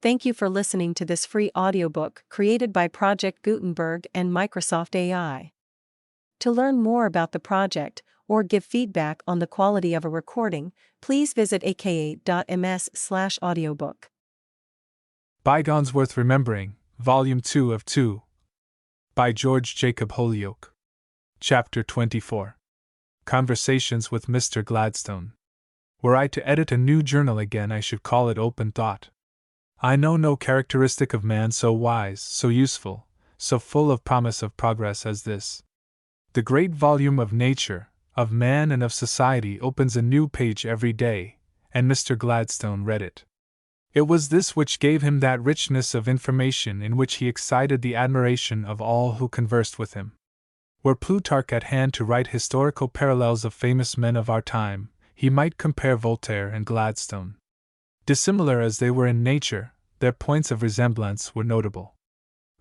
Thank you for listening to this free audiobook created by Project Gutenberg and Microsoft AI. To learn more about the project or give feedback on the quality of a recording, please visit aka.ms/audiobook. Bygones Worth Remembering, Volume 2 of 2. By George Jacob Holyoake. Chapter 24. Conversations with Mr. Gladstone. Were I to edit a new journal again, I should call it Open Thought. I know no characteristic of man so wise, so useful, so full of promise of progress as this. The great volume of nature, of man and of society opens a new page every day, and Mr. Gladstone read it. It was this which gave him that richness of information in which he excited the admiration of all who conversed with him. Were Plutarch at hand to write historical parallels of famous men of our time, he might compare Voltaire and Gladstone. Dissimilar as they were in nature, their points of resemblance were notable.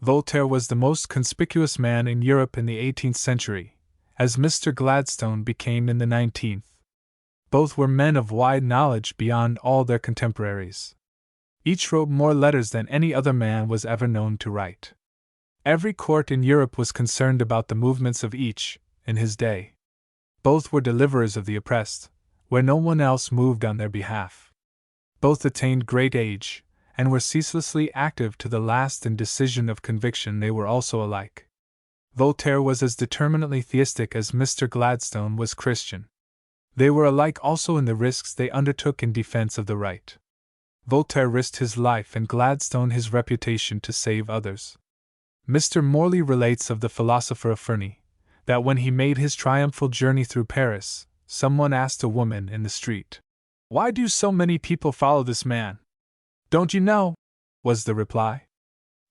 Voltaire was the most conspicuous man in Europe in the 18th century, as Mr. Gladstone became in the 19th. Both were men of wide knowledge beyond all their contemporaries. Each wrote more letters than any other man was ever known to write. Every court in Europe was concerned about the movements of each, in his day. Both were deliverers of the oppressed, where no one else moved on their behalf. Both attained great age, and were ceaselessly active to the last in decision of conviction. They were also alike. Voltaire was as determinately theistic as Mr. Gladstone was Christian. They were alike also in the risks they undertook in defense of the right. Voltaire risked his life and Gladstone his reputation to save others. Mr. Morley relates of the philosopher of Ferney, that when he made his triumphal journey through Paris, someone asked a woman in the street, "Why do so many people follow this man?" "Don't you know?" was the reply.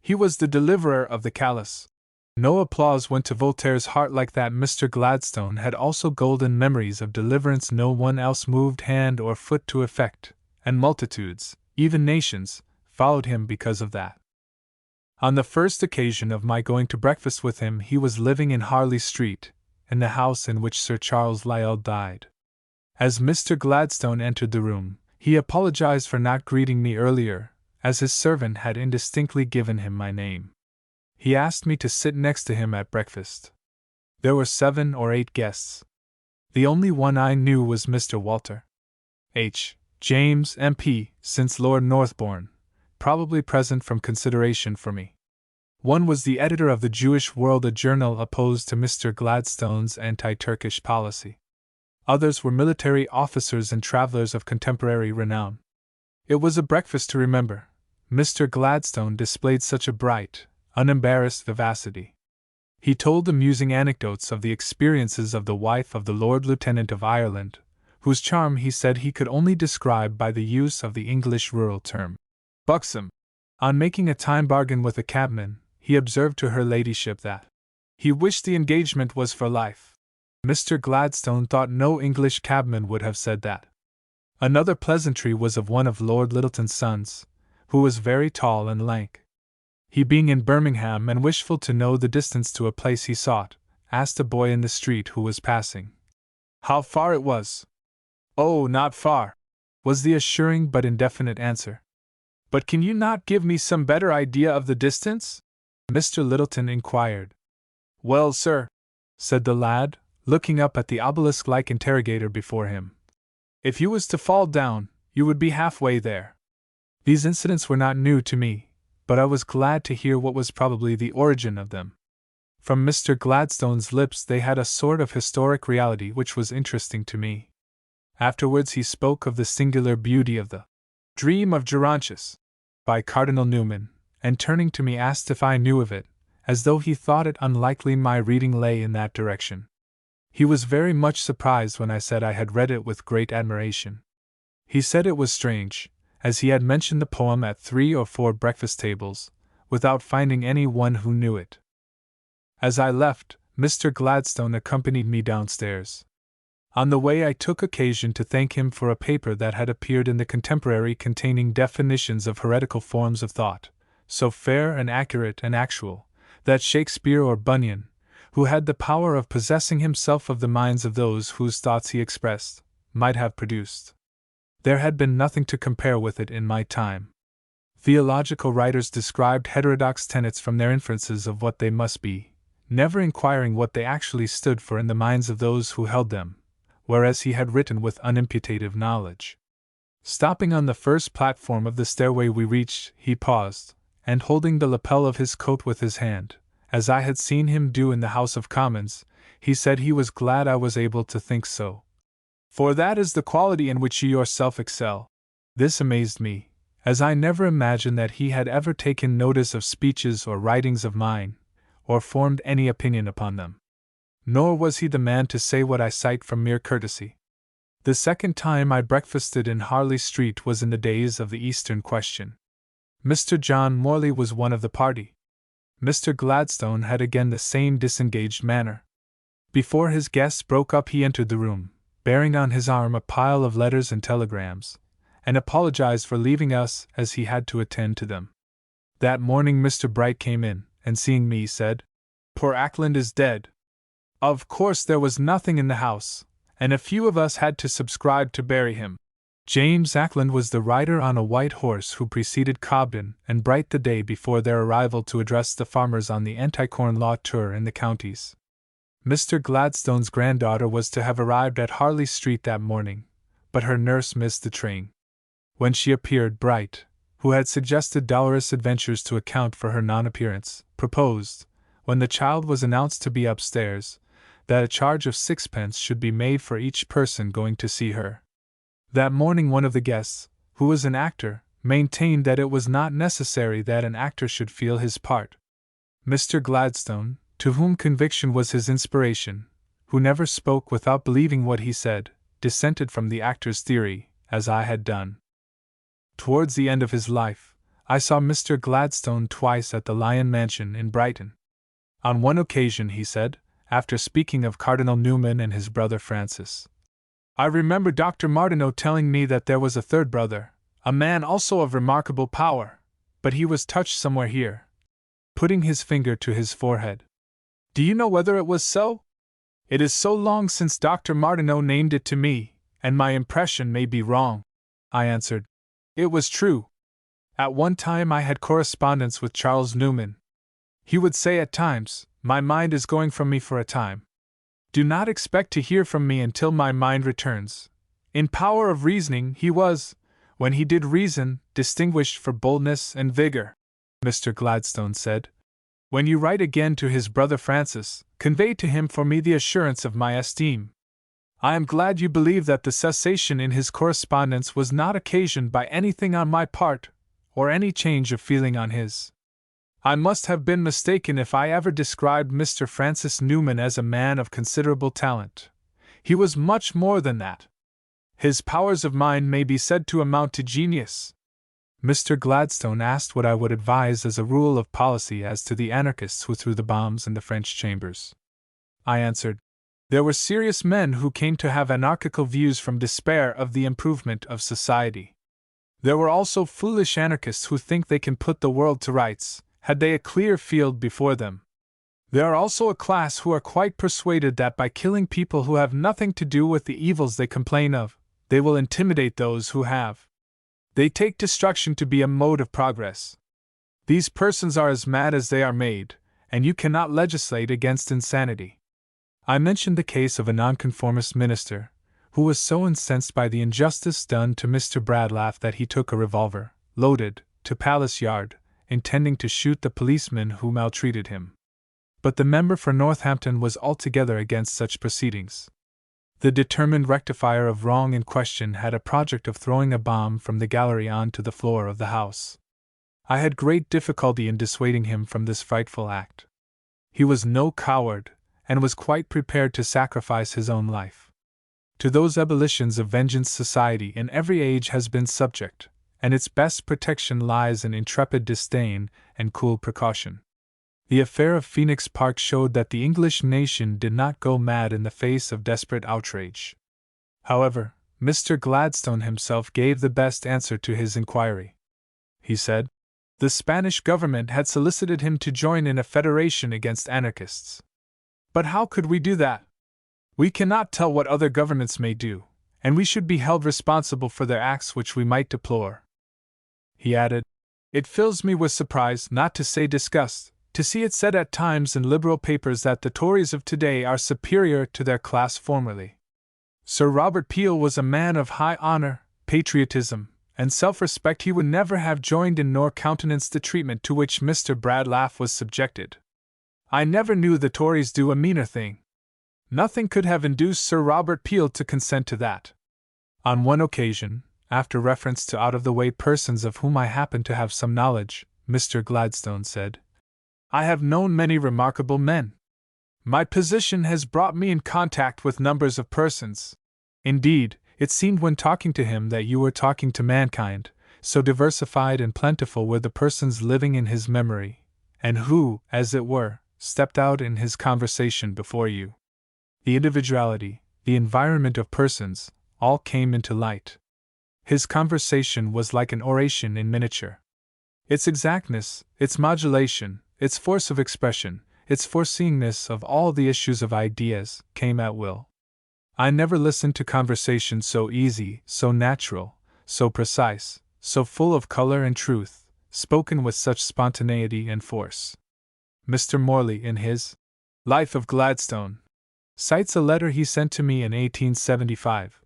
"He was the deliverer of the callous." No applause went to Voltaire's heart like that. Mr. Gladstone had also golden memories of deliverance no one else moved hand or foot to effect, and multitudes, even nations, followed him because of that. On the first occasion of my going to breakfast with him, he was living in Harley Street, in the house in which Sir Charles Lyell died. As Mr. Gladstone entered the room, he apologized for not greeting me earlier, as his servant had indistinctly given him my name. He asked me to sit next to him at breakfast. There were 7 or 8 guests. The only one I knew was Mr. Walter H. James, M.P., since Lord Northbourne, probably present from consideration for me. One was the editor of the Jewish World, a journal opposed to Mr. Gladstone's anti-Turkish policy. Others were military officers and travelers of contemporary renown. It was a breakfast to remember. Mr. Gladstone displayed such a bright, unembarrassed vivacity. He told amusing anecdotes of the experiences of the wife of the Lord Lieutenant of Ireland, whose charm he said he could only describe by the use of the English rural term, buxom. On making a time bargain with a cabman, he observed to her ladyship that he wished the engagement was for life. Mr. Gladstone thought no English cabman would have said that. Another pleasantry was of one of Lord Lyttelton's sons, who was very tall and lank. He, being in Birmingham and wishful to know the distance to a place he sought, asked a boy in the street who was passing how far it was. "Oh, not far," was the assuring but indefinite answer. "But can you not give me some better idea of the distance?" Mr. Lyttelton inquired. "Well, sir," said the lad, looking up at the obelisk-like interrogator before him, "if you was to fall down, you would be halfway there." These incidents were not new to me, but I was glad to hear what was probably the origin of them. From Mr. Gladstone's lips they had a sort of historic reality which was interesting to me. Afterwards he spoke of the singular beauty of the Dream of Gerontius, by Cardinal Newman, and turning to me asked if I knew of it, as though he thought it unlikely my reading lay in that direction. He was very much surprised when I said I had read it with great admiration. He said it was strange, as he had mentioned the poem at 3 or 4 breakfast tables, without finding any one who knew it. As I left, Mr. Gladstone accompanied me downstairs. On the way I took occasion to thank him for a paper that had appeared in the Contemporary containing definitions of heretical forms of thought, so fair and accurate and actual, that Shakespeare or Bunyan, who had the power of possessing himself of the minds of those whose thoughts he expressed, might have produced. There had been nothing to compare with it in my time. Theological writers described heterodox tenets from their inferences of what they must be, never inquiring what they actually stood for in the minds of those who held them, whereas he had written with unimputative knowledge. Stopping on the first platform of the stairway we reached, he paused, and holding the lapel of his coat with his hand, as I had seen him do in the House of Commons, he said he was glad I was able to think so. "For that is the quality in which you yourself excel." This amazed me, as I never imagined that he had ever taken notice of speeches or writings of mine, or formed any opinion upon them. Nor was he the man to say what I cite from mere courtesy. The second time I breakfasted in Harley Street was in the days of the Eastern Question. Mr. John Morley was one of the party. Mr. Gladstone had again the same disengaged manner. Before his guests broke up, he entered the room, bearing on his arm a pile of letters and telegrams, and apologized for leaving us as he had to attend to them. That morning Mr. Bright came in, and seeing me said, "Poor Ackland is dead." Of course there was nothing in the house, and a few of us had to subscribe to bury him. James Ackland was the rider on a white horse who preceded Cobden and Bright the day before their arrival to address the farmers on the anti-corn law tour in the counties. Mr. Gladstone's granddaughter was to have arrived at Harley Street that morning, but her nurse missed the train. When she appeared, Bright, who had suggested dolorous adventures to account for her non-appearance, proposed, when the child was announced to be upstairs, that a charge of 6 pence should be made for each person going to see her. That morning one of the guests, who was an actor, maintained that it was not necessary that an actor should feel his part. Mr. Gladstone, to whom conviction was his inspiration, who never spoke without believing what he said, dissented from the actor's theory, as I had done. Towards the end of his life, I saw Mr. Gladstone twice at the Lion Mansion in Brighton. On one occasion he said, after speaking of Cardinal Newman and his brother Francis, "I remember Dr. Martineau telling me that there was a third brother, a man also of remarkable power, but he was touched somewhere here," putting his finger to his forehead. "Do you know whether it was so? It is so long since Dr. Martineau named it to me, and my impression may be wrong." I answered, "It was true. At one time I had correspondence with Charles Newman. He would say at times, 'My mind is going from me for a time. Do not expect to hear from me until my mind returns.' In power of reasoning he was, when he did reason, distinguished for boldness and vigor." Mr. Gladstone said, "When you write again to his brother Francis, convey to him for me the assurance of my esteem. I am glad you believe that the cessation in his correspondence was not occasioned by anything on my part, or any change of feeling on his. I must have been mistaken if I ever described Mr. Francis Newman as a man of considerable talent. He was much more than that. His powers of mind may be said to amount to genius." Mr. Gladstone asked what I would advise as a rule of policy as to the anarchists who threw the bombs in the French chambers. I answered, "There were serious men who came to have anarchical views from despair of the improvement of society. There were also foolish anarchists who think they can put the world to rights, had they a clear field before them. There are also a class who are quite persuaded that by killing people who have nothing to do with the evils they complain of, they will intimidate those who have. They take destruction to be a mode of progress. These persons are as mad as they are made, and you cannot legislate against insanity." I mentioned the case of a nonconformist minister, who was so incensed by the injustice done to Mr. Bradlaugh that he took a revolver, loaded, to Palace Yard, intending to shoot the policeman who maltreated him. But the member for Northampton was altogether against such proceedings. The determined rectifier of wrong in question had a project of throwing a bomb from the gallery on to the floor of the House. I had great difficulty in dissuading him from this frightful act. He was no coward, and was quite prepared to sacrifice his own life. To those ebullitions of vengeance society in every age has been subject, and its best protection lies in intrepid disdain and cool precaution. The affair of Phoenix Park showed that the English nation did not go mad in the face of desperate outrage. However, Mr. Gladstone himself gave the best answer to his inquiry. He said, "The Spanish government had solicited him to join in a federation against anarchists. But how could we do that? We cannot tell what other governments may do, and we should be held responsible for their acts which we might deplore." He added, It fills me with surprise, not to say disgust, to see it said at times in liberal papers that the Tories of today are superior to their class formerly. Sir Robert Peel was a man of high honor, patriotism, and self-respect. He would never have joined in nor countenanced the treatment to which Mr. Bradlaugh was subjected. I never knew the Tories do a meaner thing. Nothing could have induced Sir Robert Peel to consent to that. On one occasion, after reference to out-of-the-way persons of whom I happen to have some knowledge, Mr. Gladstone said, "I have known many remarkable men. My position has brought me in contact with numbers of persons. Indeed, it seemed when talking to him that you were talking to mankind, so diversified and plentiful were the persons living in his memory, and who, as it were, stepped out in his conversation before you. The individuality, the environment of persons, all came into light. His conversation was like an oration in miniature. Its exactness, its modulation, its force of expression, its foreseeingness of all the issues of ideas, came at will. I never listened to conversation so easy, so natural, so precise, so full of color and truth, spoken with such spontaneity and force." Mr. Morley, in his Life of Gladstone, cites a letter he sent to me in 1875.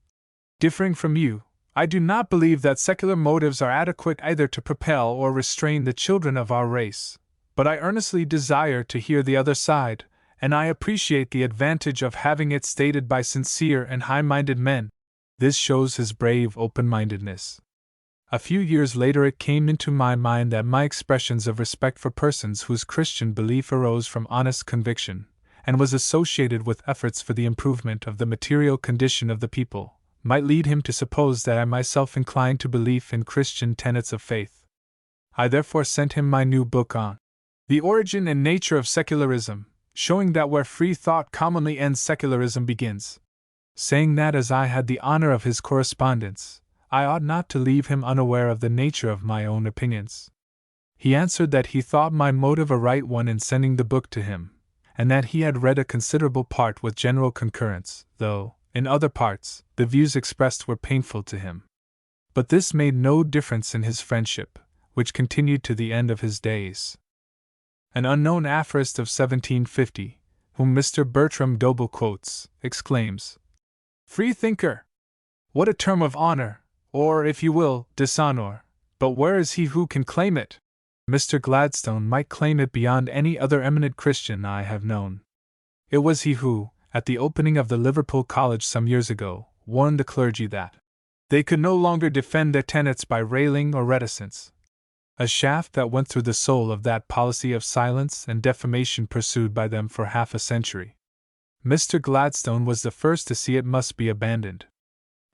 "Differing from you, I do not believe that secular motives are adequate either to propel or restrain the children of our race, but I earnestly desire to hear the other side, and I appreciate the advantage of having it stated by sincere and high-minded men." This shows his brave open-mindedness. A few years later it came into my mind that my expressions of respect for persons whose Christian belief arose from honest conviction, and was associated with efforts for the improvement of the material condition of the people, might lead him to suppose that I myself inclined to belief in Christian tenets of faith. I therefore sent him my new book on The Origin and Nature of Secularism, showing that where free thought commonly ends secularism begins. Saying that as I had the honor of his correspondence, I ought not to leave him unaware of the nature of my own opinions. He answered that he thought my motive a right one in sending the book to him, and that he had read a considerable part with general concurrence, though, in other parts, the views expressed were painful to him. But this made no difference in his friendship, which continued to the end of his days. An unknown aphorist of 1750, whom Mr. Bertram Doble quotes, exclaims, "Free thinker! What a term of honor, or, if you will, dishonor, but where is he who can claim it?" Mr. Gladstone might claim it beyond any other eminent Christian I have known. It was he who, at the opening of the Liverpool College some years ago, warned the clergy that they could no longer defend their tenets by railing or reticence. A shaft that went through the soul of that policy of silence and defamation pursued by them for half a century. Mr. Gladstone was the first to see it must be abandoned.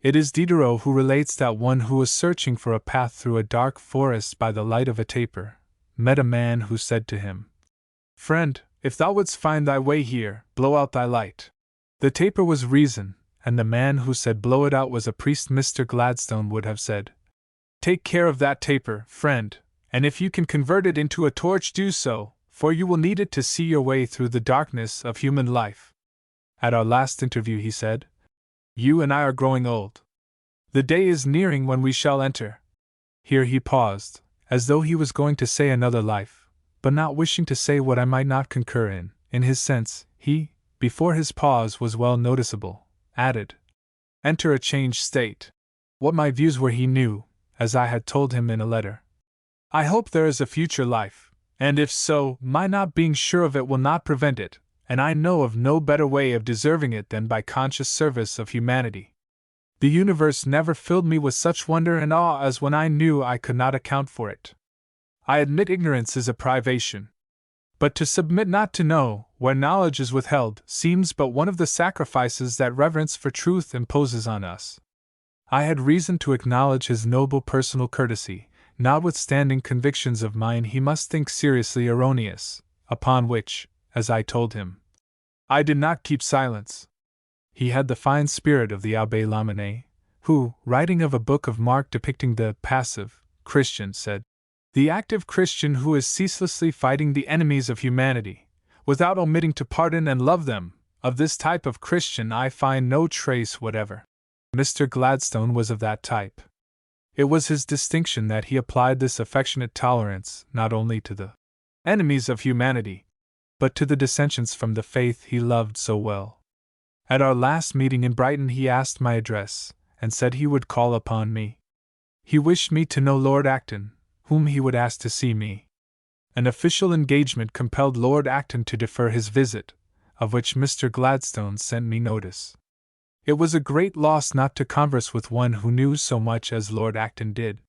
It is Diderot who relates that one who was searching for a path through a dark forest by the light of a taper, met a man who said to him, "Friend, if thou wouldst find thy way here, blow out thy light." The taper was reason, and the man who said blow it out was a priest. Mr. Gladstone would have said, "Take care of that taper, friend, and if you can convert it into a torch, do so, for you will need it to see your way through the darkness of human life." At our last interview he said, "You and I are growing old. The day is nearing when we shall enter." Here he paused, as though he was going to say another life, but not wishing to say what I might not concur in. In his sense, he, before his pause was well noticeable, added, "Enter a changed state." What my views were he knew, as I had told him in a letter. I hope there is a future life, and if so, my not being sure of it will not prevent it, and I know of no better way of deserving it than by conscious service of humanity. The universe never filled me with such wonder and awe as when I knew I could not account for it. I admit ignorance is a privation. But to submit not to know, where knowledge is withheld, seems but one of the sacrifices that reverence for truth imposes on us. I had reason to acknowledge his noble personal courtesy, notwithstanding convictions of mine he must think seriously erroneous, upon which, as I told him, I did not keep silence. He had the fine spirit of the Abbé Lamennais, who, writing of a book of Mark depicting the passive Christian, said, "The active Christian who is ceaselessly fighting the enemies of humanity, without omitting to pardon and love them, of this type of Christian I find no trace whatever." Mr. Gladstone was of that type. It was his distinction that he applied this affectionate tolerance not only to the enemies of humanity, but to the dissentients from the faith he loved so well. At our last meeting in Brighton he asked my address, and said he would call upon me. He wished me to know Lord Acton, whom he would ask to see me. An official engagement compelled Lord Acton to defer his visit, of which Mr. Gladstone sent me notice. It was a great loss not to converse with one who knew so much as Lord Acton did.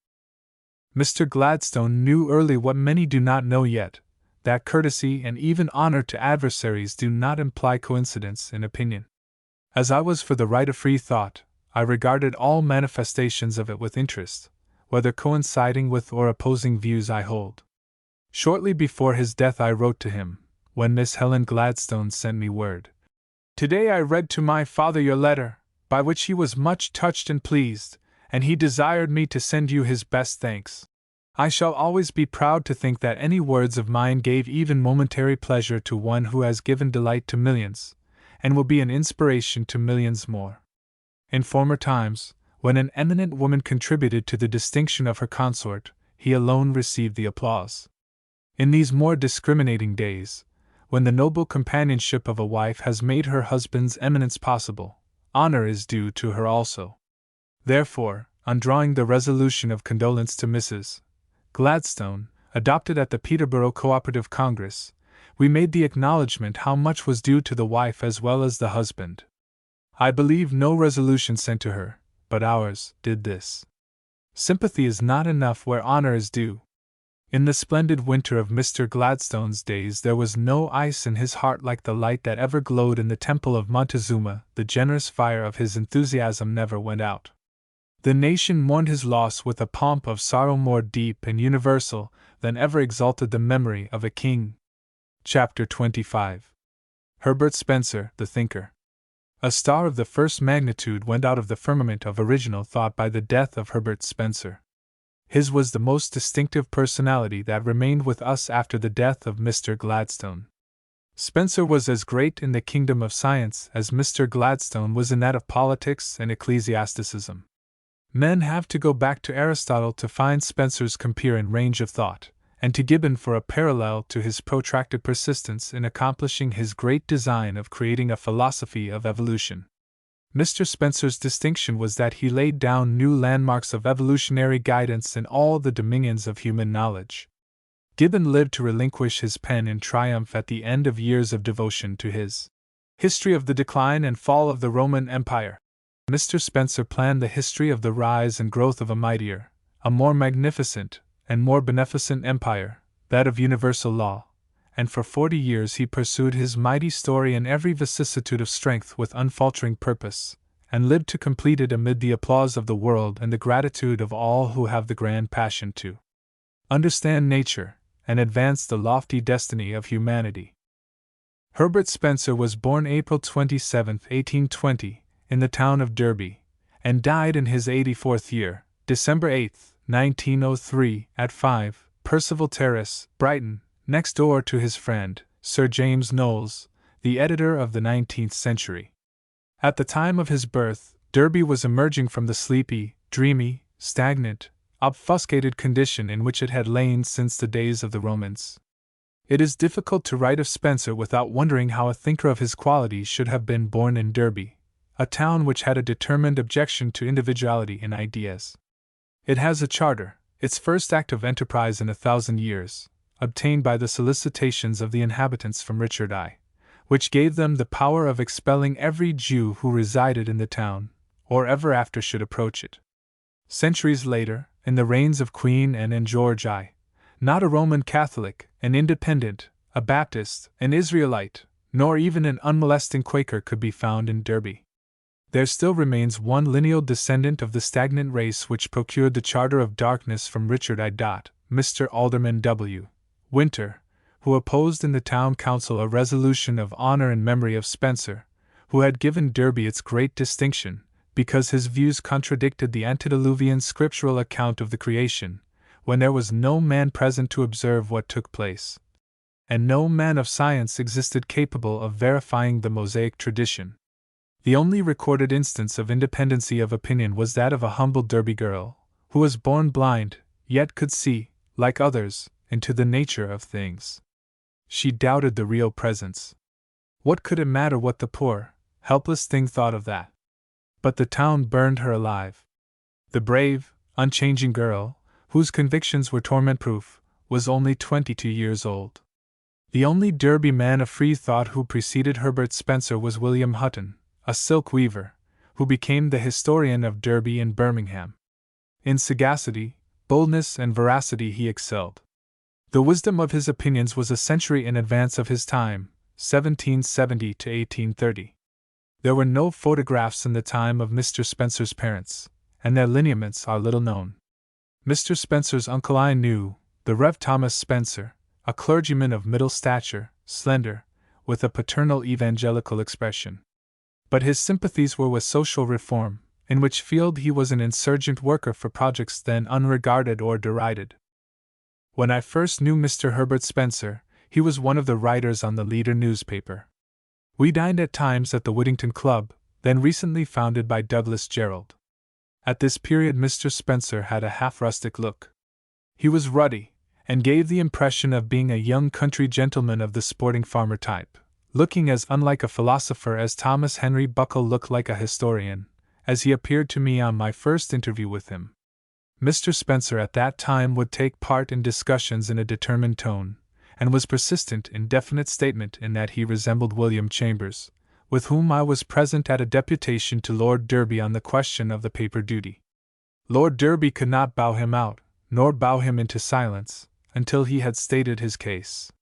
Mr. Gladstone knew early what many do not know yet, that courtesy and even honor to adversaries do not imply coincidence in opinion. As I was for the right of free thought, I regarded all manifestations of it with interest, whether coinciding with or opposing views I hold. Shortly before his death I wrote to him, when Miss Helen Gladstone sent me word. Today I read to my father your letter, by which he was much touched and pleased, and he desired me to send you his best thanks. I shall always be proud to think that any words of mine gave even momentary pleasure to one who has given delight to millions, and will be an inspiration to millions more. In former times, when an eminent woman contributed to the distinction of her consort, he alone received the applause. In these more discriminating days, when the noble companionship of a wife has made her husband's eminence possible, honor is due to her also. Therefore, on drawing the resolution of condolence to Mrs. Gladstone, adopted at the Peterborough Cooperative Congress, we made the acknowledgment how much was due to the wife as well as the husband. I believe no resolution sent to her, but ours, did this. Sympathy is not enough where honor is due. In the splendid winter of Mr. Gladstone's days there was no ice in his heart like the light that ever glowed in the temple of Montezuma. The generous fire of his enthusiasm never went out. The nation mourned his loss with a pomp of sorrow more deep and universal than ever exalted the memory of a king. Chapter 25. Herbert Spencer, the Thinker. A star of the first magnitude went out of the firmament of original thought by the death of Herbert Spencer. His was the most distinctive personality that remained with us after the death of Mr. Gladstone. Spencer was as great in the kingdom of science as Mr. Gladstone was in that of politics and ecclesiasticism. Men have to go back to Aristotle to find Spencer's compeer in range of thought, and to Gibbon for a parallel to his protracted persistence in accomplishing his great design of creating a philosophy of evolution. Mr. Spencer's distinction was that he laid down new landmarks of evolutionary guidance in all the dominions of human knowledge. Gibbon lived to relinquish his pen in triumph at the end of years of devotion to his History of the Decline and Fall of the Roman Empire. Mr. Spencer planned the history of the rise and growth of a mightier, a more magnificent, and more beneficent empire, that of universal law, and for 40 years he pursued his mighty story in every vicissitude of strength with unfaltering purpose, and lived to complete it amid the applause of the world and the gratitude of all who have the grand passion to understand nature and advance the lofty destiny of humanity. Herbert Spencer was born April 27, 1820, in the town of Derby, and died in his 84th year, December 8, 1903, at 5, Percival Terrace, Brighton, next door to his friend, Sir James Knowles, the editor of the 19th century. At the time of his birth, Derby was emerging from the sleepy, dreamy, stagnant, obfuscated condition in which it had lain since the days of the Romans. It is difficult to write of Spencer without wondering how a thinker of his qualities should have been born in Derby, a town which had a determined objection to individuality in ideas. It has a charter, its first act of enterprise in 1,000 years, obtained by the solicitations of the inhabitants from Richard I, which gave them the power of expelling every Jew who resided in the town, or ever after should approach it. Centuries later, in the reigns of Queen Anne and George I, not a Roman Catholic, an Independent, a Baptist, an Israelite, nor even an unmolesting Quaker could be found in Derby. There still remains one lineal descendant of the stagnant race which procured the Charter of Darkness from Richard I. Mr. Alderman W. Winter, who opposed in the town council a resolution of honor in memory of Spencer, who had given Derby its great distinction, because his views contradicted the antediluvian scriptural account of the creation, when there was no man present to observe what took place, and no man of science existed capable of verifying the Mosaic tradition. The only recorded instance of independency of opinion was that of a humble Derby girl, who was born blind, yet could see, like others, into the nature of things. She doubted the real presence. What could it matter what the poor, helpless thing thought of that? But the town burned her alive. The brave, unchanging girl, whose convictions were torment-proof, was only 22 years old. The only Derby man of free thought who preceded Herbert Spencer was William Hutton, a silk weaver, who became the historian of Derby and Birmingham. In sagacity, boldness, and veracity he excelled. The wisdom of his opinions was a century in advance of his time, 1770 to 1830. There were no photographs in the time of Mr. Spencer's parents, and their lineaments are little known. Mr. Spencer's uncle I knew, the Rev. Thomas Spencer, a clergyman of middle stature, slender, with a paternal evangelical expression. But his sympathies were with social reform, in which field he was an insurgent worker for projects then unregarded or derided. When I first knew Mr. Herbert Spencer, he was one of the writers on the Leader newspaper. We dined at times at the Whittington Club, then recently founded by Douglas Jerrold. At this period Mr. Spencer had a half-rustic look. He was ruddy, and gave the impression of being a young country gentleman of the sporting farmer type, looking as unlike a philosopher as Thomas Henry Buckle looked like a historian, as he appeared to me on my first interview with him. Mr. Spencer at that time would take part in discussions in a determined tone, and was persistent in definite statement in that he resembled William Chambers, with whom I was present at a deputation to Lord Derby on the question of the paper duty. Lord Derby could not bow him out, nor bow him into silence, until he had stated his case.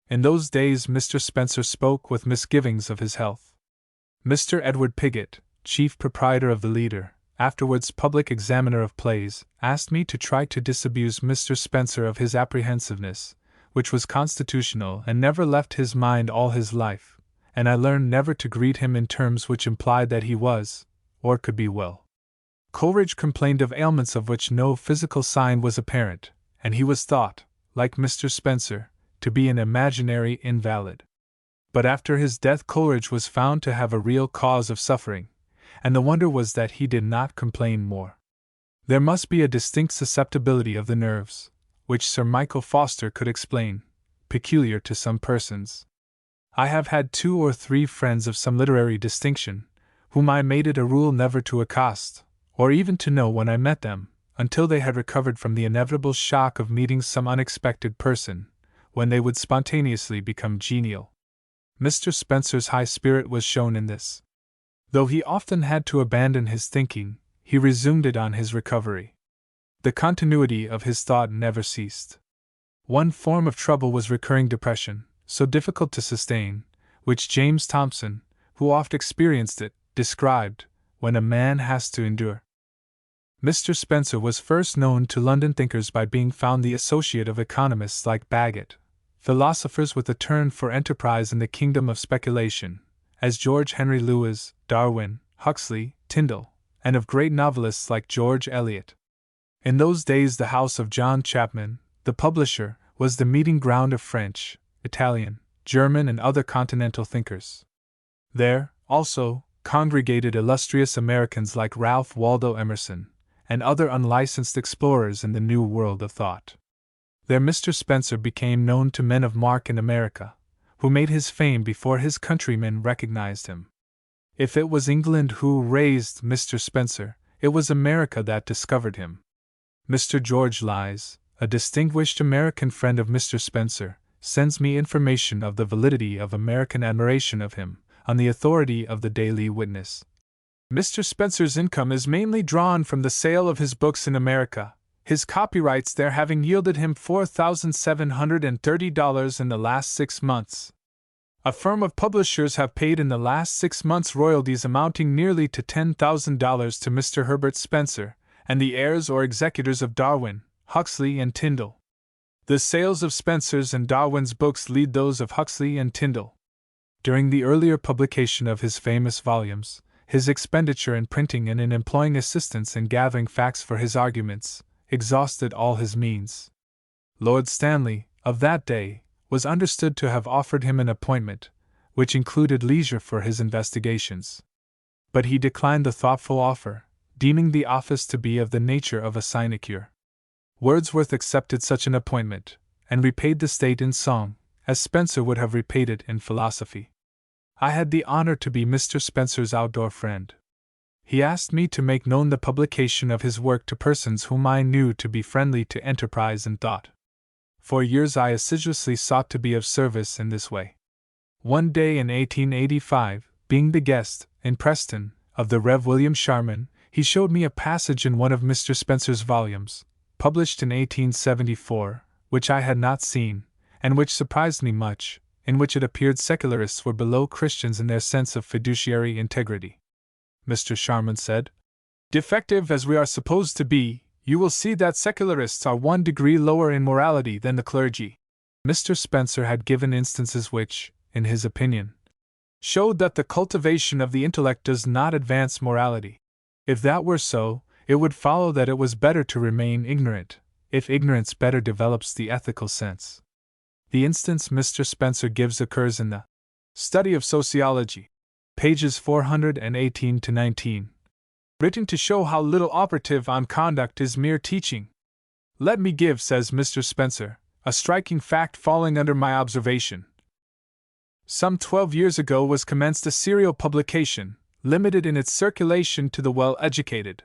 In those days Mr. Spencer spoke with misgivings of his health. Mr. Edward Pigott, chief proprietor of the Leader, afterwards public examiner of plays, asked me to try to disabuse Mr. Spencer of his apprehensiveness, which was constitutional and never left his mind all his life, and I learned never to greet him in terms which implied that he was, or could be well. Coleridge complained of ailments of which no physical sign was apparent, and he was thought, like Mr. Spencer, to be an imaginary invalid. But after his death Coleridge was found to have a real cause of suffering, and the wonder was that he did not complain more. There must be a distinct susceptibility of the nerves, which Sir Michael Foster could explain, peculiar to some persons. I have had 2 or 3 friends of some literary distinction, whom I made it a rule never to accost, or even to know when I met them, until they had recovered from the inevitable shock of meeting some unexpected person, when they would spontaneously become genial. Mr. Spencer's high spirit was shown in this. Though he often had to abandon his thinking, he resumed it on his recovery. The continuity of his thought never ceased. One form of trouble was recurring depression, so difficult to sustain, which James Thomson, who oft experienced it, described, when a man has to endure. Mr. Spencer was first known to London thinkers by being found the associate of economists like Bagot, philosophers with a turn for enterprise in the kingdom of speculation, as George Henry Lewes, Darwin, Huxley, Tyndall, and of great novelists like George Eliot. In those days the house of John Chapman, the publisher, was the meeting ground of French, Italian, German, and other continental thinkers. There, also, congregated illustrious Americans like Ralph Waldo Emerson, and other unlicensed explorers in the new world of thought. There Mr. Spencer became known to men of mark in America, who made his fame before his countrymen recognized him. If it was England who raised Mr. Spencer, it was America that discovered him. Mr. George Lyes, a distinguished American friend of Mr. Spencer, sends me information of the validity of American admiration of him, on the authority of the Daily Witness. Mr. Spencer's income is mainly drawn from the sale of his books in America, his copyrights there having yielded him $4,730 in the last 6 months. A firm of publishers have paid in the last 6 months royalties amounting nearly to $10,000 to Mr. Herbert Spencer, and the heirs or executors of Darwin, Huxley, and Tyndall. The sales of Spencer's and Darwin's books lead those of Huxley and Tyndall. During the earlier publication of his famous volumes, his expenditure in printing and in employing assistants in gathering facts for his arguments exhausted all his means. Lord Stanley, of that day, was understood to have offered him an appointment, which included leisure for his investigations. But he declined the thoughtful offer, deeming the office to be of the nature of a sinecure. Wordsworth accepted such an appointment, and repaid the state in song, as Spencer would have repaid it in philosophy. I had the honor to be Mr. Spencer's outdoor friend. He asked me to make known the publication of his work to persons whom I knew to be friendly to enterprise and thought. For years I assiduously sought to be of service in this way. One day in 1885, being the guest, in Preston, of the Rev. William Sharman, he showed me a passage in one of Mr. Spencer's volumes, published in 1874, which I had not seen, and which surprised me much, in which it appeared secularists were below Christians in their sense of fiduciary integrity. Mr. Sharman said, "Defective as we are supposed to be, you will see that secularists are 1 degree lower in morality than the clergy." Mr. Spencer had given instances which, in his opinion, showed that the cultivation of the intellect does not advance morality. If that were so, it would follow that it was better to remain ignorant, if ignorance better develops the ethical sense. The instance Mr. Spencer gives occurs in the Study of Sociology, pages 418 to 19, written to show how little operative on conduct is mere teaching. "Let me give," says Mr. Spencer, "a striking fact falling under my observation. Some 12 years ago was commenced a serial publication, limited in its circulation to the well-educated.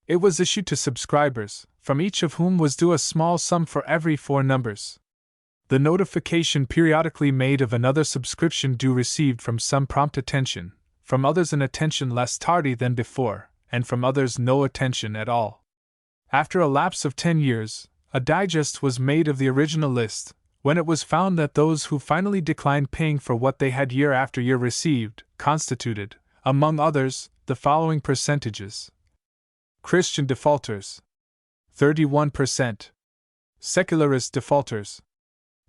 It was issued to subscribers, from each of whom was due a small sum for every 4 numbers. The notification periodically made of another subscription due received from some prompt attention, from others an attention less tardy than before, and from others no attention at all. After a lapse of 10 years, a digest was made of the original list, when it was found that those who finally declined paying for what they had year after year received, constituted, among others, the following percentages: Christian defaulters, 31%; secularist defaulters,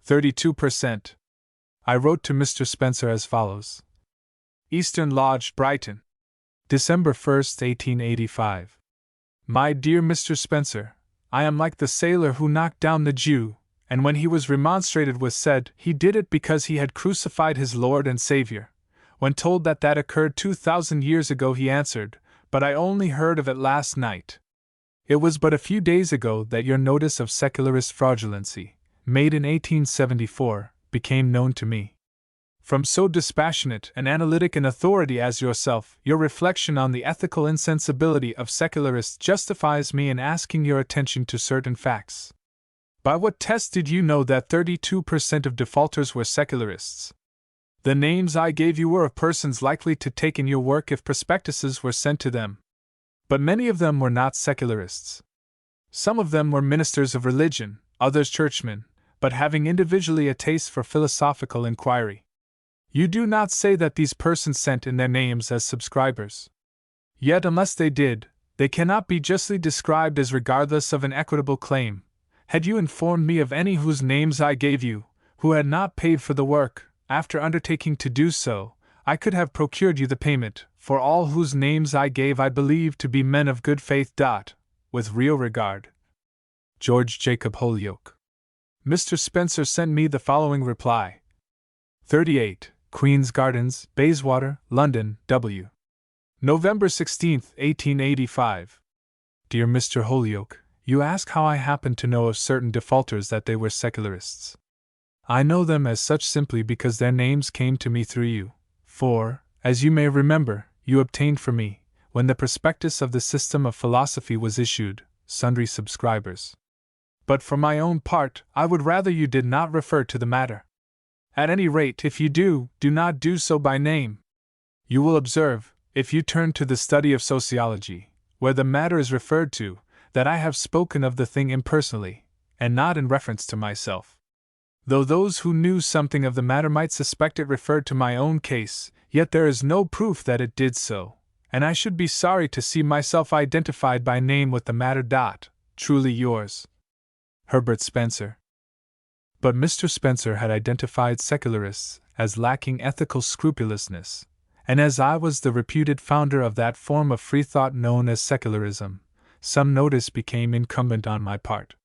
32%. I wrote to Mr. Spencer as follows: Eastern Lodge, Brighton, December 1st, 1885. My dear Mr. Spencer, I am like the sailor who knocked down the Jew, and when he was remonstrated with said he did it because he had crucified his Lord and Savior. When told that that occurred 2,000 years ago, he answered, "But I only heard of it last night." It was but a few days ago that your notice of secularist fraudulency, made in 1874, became known to me. From so dispassionate and analytic an authority as yourself, your reflection on the ethical insensibility of secularists justifies me in asking your attention to certain facts. By what test did you know that 32% of defaulters were secularists? The names I gave you were of persons likely to take in your work if prospectuses were sent to them. But many of them were not secularists. Some of them were ministers of religion, others churchmen, but having individually a taste for philosophical inquiry. You do not say that these persons sent in their names as subscribers. Yet unless they did, they cannot be justly described as regardless of an equitable claim. Had you informed me of any whose names I gave you, who had not paid for the work, after undertaking to do so, I could have procured you the payment, for all whose names I gave I believe to be men of good faith. With real regard, George Jacob Holyoke. Mr. Spencer sent me the following reply: 38, Queen's Gardens, Bayswater, London, W. November 16, 1885. Dear Mr. Holyoke, you ask how I happen to know of certain defaulters that they were secularists. I know them as such simply because their names came to me through you, for, as you may remember, you obtained for me, when the prospectus of the System of Philosophy was issued, sundry subscribers. But for my own part, I would rather you did not refer to the matter. At any rate, if you do not do so by name. You will observe, if you turn to the Study of Sociology, where the matter is referred to, that I have spoken of the thing impersonally, and not in reference to myself. Though those who knew something of the matter might suspect it referred to my own case, yet there is no proof that it did so, and I should be sorry to see myself identified by name with the matter. Truly yours, Herbert Spencer. But Mr. Spencer had identified secularists as lacking ethical scrupulousness, and as I was the reputed founder of that form of freethought known as secularism, some notice became incumbent on my part.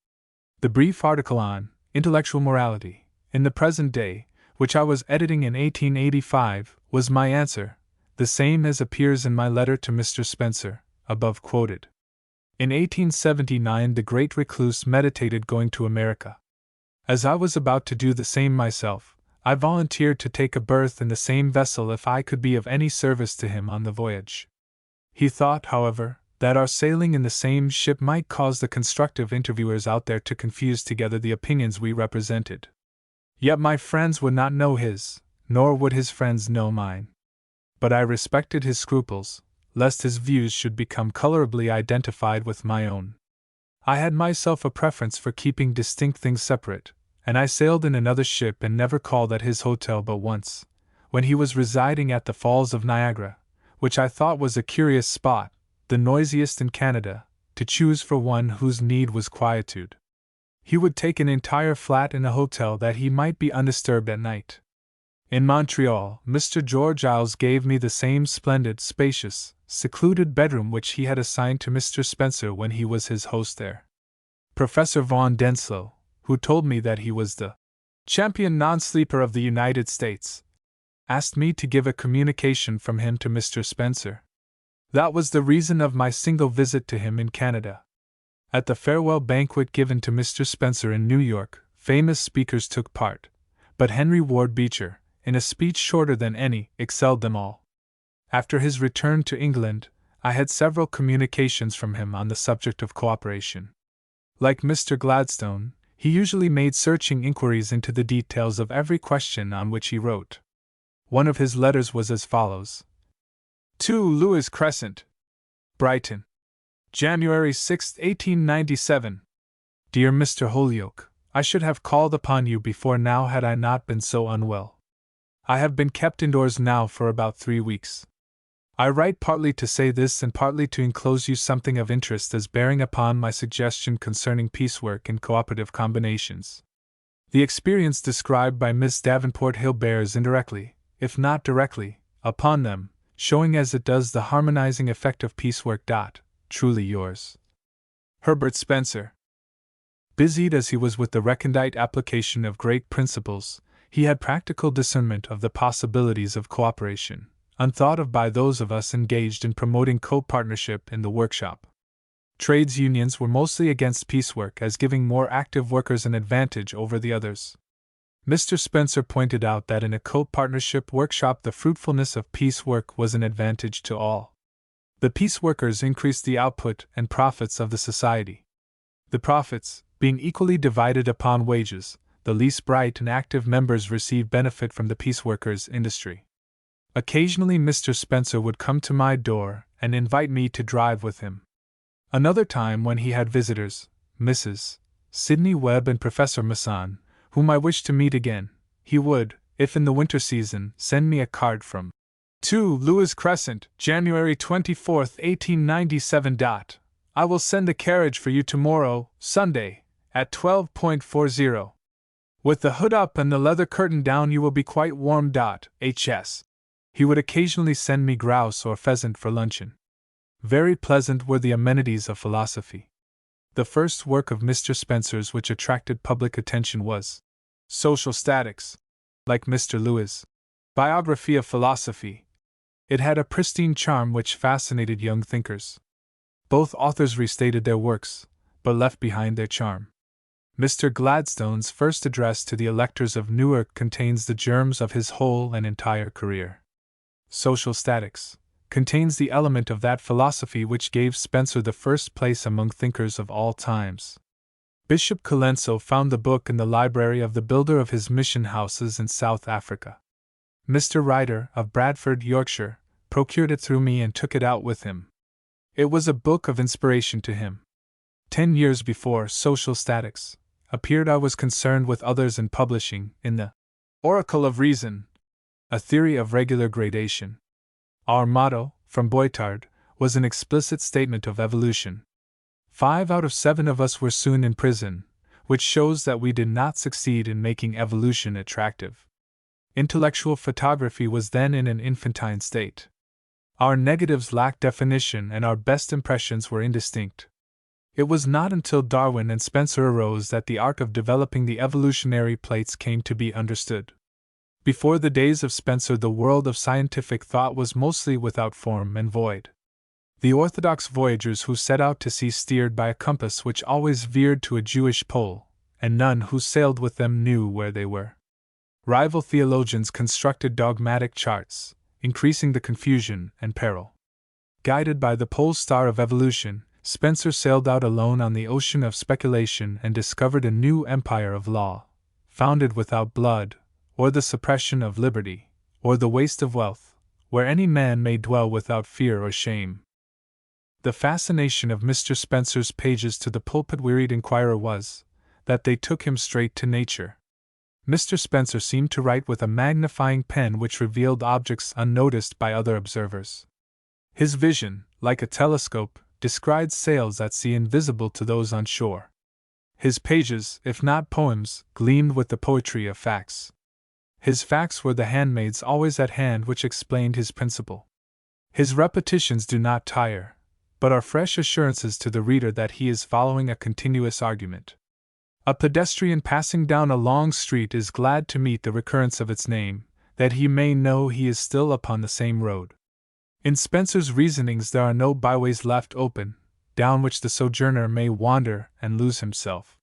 The brief article on Intellectual Morality, in the present day, which I was editing in 1885, was my answer, the same as appears in my letter to Mr. Spencer, above quoted. In 1879, the great recluse meditated going to America. As I was about to do the same myself, I volunteered to take a berth in the same vessel if I could be of any service to him on the voyage. He thought, however, that our sailing in the same ship might cause the constructive interviewers out there to confuse together the opinions we represented. Yet my friends would not know his, nor would his friends know mine. But I respected his scruples, lest his views should become colorably identified with my own. I had myself a preference for keeping distinct things separate, and I sailed in another ship and never called at his hotel but once, when he was residing at the Falls of Niagara, which I thought was a curious spot, the noisiest in Canada, to choose for one whose need was quietude. He would take an entire flat in a hotel that he might be undisturbed at night. In Montreal, Mr. George Isles gave me the same splendid, spacious, secluded bedroom which he had assigned to Mr. Spencer when he was his host there. Professor Von Denslow, who told me that he was the champion non-sleeper of the United States, asked me to give a communication from him to Mr. Spencer. That was the reason of my single visit to him in Canada. At the farewell banquet given to Mr. Spencer in New York, famous speakers took part, but Henry Ward Beecher, in a speech shorter than any, excelled them all. After his return to England, I had several communications from him on the subject of cooperation. Like Mr. Gladstone, he usually made searching inquiries into the details of every question on which he wrote. One of his letters was as follows: 2 Lewis Crescent, Brighton, January 6, 1897. Dear Mr. Holyoke, I should have called upon you before now had I not been so unwell. I have been kept indoors now for about 3 weeks. I write partly to say this and partly to enclose you something of interest as bearing upon my suggestion concerning piecework and cooperative combinations. The experience described by Miss Davenport Hill bears indirectly, if not directly, upon them, showing as it does the harmonizing effect of piecework. Truly yours, Herbert Spencer. Busied as he was with the recondite application of great principles, he had practical discernment of the possibilities of cooperation, unthought of by those of us engaged in promoting co-partnership in the workshop. Trades unions were mostly against piecework as giving more active workers an advantage over the others. Mr. Spencer pointed out that in a co-partnership workshop the fruitfulness of piecework was an advantage to all. The pieceworkers increased the output and profits of the society. The profits, being equally divided upon wages, the least bright and active members received benefit from the pieceworkers' industry. Occasionally Mr. Spencer would come to my door and invite me to drive with him. Another time when he had visitors, Mrs. Sidney Webb and Professor Masson, whom I wished to meet again, he would, if in the winter season, send me a card from 2 Lewis Crescent, January 24, 1897. I will send the carriage for you tomorrow, Sunday, at 12:40. With the hood up and the leather curtain down you will be quite warm. H.S. He would occasionally send me grouse or pheasant for luncheon. Very pleasant were the amenities of philosophy. The first work of Mr. Spencer's which attracted public attention was Social Statics. Like Mr. Lewis' Biography of Philosophy, it had a pristine charm which fascinated young thinkers. Both authors restated their works, but left behind their charm. Mr. Gladstone's first address to the electors of Newark contains the germs of his whole and entire career. Social Statics contains the element of that philosophy which gave Spencer the first place among thinkers of all times. Bishop Colenso found the book in the library of the builder of his mission houses in South Africa. Mr. Ryder, of Bradford, Yorkshire, procured it through me and took it out with him. It was a book of inspiration to him. 10 years before Social Statics appeared I was concerned with others in publishing, in the Oracle of Reason, a theory of regular gradation. Our motto, from Boitard, was an explicit statement of evolution. 5 out of 7 of us were soon in prison, which shows that we did not succeed in making evolution attractive. Intellectual photography was then in an infantine state. Our negatives lacked definition and our best impressions were indistinct. It was not until Darwin and Spencer arose that the art of developing the evolutionary plates came to be understood. Before the days of Spencer, the world of scientific thought was mostly without form and void. The Orthodox voyagers who set out to sea steered by a compass which always veered to a Jewish pole, and none who sailed with them knew where they were. Rival theologians constructed dogmatic charts, increasing the confusion and peril. Guided by the pole star of evolution, Spencer sailed out alone on the ocean of speculation and discovered a new empire of law, founded without blood, or the suppression of liberty, or the waste of wealth, where any man may dwell without fear or shame. The fascination of Mr. Spencer's pages to the pulpit-wearied inquirer was that they took him straight to nature. Mr. Spencer seemed to write with a magnifying pen which revealed objects unnoticed by other observers. His vision, like a telescope, descried sails at sea invisible to those on shore. His pages, if not poems, gleamed with the poetry of facts. His facts were the handmaids always at hand which explained his principle. His repetitions do not tire, but are fresh assurances to the reader that he is following a continuous argument. A pedestrian passing down a long street is glad to meet the recurrence of its name, that he may know he is still upon the same road. In Spencer's reasonings there are no byways left open, down which the sojourner may wander and lose himself.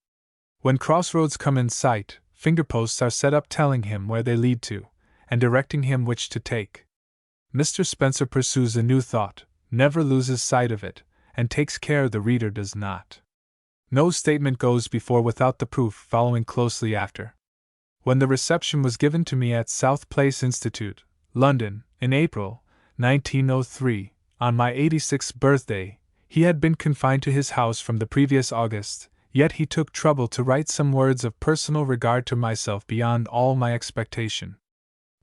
When crossroads come in sight, fingerposts are set up telling him where they lead to, and directing him which to take. Mr. Spencer pursues a new thought, never loses sight of it, and takes care the reader does not. No statement goes before without the proof following closely after. When the reception was given to me at South Place Institute, London, in April 1903, on my 86th birthday, he had been confined to his house from the previous August, yet he took trouble to write some words of personal regard to myself beyond all my expectation.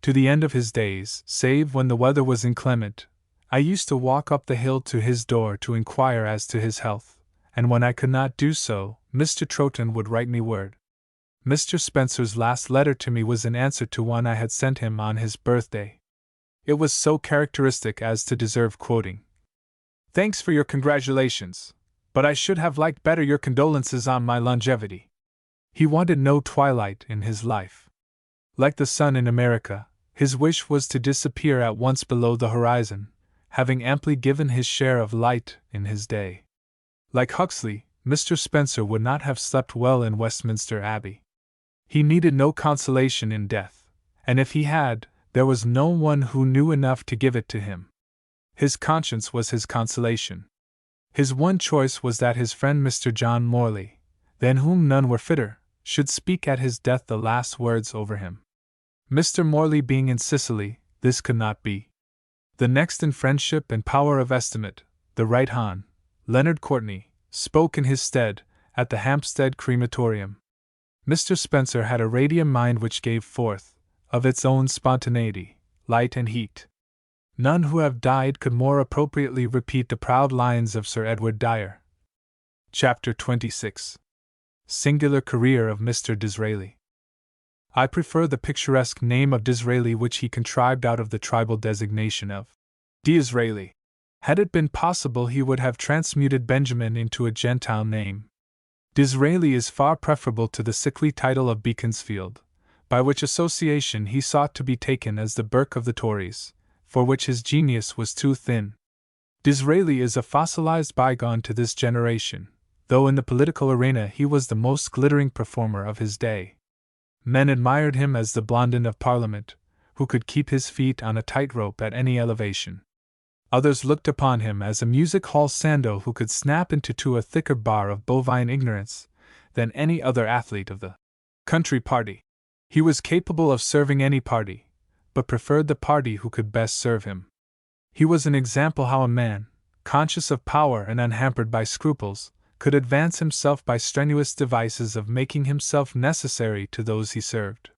To the end of his days, save when the weather was inclement, I used to walk up the hill to his door to inquire as to his health, and when I could not do so, Mr. Troughton would write me word. Mr. Spencer's last letter to me was in answer to one I had sent him on his birthday. It was so characteristic as to deserve quoting. "Thanks for your congratulations, but I should have liked better your condolences on my longevity." He wanted no twilight in his life. Like the sun in America, his wish was to disappear at once below the horizon, having amply given his share of light in his day. Like Huxley, Mr. Spencer would not have slept well in Westminster Abbey. He needed no consolation in death, and if he had, there was no one who knew enough to give it to him. His conscience was his consolation. His one choice was that his friend Mr. John Morley, than whom none were fitter, should speak at his death the last words over him. Mr. Morley being in Sicily, this could not be. The next in friendship and power of estimate, the Right Hon. Leonard Courtney, spoke in his stead, at the Hampstead crematorium. Mr. Spencer had a radiant mind which gave forth, of its own spontaneity, light and heat. None who have died could more appropriately repeat the proud lines of Sir Edward Dyer. Chapter 26. Singular Career of Mr. Disraeli. I prefer the picturesque name of Disraeli which he contrived out of the tribal designation of Disraeli. Had it been possible he would have transmuted Benjamin into a Gentile name. Disraeli is far preferable to the sickly title of Beaconsfield, by which association he sought to be taken as the Burke of the Tories, for which his genius was too thin. Disraeli is a fossilized bygone to this generation, though in the political arena he was the most glittering performer of his day. Men admired him as the Blondin of Parliament, who could keep his feet on a tightrope at any elevation. Others looked upon him as a music-hall Sandow who could snap into a thicker bar of bovine ignorance than any other athlete of the country party. He was capable of serving any party, but preferred the party who could best serve him. He was an example how a man, conscious of power and unhampered by scruples, could advance himself by strenuous devices of making himself necessary to those he served.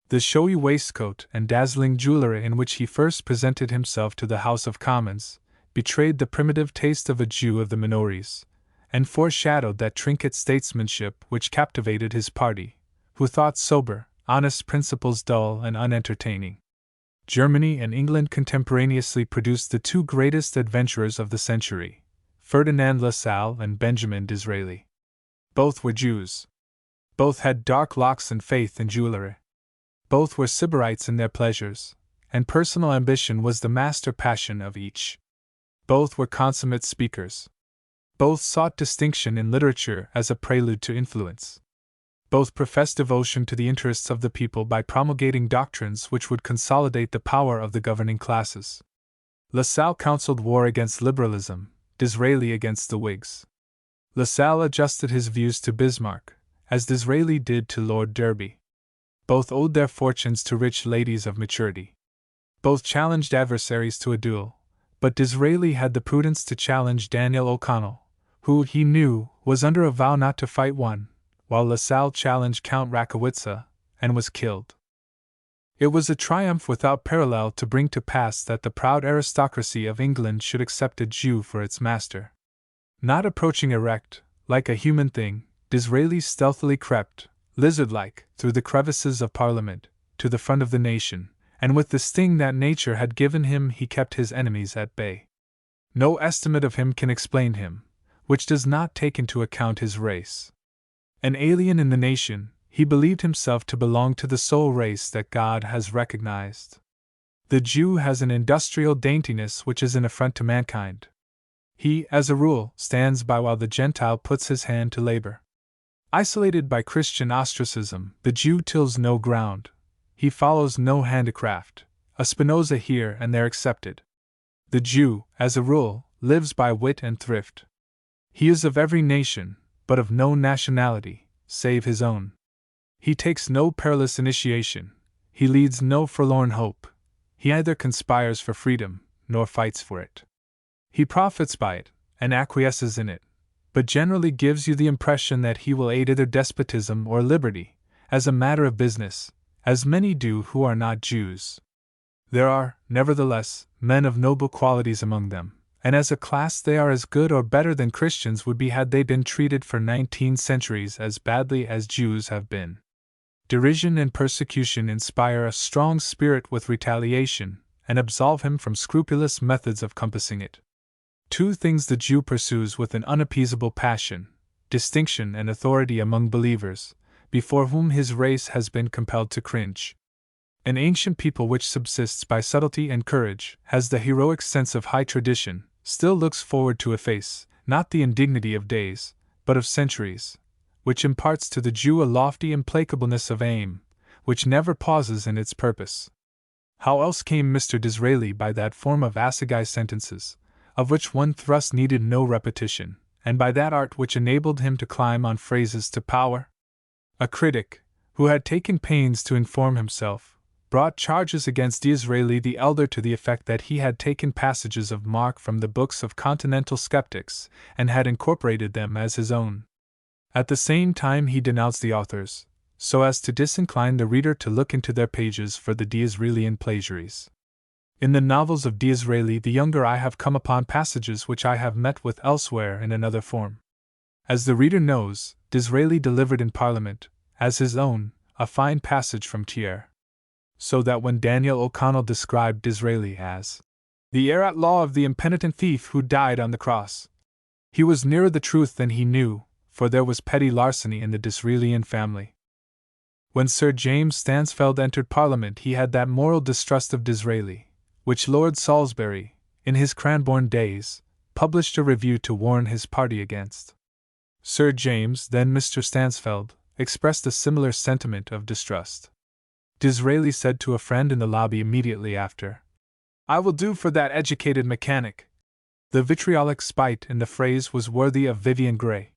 The showy waistcoat and dazzling jewellery in which he first presented himself to the House of Commons betrayed the primitive taste of a Jew of the Minories, and foreshadowed that trinket statesmanship which captivated his party, who thought sober, honest principles dull and unentertaining. Germany and England contemporaneously produced the two greatest adventurers of the century, Ferdinand Lassalle and Benjamin Disraeli. Both were Jews. Both had dark locks and faith in jewellery. Both were sybarites in their pleasures, and personal ambition was the master passion of each. Both were consummate speakers. Both sought distinction in literature as a prelude to influence. Both professed devotion to the interests of the people by promulgating doctrines which would consolidate the power of the governing classes. LaSalle counseled war against liberalism, Disraeli against the Whigs. LaSalle adjusted his views to Bismarck, as Disraeli did to Lord Derby. Both owed their fortunes to rich ladies of maturity. Both challenged adversaries to a duel, but Disraeli had the prudence to challenge Daniel O'Connell, who, he knew, was under a vow not to fight one, while LaSalle challenged Count Rakowitza, and was killed. It was a triumph without parallel to bring to pass that the proud aristocracy of England should accept a Jew for its master. Not approaching erect, like a human thing, Disraeli stealthily crept, lizard-like, through the crevices of Parliament, to the front of the nation, and with the sting that nature had given him he kept his enemies at bay. No estimate of him can explain him, which does not take into account his race. An alien in the nation, he believed himself to belong to the sole race that God has recognized. The Jew has an industrial daintiness which is an affront to mankind. He, as a rule, stands by while the Gentile puts his hand to labor. Isolated by Christian ostracism, the Jew tills no ground. He follows no handicraft, a Spinoza here and there accepted. The Jew, as a rule, lives by wit and thrift. He is of every nation, but of no nationality, save his own. He takes no perilous initiation, he leads no forlorn hope, he neither conspires for freedom, nor fights for it. He profits by it, and acquiesces in it, but generally gives you the impression that he will aid either despotism or liberty, as a matter of business, as many do who are not Jews. There are, nevertheless, men of noble qualities among them, and as a class they are as good or better than Christians would be had they been treated for 19 centuries as badly as Jews have been. Derision and persecution inspire a strong spirit with retaliation, and absolve him from scrupulous methods of compassing it. Two things the Jew pursues with an unappeasable passion: distinction and authority among believers, before whom his race has been compelled to cringe. An ancient people which subsists by subtlety and courage, has the heroic sense of high tradition, still looks forward to efface, not the indignity of days, but of centuries, which imparts to the Jew a lofty implacableness of aim, which never pauses in its purpose. How else came Mr. Disraeli by that form of assegai sentences, of which one thrust needed no repetition, and by that art which enabled him to climb on phrases to power? A critic, who had taken pains to inform himself, brought charges against Disraeli the elder to the effect that he had taken passages of Mark from the books of continental skeptics, and had incorporated them as his own. At the same time he denounced the authors, so as to disincline the reader to look into their pages for the Disraelian plagiaries. In the novels of Disraeli the younger I have come upon passages which I have met with elsewhere in another form. As the reader knows, Disraeli delivered in Parliament, as his own, a fine passage from Thiers. So that when Daniel O'Connell described Disraeli as the heir at law of the impenitent thief who died on the cross, he was nearer the truth than he knew, for there was petty larceny in the Disraelian family. When Sir James Stansfeld entered Parliament he had that moral distrust of Disraeli, which Lord Salisbury, in his Cranbourne days, published a review to warn his party against. Sir James, then Mr. Stansfeld, expressed a similar sentiment of distrust. Disraeli said to a friend in the lobby immediately after, "I will do for that educated mechanic." The vitriolic spite in the phrase was worthy of Vivian Grey.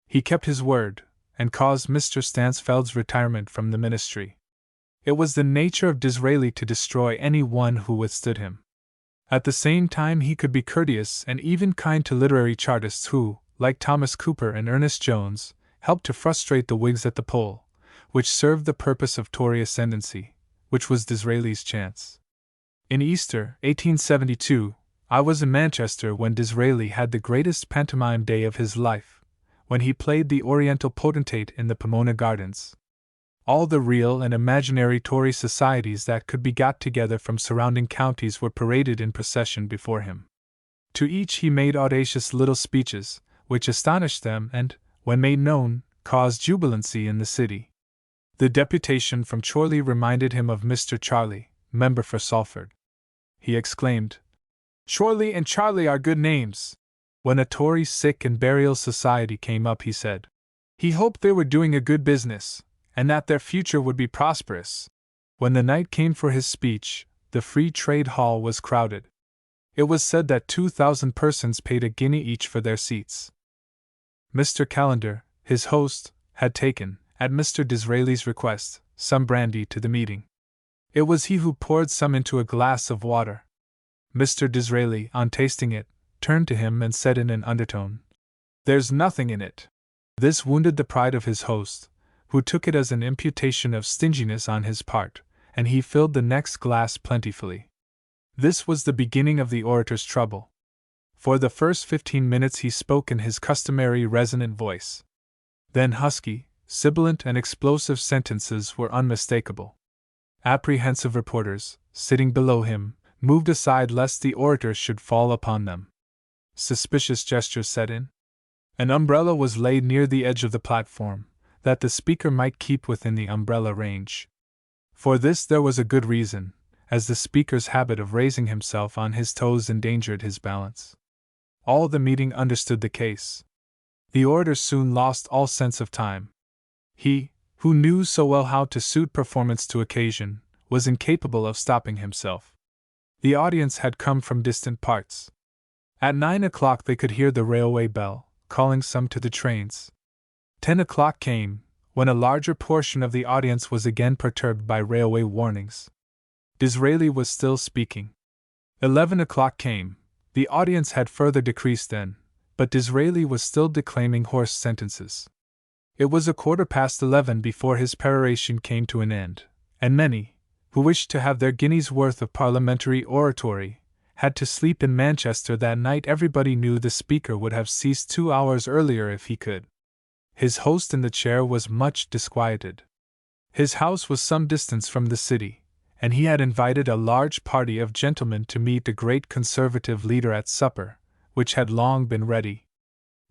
He kept his word, and caused Mr. Stansfeld's retirement from the ministry. It was the nature of Disraeli to destroy any one who withstood him. At the same time he could be courteous and even kind to literary chartists who, like Thomas Cooper and Ernest Jones, helped to frustrate the Whigs at the poll, which served the purpose of Tory ascendancy, which was Disraeli's chance. In Easter, 1872, I was in Manchester when Disraeli had the greatest pantomime day of his life, when he played the Oriental potentate in the Pomona Gardens. All the real and imaginary Tory societies that could be got together from surrounding counties were paraded in procession before him. To each he made audacious little speeches, which astonished them and, when made known, caused jubilancy in the city. The deputation from Chorley reminded him of Mr. Charley, member for Salford. He exclaimed, Chorley and Charlie are good names. When a Tory sick and burial society came up, he said he hoped they were doing a good business, and that their future would be prosperous. When the night came for his speech, the Free Trade Hall was crowded. It was said that 2,000 persons paid a guinea each for their seats. Mr. Callender, his host, had taken, at Mr. Disraeli's request, some brandy to the meeting. It was he who poured some into a glass of water. Mr. Disraeli, on tasting it, turned to him and said in an undertone, "There's nothing in it." This wounded the pride of his host, who took it as an imputation of stinginess on his part, and he filled the next glass plentifully. This was the beginning of the orator's trouble. For the first 15 minutes he spoke in his customary resonant voice. Then husky, sibilant and explosive sentences were unmistakable. Apprehensive reporters, sitting below him, moved aside lest the orator should fall upon them. Suspicious gestures set in. An umbrella was laid near the edge of the platform, that the speaker might keep within the umbrella range. For this there was a good reason, as the speaker's habit of raising himself on his toes endangered his balance. All the meeting understood the case. The orator soon lost all sense of time. He, who knew so well how to suit performance to occasion, was incapable of stopping himself. The audience had come from distant parts. At 9 o'clock they could hear the railway bell, calling some to the trains. 10 o'clock came, when a larger portion of the audience was again perturbed by railway warnings. Disraeli was still speaking. 11 o'clock came. The audience had further decreased then, but Disraeli was still declaiming hoarse sentences. It was 11:15 before his peroration came to an end, and many, who wished to have their guinea's worth of parliamentary oratory, had to sleep in Manchester that night. Everybody knew the speaker would have ceased 2 hours earlier if he could. His host in the chair was much disquieted. His house was some distance from the city, and he had invited a large party of gentlemen to meet the great Conservative leader at supper, which had long been ready.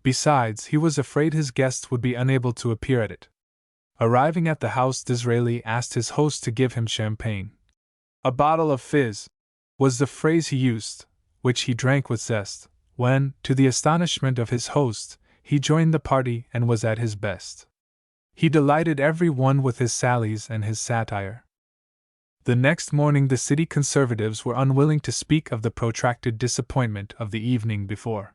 Besides, he was afraid his guests would be unable to appear at it. Arriving at the house, Disraeli asked his host to give him champagne. "A bottle of fizz," was the phrase he used, which he drank with zest, when, to the astonishment of his host, he joined the party and was at his best. He delighted every one with his sallies and his satire. The next morning the city Conservatives were unwilling to speak of the protracted disappointment of the evening before.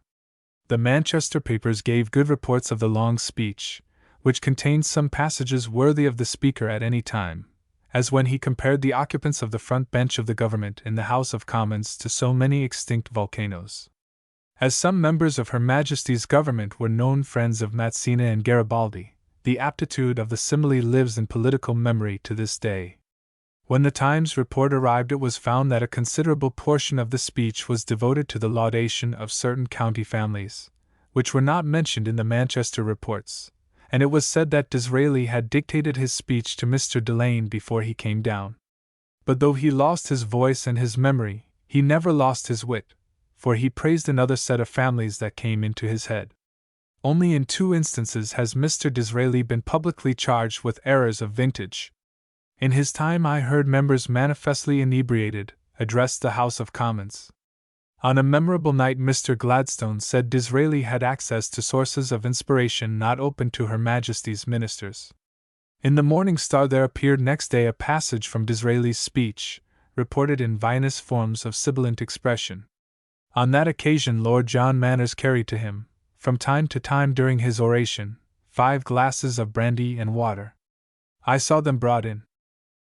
The Manchester papers gave good reports of the long speech, which contained some passages worthy of the speaker at any time, as when he compared the occupants of the front bench of the government in the House of Commons to so many extinct volcanoes. As some members of Her Majesty's government were known friends of Mazzini and Garibaldi, the aptitude of the simile lives in political memory to this day. When the Times report arrived, it was found that a considerable portion of the speech was devoted to the laudation of certain county families, which were not mentioned in the Manchester reports, and it was said that Disraeli had dictated his speech to Mr. Delane before he came down. But though he lost his voice and his memory, he never lost his wit, for he praised another set of families that came into his head. Only in 2 instances has Mr. Disraeli been publicly charged with errors of vintage. In his time I heard members manifestly inebriated address the House of Commons. On a memorable night Mr. Gladstone said Disraeli had access to sources of inspiration not open to Her Majesty's ministers. In the Morning Star there appeared next day a passage from Disraeli's speech, reported in vinous forms of sibilant expression. On that occasion Lord John Manners carried to him, from time to time during his oration, 5 glasses of brandy and water. I saw them brought in.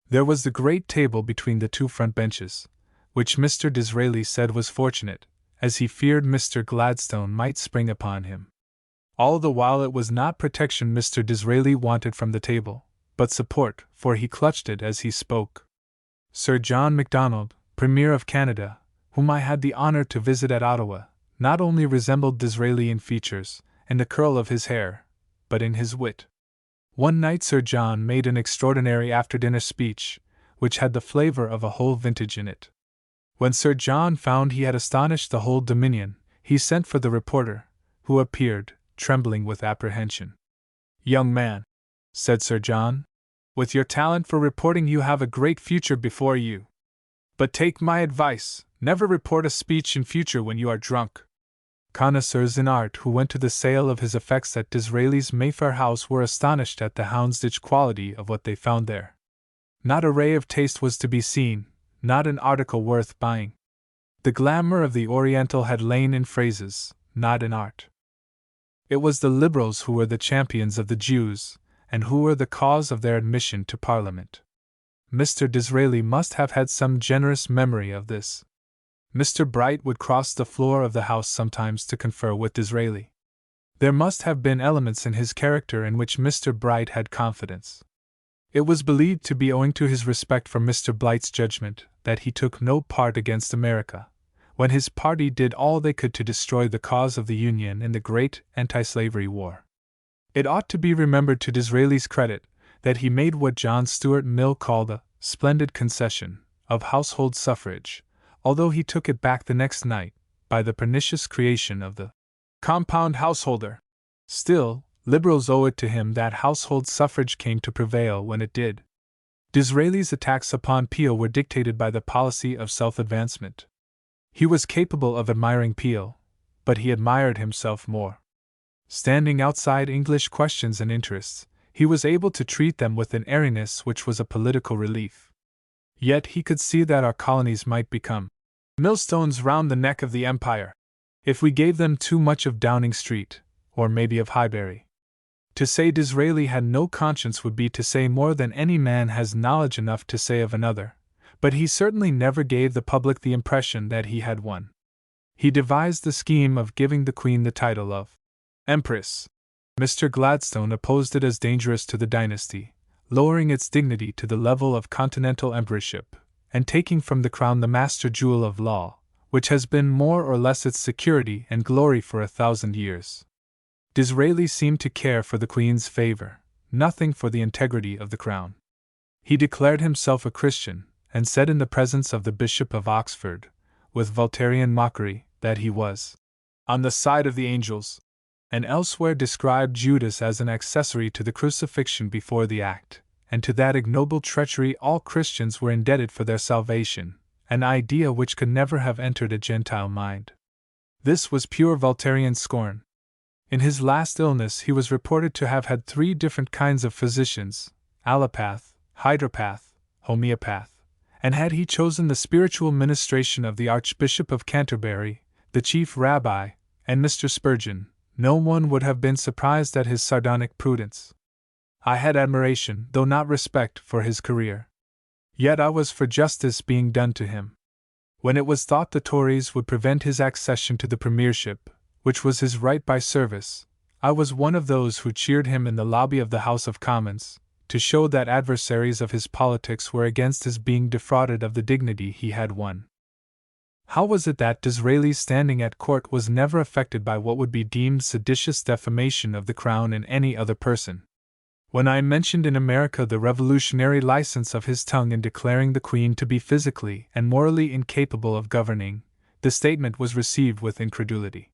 There was the great table between the 2 front benches, which Mr. Disraeli said was fortunate, as he feared Mr. Gladstone might spring upon him. All the while it was not protection Mr. Disraeli wanted from the table, but support, for he clutched it as he spoke. Sir John Macdonald, Premier of Canada, whom I had the honor to visit at Ottawa, not only resembled Disraeli in features and the curl of his hair, but in his wit. One night Sir John made an extraordinary after-dinner speech, which had the flavor of a whole vintage in it. When Sir John found he had astonished the whole Dominion, he sent for the reporter, who appeared, trembling with apprehension. "Young man," said Sir John, "with your talent for reporting you have a great future before you. But take my advice, Never report a speech in future when you are drunk. Connoisseurs in art who went to the sale of his effects at Disraeli's Mayfair house were astonished at the Houndsditch quality of what they found there. Not a ray of taste was to be seen, not an article worth buying. The glamour of the Oriental had lain in phrases, not in art. It was the Liberals who were the champions of the Jews, and who were the cause of their admission to Parliament. Mr. Disraeli must have had some generous memory of this. Mr. Bright would cross the floor of the House sometimes to confer with Disraeli. There must have been elements in his character in which Mr. Bright had confidence. It was believed to be owing to his respect for Mr. Bright's judgment that he took no part against America, when his party did all they could to destroy the cause of the Union in the great anti-slavery war. It ought to be remembered to Disraeli's credit that he made what John Stuart Mill called a splendid concession of household suffrage, although he took it back the next night by the pernicious creation of the compound householder. Still, Liberals owe it to him that household suffrage came to prevail when it did. Disraeli's attacks upon Peel were dictated by the policy of self-advancement. He was capable of admiring Peel, but he admired himself more. Standing outside English questions and interests, he was able to treat them with an airiness which was a political relief. Yet he could see that our colonies might become millstones round the neck of the Empire, if we gave them too much of Downing Street, or maybe of Highbury. To say Disraeli had no conscience would be to say more than any man has knowledge enough to say of another, but he certainly never gave the public the impression that he had one. He devised the scheme of giving the Queen the title of Empress. Mr. Gladstone opposed it as dangerous to the dynasty, lowering its dignity to the level of continental emperorship, and taking from the crown the master jewel of law, which has been more or less its security and glory for 1,000 years. Disraeli seemed to care for the Queen's favor, nothing for the integrity of the crown. He declared himself a Christian, and said in the presence of the Bishop of Oxford, with Voltairean mockery, that he was on the side of the angels, and elsewhere described Judas as an accessory to the crucifixion before the act, and to that ignoble treachery all Christians were indebted for their salvation, an idea which could never have entered a Gentile mind. This was pure Voltairean scorn. In his last illness he was reported to have had 3 different kinds of physicians, allopath, hydropath, homeopath, and had he chosen the spiritual ministration of the Archbishop of Canterbury, the chief rabbi, and Mr. Spurgeon, no one would have been surprised at his sardonic prudence. I had admiration, though not respect, for his career. Yet I was for justice being done to him. When it was thought the Tories would prevent his accession to the premiership, which was his right by service, I was one of those who cheered him in the lobby of the House of Commons, to show that adversaries of his politics were against his being defrauded of the dignity he had won. How was it that Disraeli's standing at court was never affected by what would be deemed seditious defamation of the crown in any other person? When I mentioned in America the revolutionary license of his tongue in declaring the Queen to be physically and morally incapable of governing, the statement was received with incredulity.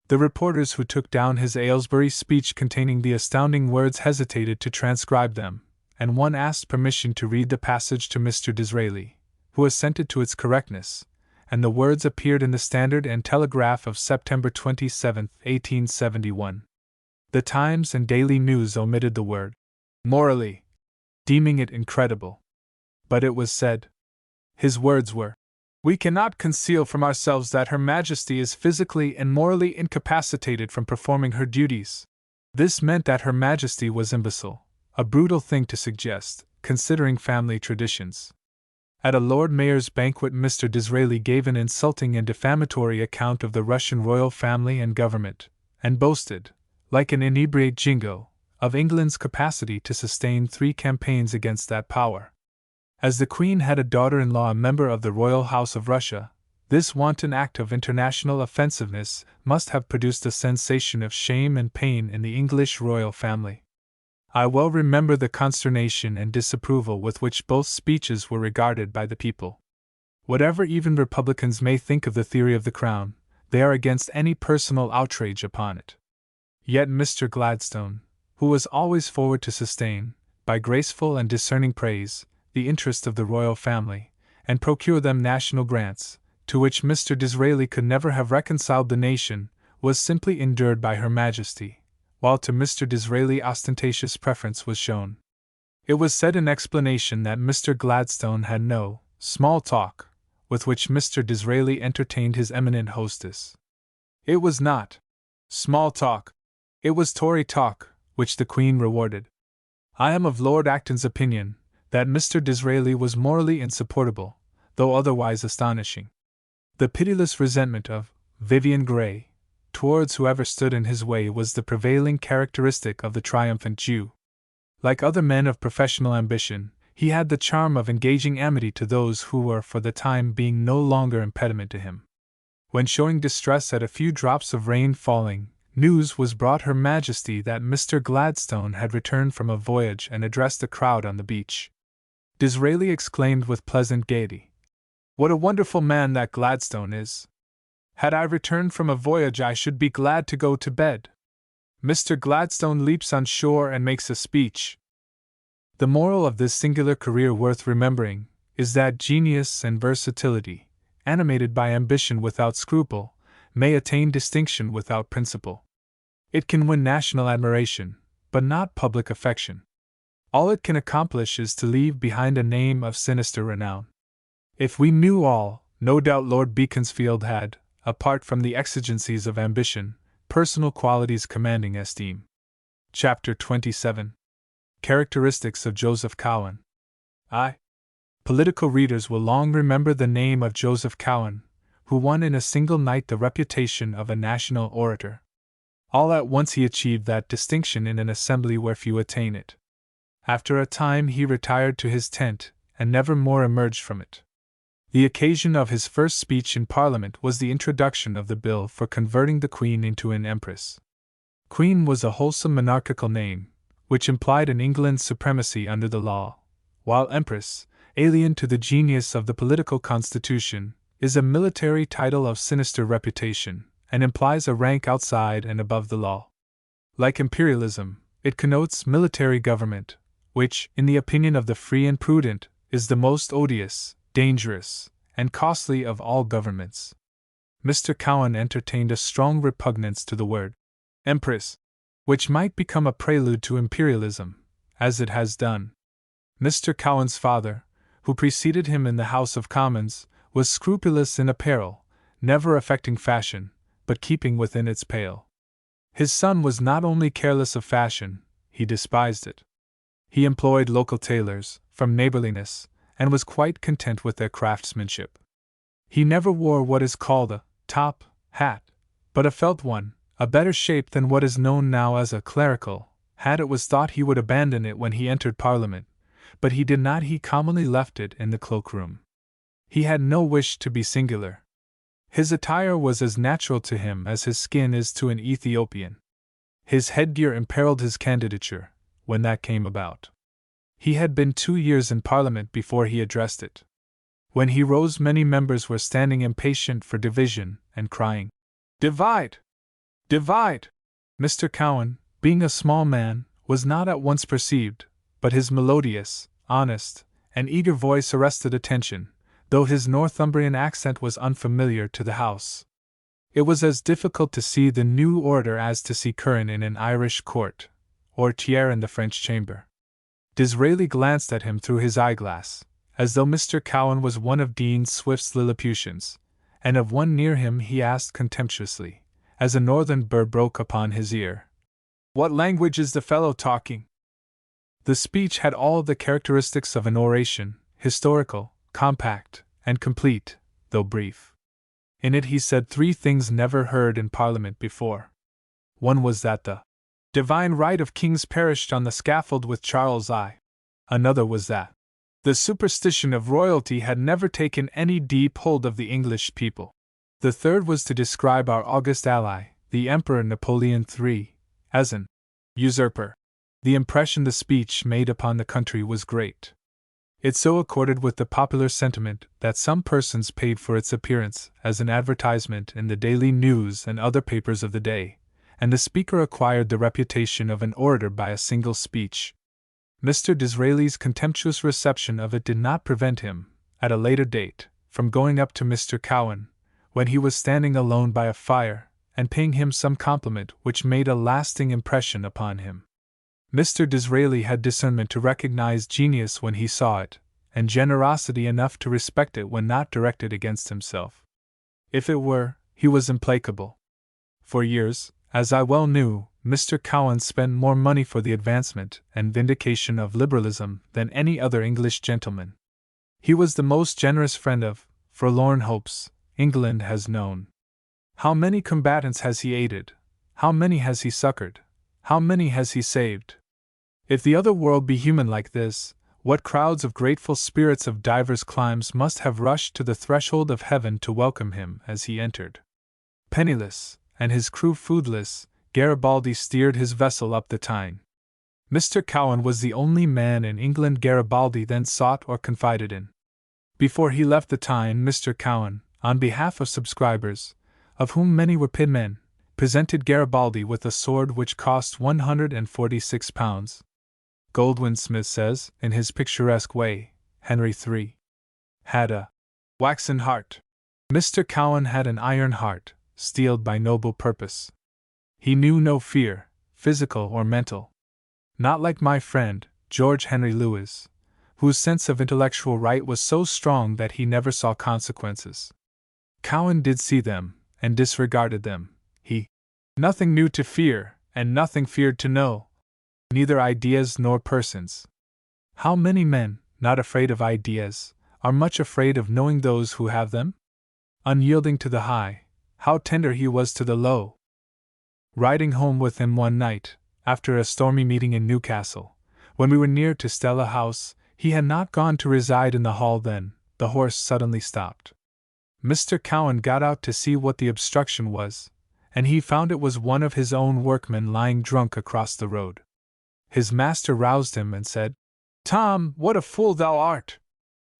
The reporters who took down his Aylesbury speech containing the astounding words hesitated to transcribe them, and one asked permission to read the passage to Mr. Disraeli, who assented to its correctness, and the words appeared in the Standard and Telegraph of September 27, 1871. The Times and Daily News omitted the word morally, deeming it incredible. But it was said. His words were, "We cannot conceal from ourselves that Her Majesty is physically and morally incapacitated from performing her duties." This meant that Her Majesty was imbecile, a brutal thing to suggest, considering family traditions. At a Lord Mayor's banquet Mr. Disraeli gave an insulting and defamatory account of the Russian royal family and government, and boasted, like an inebriate jingo, of England's capacity to sustain 3 campaigns against that power. As the Queen had a daughter-in-law a member of the Royal House of Russia, this wanton act of international offensiveness must have produced a sensation of shame and pain in the English royal family. I well remember the consternation and disapproval with which both speeches were regarded by the people. Whatever even Republicans may think of the theory of the Crown, they are against any personal outrage upon it. Yet Mr. Gladstone, who was always forward to sustain, by graceful and discerning praise, the interest of the royal family, and procure them national grants, to which Mr. Disraeli could never have reconciled the nation, was simply endured by Her Majesty, while to Mr. Disraeli ostentatious preference was shown. It was said in explanation that Mr. Gladstone had no small talk with which Mr. Disraeli entertained his eminent hostess. It was not small talk, it was Tory talk, which the Queen rewarded. I am of Lord Acton's opinion that Mr. Disraeli was morally insupportable, though otherwise astonishing. The pitiless resentment of Vivian Grey towards whoever stood in his way was the prevailing characteristic of the triumphant Jew. Like other men of professional ambition, he had the charm of engaging amity to those who were for the time being no longer impediment to him. When showing distress at a few drops of rain falling, news was brought Her Majesty that Mr. Gladstone had returned from a voyage and addressed a crowd on the beach. Disraeli exclaimed with pleasant gaiety, "What a wonderful man that Gladstone is! Had I returned from a voyage I should be glad to go to bed. Mr. Gladstone leaps on shore and makes a speech." The moral of this singular career worth remembering is that genius and versatility, animated by ambition without scruple, may attain distinction without principle. It can win national admiration, but not public affection. All it can accomplish is to leave behind a name of sinister renown. If we knew all, no doubt Lord Beaconsfield had, apart from the exigencies of ambition, personal qualities commanding esteem. Chapter 27. Characteristics of Joseph Cowen. Political readers will long remember the name of Joseph Cowen, who won in a single night the reputation of a national orator. All at once he achieved that distinction in an assembly where few attain it. After a time he retired to his tent, and never more emerged from it. The occasion of his first speech in Parliament was the introduction of the bill for converting the Queen into an Empress. Queen was a wholesome monarchical name, which implied in England supremacy under the law, while Empress, alien to the genius of the political constitution, is a military title of sinister reputation, and implies a rank outside and above the law. Like imperialism, it connotes military government, which, in the opinion of the free and prudent, is the most odious, dangerous, and costly of all governments. Mr. Cowen entertained a strong repugnance to the word Empress, which might become a prelude to imperialism, as it has done. Mr. Cowen's father, who preceded him in the House of Commons, was scrupulous in apparel, never affecting fashion, but keeping within its pale. His son was not only careless of fashion, he despised it. He employed local tailors, from neighborliness, and was quite content with their craftsmanship. He never wore what is called a top hat, but a felt one, a better shape than what is known now as a clerical hat. It was thought he would abandon it when he entered Parliament, but he did not. He commonly left it in the cloakroom. He had no wish to be singular. His attire was as natural to him as his skin is to an Ethiopian. His headgear imperiled his candidature, when that came about. He had been 2 years in Parliament before he addressed it. When he rose, many members were standing impatient for division and crying, "Divide! Divide!" Mr. Cowen, being a small man, was not at once perceived, but his melodious, honest, and eager voice arrested attention, though his Northumbrian accent was unfamiliar to the House. It was as difficult to see the new orator as to see Curran in an Irish court, or Thiers in the French chamber. Disraeli glanced at him through his eyeglass, as though Mr. Cowen was one of Dean Swift's Lilliputians, and of one near him he asked contemptuously, as a northern bird broke upon his ear, "What language is the fellow talking?" The speech had all the characteristics of an oration, historical, compact, and complete, though brief. In it he said 3 things never heard in Parliament before. One was that the divine right of kings perished on the scaffold with Charles I. Another was that the superstition of royalty had never taken any deep hold of the English people. The third was to describe our august ally, the Emperor Napoleon III, as an usurper. The impression the speech made upon the country was great. It so accorded with the popular sentiment that some persons paid for its appearance as an advertisement in the Daily News and other papers of the day, and the speaker acquired the reputation of an orator by a single speech. Mr. Disraeli's contemptuous reception of it did not prevent him, at a later date, from going up to Mr. Cowan, when he was standing alone by a fire, and paying him some compliment which made a lasting impression upon him. Mr. Disraeli had discernment to recognize genius when he saw it, and generosity enough to respect it when not directed against himself. If it were, he was implacable. For years, as I well knew, Mr. Cowan spent more money for the advancement and vindication of liberalism than any other English gentleman. He was the most generous friend of forlorn hopes England has known. How many combatants has he aided? How many has he succored? How many has he saved? If the other world be human like this, what crowds of grateful spirits of divers climes must have rushed to the threshold of heaven to welcome him as he entered. Penniless, and his crew foodless, Garibaldi steered his vessel up the Tyne. Mr. Cowan was the only man in England Garibaldi then sought or confided in. Before he left the Tyne, Mr. Cowan, on behalf of subscribers, of whom many were pitmen, presented Garibaldi with a sword which cost £146. Goldwin Smith says, in his picturesque way, Henry III had a waxen heart. Mr. Cowan had an iron heart, steeled by noble purpose. He knew no fear, physical or mental. Not like my friend, George Henry Lewes, whose sense of intellectual right was so strong that he never saw consequences. Cowan did see them, and disregarded them. He nothing knew to fear, and nothing feared to know, neither ideas nor persons. How many men, not afraid of ideas, are much afraid of knowing those who have them? Unyielding to the high, how tender he was to the low. Riding home with him one night, after a stormy meeting in Newcastle, when we were near to Stella House, he had not gone to reside in the hall then, the horse suddenly stopped. Mr. Cowan got out to see what the obstruction was, and he found it was one of his own workmen lying drunk across the road. His master roused him and said, "Tom, what a fool thou art!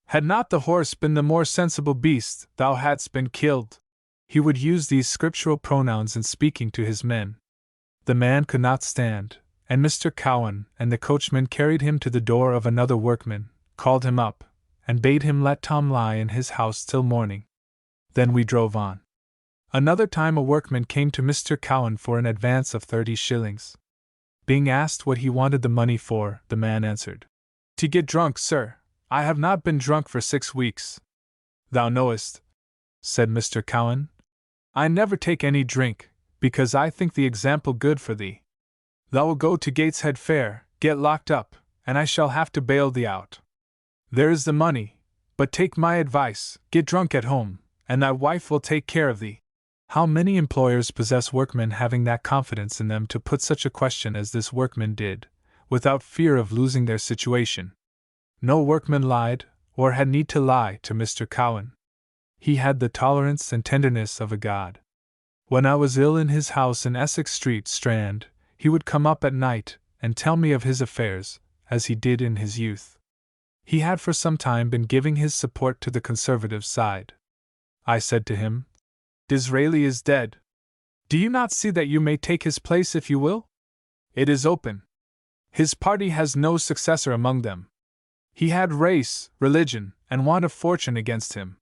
Had not the horse been the more sensible beast, thou hadst been killed." He would use these scriptural pronouns in speaking to his men. The man could not stand, and Mr. Cowan and the coachman carried him to the door of another workman, called him up, and bade him let Tom lie in his house till morning. Then we drove on. Another time a workman came to Mr. Cowan for an advance of 30 shillings. Being asked what he wanted the money for, the man answered, "To get drunk, sir. I have not been drunk for 6 weeks." "Thou knowest," said Mr. Cowan, "I never take any drink, because I think the example good for thee. Thou will go to Gateshead Fair, get locked up, and I shall have to bail thee out. There is the money, but take my advice, get drunk at home, and thy wife will take care of thee." How many employers possess workmen having that confidence in them to put such a question as this workman did, without fear of losing their situation? No workman lied, or had need to lie, to Mr. Cowan. He had the tolerance and tenderness of a god. When I was ill in his house in Essex Street, Strand, he would come up at night and tell me of his affairs, as he did in his youth. He had for some time been giving his support to the Conservative side. I said to him, "Disraeli is dead. Do you not see that you may take his place if you will? It is open. His party has no successor among them. He had race, religion, and want of fortune against him.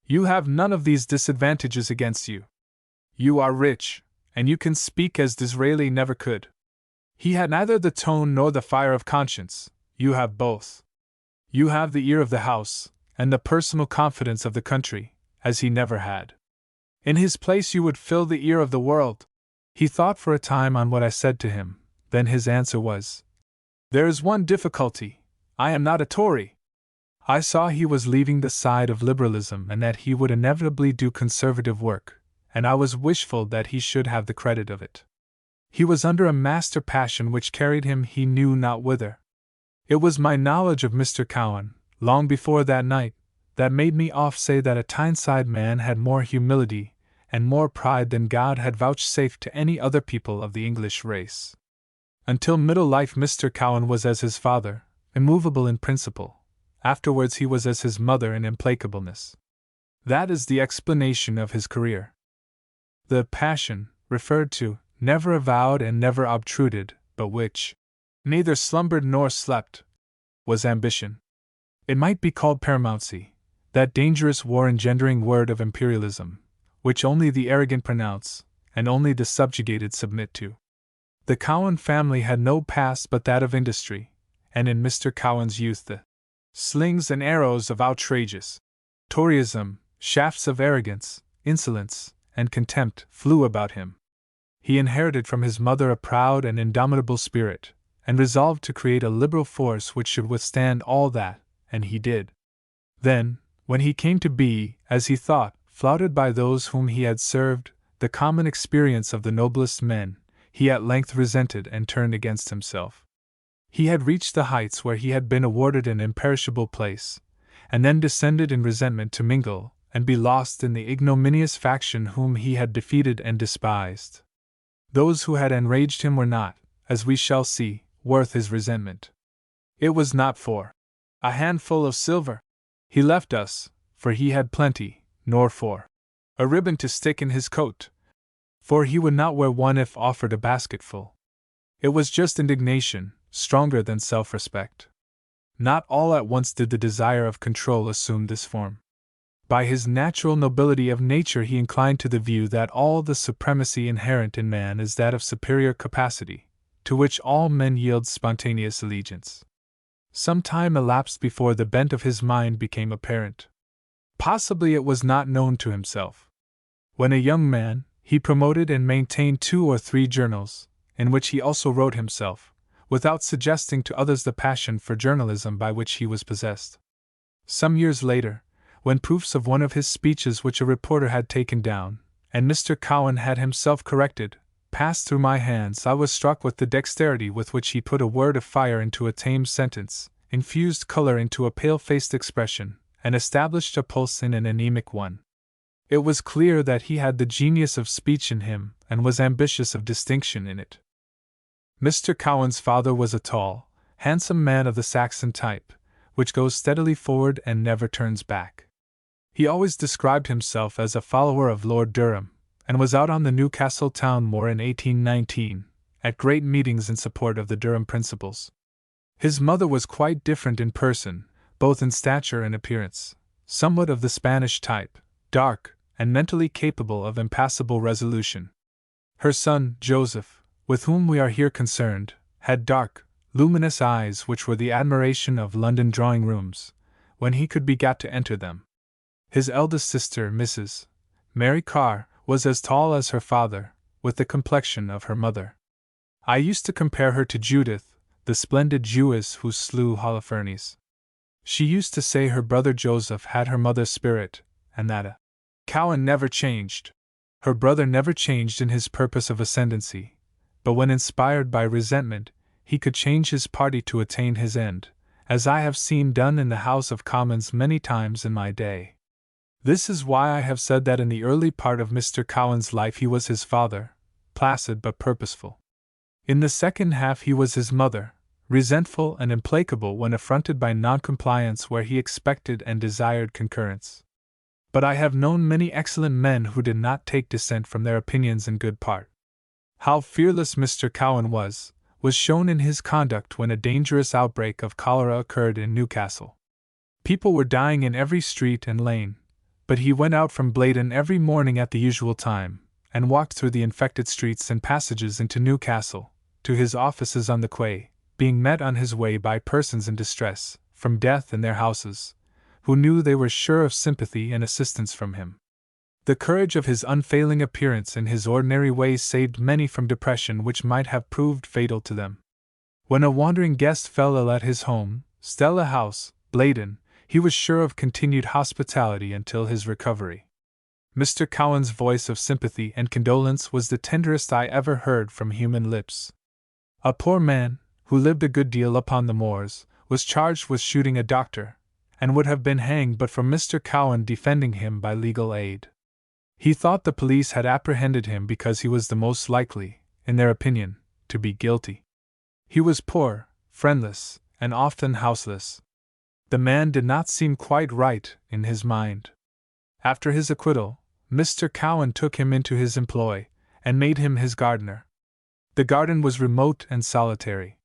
You have none of these disadvantages against you. You are rich, and you can speak as Disraeli never could. He had neither the tone nor the fire of conscience. You have both. You have the ear of the House, and the personal confidence of the country, as he never had. In his place you would fill the ear of the world." He thought for a time on what I said to him, then his answer was, "There is one difficulty. I am not a Tory." I saw he was leaving the side of liberalism and that he would inevitably do conservative work, and I was wishful that he should have the credit of it. He was under a master passion which carried him he knew not whither. It was my knowledge of Mr. Cowan, long before that night, that made me oft say that a Tyneside man had more humility and more pride than God had vouchsafed to any other people of the English race. Until middle life Mr. Cowan was as his father, immovable in principle. Afterwards he was as his mother in implacableness. That is the explanation of his career. The passion, referred to, never avowed and never obtruded, but which neither slumbered nor slept, was ambition. It might be called paramountcy, that dangerous war-engendering word of imperialism, which only the arrogant pronounce, and only the subjugated submit to. The Cowan family had no past but that of industry, and in Mr. Cowan's youth the slings and arrows of outrageous Toryism, shafts of arrogance, insolence, and contempt flew about him. He inherited from his mother a proud and indomitable spirit, and resolved to create a liberal force which should withstand all that, and he did. Then, when he came to be, as he thought, flouted by those whom he had served, the common experience of the noblest men, he at length resented and turned against himself. He had reached the heights where he had been awarded an imperishable place, and then descended in resentment to mingle and be lost in the ignominious faction whom he had defeated and despised. Those who had enraged him were not, as we shall see, worth his resentment. It was not for a handful of silver he left us, for he had plenty, nor for a ribbon to stick in his coat, for he would not wear one if offered a basketful. It was just indignation, stronger than self-respect. Not all at once did the desire of control assume this form. By his natural nobility of nature he inclined to the view that all the supremacy inherent in man is that of superior capacity, to which all men yield spontaneous allegiance. Some time elapsed before the bent of his mind became apparent. Possibly it was not known to himself. When a young man, he promoted and maintained 2 or 3 journals, in which he also wrote himself, without suggesting to others the passion for journalism by which he was possessed. Some years later, when proofs of one of his speeches which a reporter had taken down, and Mr. Cowan had himself corrected, passed through my hands, I was struck with the dexterity with which he put a word of fire into a tame sentence, infused color into a pale-faced expression, and established a pulse in an anemic one. It was clear that he had the genius of speech in him, and was ambitious of distinction in it. Mr. Cowan's father was a tall, handsome man of the Saxon type, which goes steadily forward and never turns back. He always described himself as a follower of Lord Durham, and was out on the Newcastle Town Moor in 1819, at great meetings in support of the Durham principles. His mother was quite different in person, both in stature and appearance, somewhat of the Spanish type, dark, and mentally capable of impassible resolution. Her son, Joseph, with whom we are here concerned, had dark, luminous eyes which were the admiration of London drawing-rooms, when he could be got to enter them. His eldest sister, Mrs. Mary Carr, was as tall as her father, with the complexion of her mother. I used to compare her to Judith, the splendid Jewess who slew Holofernes. She used to say her brother Joseph had her mother's spirit, and that a Cowan never changed. Her brother never changed in his purpose of ascendancy, but when inspired by resentment, he could change his party to attain his end, as I have seen done in the House of Commons many times in my day. This is why I have said that in the early part of Mr. Cowan's life he was his father, placid but purposeful. In the second half he was his mother, resentful and implacable when affronted by noncompliance where he expected and desired concurrence. But I have known many excellent men who did not take dissent from their opinions in good part. How fearless Mr. Cowan was shown in his conduct when a dangerous outbreak of cholera occurred in Newcastle. People were dying in every street and lane, but he went out from Blaydon every morning at the usual time, and walked through the infected streets and passages into Newcastle, to his offices on the quay, being met on his way by persons in distress, from death in their houses, who knew they were sure of sympathy and assistance from him. The courage of his unfailing appearance in his ordinary ways saved many from depression which might have proved fatal to them. When a wandering guest fell ill at his home, Stella House, Blaydon, he was sure of continued hospitality until his recovery. Mr. Cowan's voice of sympathy and condolence was the tenderest I ever heard from human lips. A poor man, who lived a good deal upon the moors, was charged with shooting a doctor, and would have been hanged but for Mr. Cowan defending him by legal aid. He thought the police had apprehended him because he was the most likely, in their opinion, to be guilty. He was poor, friendless, and often houseless. The man did not seem quite right in his mind. After his acquittal, Mr. Cowan took him into his employ, and made him his gardener. The garden was remote and solitary.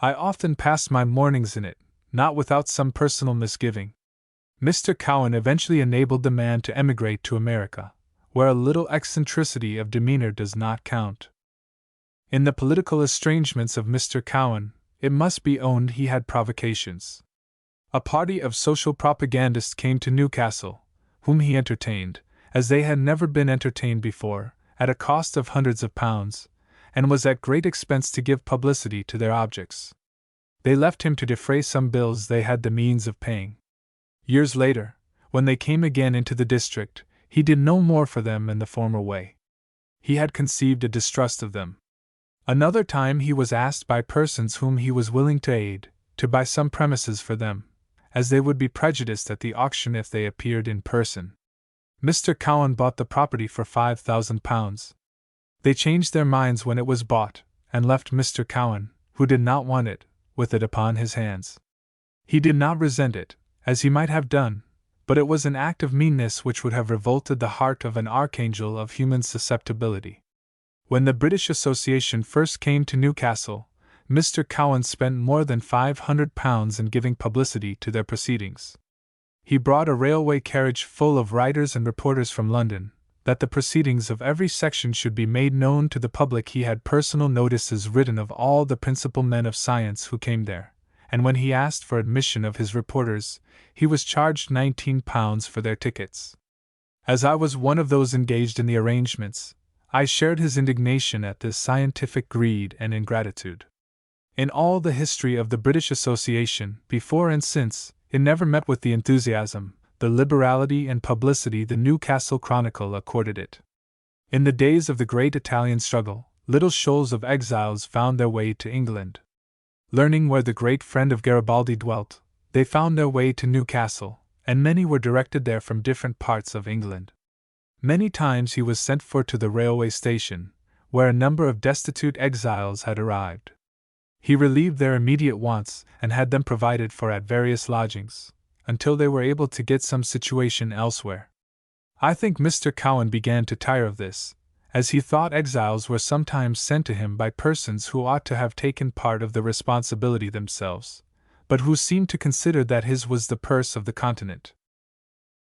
I often passed my mornings in it, not without some personal misgiving. Mr. Cowan eventually enabled the man to emigrate to America, where a little eccentricity of demeanor does not count. In the political estrangements of Mr. Cowan, it must be owned he had provocations. A party of social propagandists came to Newcastle, whom he entertained, as they had never been entertained before, at a cost of hundreds of pounds, and was at great expense to give publicity to their objects. They left him to defray some bills they had the means of paying. Years later, when they came again into the district, he did no more for them in the former way. He had conceived a distrust of them. Another time he was asked by persons whom he was willing to aid, to buy some premises for them, as they would be prejudiced at the auction if they appeared in person. Mr. Cowan bought the property for £5,000. They changed their minds when it was bought, and left Mr. Cowan, who did not want it, with it upon his hands. He did not resent it, as he might have done, but it was an act of meanness which would have revolted the heart of an archangel of human susceptibility. When the British Association first came to Newcastle, Mr. Cowan spent more than £500 in giving publicity to their proceedings. He brought a railway carriage full of writers and reporters from London, that the proceedings of every section should be made known to the public. He had personal notices written of all the principal men of science who came there, and when he asked for admission of his reporters, he was charged £19 for their tickets. As I was one of those engaged in the arrangements, I shared his indignation at this scientific greed and ingratitude. In all the history of the British Association, before and since, it never met with the enthusiasm, the liberality and publicity the Newcastle Chronicle accorded it. In the days of the great Italian struggle, little shoals of exiles found their way to England. Learning where the great friend of Garibaldi dwelt, they found their way to Newcastle, and many were directed there from different parts of England. Many times he was sent for to the railway station, where a number of destitute exiles had arrived. He relieved their immediate wants and had them provided for at various lodgings, until they were able to get some situation elsewhere. I think Mr. Cowan began to tire of this, as he thought exiles were sometimes sent to him by persons who ought to have taken part of the responsibility themselves, but who seemed to consider that his was the purse of the continent.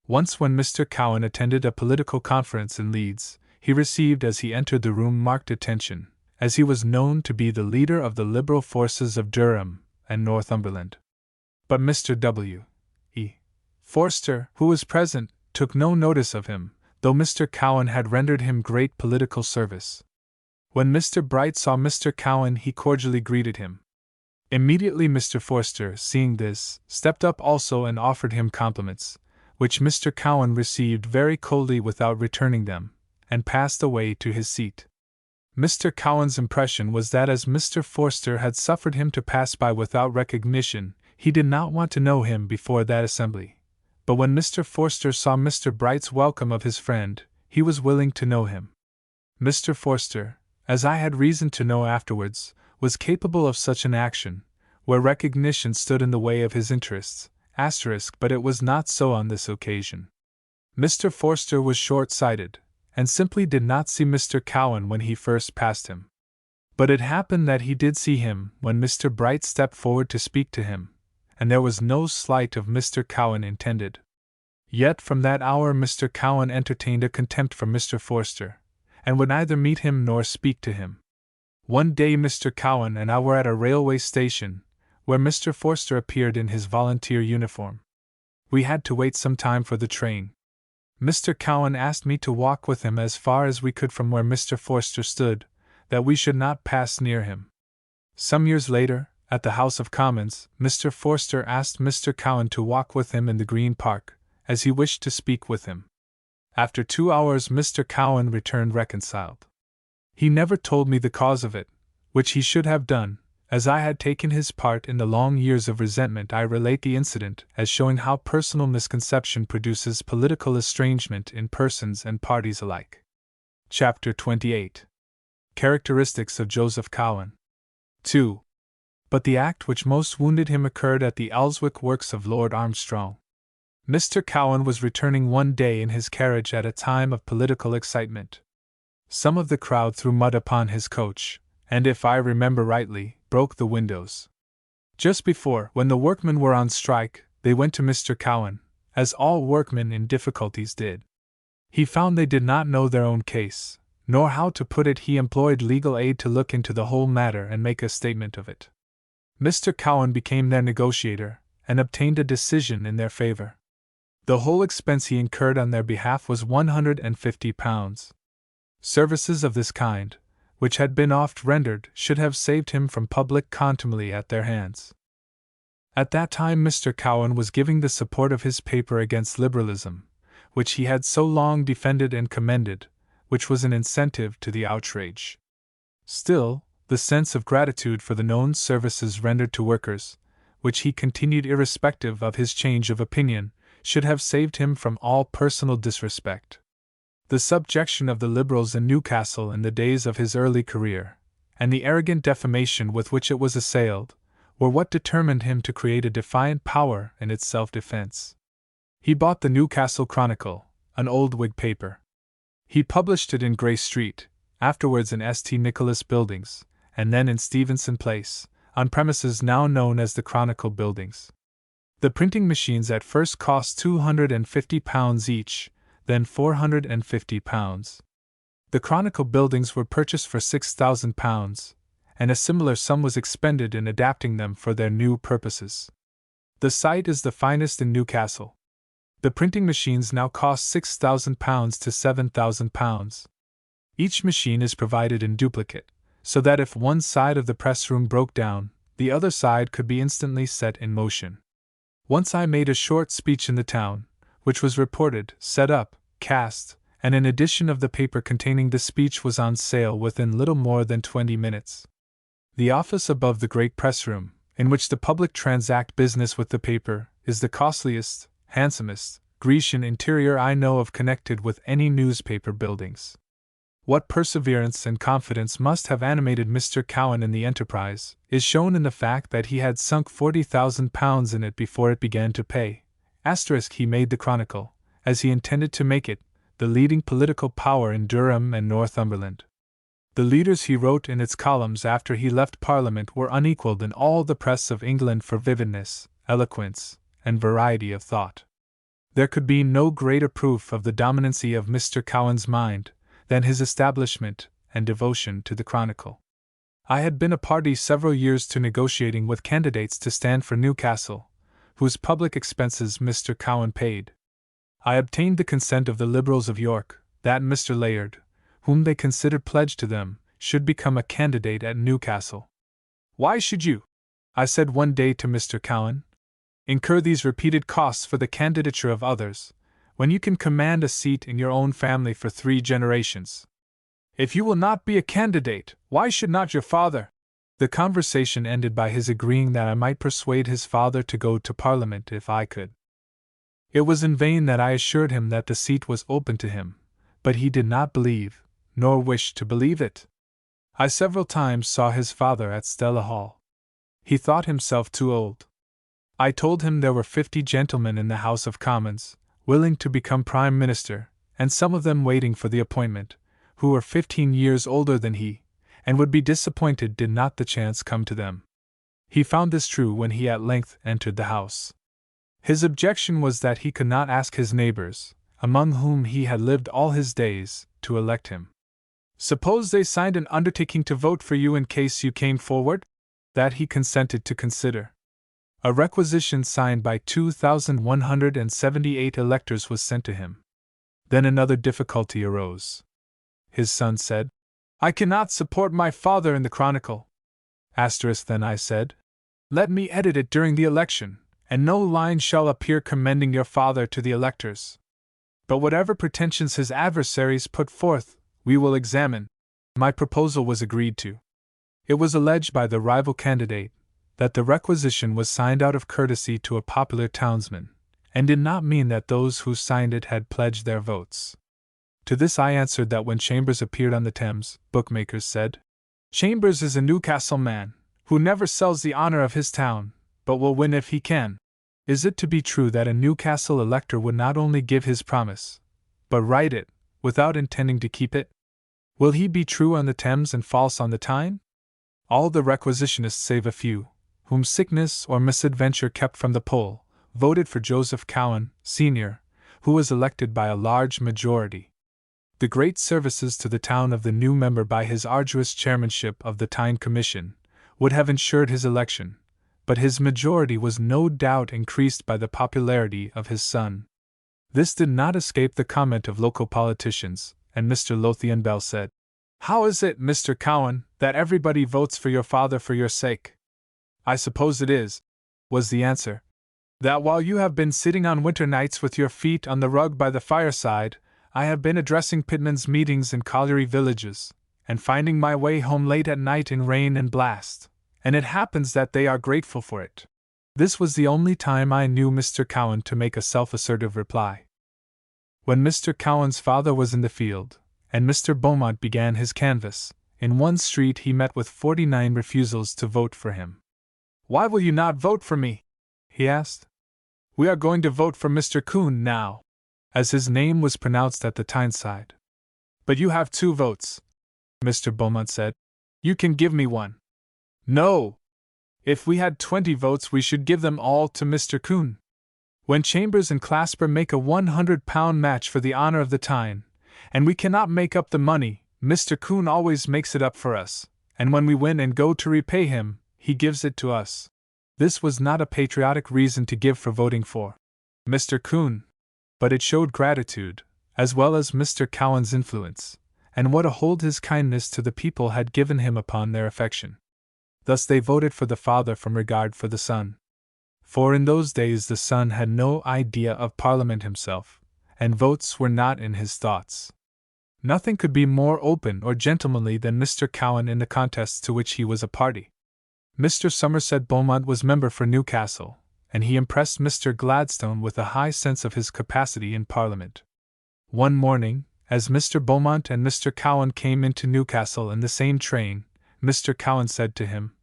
Once when Mr. Cowan attended a political conference in Leeds, he received as he entered the room marked attention, as he was known to be the leader of the Liberal forces of Durham and Northumberland. But Mr. W. E. Forster, who was present, took no notice of him, though Mr. Cowan had rendered him great political service. When Mr. Bright saw Mr. Cowan, he cordially greeted him. Immediately Mr. Forster, seeing this, stepped up also and offered him compliments, which Mr. Cowan received very coldly without returning them, and passed away to his seat. Mr. Cowan's impression was that as Mr. Forster had suffered him to pass by without recognition, he did not want to know him before that assembly. But when Mr. Forster saw Mr. Bright's welcome of his friend, he was willing to know him. Mr. Forster, as I had reason to know afterwards, was capable of such an action, where recognition stood in the way of his interests, but it was not so on this occasion. Mr. Forster was short-sighted, and simply did not see Mr. Cowan when he first passed him. But it happened that he did see him when Mr. Bright stepped forward to speak to him, and there was no slight of Mr. Cowan intended. Yet from that hour Mr. Cowan entertained a contempt for Mr. Forster, and would neither meet him nor speak to him. One day Mr. Cowan and I were at a railway station, where Mr. Forster appeared in his volunteer uniform. We had to wait some time for the train. Mr. Cowan asked me to walk with him as far as we could from where Mr. Forster stood, that we should not pass near him. Some years later, at the House of Commons, Mr. Forster asked Mr. Cowan to walk with him in the Green Park, as he wished to speak with him. After 2 hours Mr. Cowan returned reconciled. He never told me the cause of it, which he should have done. As I had taken his part in the long years of resentment, I relate the incident as showing how personal misconception produces political estrangement in persons and parties alike. Chapter 28. Characteristics of Joseph Cowan. 2. But the act which most wounded him occurred at the Alswick Works of Lord Armstrong. Mr. Cowan was returning one day in his carriage at a time of political excitement. Some of the crowd threw mud upon his coach, and if I remember rightly, broke the windows. Just before, when the workmen were on strike, they went to Mr. Cowan, as all workmen in difficulties did. He found they did not know their own case, nor how to put it. He employed legal aid to look into the whole matter and make a statement of it. Mr. Cowan became their negotiator, and obtained a decision in their favor. The whole expense he incurred on their behalf was £150. Services of this kind, which had been oft rendered, should have saved him from public contumely at their hands. At that time Mr. Cowan was giving the support of his paper against liberalism, which he had so long defended and commended, which was an incentive to the outrage. Still, the sense of gratitude for the known services rendered to workers, which he continued irrespective of his change of opinion, should have saved him from all personal disrespect. The subjection of the Liberals in Newcastle in the days of his early career, and the arrogant defamation with which it was assailed, were what determined him to create a defiant power in its self-defense. He bought the Newcastle Chronicle, an old Whig paper. He published it in Grey Street, afterwards in St. Nicholas Buildings, and then in Stevenson Place, on premises now known as the Chronicle Buildings. The printing machines at first cost £250 each, then £450. The Chronicle Buildings were purchased for £6,000, and a similar sum was expended in adapting them for their new purposes. The site is the finest in Newcastle. The printing machines now cost £6,000 to £7,000. Each machine is provided in duplicate, so that if one side of the press room broke down, the other side could be instantly set in motion. Once I made a short speech in the town, which was reported, set up, cast, and an edition of the paper containing the speech was on sale within little more than 20 minutes. The office above the great press room, in which the public transact business with the paper, is the costliest, handsomest, Grecian interior I know of connected with any newspaper buildings. What perseverance and confidence must have animated Mr. Cowan in the enterprise is shown in the fact that he had sunk £40,000 in it before it began to pay. He made the Chronicle, as he intended to make it, the leading political power in Durham and Northumberland. The leaders he wrote in its columns after he left Parliament were unequalled in all the press of England for vividness, eloquence, and variety of thought. There could be no greater proof of the dominancy of Mr. Cowan's mind than his establishment and devotion to the Chronicle. I had been a party several years to negotiating with candidates to stand for Newcastle, whose public expenses Mr. Cowan paid. I obtained the consent of the Liberals of York, that Mr. Layard, whom they considered pledged to them, should become a candidate at Newcastle. "Why should you," I said one day to Mr. Cowan, "incur these repeated costs for the candidature of others, when you can command a seat in your own family for 3 generations? If you will not be a candidate, why should not your father?" The conversation ended by his agreeing that I might persuade his father to go to Parliament if I could. It was in vain that I assured him that the seat was open to him, but he did not believe, nor wish to believe it. I several times saw his father at Stella Hall. He thought himself too old. I told him there were 50 gentlemen in the House of Commons, willing to become Prime Minister, and some of them waiting for the appointment, who were 15 years older than he, and would be disappointed did not the chance come to them. He found this true when he at length entered the House. His objection was that he could not ask his neighbors, among whom he had lived all his days, to elect him. "Suppose they signed an undertaking to vote for you in case you came forward?" That he consented to consider. A requisition signed by 2,178 electors was sent to him. Then another difficulty arose. His son said, "I cannot support my father in the Chronicle." Then I said, "Let me edit it during the election, and no line shall appear commending your father to the electors. But whatever pretensions his adversaries put forth, we will examine." My proposal was agreed to. It was alleged by the rival candidate that the requisition was signed out of courtesy to a popular townsman, and did not mean that those who signed it had pledged their votes. To this I answered that when Chambers appeared on the Thames, bookmakers said, "Chambers is a Newcastle man, who never sells the honor of his town, but will win if he can." Is it to be true that a Newcastle elector would not only give his promise, but write it, without intending to keep it? Will he be true on the Thames and false on the Tyne? All the requisitionists save a few, whom sickness or misadventure kept from the poll, voted for Joseph Cowen, Sr., who was elected by a large majority. The great services to the town of the new member by his arduous chairmanship of the Tyne Commission would have ensured his election, but his majority was no doubt increased by the popularity of his son. This did not escape the comment of local politicians, and Mr. Lothian Bell said, "How is it, Mr. Cowen, that everybody votes for your father for your sake?" "I suppose it is," was the answer, "that while you have been sitting on winter nights with your feet on the rug by the fireside, I have been addressing pitmen's meetings in colliery villages, and finding my way home late at night in rain and blast, and it happens that they are grateful for it." This was the only time I knew Mr. Cowen to make a self-assertive reply. When Mr. Cowen's father was in the field, and Mr. Beaumont began his canvass, in one street he met with 49 refusals to vote for him. "Why will you not vote for me?" he asked. "We are going to vote for Mr. Coon now," as his name was pronounced at the Tyneside. "But you have 2 votes," Mr. Beaumont said. "You can give me 1. "No! If we had 20 votes we should give them all to Mr. Coon. When Chambers and Clasper make a £100 match for the honor of the Tyne, and we cannot make up the money, Mr. Coon always makes it up for us, and when we win and go to repay him, he gives it to us." This was not a patriotic reason to give for voting for Mr. Coon, but it showed gratitude, as well as Mr. Cowen's influence, and what a hold his kindness to the people had given him upon their affection. Thus they voted for the father from regard for the son. For in those days the son had no idea of Parliament himself, and votes were not in his thoughts. Nothing could be more open or gentlemanly than Mr. Cowen in the contests to which he was a party. Mr. Somerset Beaumont was member for Newcastle, and he impressed Mr. Gladstone with a high sense of his capacity in Parliament. One morning, as Mr. Beaumont and Mr. Cowen came into Newcastle in the same train, Mr. Cowen said to him,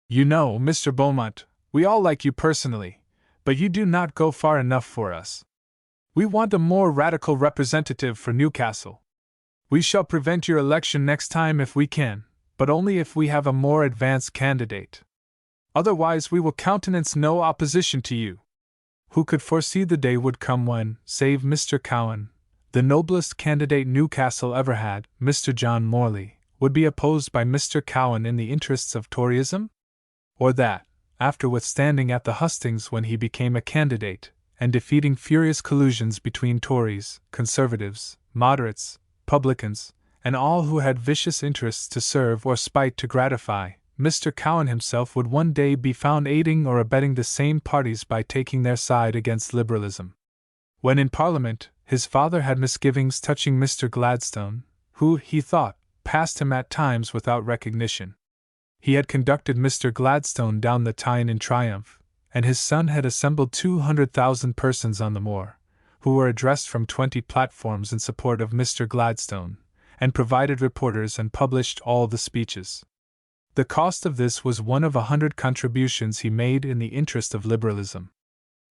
"You know, Mr. Beaumont, we all like you personally, but you do not go far enough for us. We want a more radical representative for Newcastle. We shall prevent your election next time if we can, but only if we have a more advanced candidate. Otherwise we will countenance no opposition to you." Who could foresee the day would come when, save Mr. Cowen, the noblest candidate Newcastle ever had, Mr. John Morley, would be opposed by Mr. Cowen in the interests of Toryism? Or that, after withstanding at the hustings when he became a candidate, and defeating furious collusions between Tories, Conservatives, Moderates, Publicans, and all who had vicious interests to serve or spite to gratify, Mr. Cowen himself would one day be found aiding or abetting the same parties by taking their side against liberalism. When in Parliament, his father had misgivings touching Mr. Gladstone, who, he thought, passed him at times without recognition. He had conducted Mr. Gladstone down the Tyne in triumph, and his son had assembled 200,000 persons on the moor, who were addressed from 20 platforms in support of Mr. Gladstone, and provided reporters and published all the speeches. The cost of this was one of 100 contributions he made in the interest of liberalism.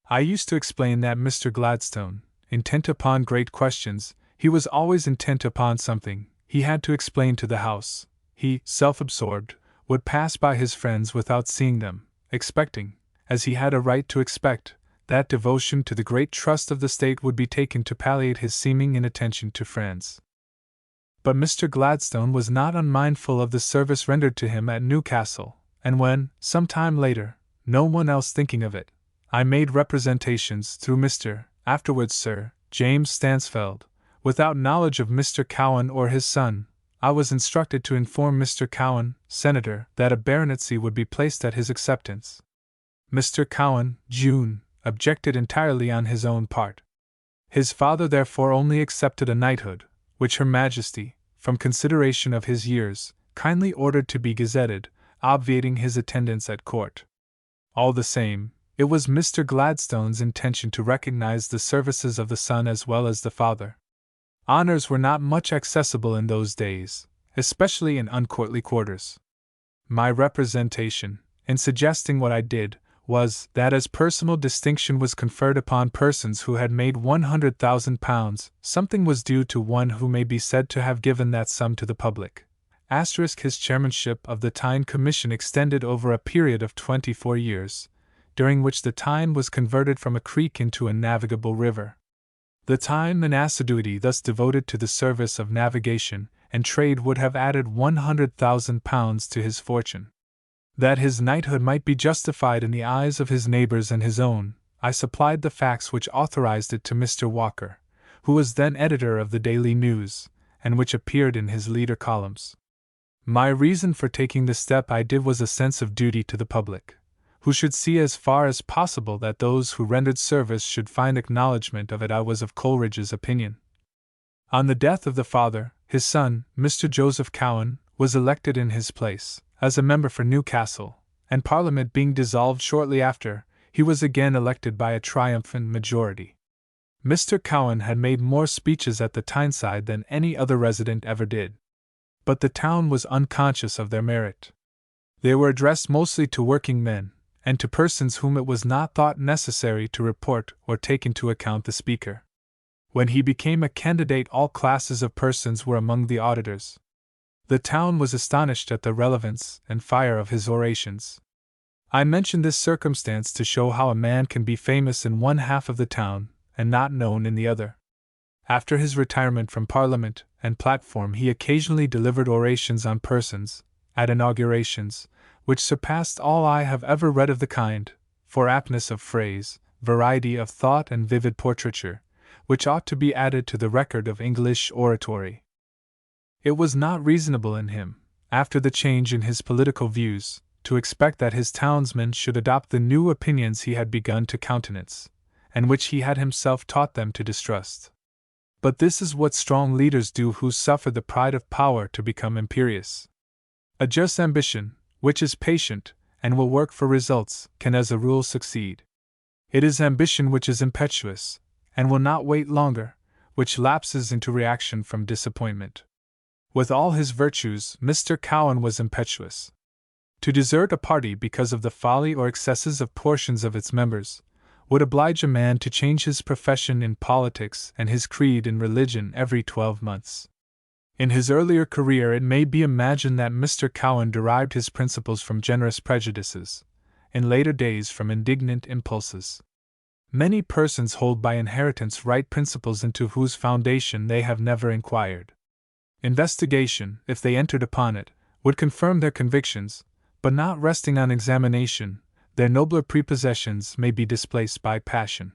I used to explain that Mr. Gladstone, intent upon great questions, he was always intent upon something, he had to explain to the House. He, self-absorbed, would pass by his friends without seeing them, expecting, as he had a right to expect, that devotion to the great trust of the state would be taken to palliate his seeming inattention to friends. But Mr. Gladstone was not unmindful of the service rendered to him at Newcastle, and when, some time later, no one else thinking of it, I made representations through Mr. afterwards Sir James Stansfeld, without knowledge of Mr. Cowen or his son, I was instructed to inform Mr. Cowen, Senator, that a baronetcy would be placed at his acceptance. Mr. Cowen, June, objected entirely on his own part. His father therefore only accepted a knighthood, which Her Majesty, from consideration of his years, kindly ordered to be gazetted, obviating his attendance at court. All the same, it was Mr. Gladstone's intention to recognize the services of the son as well as the father. Honors were not much accessible in those days, especially in uncourtly quarters. My representation, in suggesting what I did, was that as personal distinction was conferred upon persons who had made £100,000, something was due to one who may be said to have given that sum to the public. His chairmanship of the Tyne Commission extended over a period of 24 years, during which the Tyne was converted from a creek into a navigable river. The time and assiduity thus devoted to the service of navigation and trade would have added £100,000 to his fortune. That his knighthood might be justified in the eyes of his neighbors and his own, I supplied the facts which authorized it to Mr. Walker, who was then editor of the Daily News, and which appeared in his leader columns. My reason for taking the step I did was a sense of duty to the public, who should see as far as possible that those who rendered service should find acknowledgment of it. I was of Coleridge's opinion. On the death of the father, his son, Mr. Joseph Cowen, was elected in his place, as a member for Newcastle, and Parliament being dissolved shortly after, he was again elected by a triumphant majority. Mr. Cowen had made more speeches at the Tyneside than any other resident ever did. But the town was unconscious of their merit. They were addressed mostly to working men, and to persons whom it was not thought necessary to report or take into account the speaker. When he became a candidate, all classes of persons were among the auditors. The town was astonished at the relevance and fire of his orations. I mention this circumstance to show how a man can be famous in one half of the town and not known in the other. After his retirement from Parliament and platform, he occasionally delivered orations on persons, at inaugurations, which surpassed all I have ever read of the kind, for aptness of phrase, variety of thought, and vivid portraiture, which ought to be added to the record of English oratory. It was not reasonable in him, after the change in his political views, to expect that his townsmen should adopt the new opinions he had begun to countenance, and which he had himself taught them to distrust. But this is what strong leaders do who suffer the pride of power to become imperious. A just ambition, which is patient, and will work for results, can as a rule succeed. It is ambition which is impetuous, and will not wait longer, which lapses into reaction from disappointment. With all his virtues, Mr. Cowen was impetuous. To desert a party because of the folly or excesses of portions of its members would oblige a man to change his profession in politics and his creed in religion every 12 months. In his earlier career, it may be imagined that Mr. Cowen derived his principles from generous prejudices, in later days from indignant impulses. Many persons hold by inheritance right principles into whose foundation they have never inquired. Investigation, if they entered upon it, would confirm their convictions, but not resting on examination, their nobler prepossessions may be displaced by passion.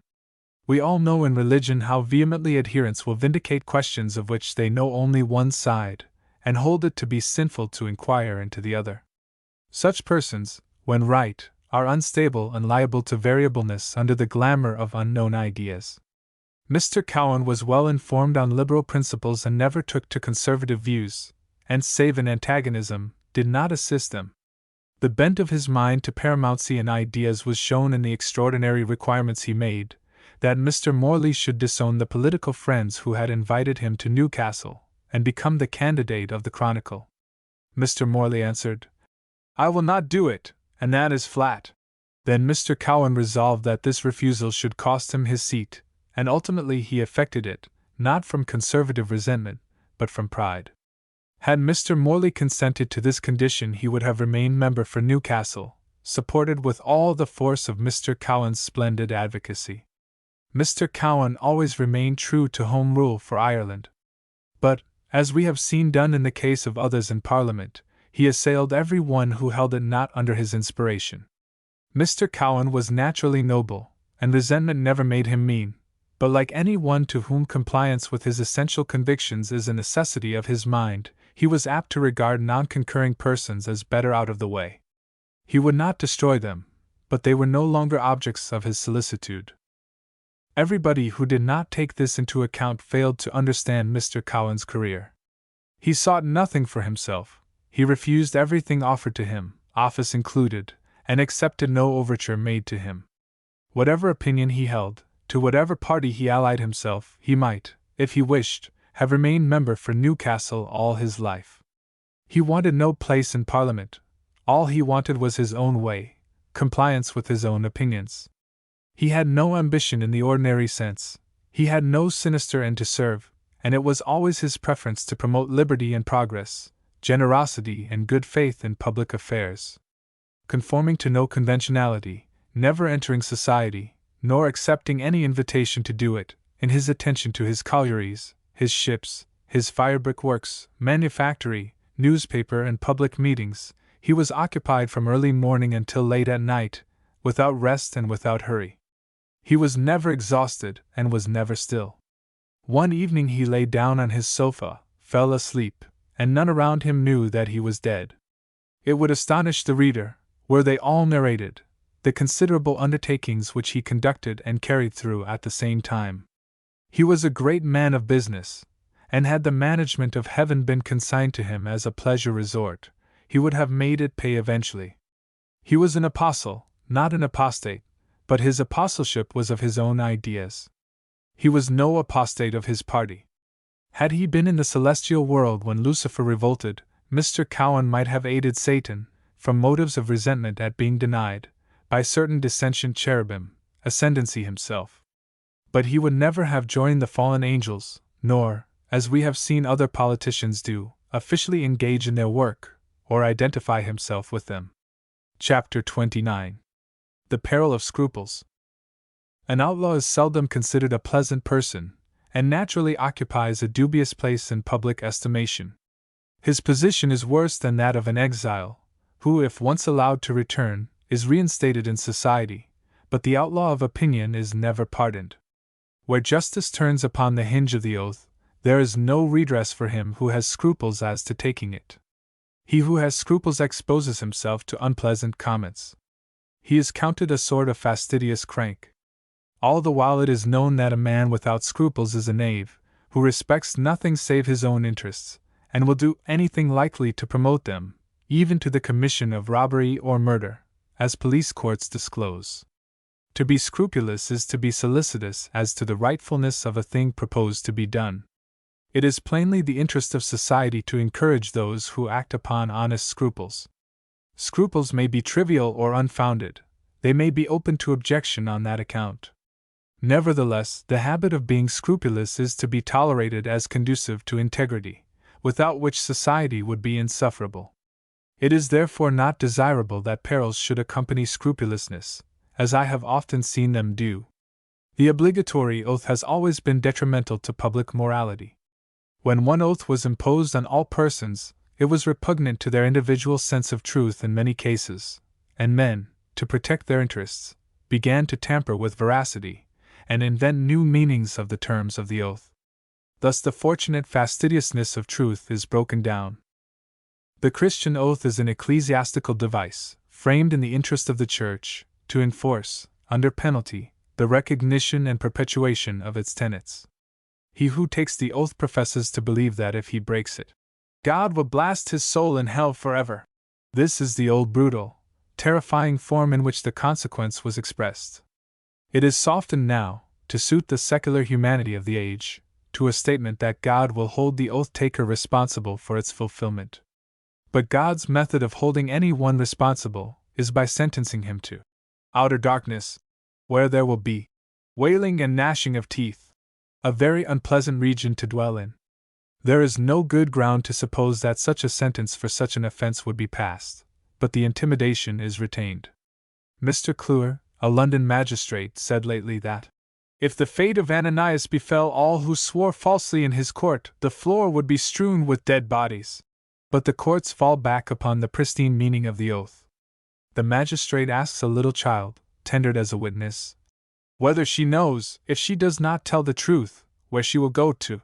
We all know in religion how vehemently adherents will vindicate questions of which they know only one side, and hold it to be sinful to inquire into the other. Such persons, when right, are unstable and liable to variableness under the glamour of unknown ideas. Mr. Cowen was well informed on liberal principles and never took to conservative views, and save in antagonism, did not assist them. The bent of his mind to paramountcy in ideas was shown in the extraordinary requirements he made, that Mr. Morley should disown the political friends who had invited him to Newcastle, and become the candidate of the Chronicle. Mr. Morley answered, "I will not do it, and that is flat." Then Mr. Cowen resolved that this refusal should cost him his seat, and ultimately he effected it, not from conservative resentment, but from pride. Had Mr. Morley consented to this condition, he would have remained member for Newcastle, supported with all the force of Mr. Cowen's splendid advocacy. Mr. Cowen always remained true to Home Rule for Ireland. But, as we have seen done in the case of others in Parliament, he assailed every one who held it not under his inspiration. Mr. Cowen was naturally noble, and resentment never made him mean, but like any one to whom compliance with his essential convictions is a necessity of his mind, he was apt to regard non-concurring persons as better out of the way. He would not destroy them, but they were no longer objects of his solicitude. Everybody who did not take this into account failed to understand Mr. Cowen's career. He sought nothing for himself, he refused everything offered to him, office included, and accepted no overture made to him. Whatever opinion he held, to whatever party he allied himself, he might, if he wished, have remained member for Newcastle all his life. He wanted no place in Parliament, all he wanted was his own way, compliance with his own opinions. He had no ambition in the ordinary sense, he had no sinister end to serve, and it was always his preference to promote liberty and progress, generosity and good faith in public affairs. Conforming to no conventionality, never entering society, nor accepting any invitation to do it, in his attention to his collieries, his ships, his firebrick works, manufactory, newspaper, and public meetings, he was occupied from early morning until late at night, without rest and without hurry. He was never exhausted and was never still. One evening he lay down on his sofa, fell asleep, and none around him knew that he was dead. It would astonish the reader, were they all narrated, the considerable undertakings which he conducted and carried through at the same time. He was a great man of business, and had the management of heaven been consigned to him as a pleasure resort, he would have made it pay eventually. He was an apostle, not an apostate, but his apostleship was of his own ideas. He was no apostate of his party. Had he been in the celestial world when Lucifer revolted, Mr. Cowan might have aided Satan, from motives of resentment at being denied, by certain dissentient cherubim, ascendancy himself. But he would never have joined the fallen angels, nor, as we have seen other politicians do, officially engage in their work, or identify himself with them. Chapter 29. The Peril of Scruples. An outlaw is seldom considered a pleasant person, and naturally occupies a dubious place in public estimation. His position is worse than that of an exile, who, if once allowed to return, is reinstated in society, but the outlaw of opinion is never pardoned. Where justice turns upon the hinge of the oath, there is no redress for him who has scruples as to taking it. He who has scruples exposes himself to unpleasant comments. He is counted a sort of fastidious crank. All the while it is known that a man without scruples is a knave, who respects nothing save his own interests, and will do anything likely to promote them, even to the commission of robbery or murder, as police courts disclose. To be scrupulous is to be solicitous as to the rightfulness of a thing proposed to be done. It is plainly the interest of society to encourage those who act upon honest scruples. Scruples may be trivial or unfounded, they may be open to objection on that account. Nevertheless, the habit of being scrupulous is to be tolerated as conducive to integrity, without which society would be insufferable. It is therefore not desirable that perils should accompany scrupulousness, as I have often seen them do. The obligatory oath has always been detrimental to public morality. When one oath was imposed on all persons, it was repugnant to their individual sense of truth in many cases, and men, to protect their interests, began to tamper with veracity, and invent new meanings of the terms of the oath. Thus the fortunate fastidiousness of truth is broken down. The Christian oath is an ecclesiastical device, framed in the interest of the Church, to enforce, under penalty, the recognition and perpetuation of its tenets. He who takes the oath professes to believe that if he breaks it, God will blast his soul in hell forever. This is the old brutal, terrifying form in which the consequence was expressed. It is softened now, to suit the secular humanity of the age, to a statement that God will hold the oath-taker responsible for its fulfillment. But God's method of holding any one responsible is by sentencing him to outer darkness, where there will be wailing and gnashing of teeth, a very unpleasant region to dwell in. There is no good ground to suppose that such a sentence for such an offense would be passed, but the intimidation is retained. Mr. Cluer, a London magistrate, said lately that, if the fate of Ananias befell all who swore falsely in his court, the floor would be strewn with dead bodies. But the courts fall back upon the pristine meaning of the oath. The magistrate asks a little child, tendered as a witness, whether she knows, if she does not tell the truth, where she will go to,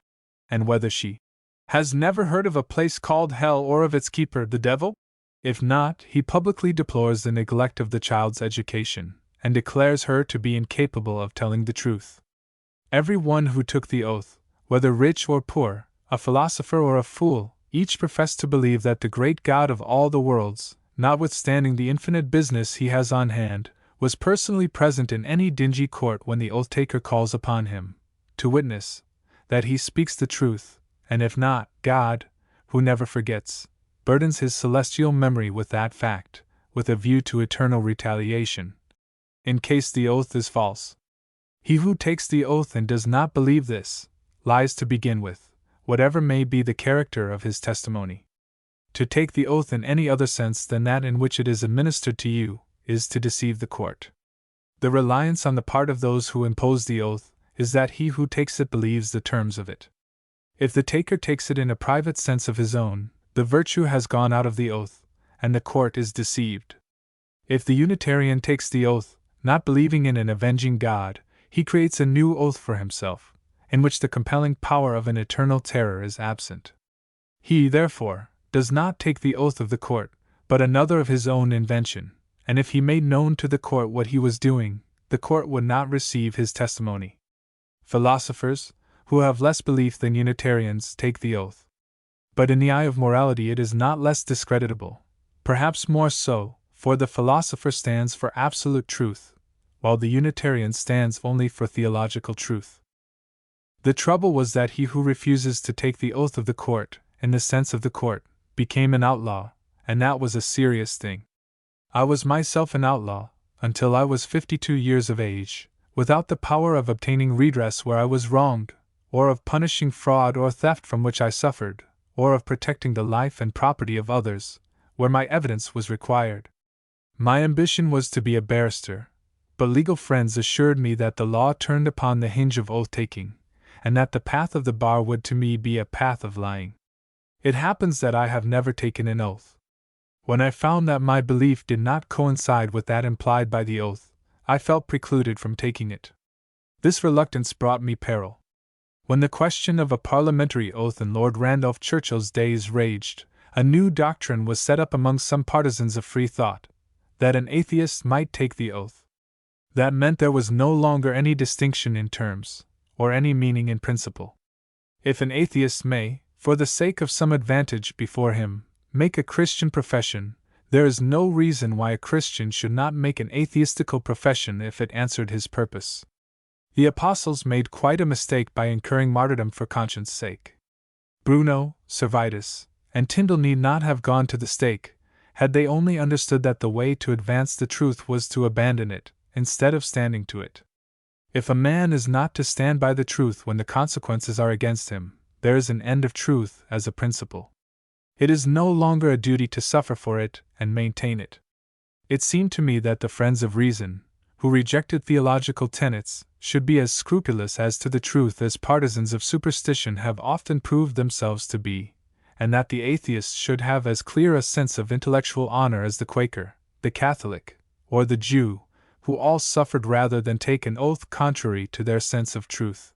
and whether she has never heard of a place called hell or of its keeper, the devil? If not, he publicly deplores the neglect of the child's education, and declares her to be incapable of telling the truth. Every one who took the oath, whether rich or poor, a philosopher or a fool, each professed to believe that the great God of all the worlds, notwithstanding the infinite business he has on hand, was personally present in any dingy court when the oath-taker calls upon him, to witness that he speaks the truth, and if not, God, who never forgets, burdens his celestial memory with that fact, with a view to eternal retaliation, in case the oath is false. He who takes the oath and does not believe this, lies to begin with, whatever may be the character of his testimony. To take the oath in any other sense than that in which it is administered to you, is to deceive the court. The reliance on the part of those who impose the oath is that he who takes it believes the terms of it. If the taker takes it in a private sense of his own, the virtue has gone out of the oath, and the court is deceived. If the Unitarian takes the oath, not believing in an avenging God, he creates a new oath for himself, in which the compelling power of an eternal terror is absent. He, therefore, does not take the oath of the court, but another of his own invention, and if he made known to the court what he was doing, the court would not receive his testimony. Philosophers, who have less belief than Unitarians, take the oath. But in the eye of morality it is not less discreditable, perhaps more so, for the philosopher stands for absolute truth, while the Unitarian stands only for theological truth. The trouble was that he who refuses to take the oath of the court, in the sense of the court, became an outlaw, and that was a serious thing. I was myself an outlaw, until I was 52 years of age, without the power of obtaining redress where I was wronged, or of punishing fraud or theft from which I suffered, or of protecting the life and property of others, where my evidence was required. My ambition was to be a barrister, but legal friends assured me that the law turned upon the hinge of oath-taking, and that the path of the bar would to me be a path of lying. It happens that I have never taken an oath. When I found that my belief did not coincide with that implied by the oath, I felt precluded from taking it. This reluctance brought me peril. When the question of a parliamentary oath in Lord Randolph Churchill's days raged, a new doctrine was set up among some partisans of free thought, that an atheist might take the oath. That meant there was no longer any distinction in terms, or any meaning in principle. If an atheist may, for the sake of some advantage before him, make a Christian profession, there is no reason why a Christian should not make an atheistical profession if it answered his purpose. The apostles made quite a mistake by incurring martyrdom for conscience' sake. Bruno, Servetus, and Tyndall need not have gone to the stake, had they only understood that the way to advance the truth was to abandon it, instead of standing to it. If a man is not to stand by the truth when the consequences are against him, there is an end of truth as a principle. It is no longer a duty to suffer for it and maintain it. It seemed to me that the friends of reason, who rejected theological tenets, should be as scrupulous as to the truth as partisans of superstition have often proved themselves to be, and that the atheist should have as clear a sense of intellectual honor as the Quaker, the Catholic, or the Jew, who all suffered rather than take an oath contrary to their sense of truth.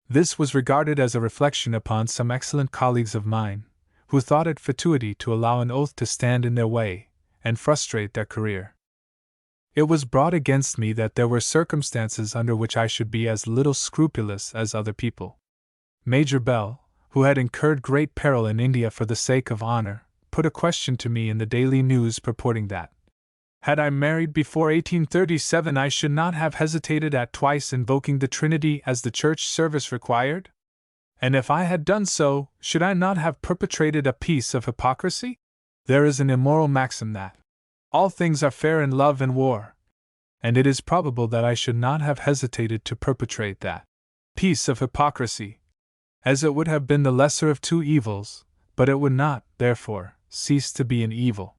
This was regarded as a reflection upon some excellent colleagues of mine, who thought it fatuity to allow an oath to stand in their way, and frustrate their career. It was brought against me that there were circumstances under which I should be as little scrupulous as other people. Major Bell, who had incurred great peril in India for the sake of honor, put a question to me in the Daily News purporting that, had I married before 1837 I should not have hesitated at twice invoking the Trinity as the church service required? And if I had done so, should I not have perpetrated a piece of hypocrisy? There is an immoral maxim that all things are fair in love and war, and it is probable that I should not have hesitated to perpetrate that piece of hypocrisy, as it would have been the lesser of two evils, but it would not, therefore, cease to be an evil.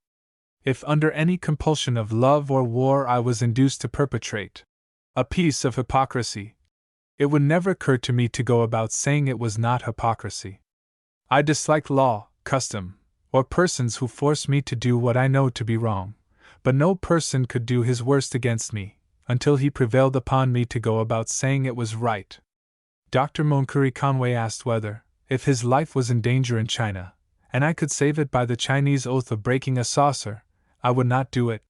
If under any compulsion of love or war I was induced to perpetrate a piece of hypocrisy, it would never occur to me to go about saying it was not hypocrisy. I dislike law, custom, or persons who force me to do what I know to be wrong, but no person could do his worst against me, until he prevailed upon me to go about saying it was right. Dr. Montgomery Conway asked whether, if his life was in danger in China, and I could save it by the Chinese oath of breaking a saucer, I would not do it.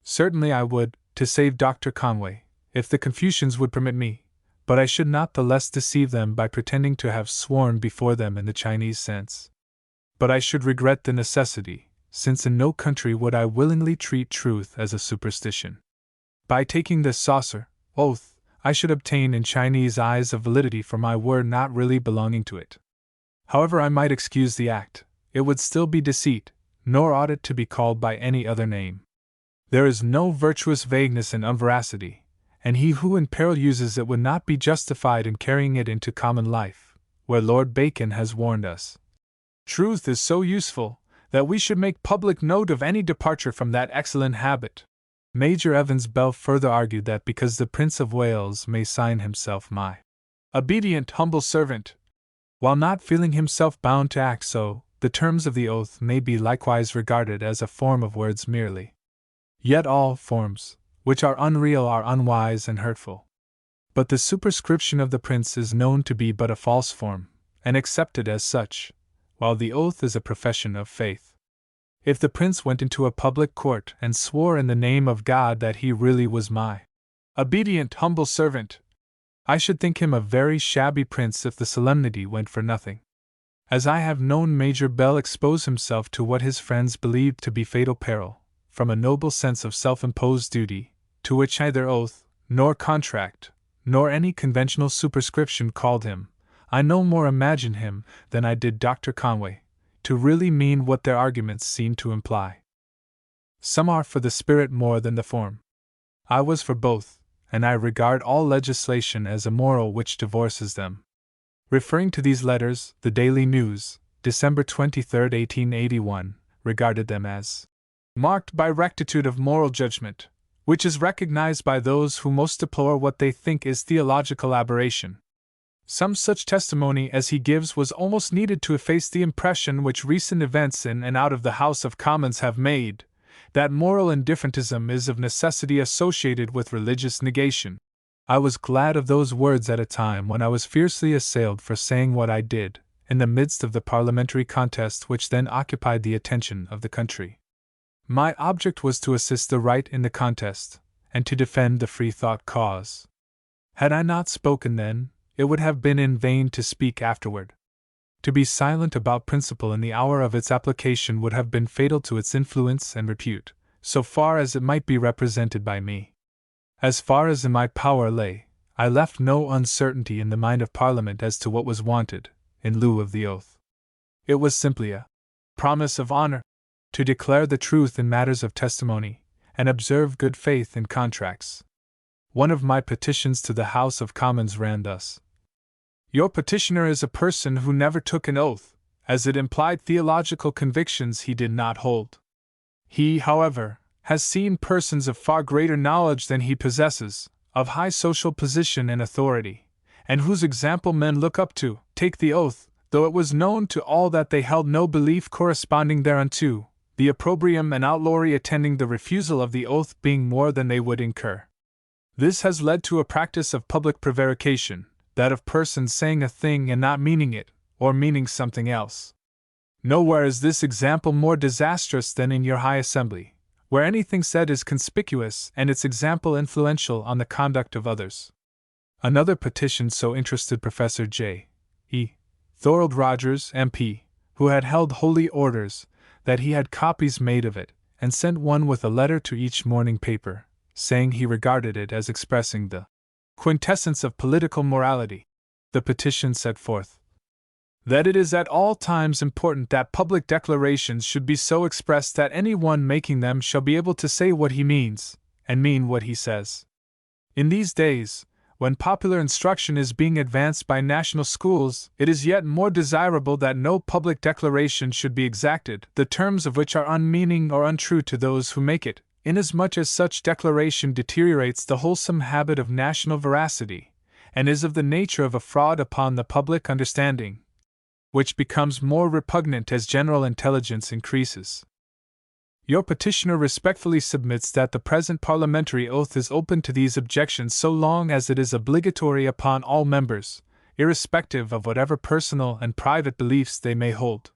Certainly I would, to save Dr. Conway, if the Confucians would permit me, but I should not the less deceive them by pretending to have sworn before them in the Chinese sense. But I should regret the necessity, since in no country would I willingly treat truth as a superstition. By taking this saucer oath, I should obtain in Chinese eyes a validity for my word not really belonging to it. However I might excuse the act, it would still be deceit, nor ought it to be called by any other name. There is no virtuous vagueness in unveracity, and he who in peril uses it would not be justified in carrying it into common life, where Lord Bacon has warned us. Truth is so useful that we should make public note of any departure from that excellent habit. Major Evans Bell further argued that because the Prince of Wales may sign himself my obedient, humble servant, while not feeling himself bound to act so, the terms of the oath may be likewise regarded as a form of words merely. Yet all forms, which are unreal, are unwise and hurtful. But the superscription of the Prince is known to be but a false form, and accepted as such, while the oath is a profession of faith. If the Prince went into a public court and swore in the name of God that he really was my obedient, humble servant, I should think him a very shabby prince if the solemnity went for nothing. As I have known Major Bell expose himself to what his friends believed to be fatal peril, from a noble sense of self-imposed duty, to which neither oath, nor contract, nor any conventional superscription called him, I no more imagine him, than I did Dr. Conway, to really mean what their arguments seem to imply. Some are for the spirit more than the form. I was for both, and I regard all legislation as immoral which divorces them. Referring to these letters, the Daily News, December 23, 1881, regarded them as marked by rectitude of moral judgment, which is recognized by those who most deplore what they think is theological aberration. Some such testimony as he gives was almost needed to efface the impression which recent events in and out of the House of Commons have made, that moral indifferentism is of necessity associated with religious negation. I was glad of those words at a time when I was fiercely assailed for saying what I did, in the midst of the parliamentary contest which then occupied the attention of the country. My object was to assist the right in the contest, and to defend the free thought cause. Had I not spoken then, it would have been in vain to speak afterward. To be silent about principle in the hour of its application would have been fatal to its influence and repute, so far as it might be represented by me. As far as in my power lay, I left no uncertainty in the mind of Parliament as to what was wanted, in lieu of the oath. It was simply a promise of honor, to declare the truth in matters of testimony, and observe good faith in contracts. One of my petitions to the House of Commons ran thus: Your petitioner is a person who never took an oath, as it implied theological convictions he did not hold. He, however, has seen persons of far greater knowledge than he possesses, of high social position and authority, and whose example men look up to, take the oath, though it was known to all that they held no belief corresponding thereunto, the opprobrium and outlawry attending the refusal of the oath being more than they would incur. This has led to a practice of public prevarication, that of persons saying a thing and not meaning it, or meaning something else. Nowhere is this example more disastrous than in your high assembly, where anything said is conspicuous and its example influential on the conduct of others. Another petition so interested Professor J. E. Thorold Rogers, M.P., who had held holy orders, that he had copies made of it, and sent one with a letter to each morning paper, saying he regarded it as expressing the quintessence of political morality. The petition set forth that it is at all times important that public declarations should be so expressed that any one making them shall be able to say what he means, and mean what he says. In these days, when popular instruction is being advanced by national schools, it is yet more desirable that no public declaration should be exacted, the terms of which are unmeaning or untrue to those who make it, inasmuch as such declaration deteriorates the wholesome habit of national veracity, and is of the nature of a fraud upon the public understanding, which becomes more repugnant as general intelligence increases. Your petitioner respectfully submits that the present parliamentary oath is open to these objections so long as it is obligatory upon all members, irrespective of whatever personal and private beliefs they may hold.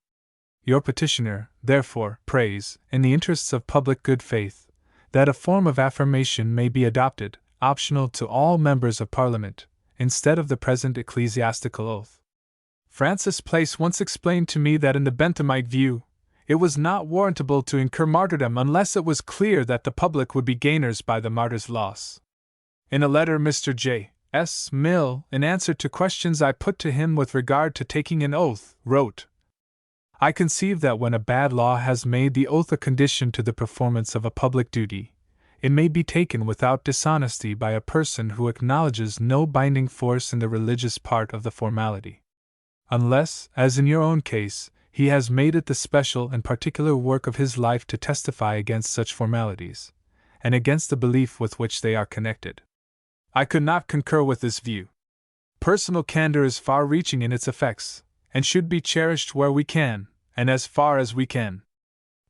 Your petitioner, therefore, prays, in the interests of public good faith, that a form of affirmation may be adopted, optional to all members of Parliament, instead of the present ecclesiastical oath. Francis Place once explained to me that in the Benthamite view, it was not warrantable to incur martyrdom unless it was clear that the public would be gainers by the martyr's loss. In a letter, Mr. J. S. Mill, in answer to questions I put to him with regard to taking an oath, wrote, I conceive that when a bad law has made the oath a condition to the performance of a public duty, it may be taken without dishonesty by a person who acknowledges no binding force in the religious part of the formality, unless, as in your own case, he has made it the special and particular work of his life to testify against such formalities, and against the belief with which they are connected. I could not concur with this view. Personal candor is far-reaching in its effects, and should be cherished where we can, and as far as we can.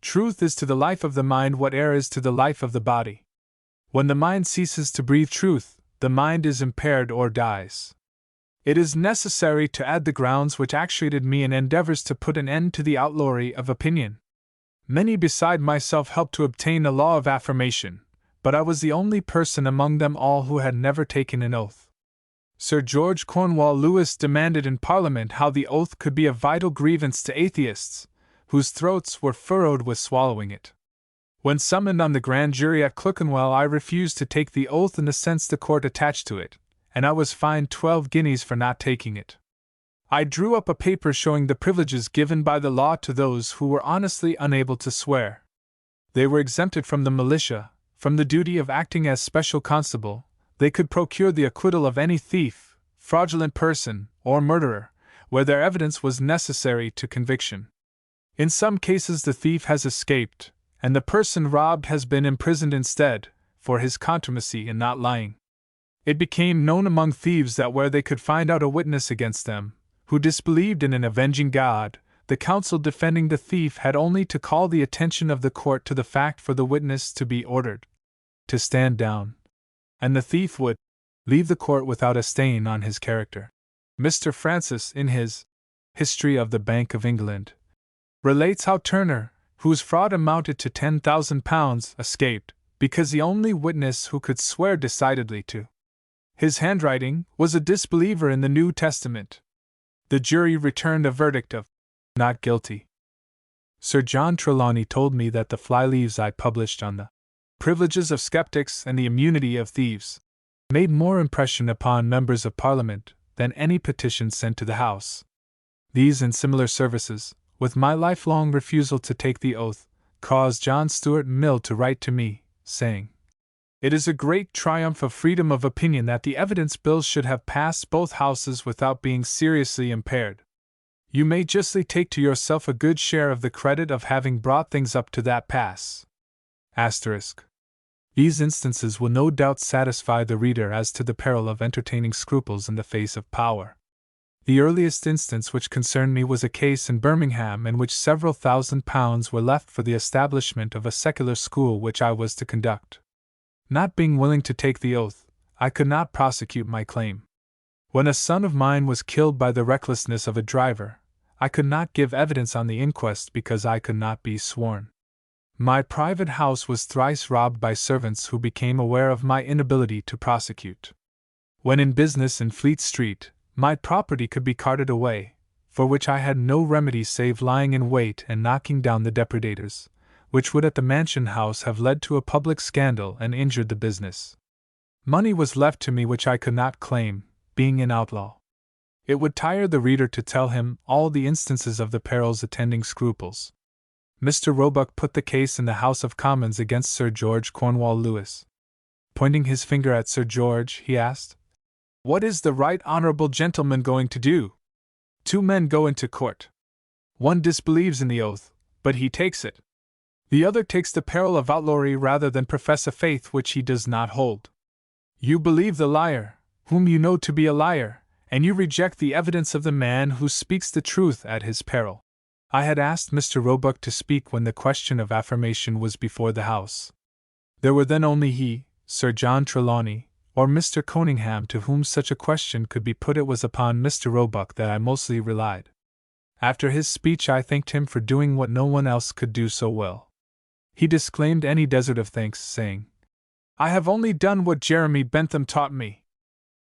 Truth is to the life of the mind what air is to the life of the body. When the mind ceases to breathe truth, the mind is impaired or dies. It is necessary to add the grounds which actuated me in endeavors to put an end to the outlawry of opinion. Many beside myself helped to obtain a law of affirmation, but I was the only person among them all who had never taken an oath. Sir George Cornwall Lewis demanded in Parliament how the oath could be a vital grievance to atheists, whose throats were furrowed with swallowing it. When summoned on the grand jury at Clerkenwell, I refused to take the oath in the sense the court attached to it, and I was fined 12 guineas for not taking it. I drew up a paper showing the privileges given by the law to those who were honestly unable to swear. They were exempted from the militia, from the duty of acting as special constable. They could procure the acquittal of any thief, fraudulent person, or murderer, where their evidence was necessary to conviction. In some cases the thief has escaped, and the person robbed has been imprisoned instead, for his contumacy in not lying. It became known among thieves that where they could find out a witness against them, who disbelieved in an avenging God, the counsel defending the thief had only to call the attention of the court to the fact for the witness to be ordered to stand down, and the thief would leave the court without a stain on his character. Mr. Francis, in his History of the Bank of England, relates how Turner, whose fraud amounted to £10,000, escaped, because the only witness who could swear decidedly to his handwriting was a disbeliever in the New Testament. The jury returned a verdict of not guilty. Sir John Trelawney told me that the fly-leaves I published on the privileges of skeptics and the immunity of thieves made more impression upon members of Parliament than any petition sent to the House. These and similar services, with my lifelong refusal to take the oath, caused John Stuart Mill to write to me, saying, "It is a great triumph of freedom of opinion that the evidence bills should have passed both houses without being seriously impaired. You may justly take to yourself a good share of the credit of having brought things up to that pass." These instances will no doubt satisfy the reader as to the peril of entertaining scruples in the face of power. The earliest instance which concerned me was a case in Birmingham in which several £1,000s were left for the establishment of a secular school which I was to conduct. Not being willing to take the oath, I could not prosecute my claim. When a son of mine was killed by the recklessness of a driver, I could not give evidence on the inquest because I could not be sworn. My private house was thrice robbed by servants who became aware of my inability to prosecute. When in business in Fleet Street, my property could be carted away, for which I had no remedy save lying in wait and knocking down the depredators, which would at the Mansion House have led to a public scandal and injured the business. Money was left to me which I could not claim, being an outlaw. It would tire the reader to tell him all the instances of the perils attending scruples. Mr. Roebuck put the case in the House of Commons against Sir George Cornwall Lewis. Pointing his finger at Sir George, he asked, "What is the right honourable gentleman going to do? 2 men go into court. One disbelieves in the oath, but he takes it. The other takes the peril of outlawry rather than profess a faith which he does not hold. You believe the liar, whom you know to be a liar, and you reject the evidence of the man who speaks the truth at his peril." I had asked Mr. Roebuck to speak when the question of affirmation was before the House. There were then only he, Sir John Trelawney, or Mr. Coningham to whom such a question could be put. It was upon Mr. Roebuck that I mostly relied. After his speech I thanked him for doing what no one else could do so well. He disclaimed any desert of thanks, saying, "I have only done what Jeremy Bentham taught me."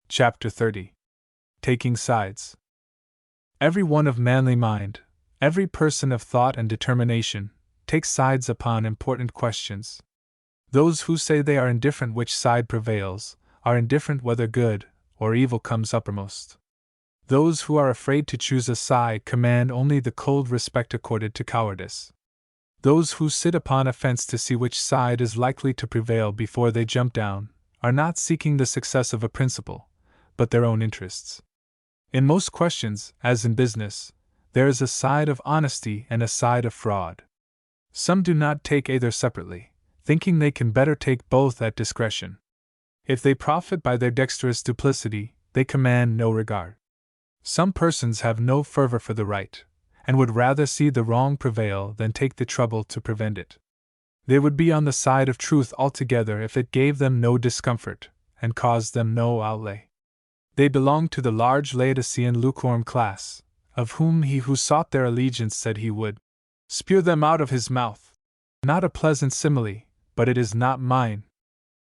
Chapter 30. Taking Sides. Every one of manly mind, every person of thought and determination, takes sides upon important questions. Those who say they are indifferent which side prevails, are indifferent whether good or evil comes uppermost. Those who are afraid to choose a side command only the cold respect accorded to cowardice. Those who sit upon a fence to see which side is likely to prevail before they jump down, are not seeking the success of a principle, but their own interests. In most questions, as in business, there is a side of honesty and a side of fraud. Some do not take either separately, thinking they can better take both at discretion. If they profit by their dexterous duplicity, they command no regard. Some persons have no fervor for the right, and would rather see the wrong prevail than take the trouble to prevent it. They would be on the side of truth altogether if it gave them no discomfort, and caused them no outlay. They belong to the large Laodicean lukewarm class, of whom he who sought their allegiance said he would spew them out of his mouth. Not a pleasant simile, but it is not mine.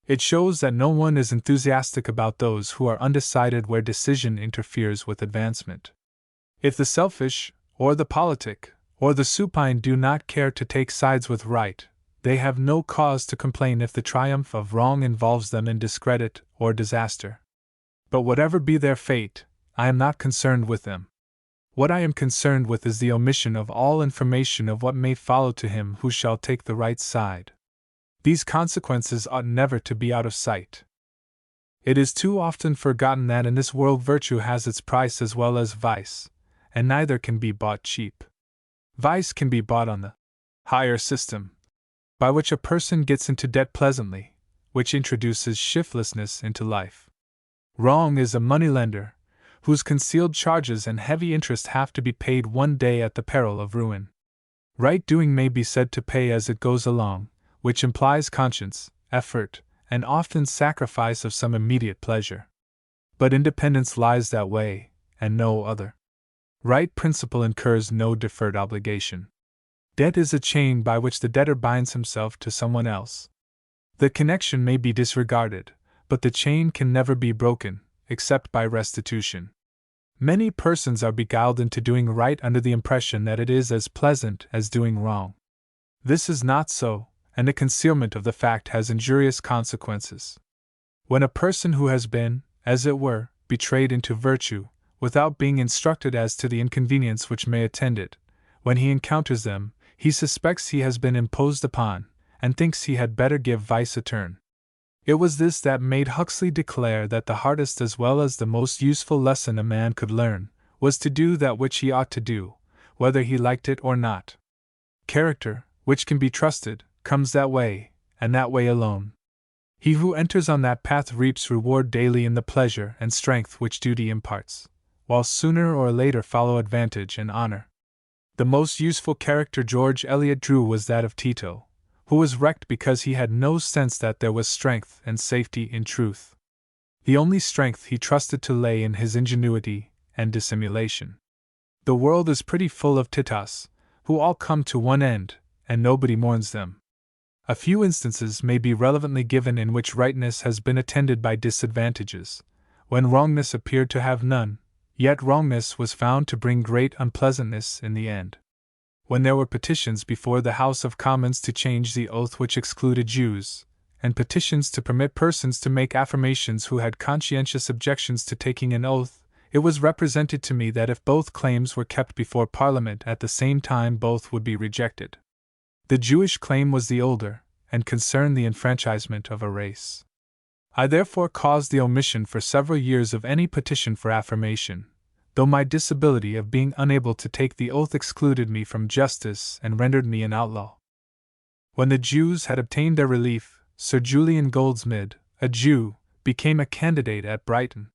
It shows that no one is enthusiastic about those who are undecided where decision interferes with advancement. If the selfish, or the politic, or the supine do not care to take sides with right, they have no cause to complain if the triumph of wrong involves them in discredit or disaster. But whatever be their fate, I am not concerned with them. What I am concerned with is the omission of all information of what may follow to him who shall take the right side. These consequences ought never to be out of sight. It is too often forgotten that in this world virtue has its price as well as vice, and neither can be bought cheap. Vice can be bought on the higher system, by which a person gets into debt pleasantly, which introduces shiftlessness into life. Wrong is a moneylender, whose concealed charges and heavy interest have to be paid one day at the peril of ruin. Right doing may be said to pay as it goes along, which implies conscience, effort, and often sacrifice of some immediate pleasure. But independence lies that way, and no other. Right principle incurs no deferred obligation. Debt is a chain by which the debtor binds himself to someone else. The connection may be disregarded, but the chain can never be broken, except by restitution. Many persons are beguiled into doing right under the impression that it is as pleasant as doing wrong. This is not so, and the concealment of the fact has injurious consequences. When a person who has been, as it were, betrayed into virtue, without being instructed as to the inconvenience which may attend it, when he encounters them, he suspects he has been imposed upon, and thinks he had better give vice a turn. It was this that made Huxley declare that the hardest as well as the most useful lesson a man could learn was to do that which he ought to do, whether he liked it or not. Character, which can be trusted, comes that way, and that way alone. He who enters on that path reaps reward daily in the pleasure and strength which duty imparts, while sooner or later follow advantage and honor. The most useful character George Eliot drew was that of Tito, who was wrecked because he had no sense that there was strength and safety in truth. The only strength he trusted to lay in his ingenuity and dissimulation. The world is pretty full of Titos, who all come to one end, and nobody mourns them. A few instances may be relevantly given in which rightness has been attended by disadvantages, when wrongness appeared to have none, yet wrongness was found to bring great unpleasantness in the end. When there were petitions before the House of Commons to change the oath which excluded Jews, and petitions to permit persons to make affirmations who had conscientious objections to taking an oath, it was represented to me that if both claims were kept before Parliament at the same time, both would be rejected. The Jewish claim was the older, and concerned the enfranchisement of a race. I therefore caused the omission for several years of any petition for affirmation, though my disability of being unable to take the oath excluded me from justice and rendered me an outlaw. When the Jews had obtained their relief, Sir Julian Goldsmid, a Jew, became a candidate at Brighton.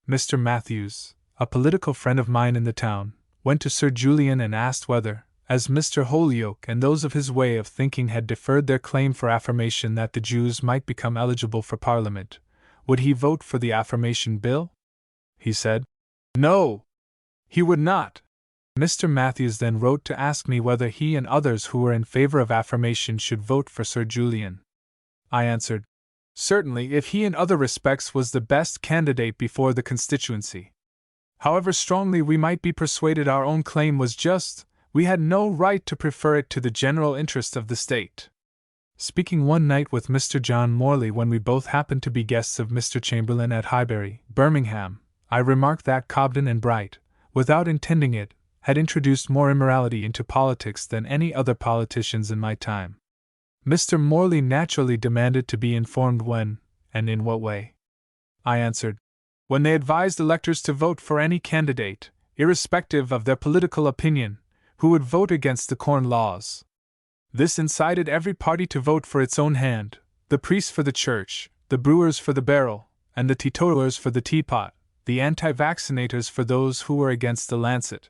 Mr. Matthews, a political friend of mine in the town, went to Sir Julian and asked whether, as Mr. Holyoake and those of his way of thinking had deferred their claim for affirmation that the Jews might become eligible for Parliament, would he vote for the affirmation bill? He said, no, he would not. Mr. Matthews then wrote to ask me whether he and others who were in favor of affirmation should vote for Sir Julian. I answered, certainly, if he in other respects was the best candidate before the constituency. However strongly we might be persuaded our own claim was just, we had no right to prefer it to the general interest of the state. Speaking one night with Mr. John Morley when we both happened to be guests of Mr. Chamberlain at Highbury, Birmingham, I remarked that Cobden and Bright, without intending it, had introduced more immorality into politics than any other politicians in my time. Mr. Morley naturally demanded to be informed when, and in what way. I answered, when they advised electors to vote for any candidate, irrespective of their political opinion, who would vote against the Corn Laws. This incited every party to vote for its own hand, the priests for the church, the brewers for the barrel, and the teetotalers for the teapot, the anti-vaccinators for those who were against the lancet.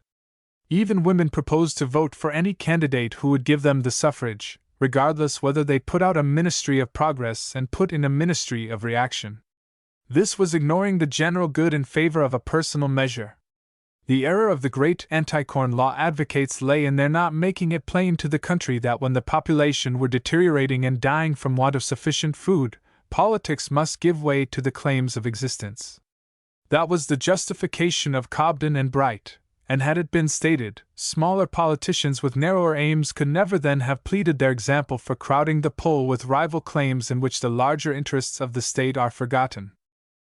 Even women proposed to vote for any candidate who would give them the suffrage, regardless whether they put out a ministry of progress and put in a ministry of reaction. This was ignoring the general good in favor of a personal measure. The error of the great anti-corn law advocates lay in their not making it plain to the country that when the population were deteriorating and dying from want of sufficient food, politics must give way to the claims of existence. That was the justification of Cobden and Bright, and had it been stated, smaller politicians with narrower aims could never then have pleaded their example for crowding the poll with rival claims in which the larger interests of the state are forgotten.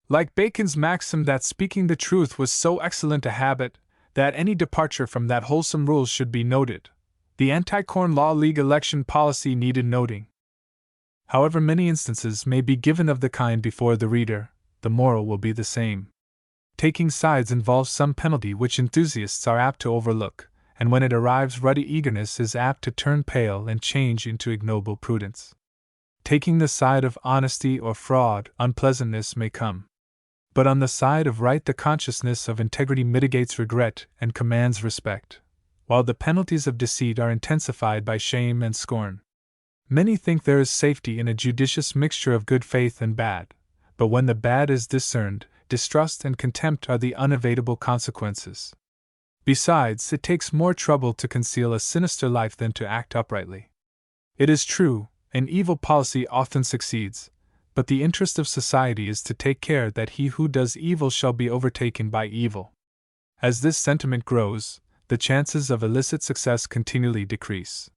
Like Bacon's maxim that speaking the truth was so excellent a habit that any departure from that wholesome rule should be noted, the anti-Corn Law League election policy needed noting. However many instances may be given of the kind before the reader, the moral will be the same. Taking sides involves some penalty which enthusiasts are apt to overlook, and when it arrives ruddy eagerness is apt to turn pale and change into ignoble prudence. Taking the side of honesty or fraud, unpleasantness may come. But on the side of right the consciousness of integrity mitigates regret and commands respect, while the penalties of deceit are intensified by shame and scorn. Many think there is safety in a judicious mixture of good faith and bad, but when the bad is discerned, distrust and contempt are the unavoidable consequences. Besides, it takes more trouble to conceal a sinister life than to act uprightly. It is true, an evil policy often succeeds, but the interest of society is to take care that he who does evil shall be overtaken by evil. As this sentiment grows, the chances of illicit success continually decrease.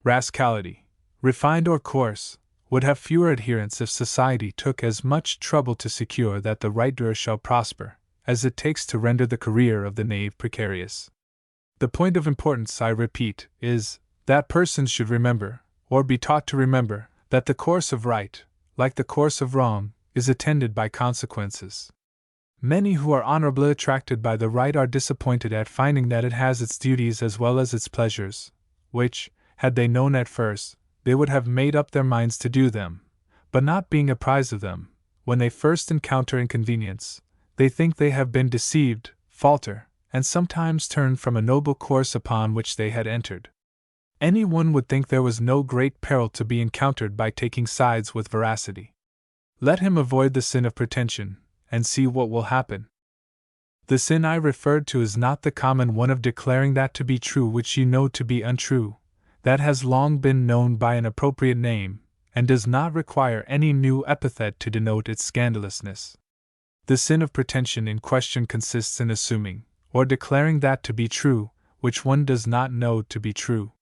Rascality, refined or coarse, would have fewer adherents if society took as much trouble to secure that the right doer shall prosper, as it takes to render the career of the knave precarious. The point of importance, I repeat, is that persons should remember, or be taught to remember, that the course of right, like the course of wrong, is attended by consequences. Many who are honorably attracted by the right are disappointed at finding that it has its duties as well as its pleasures, which, had they known at first, they would have made up their minds to do them, but not being apprised of them, when they first encounter inconvenience, they think they have been deceived, falter, and sometimes turn from a noble course upon which they had entered. Any one would think there was no great peril to be encountered by taking sides with veracity. Let him avoid the sin of pretension, and see what will happen. The sin I referred to is not the common one of declaring that to be true which you know to be untrue. That has long been known by an appropriate name, and does not require any new epithet to denote its scandalousness. The sin of pretension in question consists in assuming, or declaring that to be true, which one does not know to be true.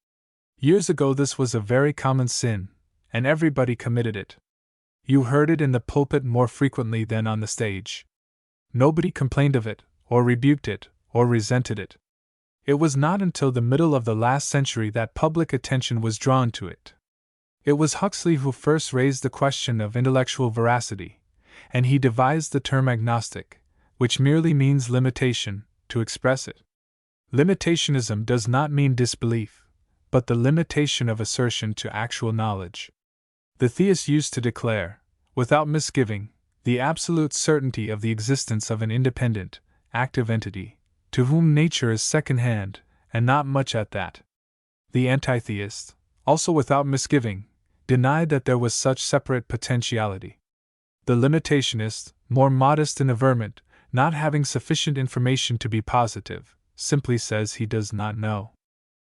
Years ago this was a very common sin, and everybody committed it. You heard it in the pulpit more frequently than on the stage. Nobody complained of it, or rebuked it, or resented it. It was not until the middle of the last century that public attention was drawn to it. It was Huxley who first raised the question of intellectual veracity, and he devised the term agnostic, which merely means limitation, to express it. Limitationism does not mean disbelief, but the limitation of assertion to actual knowledge. The theist used to declare, without misgiving, the absolute certainty of the existence of an independent, active entity, to whom nature is second-hand, and not much at that. The anti-theist, also without misgiving, denied that there was such separate potentiality. The limitationist, more modest in averment, not having sufficient information to be positive, simply says he does not know.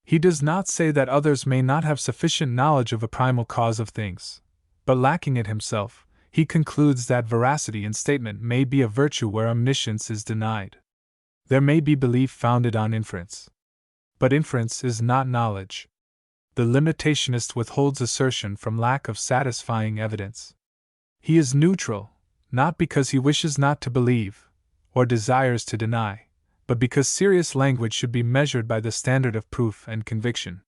He does not say that others may not have sufficient knowledge of a primal cause of things, but lacking it himself, he concludes that veracity in statement may be a virtue where omniscience is denied. There may be belief founded on inference. But inference is not knowledge. The limitationist withholds assertion from lack of satisfying evidence. He is neutral, not because he wishes not to believe, or desires to deny, but because serious language should be measured by the standard of proof and conviction.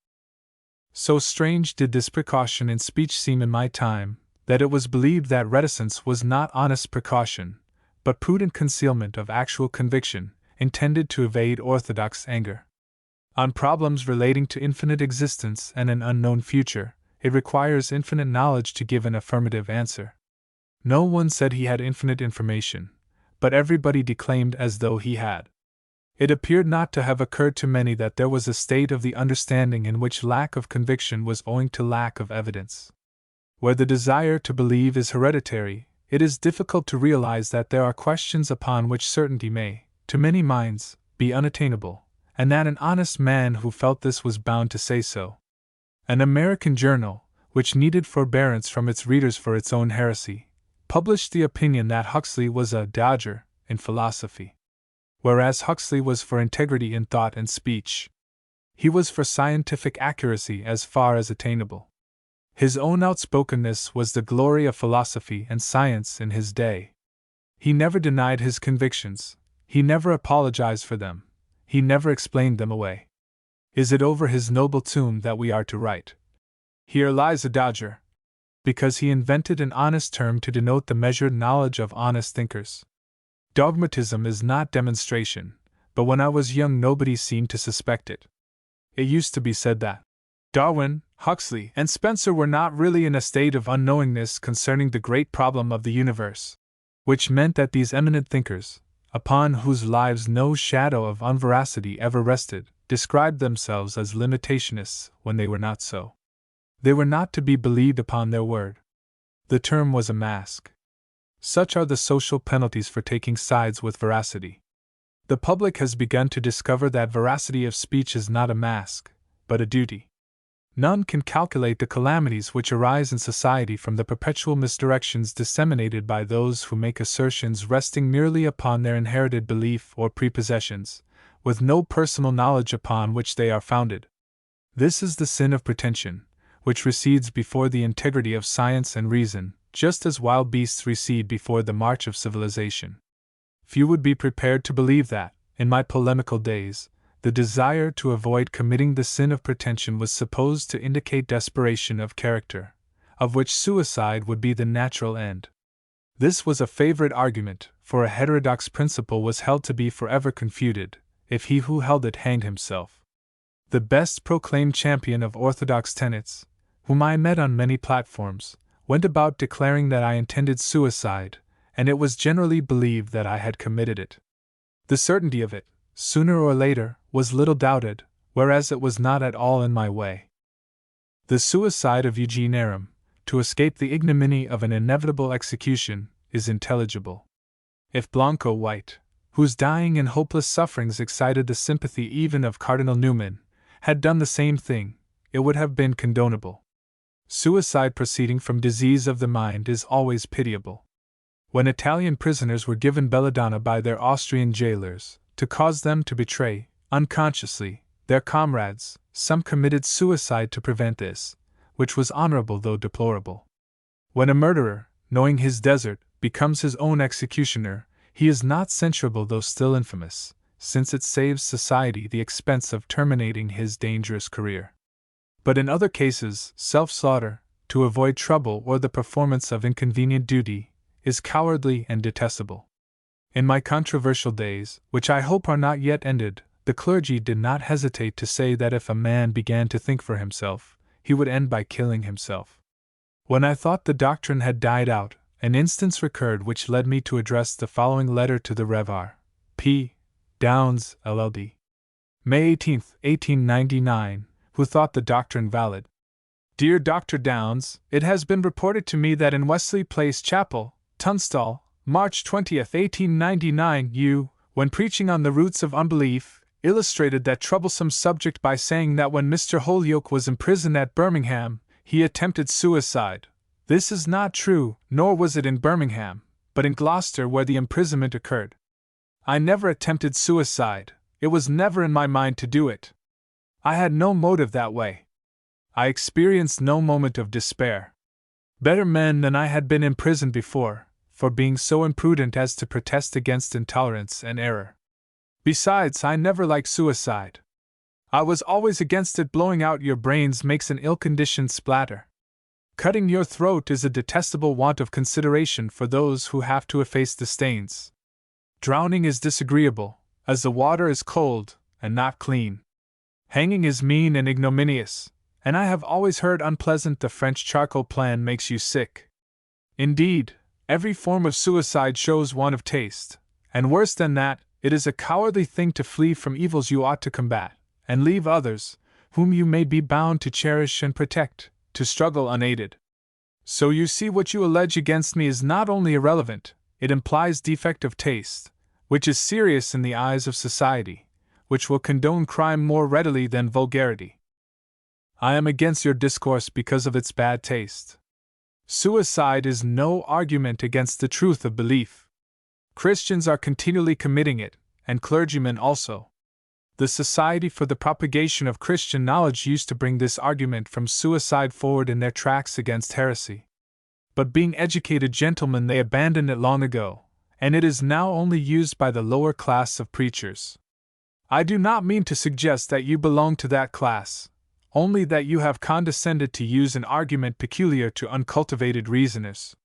So strange did this precaution in speech seem in my time, that it was believed that reticence was not honest precaution, but prudent concealment of actual conviction, intended to evade orthodox anger. On problems relating to infinite existence and an unknown future, it requires infinite knowledge to give an affirmative answer. No one said he had infinite information, but everybody declaimed as though he had. It appeared not to have occurred to many that there was a state of the understanding in which lack of conviction was owing to lack of evidence. Where the desire to believe is hereditary, it is difficult to realize that there are questions upon which certainty may, to many minds, be unattainable, and that an honest man who felt this was bound to say so. An American journal, which needed forbearance from its readers for its own heresy, published the opinion that Huxley was a dodger in philosophy. Whereas Huxley was for integrity in thought and speech. He was for scientific accuracy as far as attainable. His own outspokenness was the glory of philosophy and science in his day. He never denied his convictions, he never apologized for them, he never explained them away. Is it over his noble tomb that we are to write, "Here lies a dodger," because he invented an honest term to denote the measured knowledge of honest thinkers? Dogmatism is not demonstration, but when I was young nobody seemed to suspect it. It used to be said that Darwin, Huxley, and Spencer were not really in a state of unknowingness concerning the great problem of the universe, which meant that these eminent thinkers, upon whose lives no shadow of unveracity ever rested, described themselves as limitationists when they were not so. They were not to be believed upon their word. The term was a mask. Such are the social penalties for taking sides with veracity. The public has begun to discover that veracity of speech is not a mask, but a duty. None can calculate the calamities which arise in society from the perpetual misdirections disseminated by those who make assertions resting merely upon their inherited belief or prepossessions, with no personal knowledge upon which they are founded. This is the sin of pretension, which recedes before the integrity of science and reason, just as wild beasts recede before the march of civilization. Few would be prepared to believe that, in my polemical days, the desire to avoid committing the sin of pretension was supposed to indicate desperation of character, of which suicide would be the natural end. This was a favorite argument, for a heterodox principle was held to be forever confuted, if he who held it hanged himself. The best proclaimed champion of orthodox tenets, whom I met on many platforms, went about declaring that I intended suicide, and it was generally believed that I had committed it. The certainty of it, sooner or later, was little doubted, whereas it was not at all in my way. The suicide of Eugene Aram, to escape the ignominy of an inevitable execution, is intelligible. If Blanco White, whose dying and hopeless sufferings excited the sympathy even of Cardinal Newman, had done the same thing, it would have been condonable. Suicide proceeding from disease of the mind is always pitiable. When Italian prisoners were given belladonna by their Austrian jailers, to cause them to betray, unconsciously, their comrades, some committed suicide to prevent this, which was honorable though deplorable. When a murderer, knowing his desert, becomes his own executioner, he is not censurable though still infamous, since it saves society the expense of terminating his dangerous career. But in other cases, self-slaughter, to avoid trouble or the performance of inconvenient duty, is cowardly and detestable. In my controversial days, which I hope are not yet ended, the clergy did not hesitate to say that if a man began to think for himself, he would end by killing himself. When I thought the doctrine had died out, an instance recurred which led me to address the following letter to the Rev. R. P. Downes, LL.D. May 18, 1899, who thought the doctrine valid. Dear Dr. Downes, it has been reported to me that in Wesley Place Chapel, Tunstall, March 20, 1899, you, when preaching on the roots of unbelief, illustrated that troublesome subject by saying that when Mr. Holyoke was imprisoned at Birmingham, he attempted suicide. This is not true, nor was it in Birmingham, but in Gloucester where the imprisonment occurred. I never attempted suicide, it was never in my mind to do it. I had no motive that way. I experienced no moment of despair. Better men than I had been imprisoned before, for being so imprudent as to protest against intolerance and error. Besides, I never liked suicide. I was always against it. Blowing out your brains makes an ill-conditioned splatter. Cutting your throat is a detestable want of consideration for those who have to efface the stains. Drowning is disagreeable, as the water is cold and not clean. Hanging is mean and ignominious, and I have always heard unpleasant the French charcoal plan makes you sick. Indeed, every form of suicide shows want of taste, and worse than that, it is a cowardly thing to flee from evils you ought to combat, and leave others, whom you may be bound to cherish and protect, to struggle unaided. So you see what you allege against me is not only irrelevant, it implies defect of taste, which is serious in the eyes of society, which will condone crime more readily than vulgarity. I am against your discourse because of its bad taste. Suicide is no argument against the truth of belief. Christians are continually committing it, and clergymen also. The Society for the Propagation of Christian Knowledge used to bring this argument from suicide forward in their tracts against heresy. But being educated gentlemen, they abandoned it long ago, and it is now only used by the lower class of preachers. I do not mean to suggest that you belong to that class, only that you have condescended to use an argument peculiar to uncultivated reasoners.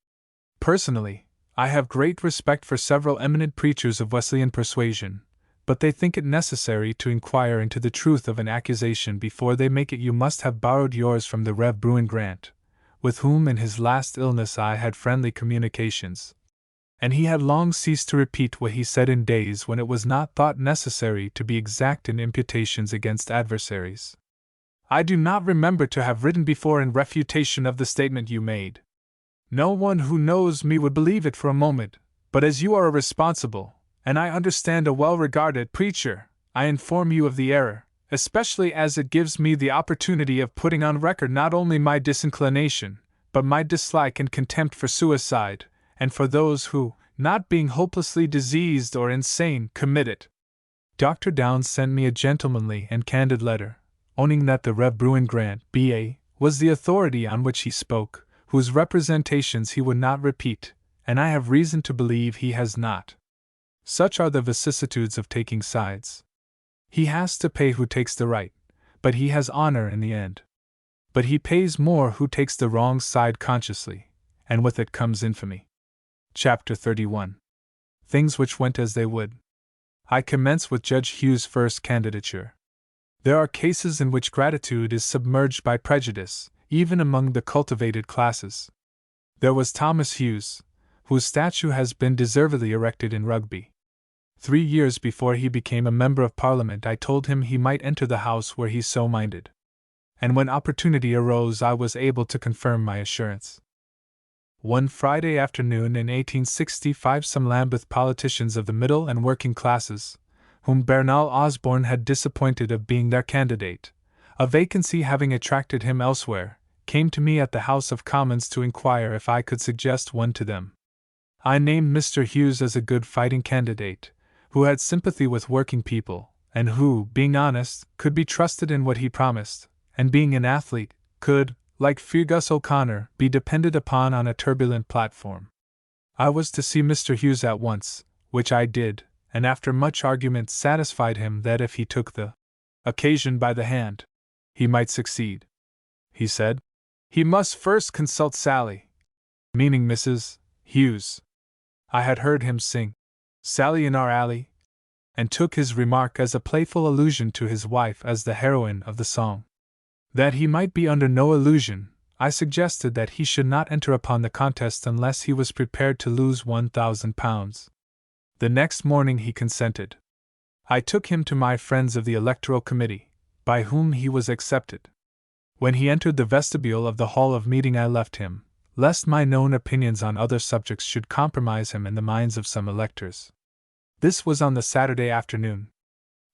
Personally, I have great respect for several eminent preachers of Wesleyan persuasion, but they think it necessary to inquire into the truth of an accusation before they make it. You must have borrowed yours from the Rev. Bruin Grant, with whom in his last illness I had friendly communications, and he had long ceased to repeat what he said in days when it was not thought necessary to be exact in imputations against adversaries. I do not remember to have written before in refutation of the statement you made. No one who knows me would believe it for a moment, but as you are a responsible, and I understand a well-regarded preacher, I inform you of the error, especially as it gives me the opportunity of putting on record not only my disinclination, but my dislike and contempt for suicide, and for those who, not being hopelessly diseased or insane, commit it. Dr. Downs sent me a gentlemanly and candid letter, owning that the Rev. Bruin Grant, B.A., was the authority on which he spoke, whose representations he would not repeat, and I have reason to believe he has not. Such are the vicissitudes of taking sides. He has to pay who takes the right, but he has honor in the end. But he pays more who takes the wrong side consciously, and with it comes infamy. Chapter 31. Things which went as they would. I commence with Judge Hughes' first candidature. There are cases in which gratitude is submerged by prejudice, even among the cultivated classes. There was Thomas Hughes, whose statue has been deservedly erected in Rugby. 3 years before he became a member of Parliament, I told him he might enter the House were he so minded. And when opportunity arose, I was able to confirm my assurance. One Friday afternoon in 1865, some Lambeth politicians of the middle and working classes, whom Bernal Osborne had disappointed of being their candidate, a vacancy having attracted him elsewhere, came to me at the House of Commons to inquire if I could suggest one to them. I named Mr. Hughes as a good fighting candidate, who had sympathy with working people, and who, being honest, could be trusted in what he promised, and being an athlete, could, like Fergus O'Connor, be depended upon on a turbulent platform. I was to see Mr. Hughes at once, which I did, and after much argument satisfied him that if he took the occasion by the hand, he might succeed. He said, he must first consult Sally, meaning Mrs. Hughes. I had heard him sing Sally in Our Alley, and took his remark as a playful allusion to his wife as the heroine of the song. That he might be under no illusion, I suggested that he should not enter upon the contest unless he was prepared to lose £1,000. The next morning he consented. I took him to my friends of the Electoral Committee, by whom he was accepted. When he entered the vestibule of the hall of meeting, I left him, lest my known opinions on other subjects should compromise him in the minds of some electors. This was on the Saturday afternoon.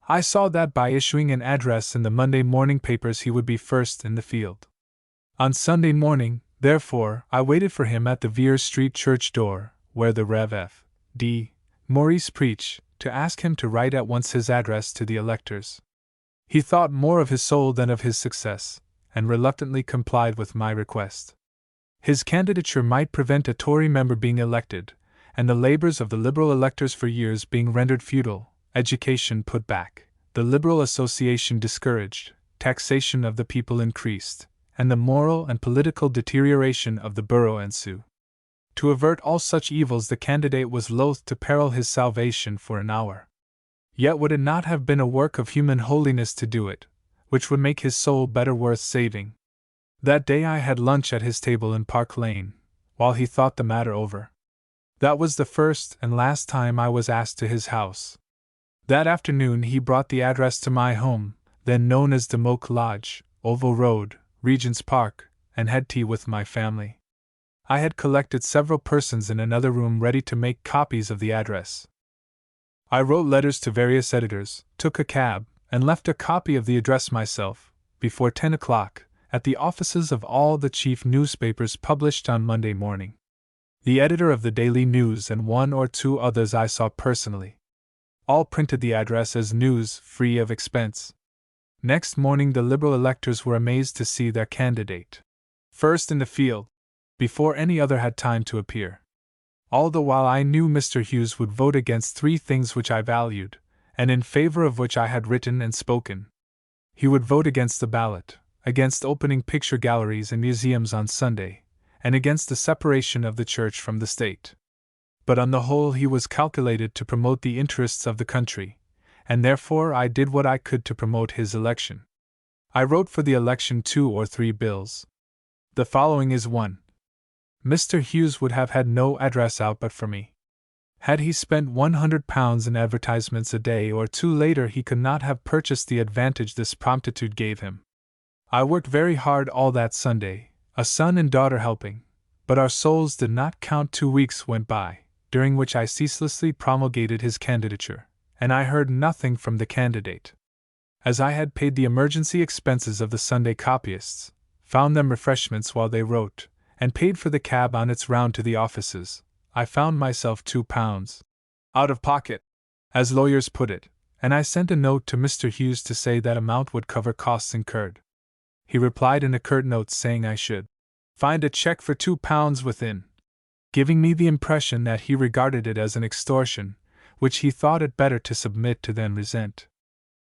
I saw that by issuing an address in the Monday morning papers he would be first in the field. On Sunday morning, therefore, I waited for him at the Vere Street church door, where the Rev. F. D. Maurice preached, to ask him to write at once his address to the electors. He thought more of his soul than of his success, and reluctantly complied with my request. His candidature might prevent a Tory member being elected, and the labors of the Liberal electors for years being rendered futile, education put back, the Liberal Association discouraged, taxation of the people increased, and the moral and political deterioration of the borough ensue. To avert all such evils, the candidate was loath to peril his salvation for an hour. Yet would it not have been a work of human holiness to do it, which would make his soul better worth saving. That day I had lunch at his table in Park Lane, while he thought the matter over. That was the first and last time I was asked to his house. That afternoon he brought the address to my home, then known as Democ Lodge, Oval Road, Regent's Park, and had tea with my family. I had collected several persons in another room ready to make copies of the address. I wrote letters to various editors, took a cab, and left a copy of the address myself, before 10 o'clock, at the offices of all the chief newspapers published on Monday morning. The editor of the Daily News and one or two others I saw personally. All printed the address as news, free of expense. Next morning the Liberal electors were amazed to see their candidate first in the field, before any other had time to appear. All the while I knew Mr. Hughes would vote against three things which I valued, and in favor of which I had written and spoken. He would vote against the ballot, against opening picture galleries and museums on Sunday, and against the separation of the church from the state. But on the whole he was calculated to promote the interests of the country, and therefore I did what I could to promote his election. I wrote for the election 2 or 3 bills. The following is one. Mr. Hughes would have had no address out but for me. Had he spent £100 in advertisements a day or two later he could not have purchased the advantage this promptitude gave him. I worked very hard all that Sunday, a son and daughter helping, but our souls did not count. 2 weeks went by, during which I ceaselessly promulgated his candidature, and I heard nothing from the candidate. As I had paid the emergency expenses of the Sunday copyists, found them refreshments while they wrote, and paid for the cab on its round to the offices, I found myself £2 out of pocket, as lawyers put it, and I sent a note to Mr. Hughes to say that amount would cover costs incurred. He replied in a curt note saying I should find a check for £2 within, giving me the impression that he regarded it as an extortion, which he thought it better to submit to than resent.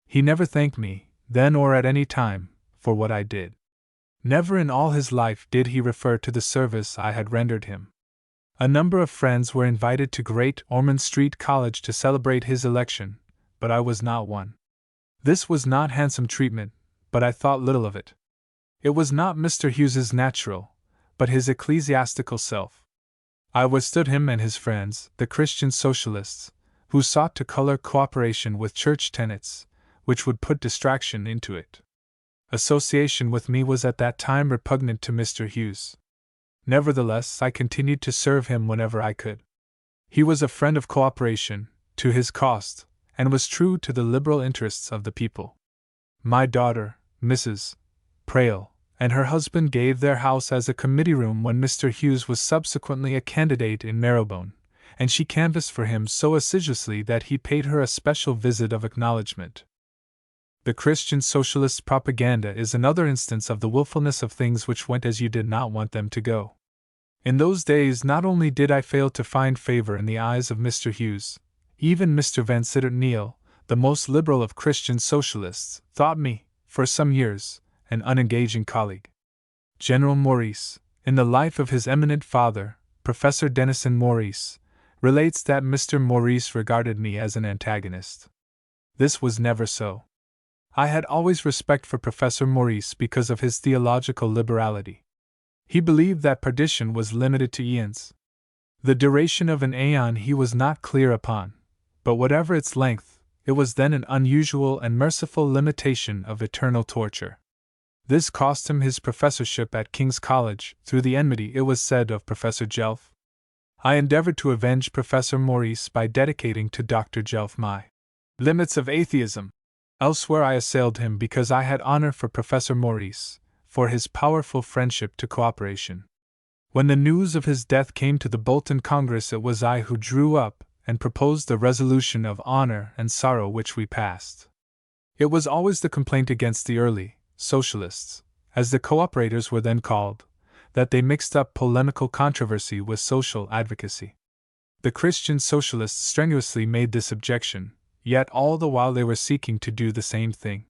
He never thanked me, then or at any time, for what I did. Never in all his life did he refer to the service I had rendered him. A number of friends were invited to Great Ormond Street College to celebrate his election, but I was not one. This was not handsome treatment, but I thought little of it. It was not Mr. Hughes's natural, but his ecclesiastical self. I withstood him and his friends, the Christian Socialists, who sought to color cooperation with church tenets, which would put distraction into it. Association with me was at that time repugnant to Mr. Hughes. Nevertheless, I continued to serve him whenever I could. He was a friend of cooperation, to his cost, and was true to the liberal interests of the people. My daughter, Mrs. Prale, and her husband gave their house as a committee room when Mr. Hughes was subsequently a candidate in Marylebone, and she canvassed for him so assiduously that he paid her a special visit of acknowledgment. The Christian Socialist propaganda is another instance of the willfulness of things which went as you did not want them to go. In those days not only did I fail to find favor in the eyes of Mr. Hughes, even Mr. Vansittart Neale, the most liberal of Christian Socialists, thought me, for some years, an unengaging colleague. General Maurice, in the life of his eminent father, Professor Denison Maurice, relates that Mr. Maurice regarded me as an antagonist. This was never so. I had always respect for Professor Maurice because of his theological liberality. He believed that perdition was limited to aeons. The duration of an aeon he was not clear upon, but whatever its length, it was then an unusual and merciful limitation of eternal torture. This cost him his professorship at King's College through the enmity, it was said, of Professor Jelf. I endeavored to avenge Professor Maurice by dedicating to Dr. Jelf my Limits of Atheism. Elsewhere I assailed him because I had honor for Professor Maurice, for his powerful friendship to cooperation. When the news of his death came to the Bolton Congress, it was I who drew up and proposed the resolution of honor and sorrow which we passed. It was always the complaint against the early Socialists, as the cooperators were then called, that they mixed up polemical controversy with social advocacy. The Christian Socialists strenuously made this objection, yet all the while they were seeking to do the same thing.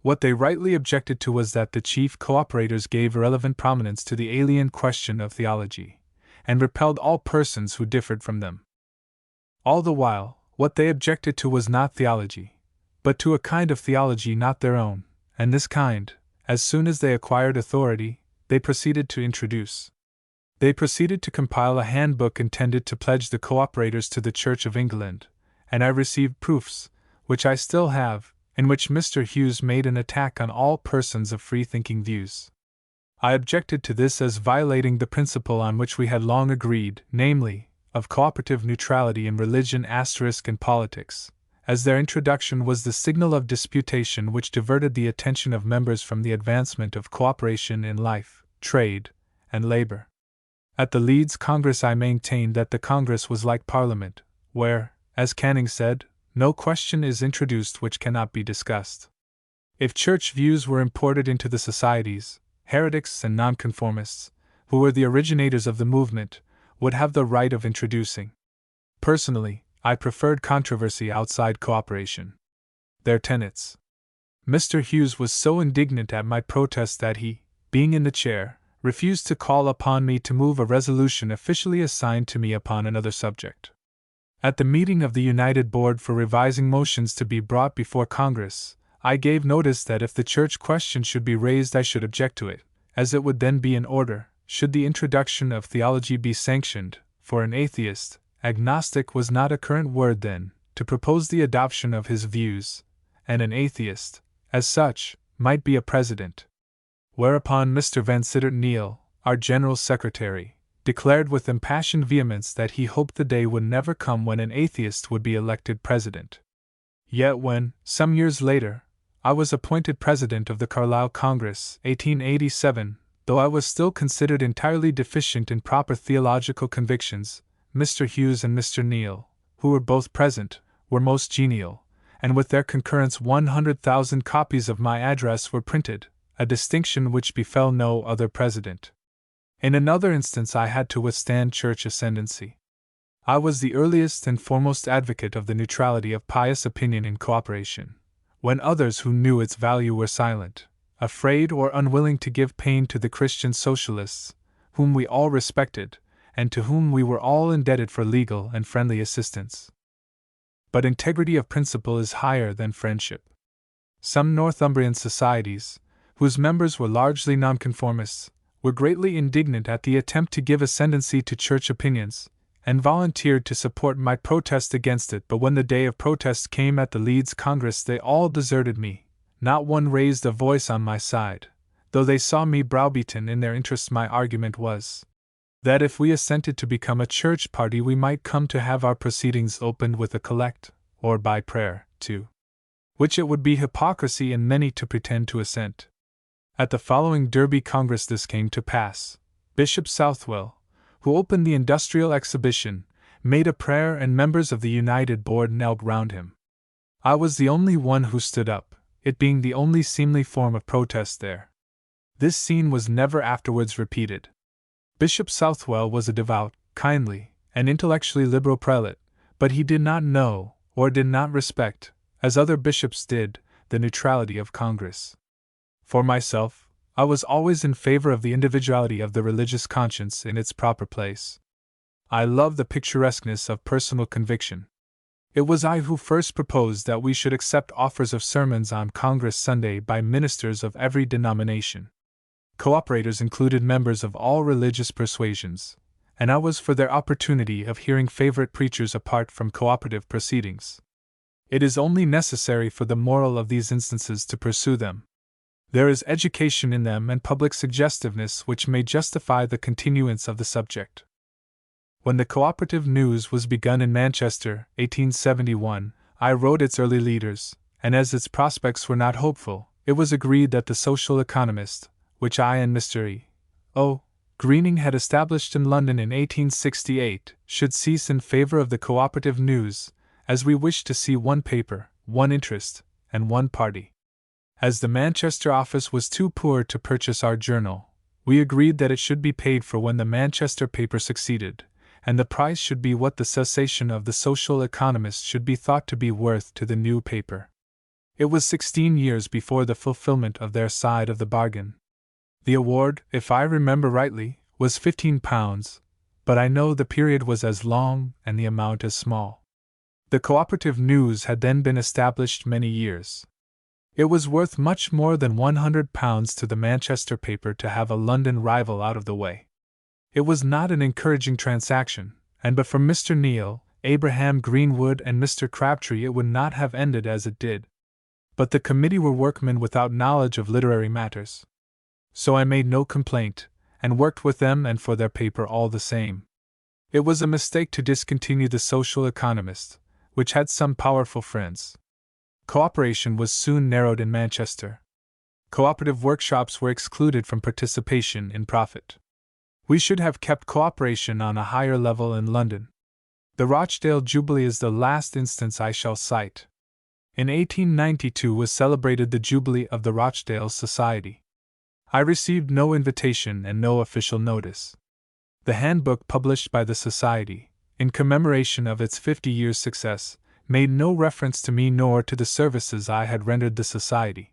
What they rightly objected to was that the chief cooperators gave irrelevant prominence to the alien question of theology, and repelled all persons who differed from them. All the while, what they objected to was not theology, but to a kind of theology not their own, and this kind, as soon as they acquired authority, they proceeded to introduce. They proceeded to compile a handbook intended to pledge the cooperators to the Church of England, and I received proofs, which I still have, in which Mr. Hughes made an attack on all persons of free-thinking views. I objected to this as violating the principle on which we had long agreed, namely, of cooperative neutrality in religion and politics, as their introduction was the signal of disputation which diverted the attention of members from the advancement of cooperation in life, trade, and labor. At the Leeds Congress I maintained that the Congress was like Parliament, where, as Canning said, no question is introduced which cannot be discussed. If church views were imported into the societies, heretics and nonconformists, who were the originators of the movement, would have the right of introducing. Personally, I preferred controversy outside cooperation. Their tenets. Mr. Hughes was so indignant at my protest that he, being in the chair, refused to call upon me to move a resolution officially assigned to me upon another subject. At the meeting of the United Board for revising motions to be brought before Congress, I gave notice that if the church question should be raised I should object to it, as it would then be in order, should the introduction of theology be sanctioned, for an atheist, agnostic was not a current word then, to propose the adoption of his views, and an atheist, as such, might be a president. Whereupon Mr. Vansittart Neale, our General Secretary, declared with impassioned vehemence that he hoped the day would never come when an atheist would be elected president. Yet when, some years later, I was appointed president of the Carlisle Congress, 1887, though I was still considered entirely deficient in proper theological convictions, Mr. Hughes and Mr. Neale, who were both present, were most genial, and with their concurrence 100,000 copies of my address were printed, a distinction which befell no other president. In another instance I had to withstand church ascendancy. I was the earliest and foremost advocate of the neutrality of pious opinion in cooperation, when others who knew its value were silent, afraid or unwilling to give pain to the Christian socialists, whom we all respected, and to whom we were all indebted for legal and friendly assistance. But integrity of principle is higher than friendship. Some Northumbrian societies, whose members were largely nonconformists, were greatly indignant at the attempt to give ascendancy to church opinions, and volunteered to support my protest against it, but when the day of protest came at the Leeds Congress they all deserted me. Not one raised a voice on my side, though they saw me browbeaten in their interests. My argument was that if we assented to become a church party we might come to have our proceedings opened with a collect, or by prayer, to which it would be hypocrisy in many to pretend to assent. At the following Derby Congress this came to pass. Bishop Southwell, who opened the Industrial Exhibition, made a prayer and members of the United Board knelt round him. I was the only one who stood up, it being the only seemly form of protest there. This scene was never afterwards repeated. Bishop Southwell was a devout, kindly, and intellectually liberal prelate, but he did not know, or did not respect, as other bishops did, the neutrality of Congress. For myself, I was always in favor of the individuality of the religious conscience in its proper place. I love the picturesqueness of personal conviction. It was I who first proposed that we should accept offers of sermons on Congress Sunday by ministers of every denomination. Cooperators included members of all religious persuasions, and I was for their opportunity of hearing favorite preachers apart from cooperative proceedings. It is only necessary for the moral of these instances to pursue them. There is education in them and public suggestiveness which may justify the continuance of the subject. When the cooperative news was begun in Manchester, 1871, I wrote its early leaders, and as its prospects were not hopeful, it was agreed that the Social Economist, which I and Mr. E.O. Greening had established in London in 1868, should cease in favor of the cooperative news, as we wished to see one paper, one interest, and one party. As the Manchester office was too poor to purchase our journal, we agreed that it should be paid for when the Manchester paper succeeded, and the price should be what the cessation of the Social Economist should be thought to be worth to the new paper. It was 16 years before the fulfillment of their side of the bargain. The award, if I remember rightly, was £15, but I know the period was as long and the amount as small. The cooperative news had then been established many years. It was worth much more than £100 to the Manchester paper to have a London rival out of the way. It was not an encouraging transaction, and but for Mr. Neal, Abraham Greenwood, and Mr. Crabtree it would not have ended as it did. But the committee were workmen without knowledge of literary matters. So I made no complaint, and worked with them and for their paper all the same. It was a mistake to discontinue the Social Economist, which had some powerful friends. Cooperation was soon narrowed in Manchester. Cooperative workshops were excluded from participation in profit. We should have kept cooperation on a higher level in London. The Rochdale Jubilee is the last instance I shall cite. In 1892 was celebrated the Jubilee of the Rochdale Society. I received no invitation and no official notice. The handbook published by the Society, in commemoration of its 50 years' success, made no reference to me nor to the services I had rendered the Society.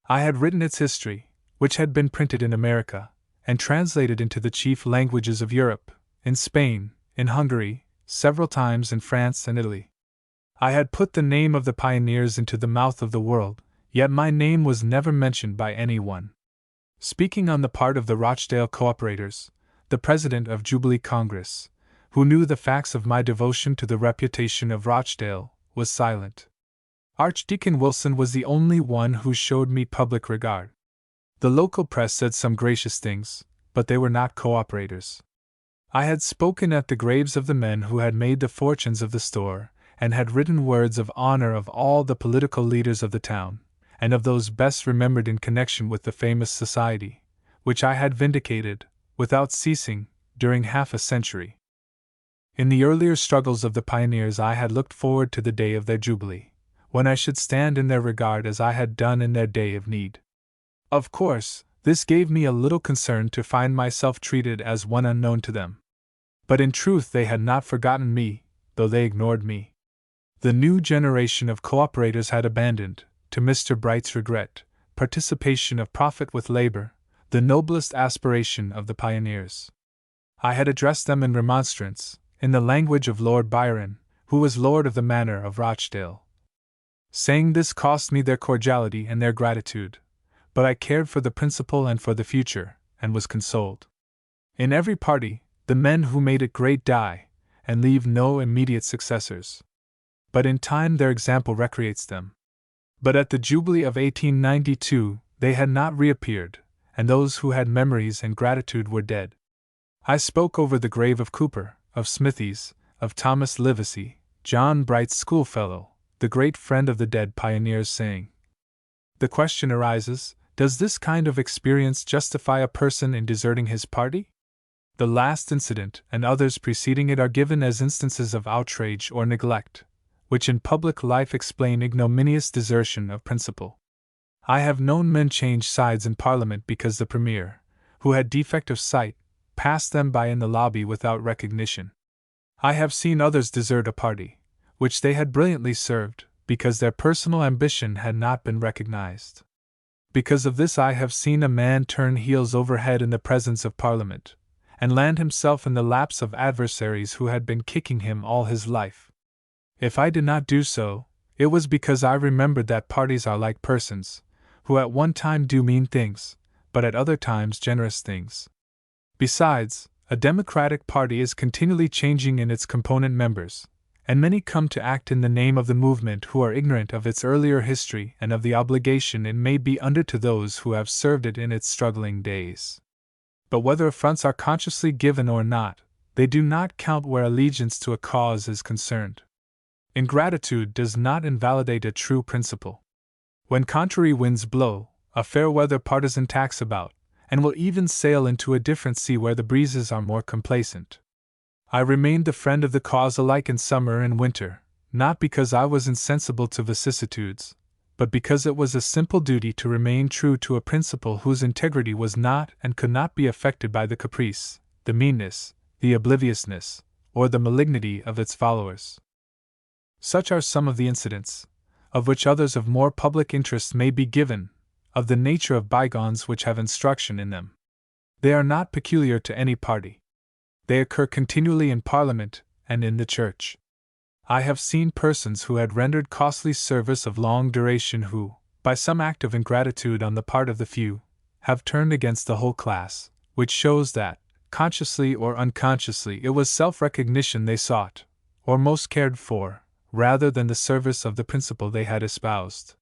I had written its history, which had been printed in America, and translated into the chief languages of Europe, in Spain, in Hungary, several times in France and Italy. I had put the name of the pioneers into the mouth of the world, yet my name was never mentioned by any one. Speaking on the part of the Rochdale Cooperators, the president of Jubilee Congress, who knew the facts of my devotion to the reputation of Rochdale, was silent. Archdeacon Wilson was the only one who showed me public regard. The local press said some gracious things, but they were not cooperators. I had spoken at the graves of the men who had made the fortunes of the store, and had written words of honor of all the political leaders of the town, and of those best remembered in connection with the famous society, which I had vindicated, without ceasing, during half a century. In the earlier struggles of the pioneers I had looked forward to the day of their jubilee, when I should stand in their regard as I had done in their day of need. Of course, this gave me a little concern to find myself treated as one unknown to them. But in truth they had not forgotten me, though they ignored me. The new generation of cooperators had abandoned, to Mr. Bright's regret, participation of profit with labor, the noblest aspiration of the pioneers. I had addressed them in remonstrance, in the language of Lord Byron, who was Lord of the Manor of Rochdale. Saying this cost me their cordiality and their gratitude, but I cared for the principle and for the future, and was consoled. In every party, the men who made it great die, and leave no immediate successors. But in time their example recreates them. But at the Jubilee of 1892 they had not reappeared, and those who had memories and gratitude were dead. I spoke over the grave of Cooper, of Smithies, of Thomas Livesey, John Bright's schoolfellow, the great friend of the dead pioneers, saying, "The question arises, does this kind of experience justify a person in deserting his party? The last incident and others preceding it are given as instances of outrage or neglect, which in public life explain ignominious desertion of principle. I have known men change sides in Parliament because the Premier, who had defect of sight, passed them by in the lobby without recognition. I have seen others desert a party, which they had brilliantly served, because their personal ambition had not been recognized. Because of this I have seen a man turn heels over head in the presence of Parliament, and land himself in the laps of adversaries who had been kicking him all his life. If I did not do so, it was because I remembered that parties are like persons, who at one time do mean things, but at other times generous things. Besides, a democratic party is continually changing in its component members, and many come to act in the name of the movement who are ignorant of its earlier history and of the obligation it may be under to those who have served it in its struggling days. But whether affronts are consciously given or not, they do not count where allegiance to a cause is concerned. Ingratitude does not invalidate a true principle. When contrary winds blow, a fair-weather partisan tacks about, and will even sail into a different sea where the breezes are more complacent. I remained the friend of the cause alike in summer and winter, not because I was insensible to vicissitudes, but because it was a simple duty to remain true to a principle whose integrity was not and could not be affected by the caprice, the meanness, the obliviousness, or the malignity of its followers. Such are some of the incidents, of which others of more public interest may be given, of the nature of bygones which have instruction in them. They are not peculiar to any party. They occur continually in Parliament and in the Church. I have seen persons who had rendered costly service of long duration who, by some act of ingratitude on the part of the few, have turned against the whole class, which shows that, consciously or unconsciously, it was self-recognition they sought, or most cared for, rather than the service of the principle they had espoused.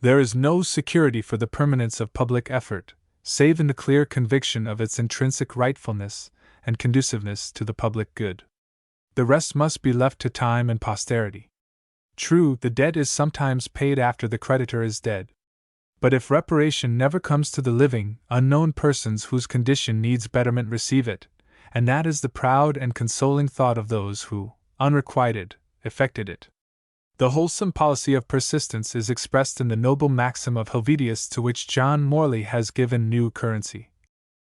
There is no security for the permanence of public effort, save in the clear conviction of its intrinsic rightfulness and conduciveness to the public good. The rest must be left to time and posterity. True, the debt is sometimes paid after the creditor is dead. But if reparation never comes to the living, unknown persons whose condition needs betterment receive it, and that is the proud and consoling thought of those who, unrequited, effected it. The wholesome policy of persistence is expressed in the noble maxim of Helvetius, to which John Morley has given new currency.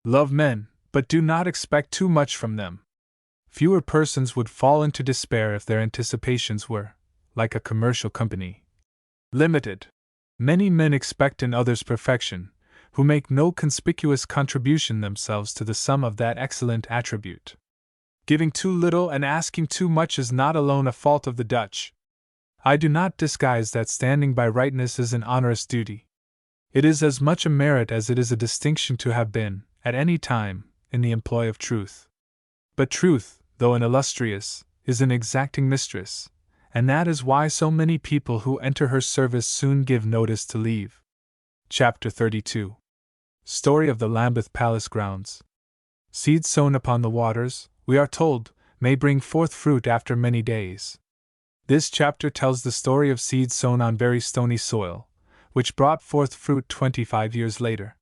Love men, but do not expect too much from them. Fewer persons would fall into despair if their anticipations were, like a commercial company, limited. Many men expect in others perfection, who make no conspicuous contribution themselves to the sum of that excellent attribute. Giving too little and asking too much is not alone a fault of the Dutch. I do not disguise that standing by rightness is an onerous duty. It is as much a merit as it is a distinction to have been, at any time, in the employ of truth. But truth, though an illustrious, is an exacting mistress, and that is why so many people who enter her service soon give notice to leave. Chapter 32. Story of the Lambeth Palace Grounds. Seeds sown upon the waters, we are told, may bring forth fruit after many days. This chapter tells the story of seeds sown on very stony soil, which brought forth fruit 25 years later.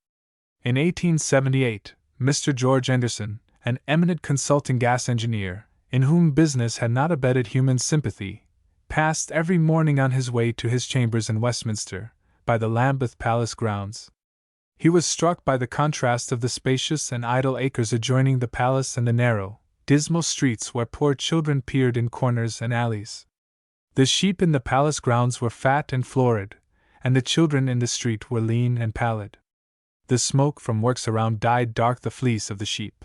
In 1878, Mr. George Anderson, an eminent consulting gas engineer, in whom business had not abetted human sympathy, passed every morning on his way to his chambers in Westminster, by the Lambeth Palace grounds. He was struck by the contrast of the spacious and idle acres adjoining the palace and the narrow, dismal streets where poor children peered in corners and alleys. The sheep in the palace grounds were fat and florid, and the children in the street were lean and pallid. The smoke from works around dyed dark the fleece of the sheep.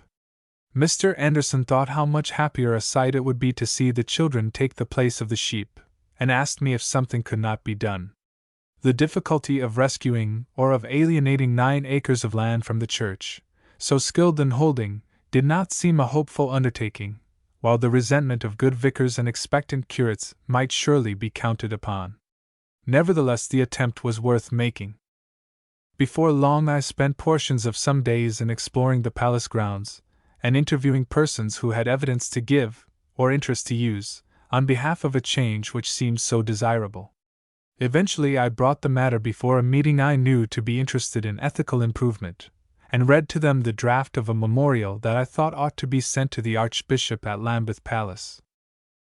Mr. Anderson thought how much happier a sight it would be to see the children take the place of the sheep, and asked me if something could not be done. The difficulty of rescuing or of alienating 9 acres of land from the church, so skilled in holding, did not seem a hopeful undertaking, while the resentment of good vicars and expectant curates might surely be counted upon. Nevertheless, the attempt was worth making. Before long I spent portions of some days in exploring the palace grounds, and interviewing persons who had evidence to give, or interest to use, on behalf of a change which seemed so desirable. Eventually I brought the matter before a meeting I knew to be interested in ethical improvement, and read to them the draft of a memorial that I thought ought to be sent to the Archbishop at Lambeth Palace.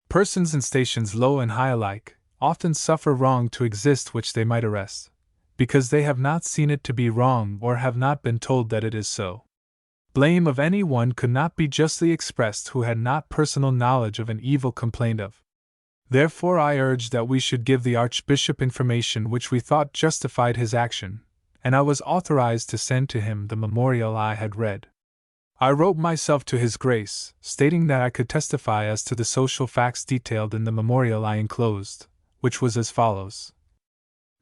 Persons in stations low and high alike often suffer wrong to exist which they might arrest, because they have not seen it to be wrong or have not been told that it is so. Blame of any one could not be justly expressed who had not personal knowledge of an evil complained of. Therefore I urged that we should give the Archbishop information which we thought justified his action, and I was authorized to send to him the memorial I had read. I wrote myself to His Grace, stating that I could testify as to the social facts detailed in the memorial I enclosed, which was as follows.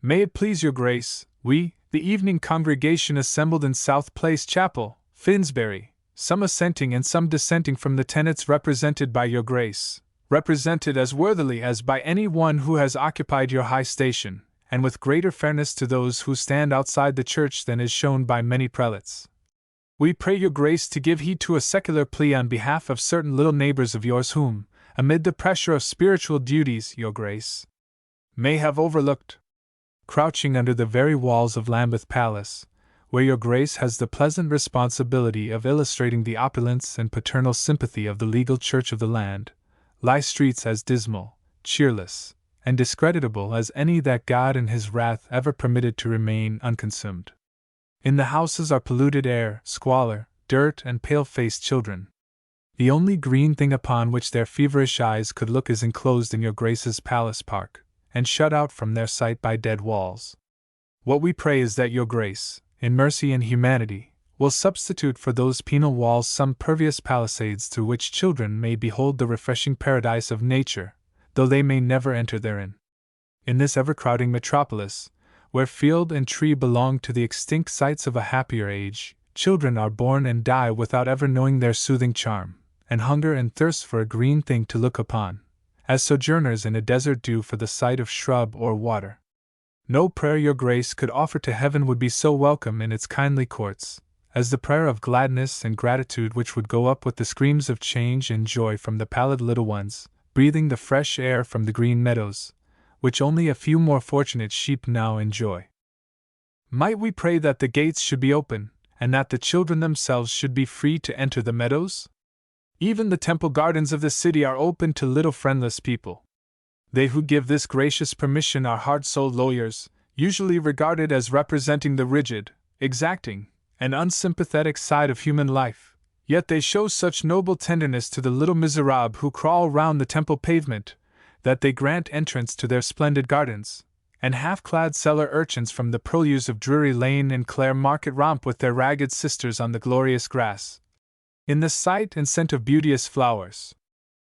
May it please your Grace, we, the evening congregation assembled in South Place Chapel, Finsbury, some assenting and some dissenting from the tenets represented by your Grace, represented as worthily as by any one who has occupied your high station, and with greater fairness to those who stand outside the church than is shown by many prelates. We pray your Grace to give heed to a secular plea on behalf of certain little neighbors of yours whom, amid the pressure of spiritual duties, your Grace may have overlooked. Crouching under the very walls of Lambeth Palace, where your Grace has the pleasant responsibility of illustrating the opulence and paternal sympathy of the legal church of the land, lie streets as dismal, cheerless, and discreditable as any that God in His wrath ever permitted to remain unconsumed. In the houses are polluted air, squalor, dirt, and pale-faced children. The only green thing upon which their feverish eyes could look is enclosed in your Grace's palace park, and shut out from their sight by dead walls. What we pray is that your Grace, in mercy and humanity, will substitute for those penal walls some pervious palisades through which children may behold the refreshing paradise of nature, though they may never enter therein. In this ever-crowding metropolis, where field and tree belong to the extinct sites of a happier age, children are born and die without ever knowing their soothing charm, and hunger and thirst for a green thing to look upon, as sojourners in a desert do for the sight of shrub or water. No prayer your grace could offer to heaven would be so welcome in its kindly courts, as the prayer of gladness and gratitude which would go up with the screams of change and joy from the pallid little ones, breathing the fresh air from the green meadows, which only a few more fortunate sheep now enjoy. Might we pray that the gates should be open, and that the children themselves should be free to enter the meadows? Even the temple gardens of the city are open to little friendless people. They who give this gracious permission are hard-souled lawyers, usually regarded as representing the rigid, exacting, and unsympathetic side of human life, yet they show such noble tenderness to the little miserables who crawl round the temple pavement, that they grant entrance to their splendid gardens, and half-clad cellar urchins from the purlieus of Drury Lane and Clare Market romp with their ragged sisters on the glorious grass, in the sight and scent of beauteous flowers.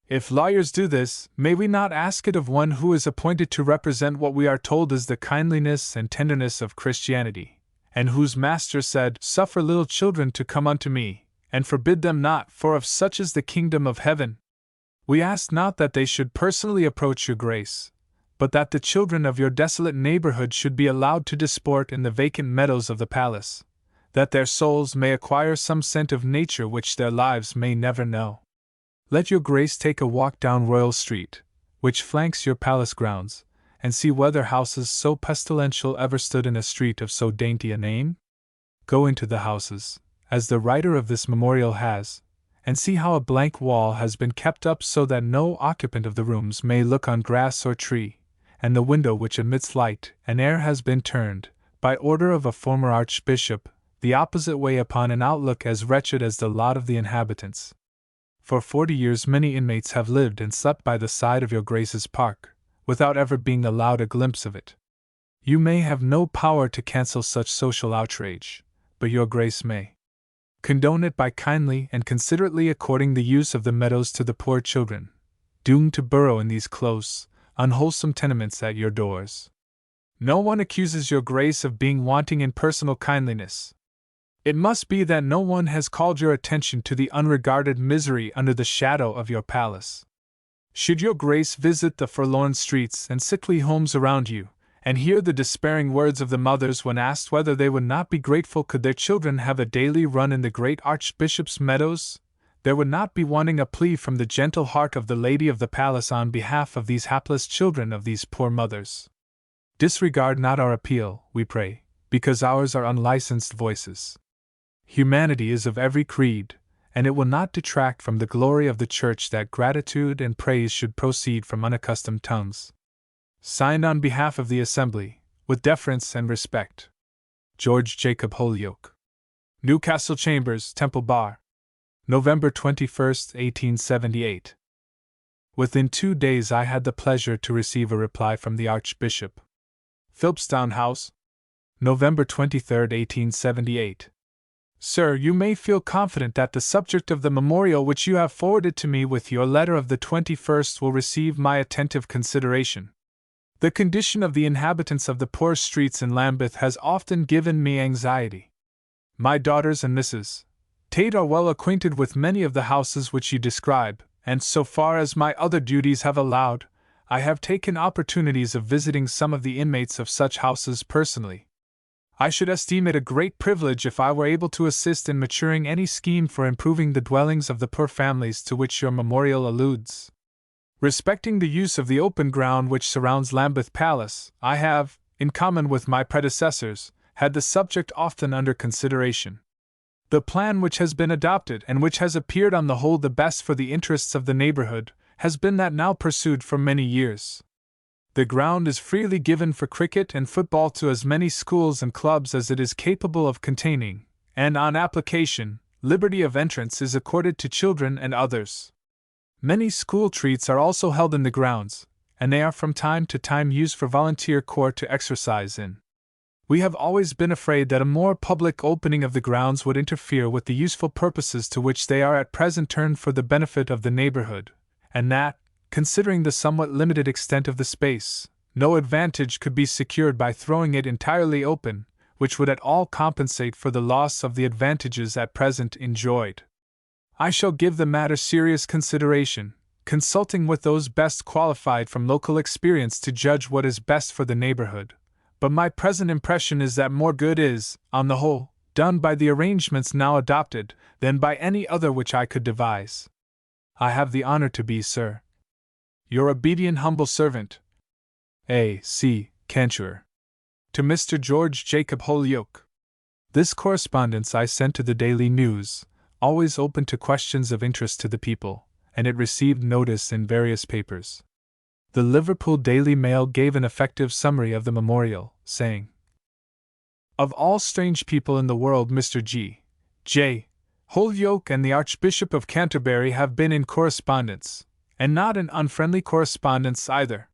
If lawyers do this, may we not ask it of one who is appointed to represent what we are told is the kindliness and tenderness of Christianity, and whose master said, "Suffer little children to come unto me, and forbid them not, for of such is the kingdom of heaven"? We ask not that they should personally approach your grace, but that the children of your desolate neighborhood should be allowed to disport in the vacant meadows of the palace, that their souls may acquire some scent of nature which their lives may never know. Let your grace take a walk down Royal Street, which flanks your palace grounds, and see whether houses so pestilential ever stood in a street of so dainty a name. Go into the houses, as the writer of this memorial has, and see how a blank wall has been kept up so that no occupant of the rooms may look on grass or tree, and the window which admits light and air has been turned, by order of a former archbishop, the opposite way upon an outlook as wretched as the lot of the inhabitants. For 40 years many inmates have lived and slept by the side of your grace's park, without ever being allowed a glimpse of it. You may have no power to cancel such social outrage, but your grace may condone it by kindly and considerately according the use of the meadows to the poor children, doomed to burrow in these close, unwholesome tenements at your doors. No one accuses your grace of being wanting in personal kindliness. It must be that no one has called your attention to the unregarded misery under the shadow of your palace. Should your grace visit the forlorn streets and sickly homes around you, and hear the despairing words of the mothers when asked whether they would not be grateful could their children have a daily run in the great Archbishop's meadows, there would not be wanting a plea from the gentle heart of the lady of the palace on behalf of these hapless children of these poor mothers. Disregard not our appeal, we pray, because ours are unlicensed voices. Humanity is of every creed, and it will not detract from the glory of the Church that gratitude and praise should proceed from unaccustomed tongues. Signed on behalf of the Assembly, with deference and respect. George Jacob Holyoke. Newcastle Chambers, Temple Bar. November 21, 1878. Within 2 days I had the pleasure to receive a reply from the Archbishop. Philipstown House, November 23, 1878. Sir, you may feel confident that the subject of the memorial which you have forwarded to me with your letter of the 21st will receive my attentive consideration. The condition of the inhabitants of the poor streets in Lambeth has often given me anxiety. My daughters and Mrs. Tate are well acquainted with many of the houses which you describe, and so far as my other duties have allowed, I have taken opportunities of visiting some of the inmates of such houses personally. I should esteem it a great privilege if I were able to assist in maturing any scheme for improving the dwellings of the poor families to which your memorial alludes. Respecting the use of the open ground which surrounds Lambeth Palace, I have, in common with my predecessors, had the subject often under consideration. The plan which has been adopted, and which has appeared on the whole the best for the interests of the neighborhood, has been that now pursued for many years. The ground is freely given for cricket and football to as many schools and clubs as it is capable of containing, and on application, liberty of entrance is accorded to children and others. Many school treats are also held in the grounds, and they are from time to time used for volunteer corps to exercise in. We have always been afraid that a more public opening of the grounds would interfere with the useful purposes to which they are at present turned for the benefit of the neighborhood, and that, considering the somewhat limited extent of the space, no advantage could be secured by throwing it entirely open, which would at all compensate for the loss of the advantages at present enjoyed. I shall give the matter serious consideration, consulting with those best qualified from local experience to judge what is best for the neighborhood, but my present impression is that more good is, on the whole, done by the arrangements now adopted than by any other which I could devise. I have the honor to be, sir, your obedient humble servant, A.C. Cantuer. To Mr. George Jacob Holyoke. This correspondence I sent to the Daily News, always open to questions of interest to the people, and it received notice in various papers. The Liverpool Daily Mail gave an effective summary of the memorial, saying, "Of all strange people in the world, Mr. J. Holyoke and the Archbishop of Canterbury have been in correspondence, and not an unfriendly correspondence either.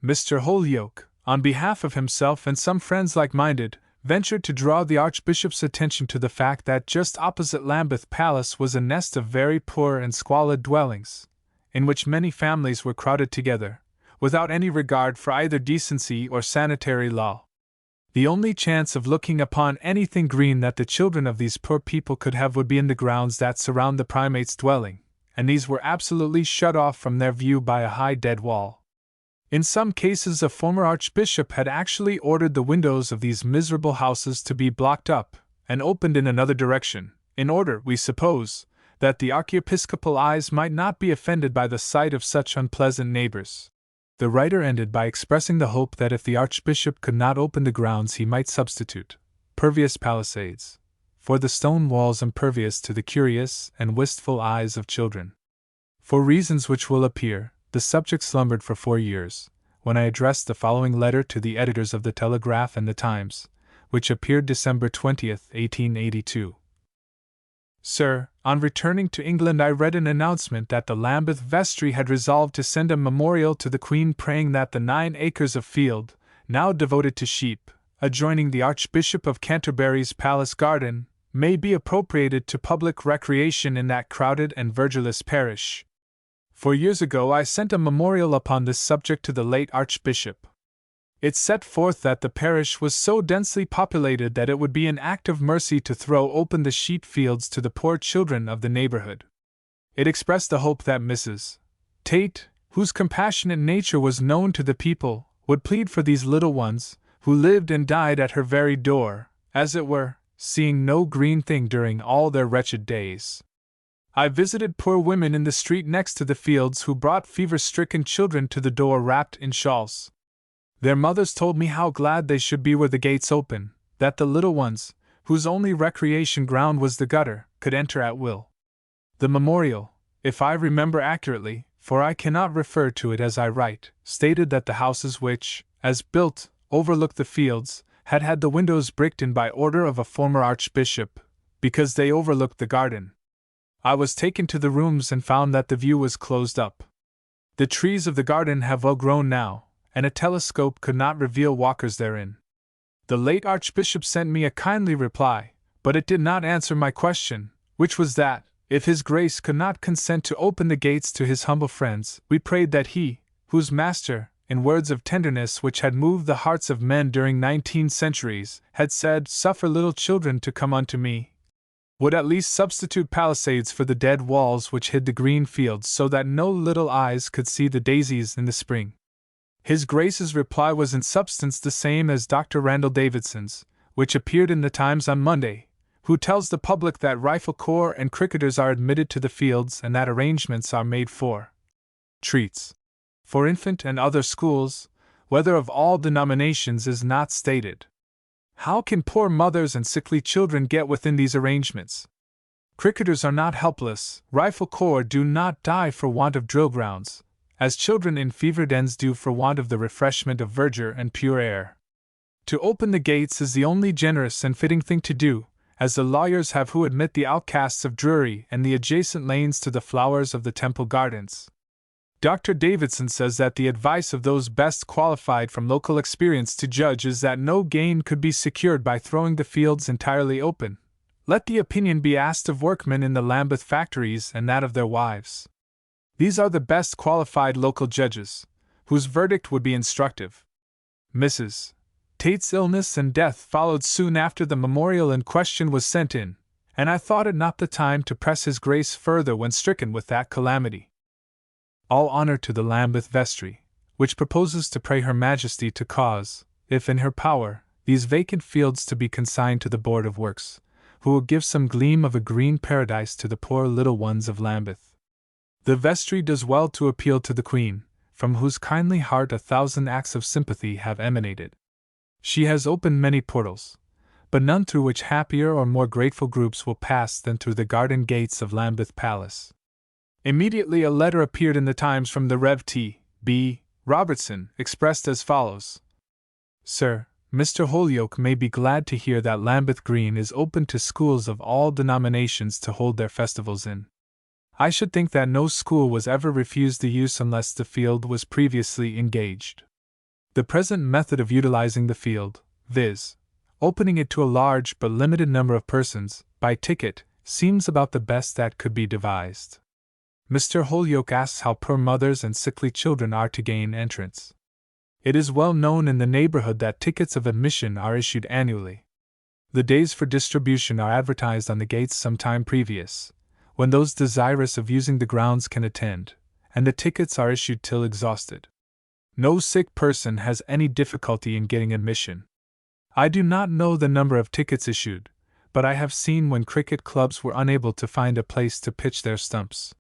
Mr. Holyoke, on behalf of himself and some friends like-minded, ventured to draw the Archbishop's attention to the fact that just opposite Lambeth Palace was a nest of very poor and squalid dwellings, in which many families were crowded together, without any regard for either decency or sanitary law. The only chance of looking upon anything green that the children of these poor people could have would be in the grounds that surround the primate's dwelling, and these were absolutely shut off from their view by a high dead wall. In some cases a former archbishop had actually ordered the windows of these miserable houses to be blocked up and opened in another direction, in order, we suppose, that the archiepiscopal eyes might not be offended by the sight of such unpleasant neighbors." The writer ended by expressing the hope that if the archbishop could not open the grounds he might substitute pervious palisades for the stone walls impervious to the curious and wistful eyes of children. For reasons which will appear, the subject slumbered for 4 years, when I addressed the following letter to the editors of the Telegraph and the Times, which appeared December 20th, 1882. Sir, on returning to England I read an announcement that the Lambeth Vestry had resolved to send a memorial to the Queen praying that the 9 acres of field, now devoted to sheep, adjoining the Archbishop of Canterbury's palace garden, may be appropriated to public recreation in that crowded and verdureless parish. 4 years ago I sent a memorial upon this subject to the late Archbishop. It set forth that the parish was so densely populated that it would be an act of mercy to throw open the sheep fields to the poor children of the neighborhood. It expressed the hope that Mrs. Tate, whose compassionate nature was known to the people, would plead for these little ones, who lived and died at her very door, as it were, seeing no green thing during all their wretched days. I visited poor women in the street next to the fields who brought fever-stricken children to the door wrapped in shawls. Their mothers told me how glad they should be were the gates open, that the little ones, whose only recreation ground was the gutter, could enter at will. The memorial, if I remember accurately, for I cannot refer to it as I write, stated that the houses which, as built, overlooked the fields, had had the windows bricked in by order of a former archbishop, because they overlooked the garden. I was taken to the rooms and found that the view was closed up. The trees of the garden have well grown now, and a telescope could not reveal walkers therein. The late Archbishop sent me a kindly reply, but it did not answer my question, which was that, if His Grace could not consent to open the gates to his humble friends, we prayed that He, whose Master, in words of tenderness which had moved the hearts of men during 19 centuries, had said, "Suffer little children to come unto me," would at least substitute palisades for the dead walls which hid the green fields so that no little eyes could see the daisies in the spring. His Grace's reply was in substance the same as Dr. Randall Davidson's, which appeared in the Times on Monday, who tells the public that rifle corps and cricketers are admitted to the fields and that arrangements are made for treats for infant and other schools, whether of all denominations is not stated. How can poor mothers and sickly children get within these arrangements? Cricketers are not helpless, rifle corps do not die for want of drill grounds, as children in fever dens do for want of the refreshment of verdure and pure air. To open the gates is the only generous and fitting thing to do, as the lawyers have who admit the outcasts of Drury and the adjacent lanes to the flowers of the Temple Gardens. Dr. Davidson says that the advice of those best qualified from local experience to judge is that no gain could be secured by throwing the fields entirely open. Let the opinion be asked of workmen in the Lambeth factories and that of their wives. These are the best qualified local judges, whose verdict would be instructive. Mrs. Tate's illness and death followed soon after the memorial in question was sent in, and I thought it not the time to press His Grace further when stricken with that calamity. All honor to the Lambeth Vestry, which proposes to pray Her Majesty to cause, if in her power, these vacant fields to be consigned to the Board of Works, who will give some gleam of a green paradise to the poor little ones of Lambeth. The vestry does well to appeal to the Queen, from whose kindly heart 1,000 acts of sympathy have emanated. She has opened many portals, but none through which happier or more grateful groups will pass than through the garden gates of Lambeth Palace. Immediately a letter appeared in the Times from the Rev. T. B. Robertson, expressed as follows: Sir, Mr. Holyoke may be glad to hear that Lambeth Green is open to schools of all denominations to hold their festivals in. I should think that no school was ever refused the use unless the field was previously engaged. The present method of utilizing the field, viz., opening it to a large but limited number of persons, by ticket, seems about the best that could be devised. Mr. Holyoke asks how poor mothers and sickly children are to gain entrance. It is well known in the neighborhood that tickets of admission are issued annually. The days for distribution are advertised on the gates some time previous, when those desirous of using the grounds can attend, and the tickets are issued till exhausted. No sick person has any difficulty in getting admission. I do not know the number of tickets issued, but I have seen when cricket clubs were unable to find a place to pitch their stumps.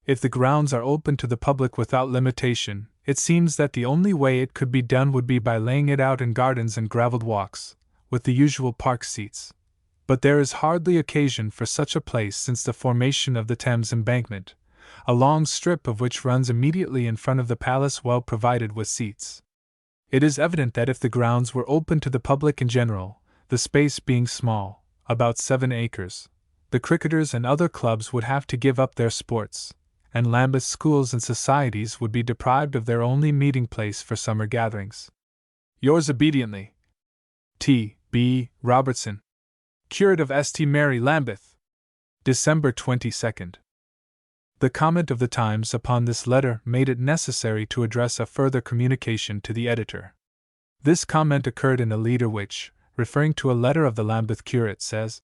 If the grounds are open to the public without limitation, it seems that the only way it could be done would be by laying it out in gardens and gravelled walks, with the usual park seats. But there is hardly occasion for such a place since the formation of the Thames Embankment, a long strip of which runs immediately in front of the palace well provided with seats. It is evident that if the grounds were open to the public in general, the space being small, about 7 acres, the cricketers and other clubs would have to give up their sports, and Lambeth schools and societies would be deprived of their only meeting place for summer gatherings. Yours obediently, T. B. Robertson, Curate of St. Mary, Lambeth. December 22nd. The comment of the Times upon this letter made it necessary to address a further communication to the editor. This comment occurred in a leader which, referring to a letter of the Lambeth curate, says,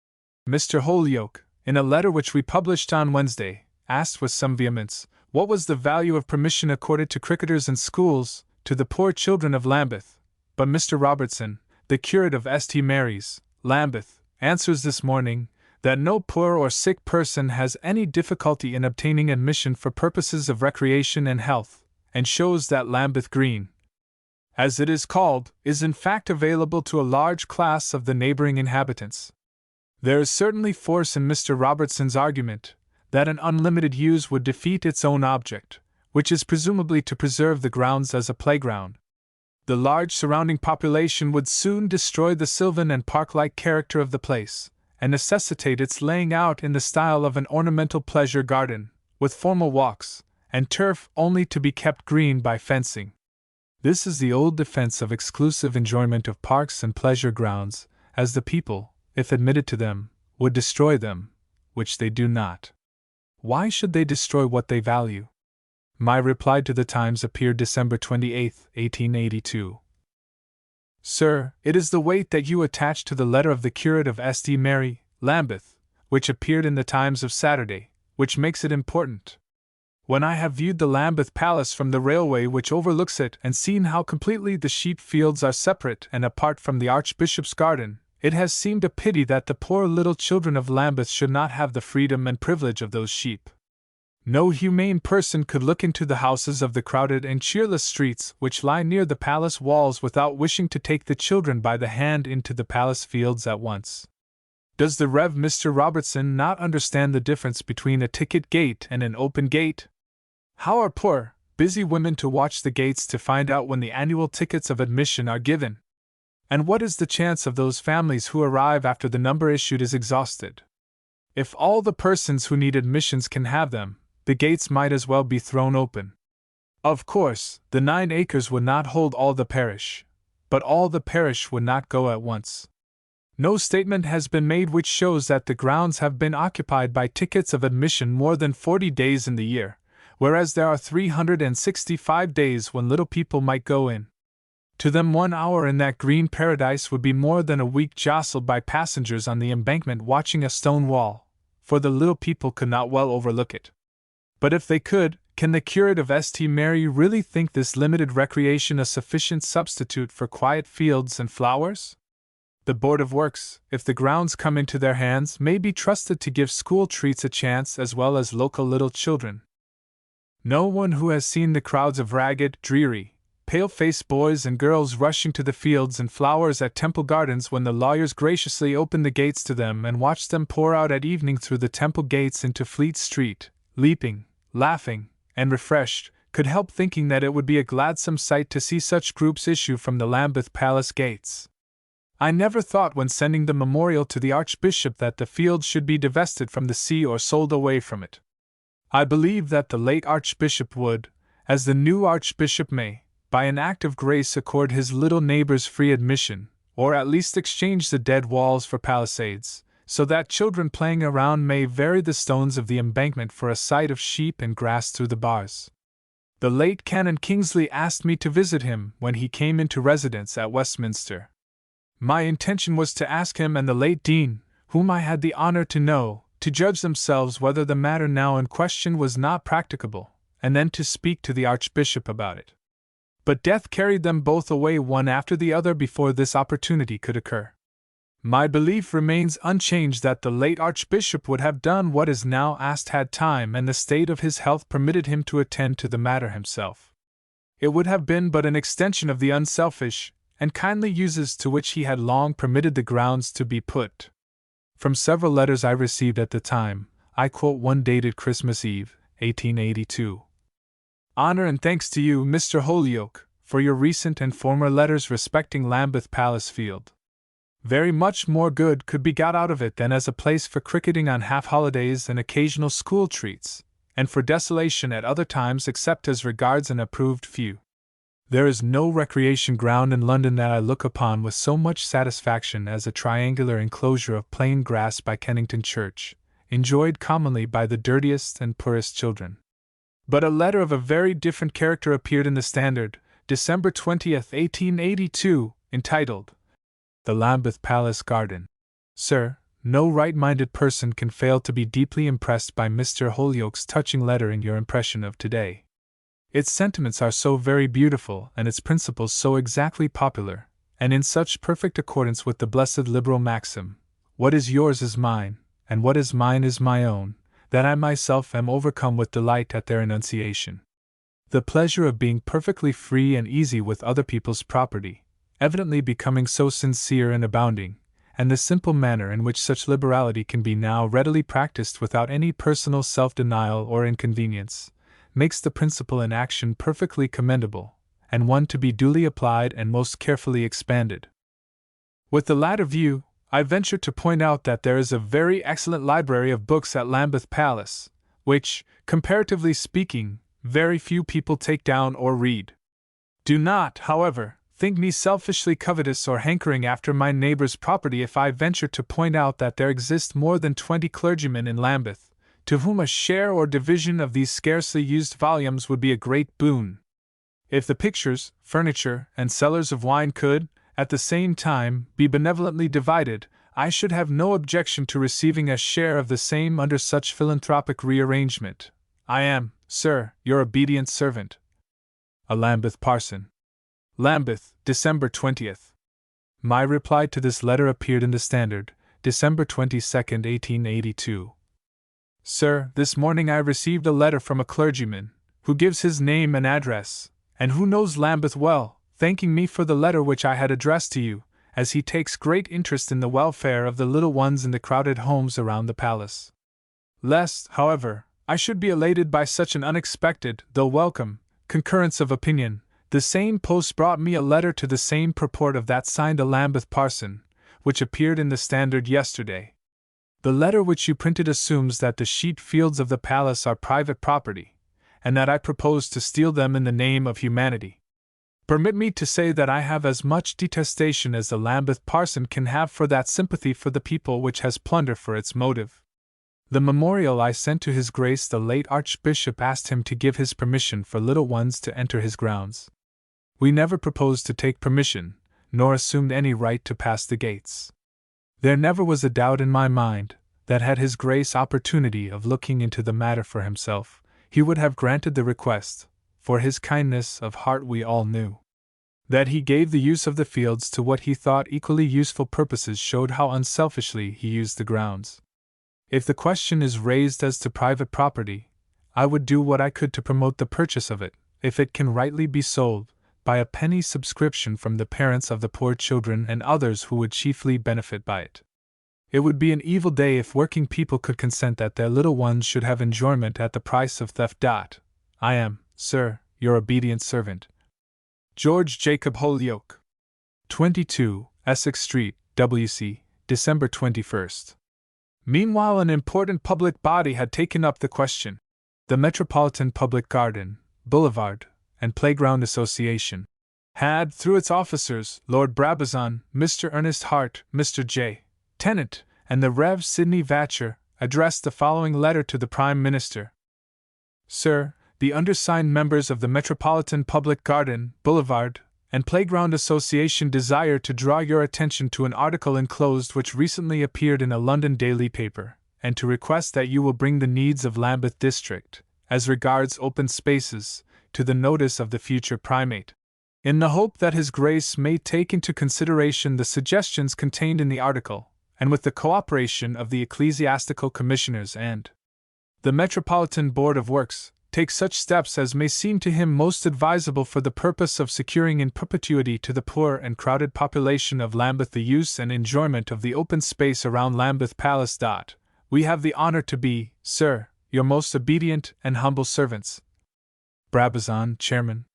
Mr. Holyoke, in a letter which we published on Wednesday, asked with some vehemence, what was the value of permission accorded to cricketers and schools, to the poor children of Lambeth, but Mr. Robertson, the curate of St. Mary's, Lambeth, answers this morning, that no poor or sick person has any difficulty in obtaining admission for purposes of recreation and health, and shows that Lambeth Green, as it is called, is in fact available to a large class of the neighboring inhabitants. There is certainly force in Mr. Robertson's argument, that an unlimited use would defeat its own object, which is presumably to preserve the grounds as a playground. The large surrounding population would soon destroy the sylvan and park-like character of the place, and necessitate its laying out in the style of an ornamental pleasure garden, with formal walks, and turf only to be kept green by fencing. This is the old defense of exclusive enjoyment of parks and pleasure grounds, as the people, if admitted to them, would destroy them, which they do not. Why should they destroy what they value? My reply to the Times appeared December 28, 1882. Sir, it is the weight that you attach to the letter of the curate of St. Mary, Lambeth, which appeared in the Times of Saturday, which makes it important. When I have viewed the Lambeth Palace from the railway which overlooks it and seen how completely the sheep fields are separate and apart from the Archbishop's garden, it has seemed a pity that the poor little children of Lambeth should not have the freedom and privilege of those sheep. No humane person could look into the houses of the crowded and cheerless streets which lie near the palace walls without wishing to take the children by the hand into the palace fields at once. Does the Rev. Mr. Robertson not understand the difference between a ticket gate and an open gate? How are poor, busy women to watch the gates to find out when the annual tickets of admission are given? And what is the chance of those families who arrive after the number issued is exhausted? If all the persons who need admissions can have them, the gates might as well be thrown open. Of course, the 9 acres would not hold all the parish, but all the parish would not go at once. No statement has been made which shows that the grounds have been occupied by tickets of admission more than 40 days in the year, whereas there are 365 days when little people might go in. To them 1 hour in that green paradise would be more than a week jostled by passengers on the embankment watching a stone wall, for the little people could not well overlook it. But if they could, can the curate of St. Mary really think this limited recreation a sufficient substitute for quiet fields and flowers? The Board of Works, if the grounds come into their hands, may be trusted to give school treats a chance as well as local little children. No one who has seen the crowds of ragged, dreary, pale-faced boys and girls rushing to the fields and flowers at Temple Gardens when the lawyers graciously opened the gates to them and watched them pour out at evening through the Temple gates into Fleet Street, leaping, laughing, and refreshed, could help thinking that it would be a gladsome sight to see such groups issue from the Lambeth Palace gates. I never thought when sending the memorial to the Archbishop that the fields should be divested from the sea or sold away from it. I believe that the late Archbishop would, as the new Archbishop may, by an act of grace accord his little neighbors free admission, or at least exchange the dead walls for palisades, so that children playing around may vary the stones of the embankment for a sight of sheep and grass through the bars. The late Canon Kingsley asked me to visit him when he came into residence at Westminster. My intention was to ask him and the late Dean, whom I had the honor to know, to judge themselves whether the matter now in question was not practicable, and then to speak to the Archbishop about it. But death carried them both away one after the other before this opportunity could occur. My belief remains unchanged that the late Archbishop would have done what is now asked had time and the state of his health permitted him to attend to the matter himself. It would have been but an extension of the unselfish and kindly uses to which he had long permitted the grounds to be put. From several letters I received at the time, I quote one dated Christmas Eve, 1882. Honor and thanks to you, Mr. Holyoke, for your recent and former letters respecting Lambeth Palace Field. Very much more good could be got out of it than as a place for cricketing on half-holidays and occasional school treats, and for desolation at other times except as regards an approved few. There is no recreation ground in London that I look upon with so much satisfaction as a triangular enclosure of plain grass by Kennington Church, enjoyed commonly by the dirtiest and poorest children. But a letter of a very different character appeared in the Standard, December 20th, 1882, entitled, The Lambeth Palace Garden. Sir, no right-minded person can fail to be deeply impressed by Mr. Holyoke's touching letter in your impression of today. Its sentiments are so very beautiful and its principles so exactly popular, and in such perfect accordance with the blessed liberal maxim, what is yours is mine, and what is mine is my own, that I myself am overcome with delight at their enunciation. The pleasure of being perfectly free and easy with other people's property, evidently becoming so sincere and abounding, and the simple manner in which such liberality can be now readily practiced without any personal self-denial or inconvenience, makes the principle in action perfectly commendable, and one to be duly applied and most carefully expanded. With the latter view, I venture to point out that there is a very excellent library of books at Lambeth Palace, which, comparatively speaking, very few people take down or read. Do not, however, think me selfishly covetous or hankering after my neighbor's property if I venture to point out that there exist more than 20 clergymen in Lambeth, to whom a share or division of these scarcely used volumes would be a great boon. If the pictures, furniture, and cellars of wine could, at the same time, be benevolently divided, I should have no objection to receiving a share of the same under such philanthropic rearrangement. I am, sir, your obedient servant, a Lambeth parson. Lambeth, December 20th. My reply to this letter appeared in the Standard, December 22nd, 1882. Sir, this morning I received a letter from a clergyman, who gives his name and address, and who knows Lambeth well, thanking me for the letter which I had addressed to you, as he takes great interest in the welfare of the little ones in the crowded homes around the palace. Lest, however, I should be elated by such an unexpected, though welcome, concurrence of opinion, the same post brought me a letter to the same purport of that signed a Lambeth parson, which appeared in the Standard yesterday. The letter which you printed assumes that the sheep fields of the palace are private property, and that I propose to steal them in the name of humanity. Permit me to say that I have as much detestation as the Lambeth parson can have for that sympathy for the people which has plunder for its motive. The memorial I sent to His Grace the late Archbishop asked him to give his permission for little ones to enter his grounds. We never proposed to take permission, nor assumed any right to pass the gates. There never was a doubt in my mind that had His Grace opportunity of looking into the matter for himself, he would have granted the request, for his kindness of heart we all knew. That he gave the use of the fields to what he thought equally useful purposes showed how unselfishly he used the grounds. If the question is raised as to private property, I would do what I could to promote the purchase of it, if it can rightly be sold, by a penny subscription from the parents of the poor children and others who would chiefly benefit by it. It would be an evil day if working people could consent that their little ones should have enjoyment at the price of theft. I am, sir, your obedient servant, George Jacob Holyoke. 22, Essex Street, W.C., December 21st. Meanwhile, an important public body had taken up the question. The Metropolitan Public Garden, Boulevard, and Playground Association had, through its officers, Lord Brabazon, Mr. Ernest Hart, Mr. J. Tennant, and the Rev. Sidney Vatcher, addressed the following letter to the Prime Minister. Sir, the undersigned members of the Metropolitan Public Garden, Boulevard, and Playground Association desire to draw your attention to an article enclosed which recently appeared in a London daily paper, and to request that you will bring the needs of Lambeth District, as regards open spaces, to the notice of the future Primate, in the hope that His Grace may take into consideration the suggestions contained in the article, and with the cooperation of the Ecclesiastical Commissioners and the Metropolitan Board of Works, take such steps as may seem to him most advisable for the purpose of securing in perpetuity to the poor and crowded population of Lambeth the use and enjoyment of the open space around Lambeth Palace. We have the honor to be, sir, your most obedient and humble servants, Brabazon, Chairman.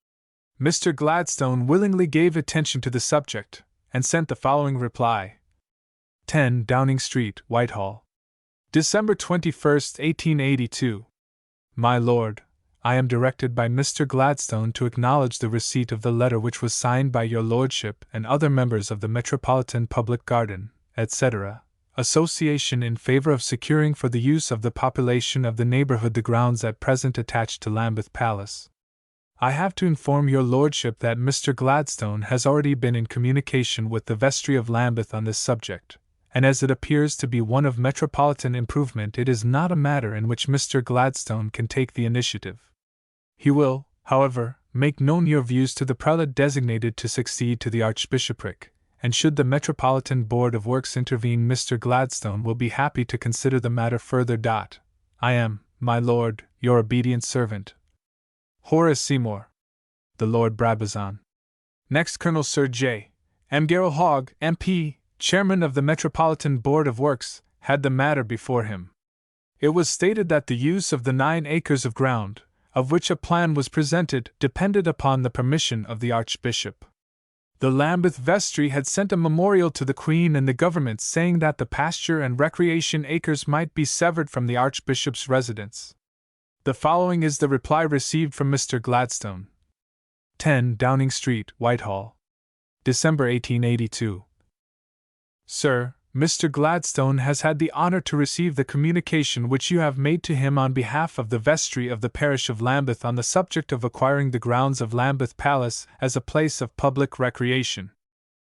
Mr. Gladstone willingly gave attention to the subject, and sent the following reply. 10 Downing Street, Whitehall. December 21, 1882. My Lord, I am directed by Mr. Gladstone to acknowledge the receipt of the letter which was signed by your Lordship and other members of the Metropolitan Public Garden, etc., Association in favor of securing for the use of the population of the neighborhood the grounds at present attached to Lambeth Palace. I have to inform your Lordship that Mr. Gladstone has already been in communication with the Vestry of Lambeth on this subject, and as it appears to be one of metropolitan improvement, it is not a matter in which Mr. Gladstone can take the initiative. He will, however, make known your views to the prelate designated to succeed to the archbishopric, and should the Metropolitan Board of Works intervene, Mr. Gladstone will be happy to consider the matter further. I am, my lord, your obedient servant, Horace Seymour. The Lord Brabazon. Next, Colonel Sir J. M. Garrow Hogg, MP, Chairman of the Metropolitan Board of Works, had the matter before him. It was stated that the use of the 9 acres of ground, of which a plan was presented, depended upon the permission of the Archbishop. The Lambeth Vestry had sent a memorial to the Queen and the Government saying that the pasture and recreation acres might be severed from the Archbishop's residence. The following is the reply received from Mr. Gladstone. 10 Downing Street, Whitehall. December 1882. Sir, Mr. Gladstone has had the honor to receive the communication which you have made to him on behalf of the vestry of the parish of Lambeth on the subject of acquiring the grounds of Lambeth Palace as a place of public recreation.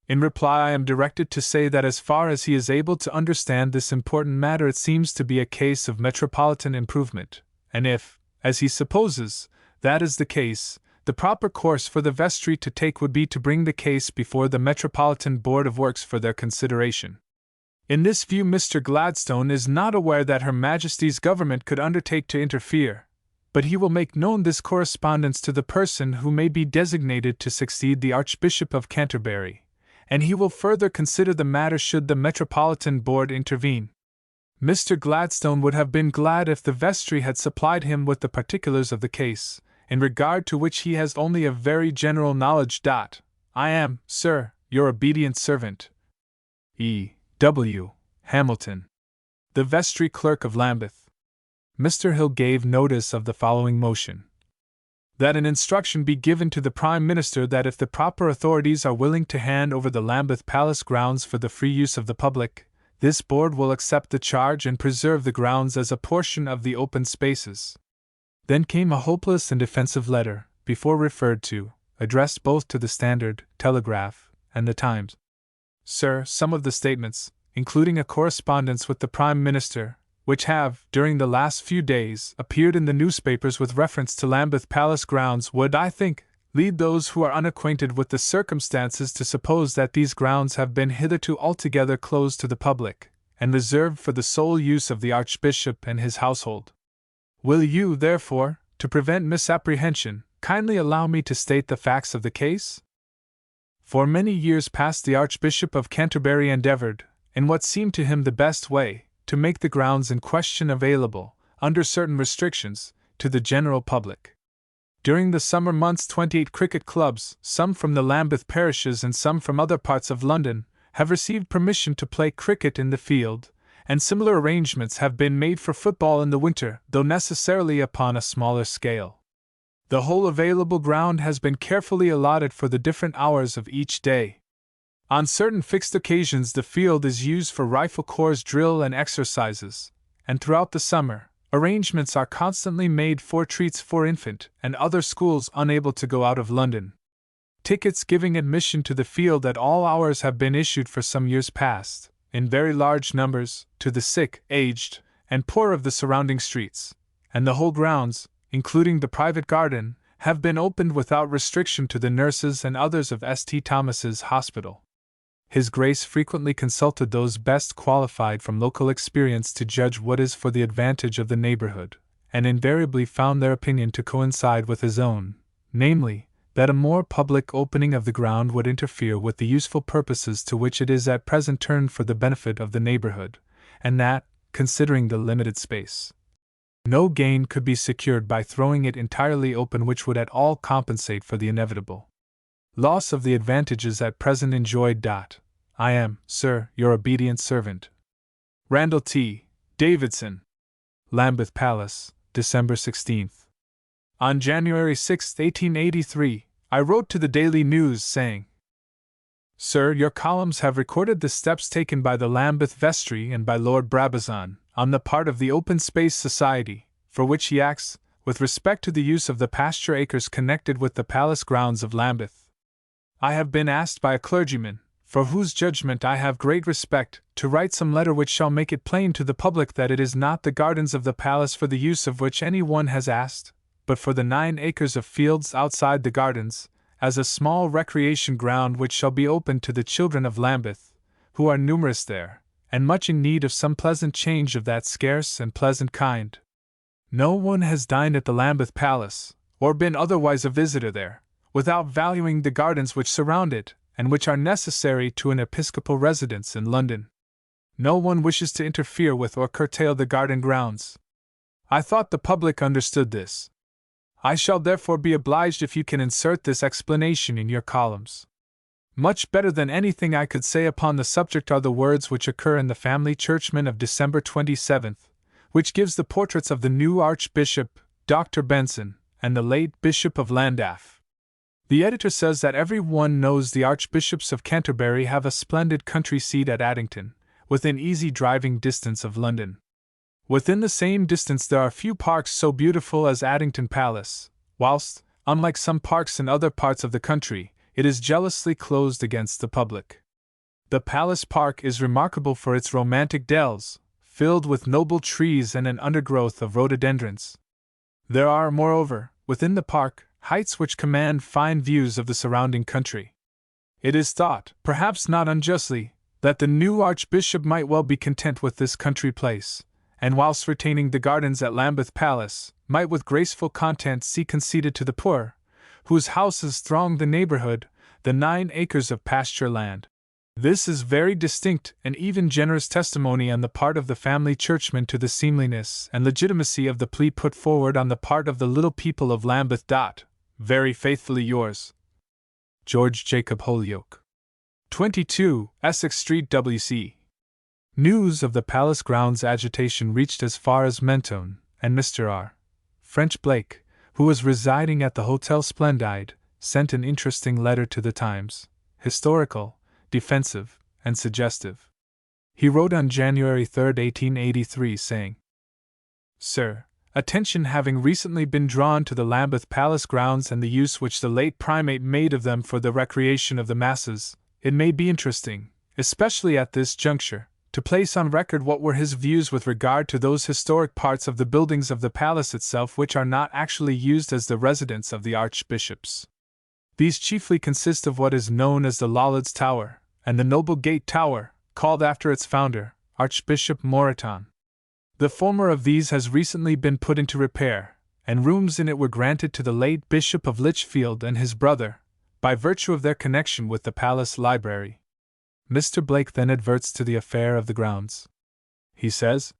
In reply, I am directed to say that as far as he is able to understand this important matter, it seems to be a case of metropolitan improvement, and if, as he supposes, that is the case, the proper course for the vestry to take would be to bring the case before the Metropolitan Board of Works for their consideration. In this view, Mr. Gladstone is not aware that Her Majesty's government could undertake to interfere, but he will make known this correspondence to the person who may be designated to succeed the Archbishop of Canterbury, and he will further consider the matter should the Metropolitan Board intervene. Mr. Gladstone would have been glad if the vestry had supplied him with the particulars of the case, in regard to which he has only a very general knowledge. I am, sir, your obedient servant, E. W. Hamilton, the Vestry Clerk of Lambeth. Mr. Hill gave notice of the following motion: that an instruction be given to the Prime Minister that if the proper authorities are willing to hand over the Lambeth Palace grounds for the free use of the public, this board will accept the charge and preserve the grounds as a portion of the open spaces. Then came a hopeless and defensive letter, before referred to, addressed both to the Standard, Telegraph, and the Times. Sir, some of the statements, including a correspondence with the Prime Minister, which have, during the last few days, appeared in the newspapers with reference to Lambeth Palace grounds would, I think, lead those who are unacquainted with the circumstances to suppose that these grounds have been hitherto altogether closed to the public, and reserved for the sole use of the Archbishop and his household. Will you, therefore, to prevent misapprehension, kindly allow me to state the facts of the case? For many years past the Archbishop of Canterbury endeavored, in what seemed to him the best way, to make the grounds in question available, under certain restrictions, to the general public. During the summer months 28 cricket clubs, some from the Lambeth parishes and some from other parts of London, have received permission to play cricket in the field, and similar arrangements have been made for football in the winter, though necessarily upon a smaller scale. The whole available ground has been carefully allotted for the different hours of each day. On certain fixed occasions the field is used for rifle corps drill and exercises, and throughout the summer, arrangements are constantly made for treats for infant and other schools unable to go out of London. Tickets giving admission to the field at all hours have been issued for some years past, in very large numbers, to the sick, aged, and poor of the surrounding streets, and the whole grounds, including the private garden, have been opened without restriction to the nurses and others of St. Thomas's Hospital. His Grace frequently consulted those best qualified from local experience to judge what is for the advantage of the neighborhood, and invariably found their opinion to coincide with his own, namely, that a more public opening of the ground would interfere with the useful purposes to which it is at present turned for the benefit of the neighborhood, and that, considering the limited space, no gain could be secured by throwing it entirely open which would at all compensate for the inevitable loss of the advantages at present enjoyed. I am, sir, your obedient servant, Randall T. Davidson. Lambeth Palace, December 16th. On January 6, 1883, I wrote to the Daily News saying, Sir, your columns have recorded the steps taken by the Lambeth Vestry and by Lord Brabazon, on the part of the Open Space Society, for which he acts, with respect to the use of the pasture acres connected with the palace grounds of Lambeth. I have been asked by a clergyman, for whose judgment I have great respect, to write some letter which shall make it plain to the public that it is not the gardens of the palace for the use of which any one has asked, but for the 9 acres of fields outside the gardens, as a small recreation ground which shall be opened to the children of Lambeth, who are numerous there, and much in need of some pleasant change of that scarce and pleasant kind. No one has dined at the Lambeth Palace, or been otherwise a visitor there, without valuing the gardens which surround it, and which are necessary to an episcopal residence in London. No one wishes to interfere with or curtail the garden grounds. I thought the public understood this. I shall therefore be obliged if you can insert this explanation in your columns. Much better than anything I could say upon the subject are the words which occur in the Family Churchman of December 27th, which gives the portraits of the new Archbishop, Dr. Benson, and the late Bishop of Llandaff. The editor says that every one knows the Archbishops of Canterbury have a splendid country seat at Addington, within easy driving distance of London. Within the same distance there are few parks so beautiful as Addington Palace, whilst, unlike some parks in other parts of the country, it is jealously closed against the public. The Palace Park is remarkable for its romantic dells, filled with noble trees and an undergrowth of rhododendrons. There are, moreover, within the park, heights which command fine views of the surrounding country. It is thought, perhaps not unjustly, that the new Archbishop might well be content with this country place, and whilst retaining the gardens at Lambeth Palace, might with graceful content see conceded to the poor, whose houses throng the neighborhood, the 9 acres of pasture land. This is very distinct and even generous testimony on the part of the family churchman to the seemliness and legitimacy of the plea put forward on the part of the little people of Lambeth. Very faithfully yours, George Jacob Holyoke. 22, Essex Street, W.C. News of the palace grounds agitation reached as far as Mentone, and Mr. R. French Blake, who was residing at the Hotel Splendide, sent an interesting letter to the Times, historical, defensive, and suggestive. He wrote on January 3, 1883, saying, Sir, attention having recently been drawn to the Lambeth Palace grounds and the use which the late primate made of them for the recreation of the masses, it may be interesting, especially at this juncture, to place on record what were his views with regard to those historic parts of the buildings of the palace itself which are not actually used as the residence of the archbishops. These chiefly consist of what is known as the Lollards Tower, and the Noble Gate Tower, called after its founder, Archbishop Moreton. The former of these has recently been put into repair, and rooms in it were granted to the late Bishop of Lichfield and his brother, by virtue of their connection with the palace library. Mr. Blake then adverts to the affair of the grounds. He says,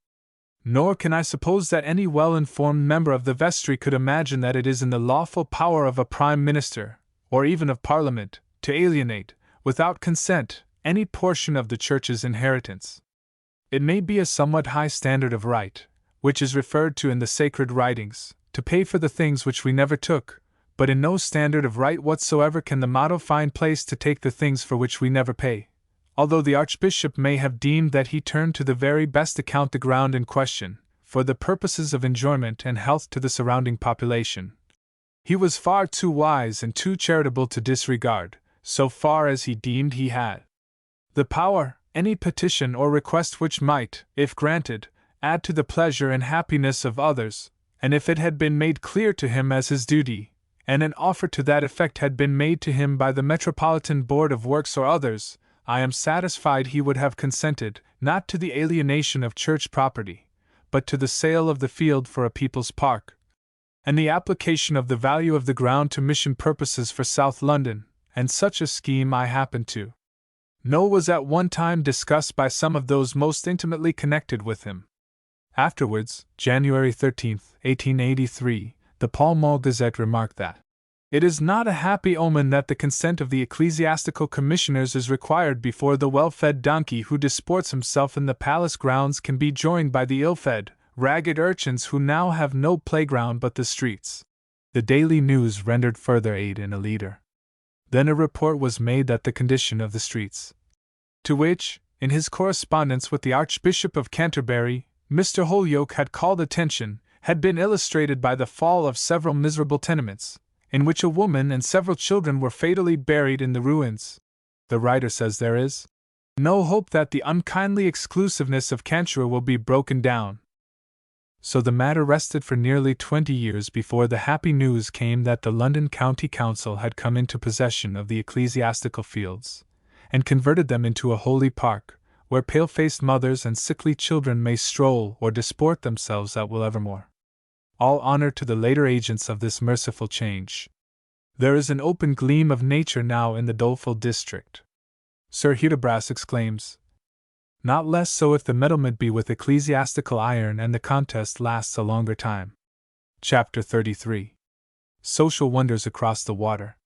"Nor can I suppose that any well-informed member of the vestry could imagine that it is in the lawful power of a Prime Minister, or even of Parliament, to alienate, without consent, any portion of the Church's inheritance. It may be a somewhat high standard of right, which is referred to in the sacred writings, to pay for the things which we never took, but in no standard of right whatsoever can the motto find place to take the things for which we never pay, although the Archbishop may have deemed that he turned to the very best account the ground in question, for the purposes of enjoyment and health to the surrounding population. He was far too wise and too charitable to disregard, so far as he deemed he had the power, any petition or request which might, if granted, add to the pleasure and happiness of others, and if it had been made clear to him as his duty, and an offer to that effect had been made to him by the Metropolitan Board of Works or others, I am satisfied he would have consented, not to the alienation of church property, but to the sale of the field for a people's park, and the application of the value of the ground to mission purposes for South London, and such a scheme I happen to know was at one time discussed by some of those most intimately connected with him." Afterwards, January 13, 1883, the Pall Mall Gazette remarked that it is not a happy omen that the consent of the ecclesiastical commissioners is required before the well-fed donkey who disports himself in the palace grounds can be joined by the ill-fed, ragged urchins who now have no playground but the streets. The Daily News rendered further aid in a leader. Then a report was made that the condition of the streets, to which, in his correspondence with the Archbishop of Canterbury, Mr. Holyoke had called attention, had been illustrated by the fall of several miserable tenements, in which a woman and several children were fatally buried in the ruins. The writer says there is no hope that the unkindly exclusiveness of Canterbury will be broken down. So the matter rested for nearly 20 years before the happy news came that the London County Council had come into possession of the ecclesiastical fields, and converted them into a holy park, where pale-faced mothers and sickly children may stroll or disport themselves at will evermore. All honor to the later agents of this merciful change. There is an open gleam of nature now in the doleful district. Sir Hudibras exclaims, "Not less so if the meddlement be with ecclesiastical iron and the contest lasts a longer time." Chapter 33. Social Wonders Across the Water.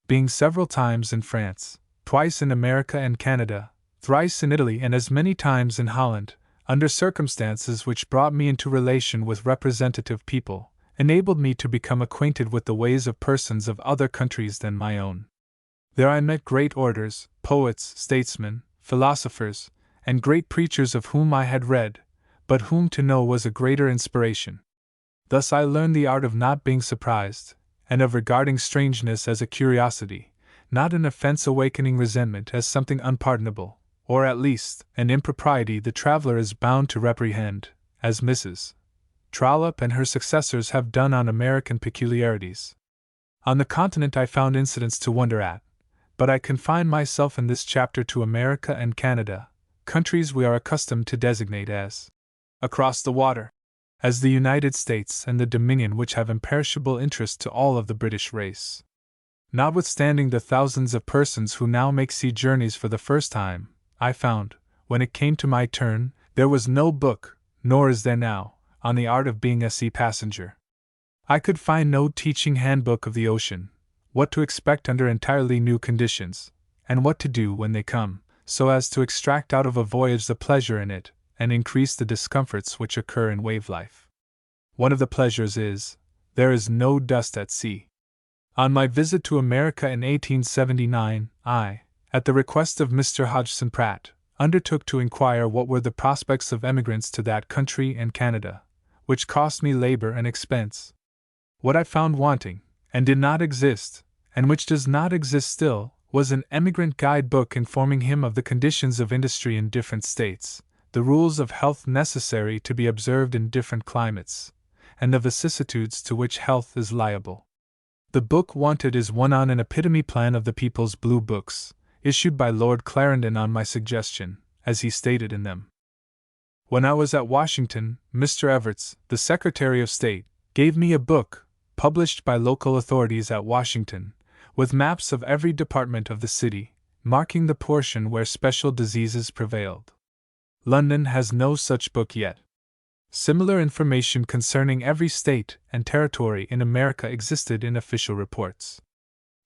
Being several times in France, twice in America and Canada, thrice in Italy and as many times in Holland, under circumstances which brought me into relation with representative people, enabled me to become acquainted with the ways of persons of other countries than my own. There I met great orators, poets, statesmen, philosophers, and great preachers of whom I had read, but whom to know was a greater inspiration. Thus I learned the art of not being surprised, and of regarding strangeness as a curiosity, not an offense awakening resentment as something unpardonable, or at least an impropriety the traveler is bound to reprehend, as Mrs. Trollope and her successors have done on American peculiarities. On the continent I found incidents to wonder at, but I confine myself in this chapter to America and Canada, countries we are accustomed to designate as across the water, as the United States and the Dominion which have imperishable interest to all of the British race. Notwithstanding the thousands of persons who now make sea journeys for the first time, I found, when it came to my turn, there was no book, nor is there now, on the art of being a sea passenger. I could find no teaching handbook of the ocean, what to expect under entirely new conditions, and what to do when they come, so as to extract out of a voyage the pleasure in it, and increase the discomforts which occur in wave life. One of the pleasures is, there is no dust at sea. On my visit to America in 1879, I, at the request of Mr. Hodgson Pratt, undertook to inquire what were the prospects of emigrants to that country and Canada, which cost me labor and expense. What I found wanting, and did not exist, and which does not exist still, was an emigrant guidebook informing him of the conditions of industry in different states, the rules of health necessary to be observed in different climates, and the vicissitudes to which health is liable. The book wanted is one on an epitome plan of the People's Blue Books, issued by Lord Clarendon on my suggestion, as he stated in them. When I was at Washington, Mr. Evarts, the Secretary of State, gave me a book, published by local authorities at Washington, with maps of every department of the city, marking the portion where special diseases prevailed. London has no such book yet. Similar information concerning every state and territory in America existed in official reports.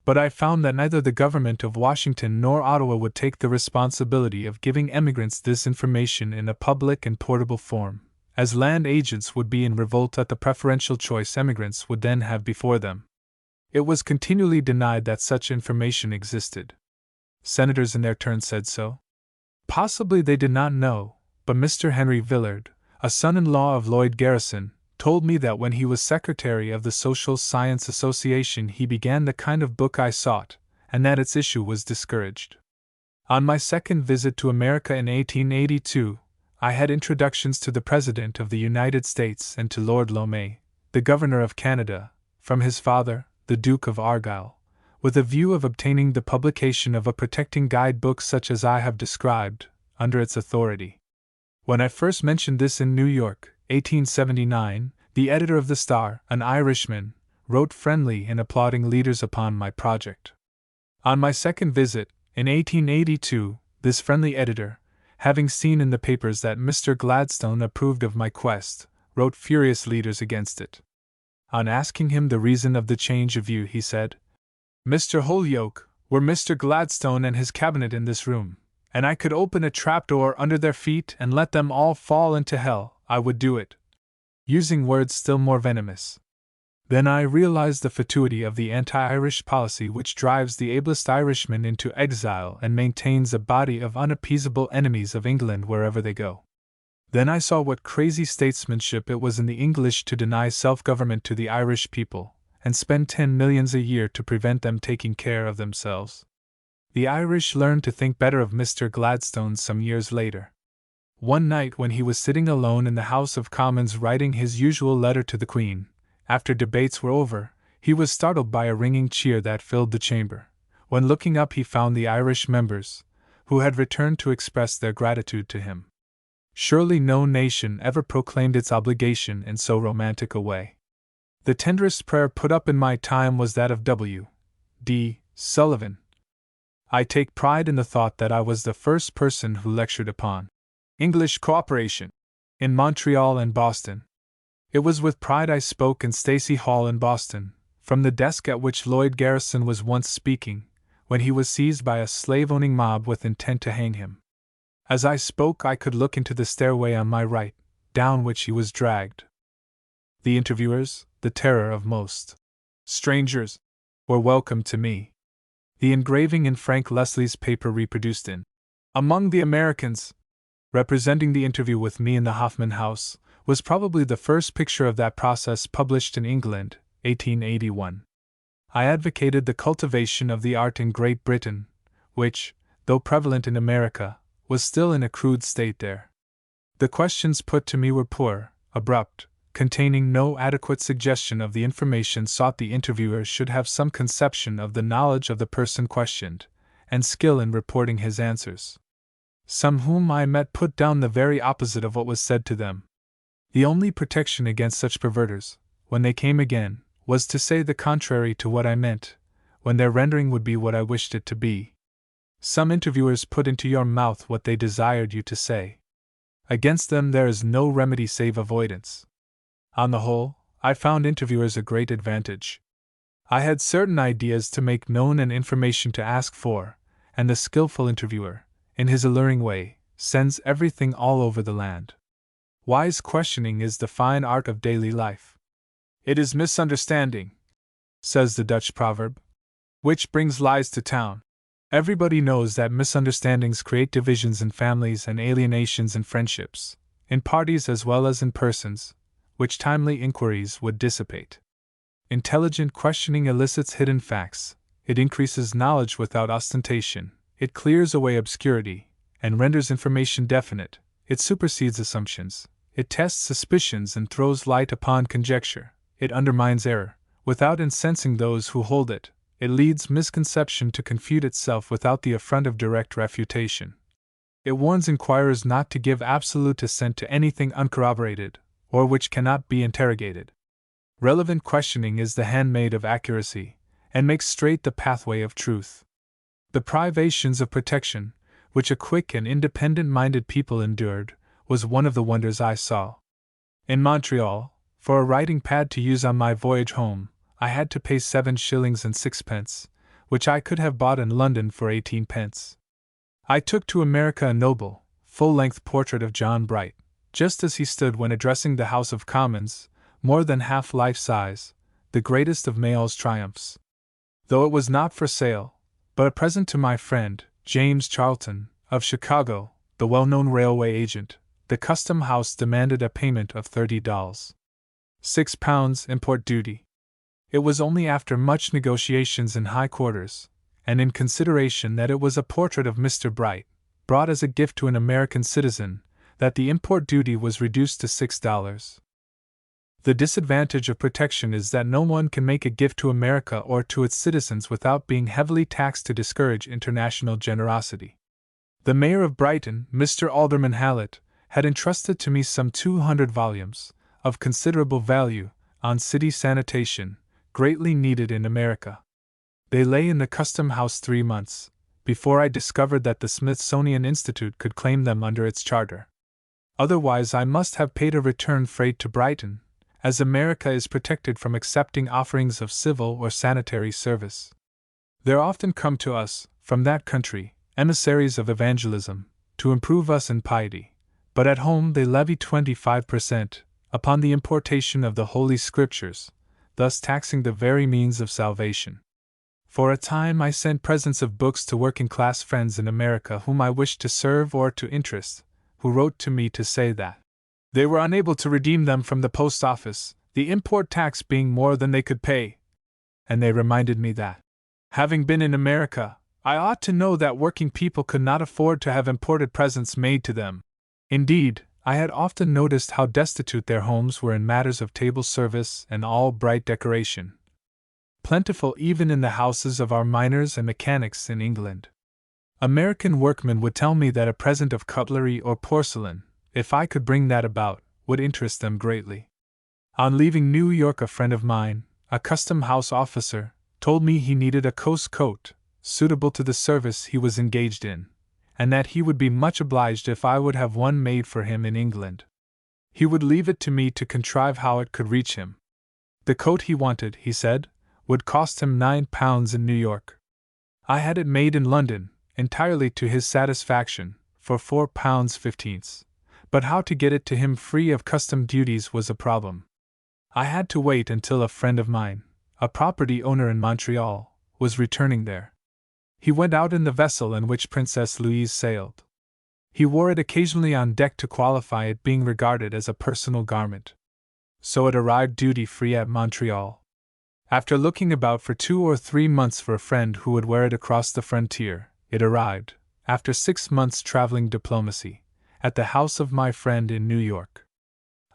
But I found that neither the government of Washington nor Ottawa would take the responsibility of giving emigrants this information in a public and portable form, as land agents would be in revolt at the preferential choice emigrants would then have before them. It was continually denied that such information existed. Senators in their turn said so. Possibly they did not know, but Mr. Henry Villard, a son-in-law of Lloyd Garrison, told me that when he was secretary of the Social Science Association he began the kind of book I sought, and that its issue was discouraged. On my second visit to America in 1882, I had introductions to the President of the United States and to Lord Lomé, the Governor of Canada, from his father, the Duke of Argyll, with a view of obtaining the publication of a protecting guidebook such as I have described, under its authority. When I first mentioned this in New York, 1879, the editor of the Star, an Irishman, wrote friendly and applauding leaders upon my project. On my second visit, in 1882, this friendly editor, having seen in the papers that Mr. Gladstone approved of my quest, wrote furious leaders against it. On asking him the reason of the change of view, he said, "Mr. Holyoke, were Mr. Gladstone and his cabinet in this room, and I could open a trapdoor under their feet and let them all fall into hell, I would do it," using words still more venomous. Then I realized the fatuity of the anti-Irish policy which drives the ablest Irishman into exile and maintains a body of unappeasable enemies of England wherever they go. Then I saw what crazy statesmanship it was in the English to deny self-government to the Irish people, and spend 10 millions a year to prevent them taking care of themselves. The Irish learned to think better of Mr. Gladstone some years later. One night when he was sitting alone in the House of Commons writing his usual letter to the Queen, after debates were over, he was startled by a ringing cheer that filled the chamber. When looking up he found the Irish members, who had returned to express their gratitude to him. Surely no nation ever proclaimed its obligation in so romantic a way. The tenderest prayer put up in my time was that of W. D. Sullivan. I take pride in the thought that I was the first person who lectured upon English cooperation in Montreal and Boston. It was with pride I spoke in Stacy Hall in Boston, from the desk at which Lloyd Garrison was once speaking, when he was seized by a slave-owning mob with intent to hang him. As I spoke I could look into the stairway on my right, down which he was dragged. The interviewers, the terror of most strangers, were welcome to me. The engraving in Frank Leslie's paper reproduced in Among the Americans, representing the interview with me in the Hoffman House, was probably the first picture of that process published in England, 1881. I advocated the cultivation of the art in Great Britain, which, though prevalent in America, was still in a crude state there. The questions put to me were poor, abrupt, containing no adequate suggestion of the information sought. The interviewer should have some conception of the knowledge of the person questioned, and skill in reporting his answers. Some whom I met put down the very opposite of what was said to them. The only protection against such perverters, when they came again, was to say the contrary to what I meant, when their rendering would be what I wished it to be. Some interviewers put into your mouth what they desired you to say. Against them there is no remedy save avoidance. On the whole, I found interviewers a great advantage. I had certain ideas to make known and information to ask for, and the skillful interviewer, in his alluring way, sends everything all over the land. Wise questioning is the fine art of daily life. It is misunderstanding, says the Dutch proverb, which brings lies to town. Everybody knows that misunderstandings create divisions in families and alienations in friendships, in parties as well as in persons, which timely inquiries would dissipate. Intelligent questioning elicits hidden facts, it increases knowledge without ostentation, it clears away obscurity, and renders information definite, it supersedes assumptions, it tests suspicions and throws light upon conjecture, it undermines error, without incensing those who hold it, it leads misconception to confute itself without the affront of direct refutation. It warns inquirers not to give absolute assent to anything uncorroborated, or which cannot be interrogated. Relevant questioning is the handmaid of accuracy, and makes straight the pathway of truth. The privations of protection, which a quick and independent-minded people endured, was one of the wonders I saw. In Montreal, for a writing pad to use on my voyage home, I had to pay 7 shillings and 6 pence, which I could have bought in London for 18 pence. I took to America a noble, full-length portrait of John Bright, just as he stood when addressing the House of Commons, more than half life-size, the greatest of Mayall's triumphs. Though it was not for sale, but a present to my friend, James Charlton, of Chicago, the well-known railway agent, the custom house demanded a payment of $30. £6 import duty. It was only after much negotiations in high quarters, and in consideration that it was a portrait of Mr. Bright, brought as a gift to an American citizen, that the import duty was reduced to $6. The disadvantage of protection is that no one can make a gift to America or to its citizens without being heavily taxed to discourage international generosity. The mayor of Brighton, Mr. Alderman Hallett, had entrusted to me some 200 volumes, of considerable value, on city sanitation, greatly needed in America. They lay in the custom house 3 months, before I discovered that the Smithsonian Institute could claim them under its charter. Otherwise I must have paid a return freight to Brighton, as America is protected from accepting offerings of civil or sanitary service. There often come to us, from that country, emissaries of evangelism, to improve us in piety, but at home they levy 25% upon the importation of the Holy Scriptures, thus taxing the very means of salvation. For a time I sent presents of books to working-class friends in America whom I wished to serve or to interest, who wrote to me to say that they were unable to redeem them from the post office, the import tax being more than they could pay. And they reminded me that, having been in America, I ought to know that working people could not afford to have imported presents made to them. Indeed, I had often noticed how destitute their homes were in matters of table service and all bright decoration. Plentiful even in the houses of our miners and mechanics in England. American workmen would tell me that a present of cutlery or porcelain, if I could bring that about, would interest them greatly. On leaving New York, a friend of mine, a custom house officer, told me he needed a coast coat, suitable to the service he was engaged in, and that he would be much obliged if I would have one made for him in England. He would leave it to me to contrive how it could reach him. The coat he wanted, he said, would cost him £9 in New York. I had it made in London, entirely to his satisfaction, for £4.15, but how to get it to him free of custom duties was a problem. I had to wait until a friend of mine, a property owner in Montreal, was returning there. He went out in the vessel in which Princess Louise sailed. He wore it occasionally on deck to qualify it being regarded as a personal garment. So it arrived duty-free at Montreal. After looking about for 2 or 3 months for a friend who would wear it across the frontier, it arrived, after 6 months' traveling diplomacy, at the house of my friend in New York.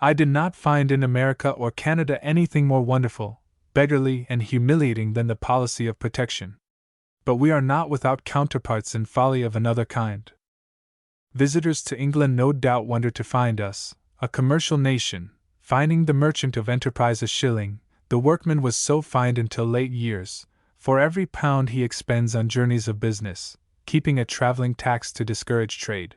I did not find in America or Canada anything more wonderful, beggarly, and humiliating than the policy of protection. But we are not without counterparts in folly of another kind. Visitors to England no doubt wonder to find us, a commercial nation, fining the merchant of enterprise a shilling, the workman was so fined until late years, for every pound he expends on journeys of business, keeping a traveling tax to discourage trade.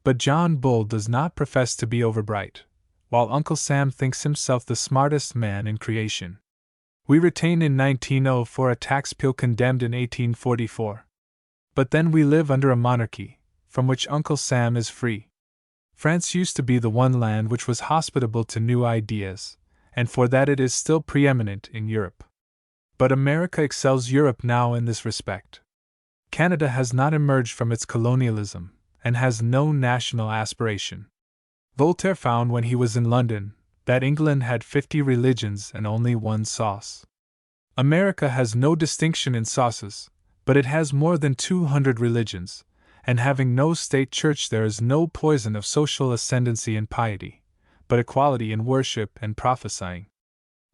But John Bull does not profess to be overbright, while Uncle Sam thinks himself the smartest man in creation. We retain in 1904 a tax bill condemned in 1844. But then we live under a monarchy, from which Uncle Sam is free. France used to be the one land which was hospitable to new ideas, and for that it is still preeminent in Europe. But America excels Europe now in this respect. Canada has not emerged from its colonialism, and has no national aspiration. Voltaire found when he was in London that England had 50 religions and only one sauce. America has no distinction in sauces, but it has more than 200 religions, and having no state church, there is no poison of social ascendancy and piety, but equality in worship and prophesying.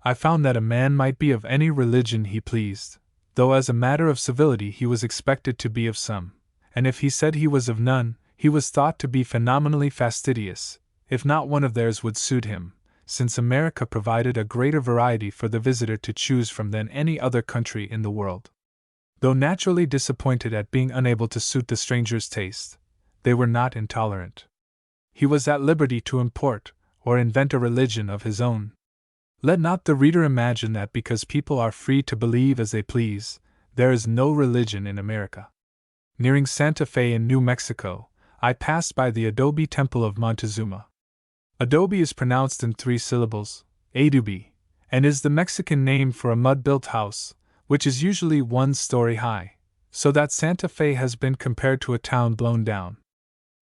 I found that a man might be of any religion he pleased, though as a matter of civility he was expected to be of some, and if he said he was of none, he was thought to be phenomenally fastidious, if not one of theirs would suit him, since America provided a greater variety for the visitor to choose from than any other country in the world. Though naturally disappointed at being unable to suit the stranger's taste, they were not intolerant. He was at liberty to import or invent a religion of his own. Let not the reader imagine that because people are free to believe as they please, there is no religion in America. Nearing Santa Fe in New Mexico, I passed by the adobe temple of Montezuma. Adobe is pronounced in 3 syllables, adobe, and is the Mexican name for a mud-built house, which is usually 1 story high, so that Santa Fe has been compared to a town blown down.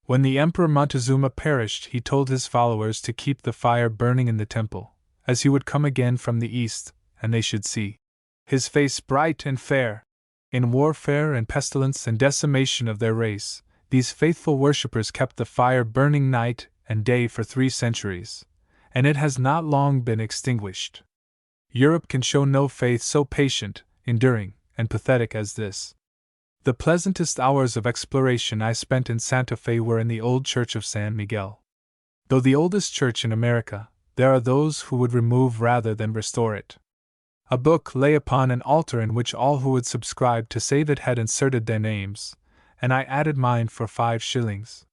When the Emperor Montezuma perished, he told his followers to keep the fire burning in the temple, as he would come again from the east, and they should see his face bright and fair. In warfare and pestilence and decimation of their race, these faithful worshippers kept the fire burning night and day for 3 centuries, and it has not long been extinguished. Europe can show no faith so patient, enduring, and pathetic as this. The pleasantest hours of exploration I spent in Santa Fe were in the old church of San Miguel. Though the oldest church in America, there are those who would remove rather than restore it. A book lay upon an altar in which all who would subscribe to save it had inserted their names, and I added mine for 5 shillings.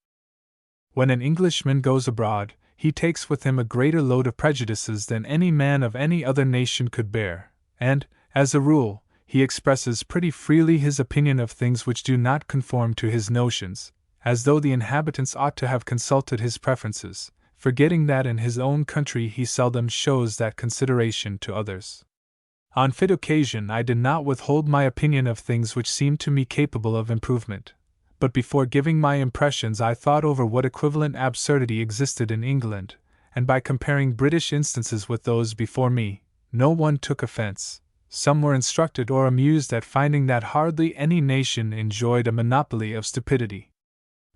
When an Englishman goes abroad, he takes with him a greater load of prejudices than any man of any other nation could bear, and, as a rule, he expresses pretty freely his opinion of things which do not conform to his notions, as though the inhabitants ought to have consulted his preferences, forgetting that in his own country he seldom shows that consideration to others. On fit occasion I did not withhold my opinion of things which seemed to me capable of improvement, but before giving my impressions I thought over what equivalent absurdity existed in England, and by comparing British instances with those before me, no one took offense. Some were instructed or amused at finding that hardly any nation enjoyed a monopoly of stupidity.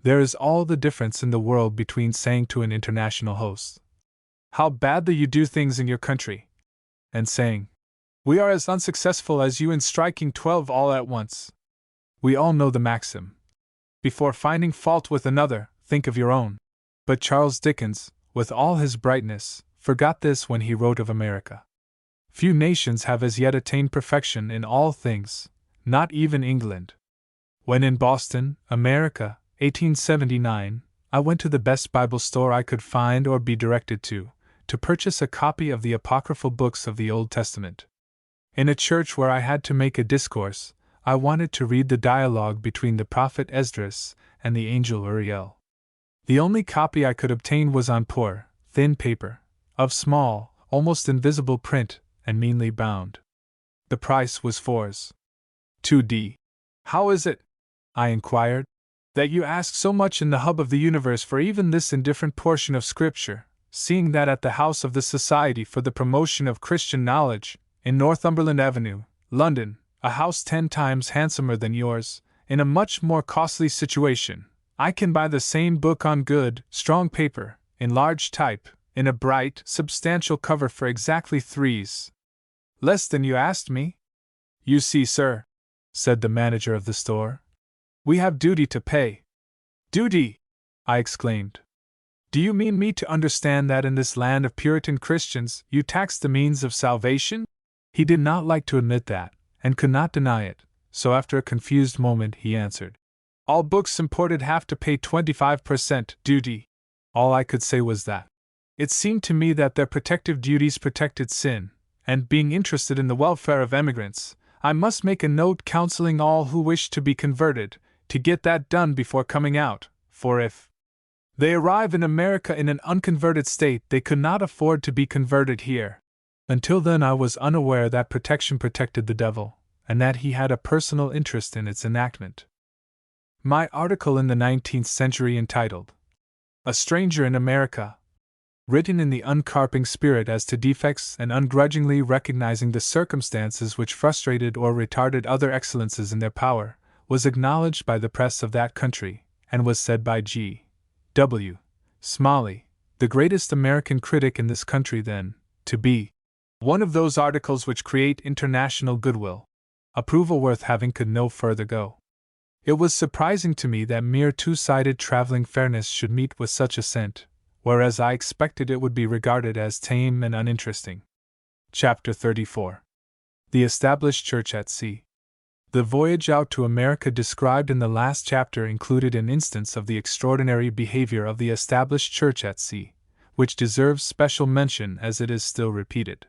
There is all the difference in the world between saying to an international host, "How badly you do things in your country," and saying, "We are as unsuccessful as you in striking 12 all at once." We all know the maxim, "Before finding fault with another, think of your own." But Charles Dickens, with all his brightness, forgot this when he wrote of America. Few nations have as yet attained perfection in all things, not even England. When in Boston, America, 1879, I went to the best Bible store I could find or be directed to purchase a copy of the apocryphal books of the Old Testament. In a church where I had to make a discourse, I wanted to read the dialogue between the prophet Esdras and the angel Uriel. The only copy I could obtain was on poor, thin paper, of small, almost invisible print, and meanly bound. The price was 4s. 2d. "How is it," I inquired, "that you ask so much in the hub of the universe for even this indifferent portion of Scripture, seeing that at the house of the Society for the Promotion of Christian Knowledge, in Northumberland Avenue, London, a house 10 times handsomer than yours, in a much more costly situation, I can buy the same book on good, strong paper, in large type, in a bright, substantial cover for exactly 3s. Less than you asked me?" "You see, sir," said the manager of the store, "we have duty to pay." "Duty!" I exclaimed. "Do you mean me to understand that in this land of Puritan Christians you tax the means of salvation?" He did not like to admit that, and could not deny it, so after a confused moment he answered, "All books imported have to pay 25% duty." All I could say was that it seemed to me that their protective duties protected sin, and being interested in the welfare of emigrants, I must make a note counseling all who wish to be converted to get that done before coming out, for if they arrive in America in an unconverted state, they could not afford to be converted here. Until then I was unaware that protection protected the devil, and that he had a personal interest in its enactment. My article in the 19th century entitled, "A Stranger in America," written in the uncarping spirit as to defects and ungrudgingly recognizing the circumstances which frustrated or retarded other excellences in their power, was acknowledged by the press of that country, and was said by G. W. Smalley, the greatest American critic in this country then, to be one of those articles which create international goodwill. Approval worth having could no further go. It was surprising to me that mere two-sided traveling fairness should meet with such assent, whereas I expected it would be regarded as tame and uninteresting. Chapter 34. The Established Church at Sea. The voyage out to America described in the last chapter included an instance of the extraordinary behavior of the established church at sea, which deserves special mention as it is still repeated.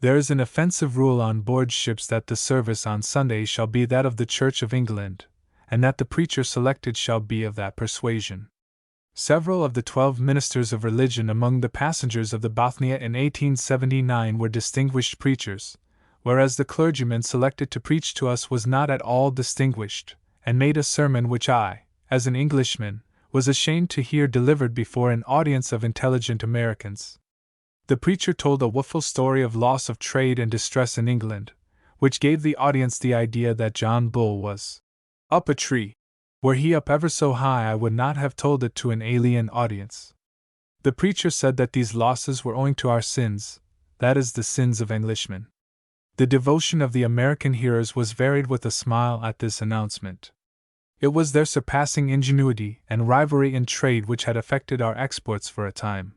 There is an offensive rule on board ships that the service on Sunday shall be that of the Church of England, and that the preacher selected shall be of that persuasion. Several of the 12 ministers of religion among the passengers of the Bothnia in 1879 were distinguished preachers, whereas the clergyman selected to preach to us was not at all distinguished, and made a sermon which I, as an Englishman, was ashamed to hear delivered before an audience of intelligent Americans. The preacher told a woeful story of loss of trade and distress in England, which gave the audience the idea that John Bull was up a tree. Were he up ever so high, I would not have told it to an alien audience. The preacher said that these losses were owing to our sins, that is, the sins of Englishmen. The devotion of the American hearers was varied with a smile at this announcement. It was their surpassing ingenuity and rivalry in trade which had affected our exports for a time.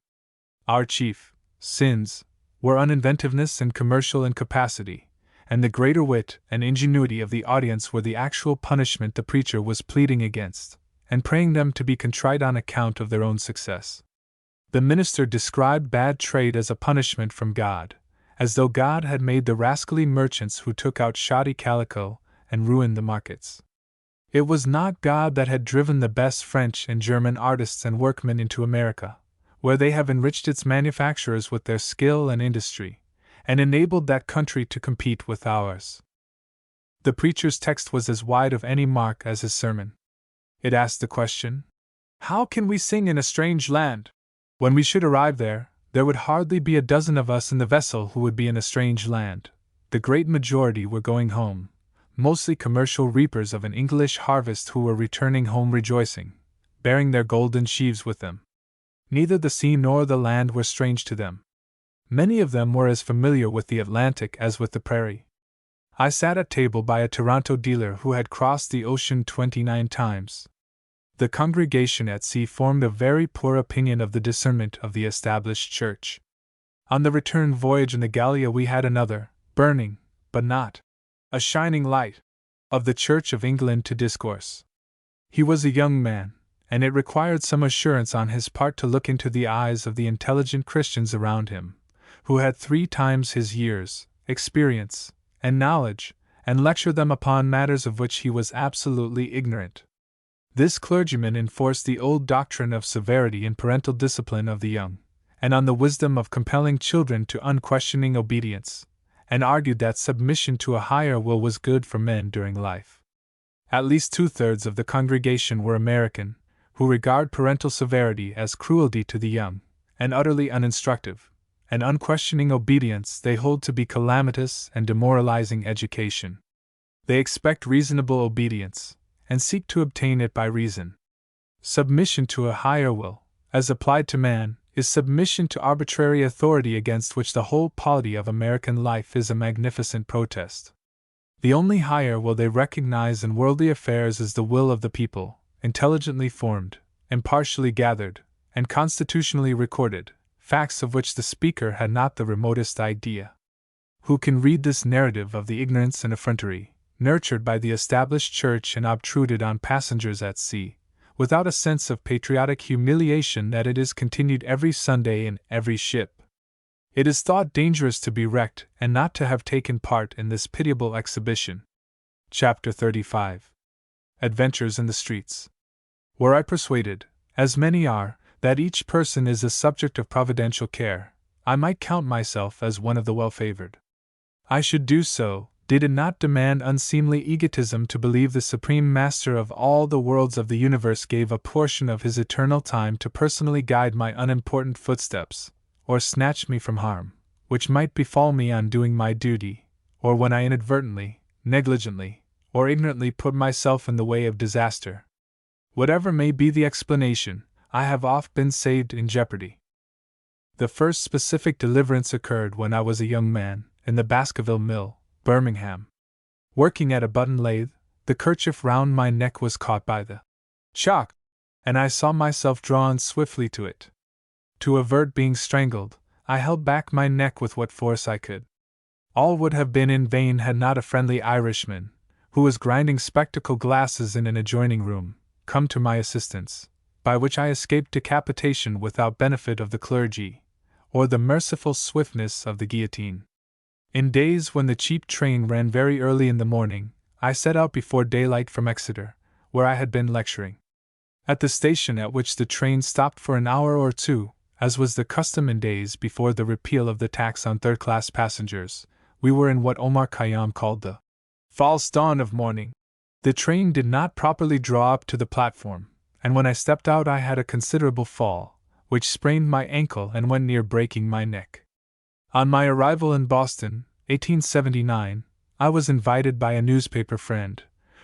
Our chief sins were uninventiveness and commercial incapacity, and the greater wit and ingenuity of the audience were the actual punishment the preacher was pleading against, and praying them to be contrite on account of their own success. The minister described bad trade as a punishment from God, as though God had made the rascally merchants who took out shoddy calico and ruined the markets. It was not God that had driven the best French and German artists and workmen into America, where they have enriched its manufacturers with their skill and industry, and enabled that country to compete with ours. The preacher's text was as wide of any mark as his sermon. It asked the question, "How can we sing in a strange land?" When we should arrive there would hardly be a dozen of us in the vessel who would be in a strange land. The great majority were going home, mostly commercial reapers of an English harvest who were returning home rejoicing, bearing their golden sheaves with them. Neither the sea nor the land were strange to them. Many of them were as familiar with the Atlantic as with the prairie. I sat at table by a Toronto dealer who had crossed the ocean 29 times. The congregation at sea formed a very poor opinion of the discernment of the established church. On the return voyage in the Gallia we had another, burning, but not a shining light, of the Church of England to discourse. He was a young man, and it required some assurance on his part to look into the eyes of the intelligent Christians around him, who had 3 times his years, experience, and knowledge, and lecture them upon matters of which he was absolutely ignorant. This clergyman enforced the old doctrine of severity in parental discipline of the young, and on the wisdom of compelling children to unquestioning obedience, and argued that submission to a higher will was good for men during life. At least 2/3 of the congregation were American, who regard parental severity as cruelty to the young, and utterly uninstructive, and unquestioning obedience they hold to be calamitous and demoralizing education. They expect reasonable obedience, and seek to obtain it by reason. Submission to a higher will, as applied to man, is submission to arbitrary authority against which the whole polity of American life is a magnificent protest. The only higher will they recognize in worldly affairs is the will of the people, intelligently formed, impartially gathered, and constitutionally recorded, facts of which the speaker had not the remotest idea. Who can read this narrative of the ignorance and effrontery, nurtured by the established church and obtruded on passengers at sea, without a sense of patriotic humiliation that it is continued every Sunday in every ship? It is thought dangerous to be wrecked and not to have taken part in this pitiable exhibition. Chapter 35. Adventures in the Streets. Were I persuaded, as many are, that each person is a subject of providential care, I might count myself as one of the well-favored. I should do so, Did it not demand unseemly egotism to believe the supreme master of all the worlds of the universe gave a portion of his eternal time to personally guide my unimportant footsteps, or snatch me from harm, which might befall me on doing my duty, or when I inadvertently, negligently, or ignorantly put myself in the way of disaster? Whatever may be the explanation, I have oft been saved in jeopardy. The first specific deliverance occurred when I was a young man, in the Baskerville Mill, Birmingham. Working at a button lathe, the kerchief round my neck was caught by the shock, and I saw myself drawn swiftly to it. To avert being strangled, I held back my neck with what force I could. All would have been in vain had not a friendly Irishman, who was grinding spectacle glasses in an adjoining room, come to my assistance, by which I escaped decapitation without benefit of the clergy, or the merciful swiftness of the guillotine. In days when the cheap train ran very early in the morning, I set out before daylight from Exeter, where I had been lecturing. At the station at which the train stopped for an hour or two, as was the custom in days before the repeal of the tax on third-class passengers, we were in what Omar Khayyam called the false dawn of morning. The train did not properly draw up to the platform, and when I stepped out I had a considerable fall, which sprained my ankle and went near breaking my neck. On my arrival in Boston, 1879, I was invited by a newspaper friend,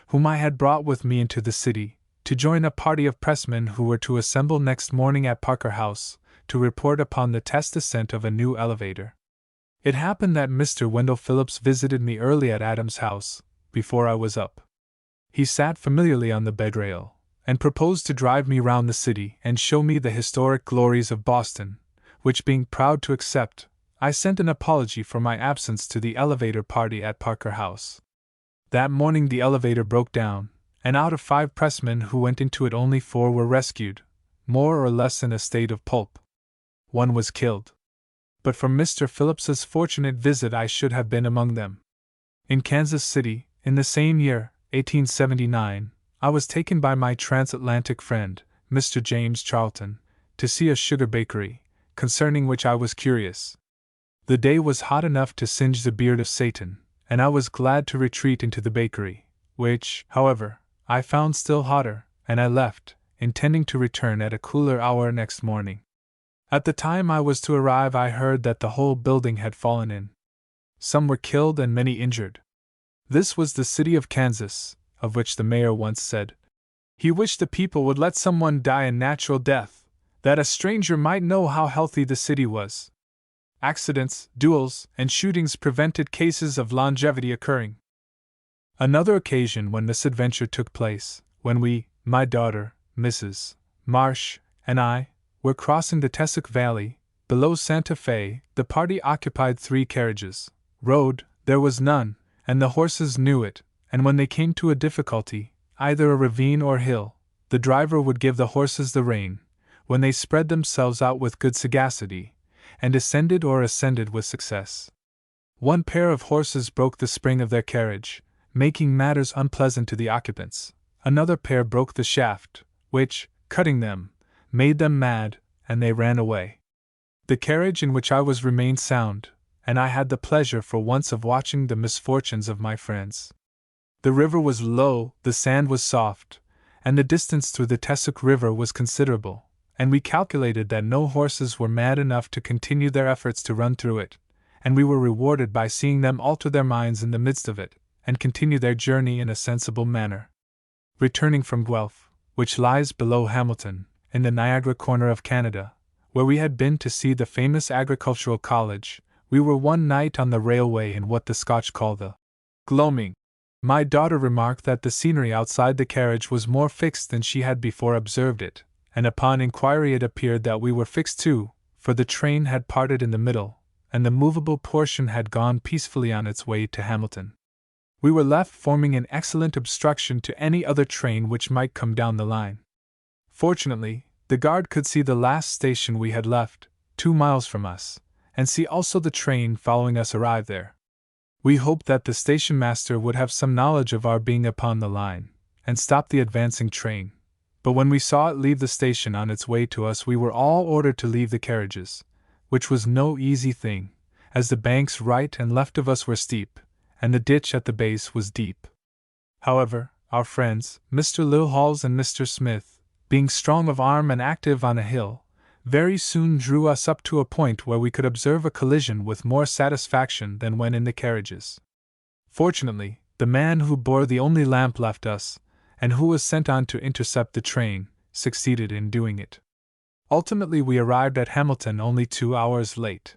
whom I had brought with me into the city, to join a party of pressmen who were to assemble next morning at Parker House, to report upon the test ascent of a new elevator. It happened that Mr. Wendell Phillips visited me early at Adams' house, before I was up. He sat familiarly on the bedrail, and proposed to drive me round the city and show me the historic glories of Boston, which being proud to accept, I sent an apology for my absence to the elevator party at Parker House. That morning the elevator broke down, and out of 5 pressmen who went into it only 4 were rescued, more or less in a state of pulp. 1 was killed. But for Mr. Phillips's fortunate visit I should have been among them. In Kansas City, in the same year, 1879, I was taken by my transatlantic friend, Mr. James Charlton, to see a sugar bakery, concerning which I was curious. The day was hot enough to singe the beard of Satan, and I was glad to retreat into the bakery, which, however, I found still hotter, and I left, intending to return at a cooler hour next morning. At the time I was to arrive I heard that the whole building had fallen in. Some were killed and many injured. This was the city of Kansas, of which the mayor once said, he wished the people would let someone die a natural death, that a stranger might know how healthy the city was. Accidents, duels, and shootings prevented cases of longevity occurring. Another occasion when this adventure took place, when we, my daughter, Mrs. Marsh, and I, were crossing the Tessock Valley, below Santa Fe. The party occupied 3 carriages. Road, there was none, and the horses knew it, and when they came to a difficulty, either a ravine or hill, the driver would give the horses the rein, when they spread themselves out with good sagacity, and descended or ascended with success. 1 pair of horses broke the spring of their carriage, making matters unpleasant to the occupants. Another pair broke the shaft, which, cutting them, made them mad, and they ran away. The carriage in which I was remained sound, and I had the pleasure for once of watching the misfortunes of my friends. The river was low, the sand was soft, and the distance through the Tessock River was considerable, and we calculated that no horses were mad enough to continue their efforts to run through it, and we were rewarded by seeing them alter their minds in the midst of it, and continue their journey in a sensible manner. Returning from Guelph, which lies below Hamilton, in the Niagara corner of Canada, where we had been to see the famous agricultural college, we were one night on the railway in what the Scotch call the gloaming. My daughter remarked that the scenery outside the carriage was more fixed than she had before observed it, and upon inquiry it appeared that we were fixed too, for the train had parted in the middle, and the movable portion had gone peacefully on its way to Hamilton. We were left forming an excellent obstruction to any other train which might come down the line. Fortunately, the guard could see the last station we had left, 2 miles from us, and see also the train following us arrive there. We hoped that the station master would have some knowledge of our being upon the line, and stop the advancing train, but when we saw it leave the station on its way to us we were all ordered to leave the carriages, which was no easy thing, as the banks right and left of us were steep, and the ditch at the base was deep. However, our friends, Mr. Lilhalls and Mr. Smith, being strong of arm and active on a hill, very soon drew us up to a point where we could observe a collision with more satisfaction than when in the carriages. Fortunately, the man who bore the only lamp left us, and who was sent on to intercept the train, succeeded in doing it. Ultimately, we arrived at Hamilton only 2 hours late.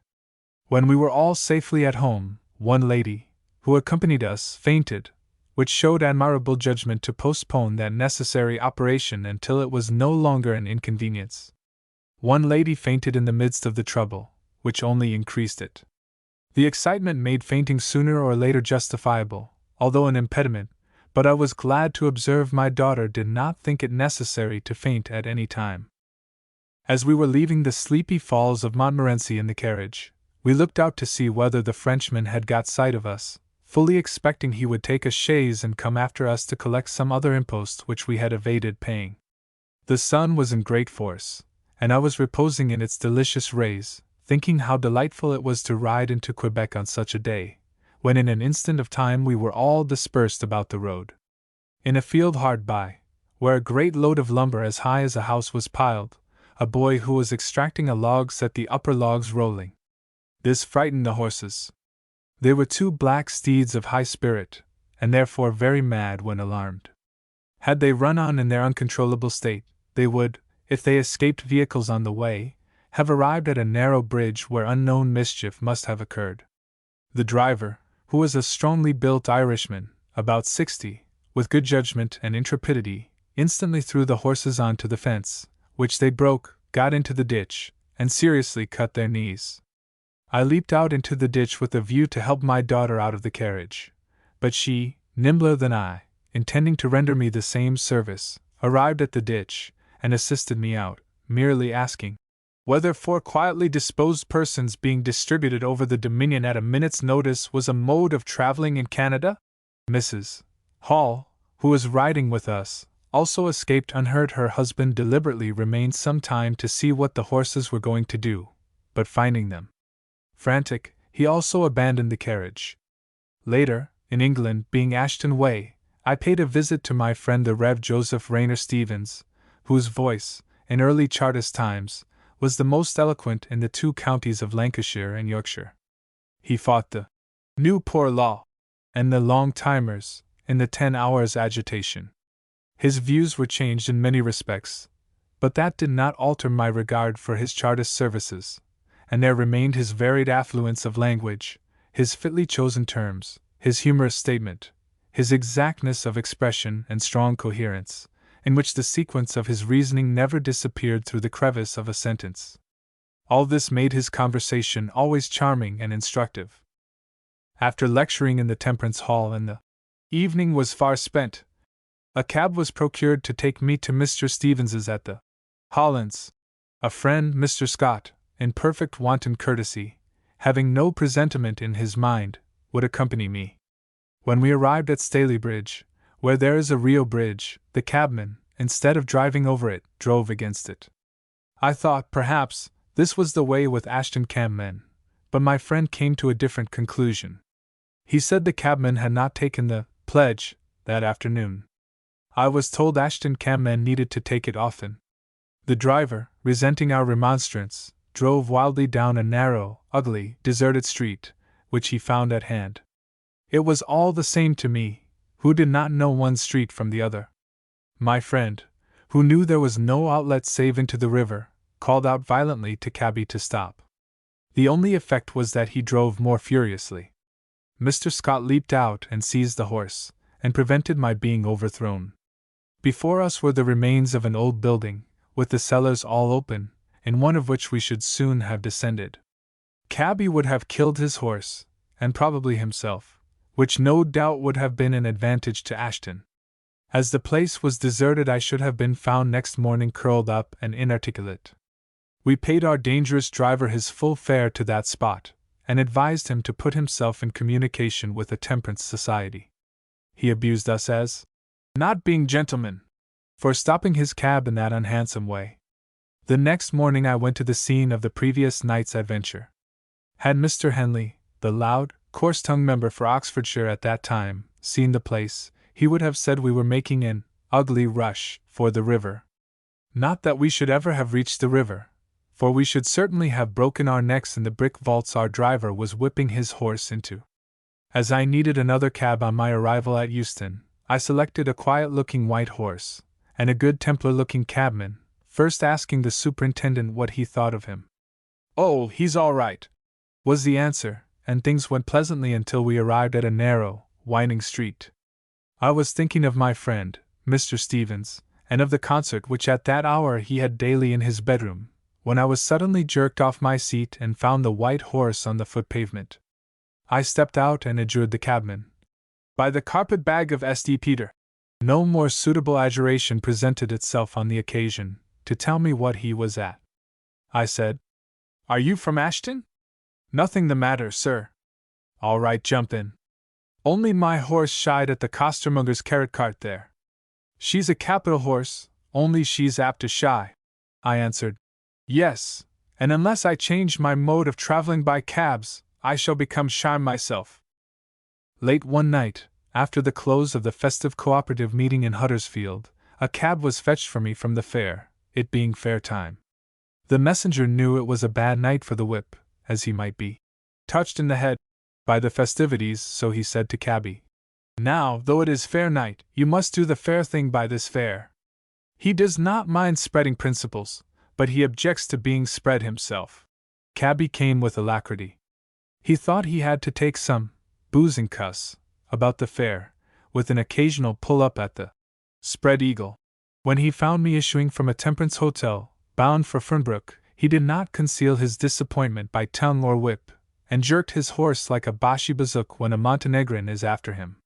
When we were all safely at home, one lady, who accompanied us, fainted, which showed admirable judgment to postpone that necessary operation until it was no longer an inconvenience. One lady fainted in the midst of the trouble, which only increased it. The excitement made fainting sooner or later justifiable, although an impediment, but I was glad to observe my daughter did not think it necessary to faint at any time. As we were leaving the sleepy falls of Montmorency in the carriage, we looked out to see whether the Frenchman had got sight of us, fully expecting he would take a chaise and come after us to collect some other impost which we had evaded paying. The sun was in great force, and I was reposing in its delicious rays, thinking how delightful it was to ride into Quebec on such a day, when in an instant of time we were all dispersed about the road. In a field hard by, where a great load of lumber as high as a house was piled, a boy who was extracting a log set the upper logs rolling. This frightened the horses. They were 2 black steeds of high spirit, and therefore very mad when alarmed. Had they run on in their uncontrollable state, they would, if they escaped vehicles on the way, have arrived at a narrow bridge where unknown mischief must have occurred. The driver, who was a strongly built Irishman, about 60, with good judgment and intrepidity, instantly threw the horses on to the fence, which they broke, got into the ditch, and seriously cut their knees. I leaped out into the ditch with a view to help my daughter out of the carriage, but she, nimbler than I, intending to render me the same service, arrived at the ditch, and assisted me out, merely asking whether 4 quietly disposed persons being distributed over the Dominion at a minute's notice was a mode of traveling in Canada? Mrs. Hall, who was riding with us, also escaped unhurt. Her husband deliberately remained some time to see what the horses were going to do, but finding them frantic, he also abandoned the carriage. Later, in England, being Ashton Way, I paid a visit to my friend the Rev. Joseph Rayner Stevens, whose voice, in early Chartist times, was the most eloquent in the 2 counties of Lancashire and Yorkshire. He fought the New Poor Law and the Long-Timers in the 10 Hours agitation. His views were changed in many respects, but that did not alter my regard for his Chartist services, and there remained his varied affluence of language, his fitly chosen terms, his humorous statement, his exactness of expression and strong coherence, in which the sequence of his reasoning never disappeared through the crevice of a sentence. All this made his conversation always charming and instructive. After lecturing in the Temperance Hall and the evening was far spent, a cab was procured to take me to Mr. Stevens's at the Hollands. A friend, Mr. Scott, in perfect wanton courtesy, having no presentiment in his mind, would accompany me. When we arrived at Stalybridge, where there is a Rio bridge, the cabman, instead of driving over it, drove against it. I thought, perhaps, this was the way with Ashton cabmen, but my friend came to a different conclusion. He said the cabman had not taken the pledge that afternoon. I was told Ashton cabmen needed to take it often. The driver, resenting our remonstrance, drove wildly down a narrow, ugly, deserted street, which he found at hand. It was all the same to me, who did not know one street from the other. My friend, who knew there was no outlet save into the river, called out violently to cabby to stop. The only effect was that he drove more furiously. Mr. Scott leaped out and seized the horse, and prevented my being overthrown. Before us were the remains of an old building, with the cellars all open, in one of which we should soon have descended. Cabby would have killed his horse, and probably himself, which no doubt would have been an advantage to Ashton. As the place was deserted, I should have been found next morning curled up and inarticulate. We paid our dangerous driver his full fare to that spot, and advised him to put himself in communication with the Temperance Society. He abused us as not being gentlemen, for stopping his cab in that unhandsome way. The next morning I went to the scene of the previous night's adventure. Had Mr. Henley, the loud, coarse tongue member for Oxfordshire at that time, seen the place, he would have said we were making an ugly rush for the river. Not that we should ever have reached the river, for we should certainly have broken our necks in the brick vaults our driver was whipping his horse into. As I needed another cab on my arrival at Euston, I selected a quiet-looking white horse, and a good Templar-looking cabman, first asking the superintendent what he thought of him. "Oh, he's all right," was the answer, and things went pleasantly until we arrived at a narrow, winding street. I was thinking of my friend, Mr. Stevens, and of the concert which at that hour he had daily in his bedroom, when I was suddenly jerked off my seat and found the white horse on the foot pavement. I stepped out and adjured the cabman. "By the carpet bag of St. Peter!" No more suitable adjuration presented itself on the occasion, to tell me what he was at. I said, "Are you from Ashton?" "Nothing the matter, sir." "All right, jump in." "Only my horse shied at the costermonger's carrot cart there." "She's a capital horse, only she's apt to shy," I answered. "Yes, and unless I change my mode of traveling by cabs, I shall become shy myself." Late one night, after the close of the festive cooperative meeting in Huddersfield, a cab was fetched for me from the fair, it being fair time. The messenger knew it was a bad night for the whip, as he might be touched in the head by the festivities, so he said to cabby, "Now, though it is fair night, you must do the fair thing by this fair." He does not mind spreading principles, but he objects to being spread himself. Cabby came with alacrity. He thought he had to take some boozing cuss about the fair, with an occasional pull-up at the Spread Eagle. When he found me issuing from a temperance hotel, bound for Fernbrook, he did not conceal his disappointment by tongue or whip, and jerked his horse like a Bashi bazook when a Montenegrin is after him.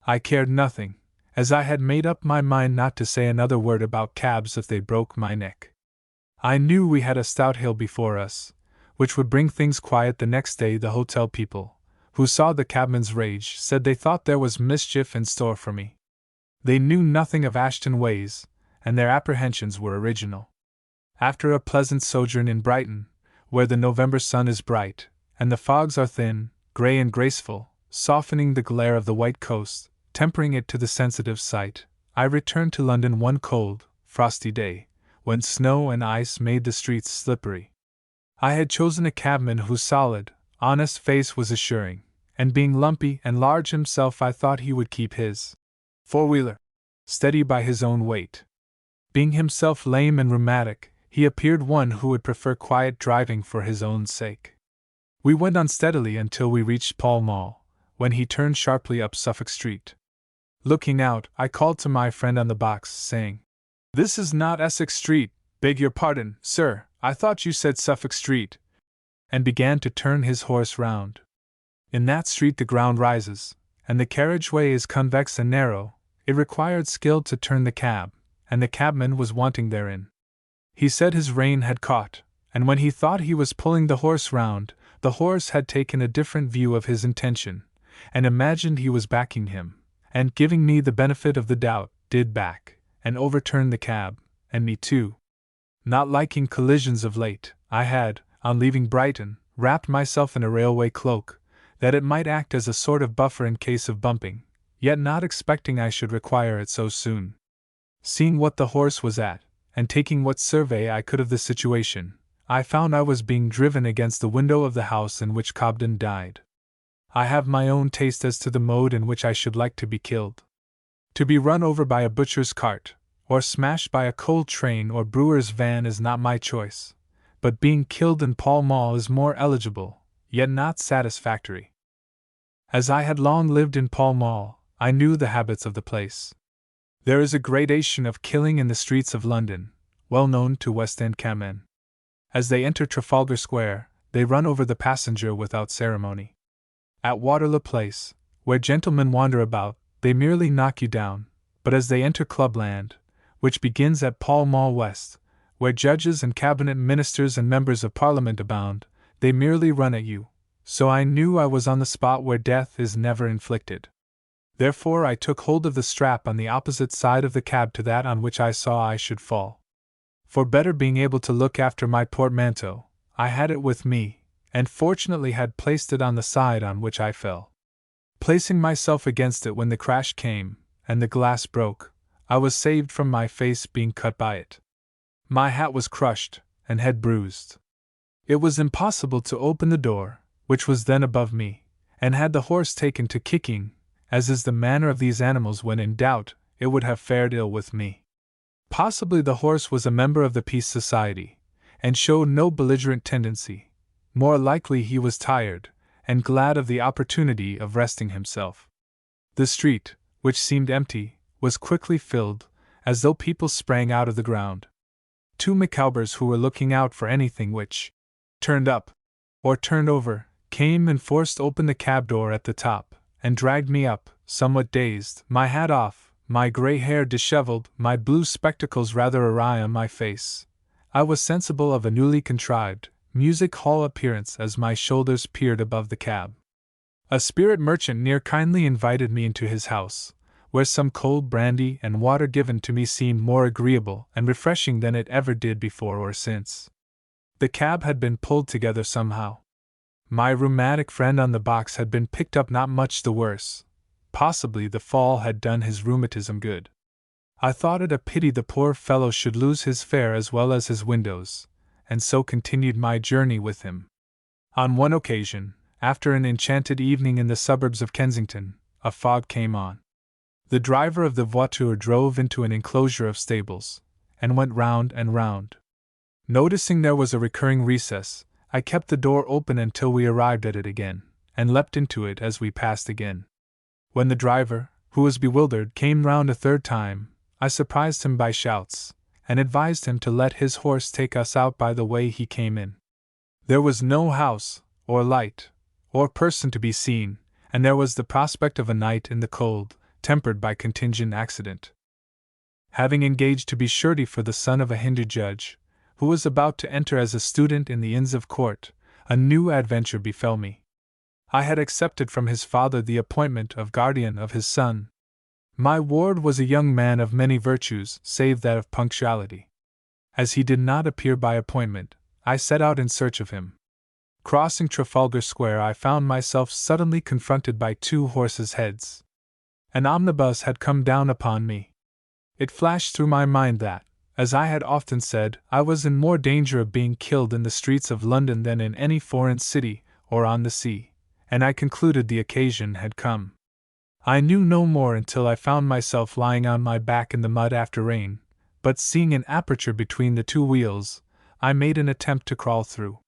I cared nothing, as I had made up my mind not to say another word about cabs if they broke my neck. I knew we had a stout hill before us, which would bring things quiet the next day. The hotel people, who saw the cabman's rage, said they thought there was mischief in store for me. They knew nothing of Ashton ways, and their apprehensions were original. After a pleasant sojourn in Brighton, where the November sun is bright, and the fogs are thin, grey and graceful, softening the glare of the white coast, tempering it to the sensitive sight, I returned to London one cold, frosty day, when snow and ice made the streets slippery. I had chosen a cabman whose solid, honest face was assuring, and being lumpy and large himself, I thought he would keep his four-wheeler steady by his own weight. Being himself lame and rheumatic, he appeared one who would prefer quiet driving for his own sake. We went unsteadily until we reached Pall Mall, when he turned sharply up Suffolk Street. Looking out, I called to my friend on the box, saying, "This is not Essex Street, beg your pardon, sir, I thought you said Suffolk Street," and began to turn his horse round. In that street the ground rises, and the carriageway is convex and narrow. It required skill to turn the cab, and the cabman was wanting therein. He said his rein had caught, and when he thought he was pulling the horse round, the horse had taken a different view of his intention, and imagined he was backing him, and giving me the benefit of the doubt, did back, and overturned the cab, and me too. Not liking collisions of late, I had, on leaving Brighton, wrapped myself in a railway cloak, that it might act as a sort of buffer in case of bumping, yet not expecting I should require it so soon. Seeing what the horse was at, and taking what survey I could of the situation, I found I was being driven against the window of the house in which Cobden died. I have my own taste as to the mode in which I should like to be killed. To be run over by a butcher's cart, or smashed by a coal train or brewer's van is not my choice, but being killed in Pall Mall is more eligible, yet not satisfactory. As I had long lived in Pall Mall, I knew the habits of the place. There is a gradation of killing in the streets of London, well known to West End cabmen. As they enter Trafalgar Square, they run over the passenger without ceremony. At Waterloo Place, where gentlemen wander about, they merely knock you down, but as they enter Clubland, which begins at Pall Mall West, where judges and cabinet ministers and members of Parliament abound, they merely run at you, so I knew I was on the spot where death is never inflicted. Therefore I took hold of the strap on the opposite side of the cab to that on which I saw I should fall. For better being able to look after my portmanteau, I had it with me, and fortunately had placed it on the side on which I fell. Placing myself against it when the crash came, and the glass broke, I was saved from my face being cut by it. My hat was crushed, and head bruised. It was impossible to open the door, which was then above me, and had the horse taken to kicking, as is the manner of these animals when in doubt, it would have fared ill with me. Possibly the horse was a member of the Peace Society, and showed no belligerent tendency. More likely he was tired, and glad of the opportunity of resting himself. The street, which seemed empty, was quickly filled, as though people sprang out of the ground. 2 Micawbers who were looking out for anything which turned up, or turned over, came and forced open the cab door at the top, and dragged me up, somewhat dazed, my hat off, my grey hair disheveled, my blue spectacles rather awry on my face. I was sensible of a newly contrived, music-hall appearance as my shoulders peered above the cab. A spirit merchant near kindly invited me into his house, where some cold brandy and water given to me seemed more agreeable and refreshing than it ever did before or since. The cab had been pulled together somehow. My rheumatic friend on the box had been picked up not much the worse. Possibly the fall had done his rheumatism good. I thought it a pity the poor fellow should lose his fare as well as his windows, and so continued my journey with him. On one occasion, after an enchanted evening in the suburbs of Kensington, a fog came on. The driver of the voiture drove into an enclosure of stables, and went round and round. Noticing there was a recurring recess, I kept the door open until we arrived at it again, and leapt into it as we passed again. When the driver, who was bewildered, came round a third time, I surprised him by shouts, and advised him to let his horse take us out by the way he came in. There was no house, or light, or person to be seen, and there was the prospect of a night in the cold, tempered by contingent accident. Having engaged to be surety for the son of a Hindu judge, who was about to enter as a student in the Inns of Court, a new adventure befell me. I had accepted from his father the appointment of guardian of his son. My ward was a young man of many virtues save that of punctuality. As he did not appear by appointment, I set out in search of him. Crossing Trafalgar Square, I found myself suddenly confronted by 2 horses' heads. An omnibus had come down upon me. It flashed through my mind that, as I had often said, I was in more danger of being killed in the streets of London than in any foreign city, or on the sea, and I concluded the occasion had come. I knew no more until I found myself lying on my back in the mud after rain, but seeing an aperture between the 2 wheels, I made an attempt to crawl through.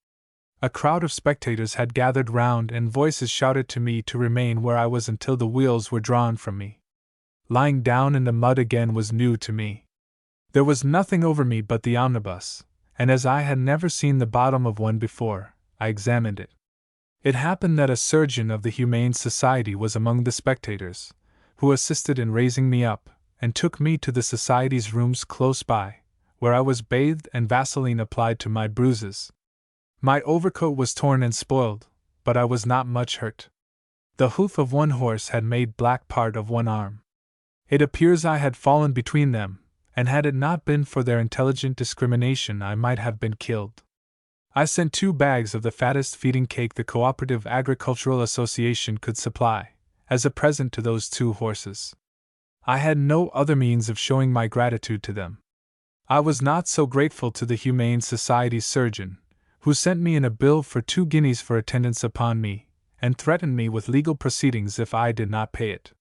A crowd of spectators had gathered round and voices shouted to me to remain where I was until the wheels were drawn from me. Lying down in the mud again was new to me. There was nothing over me but the omnibus, and as I had never seen the bottom of one before, I examined it. It happened that a surgeon of the Humane Society was among the spectators, who assisted in raising me up, and took me to the Society's rooms close by, where I was bathed and Vaseline applied to my bruises. My overcoat was torn and spoiled, but I was not much hurt. The hoof of one horse had made black part of one arm. It appears I had fallen between them, and had it not been for their intelligent discrimination I might have been killed. I sent 2 bags of the fattest feeding cake the Cooperative Agricultural Association could supply, as a present to those 2 horses. I had no other means of showing my gratitude to them. I was not so grateful to the Humane Society's surgeon, who sent me in a bill for 2 guineas for attendance upon me, and threatened me with legal proceedings if I did not pay it.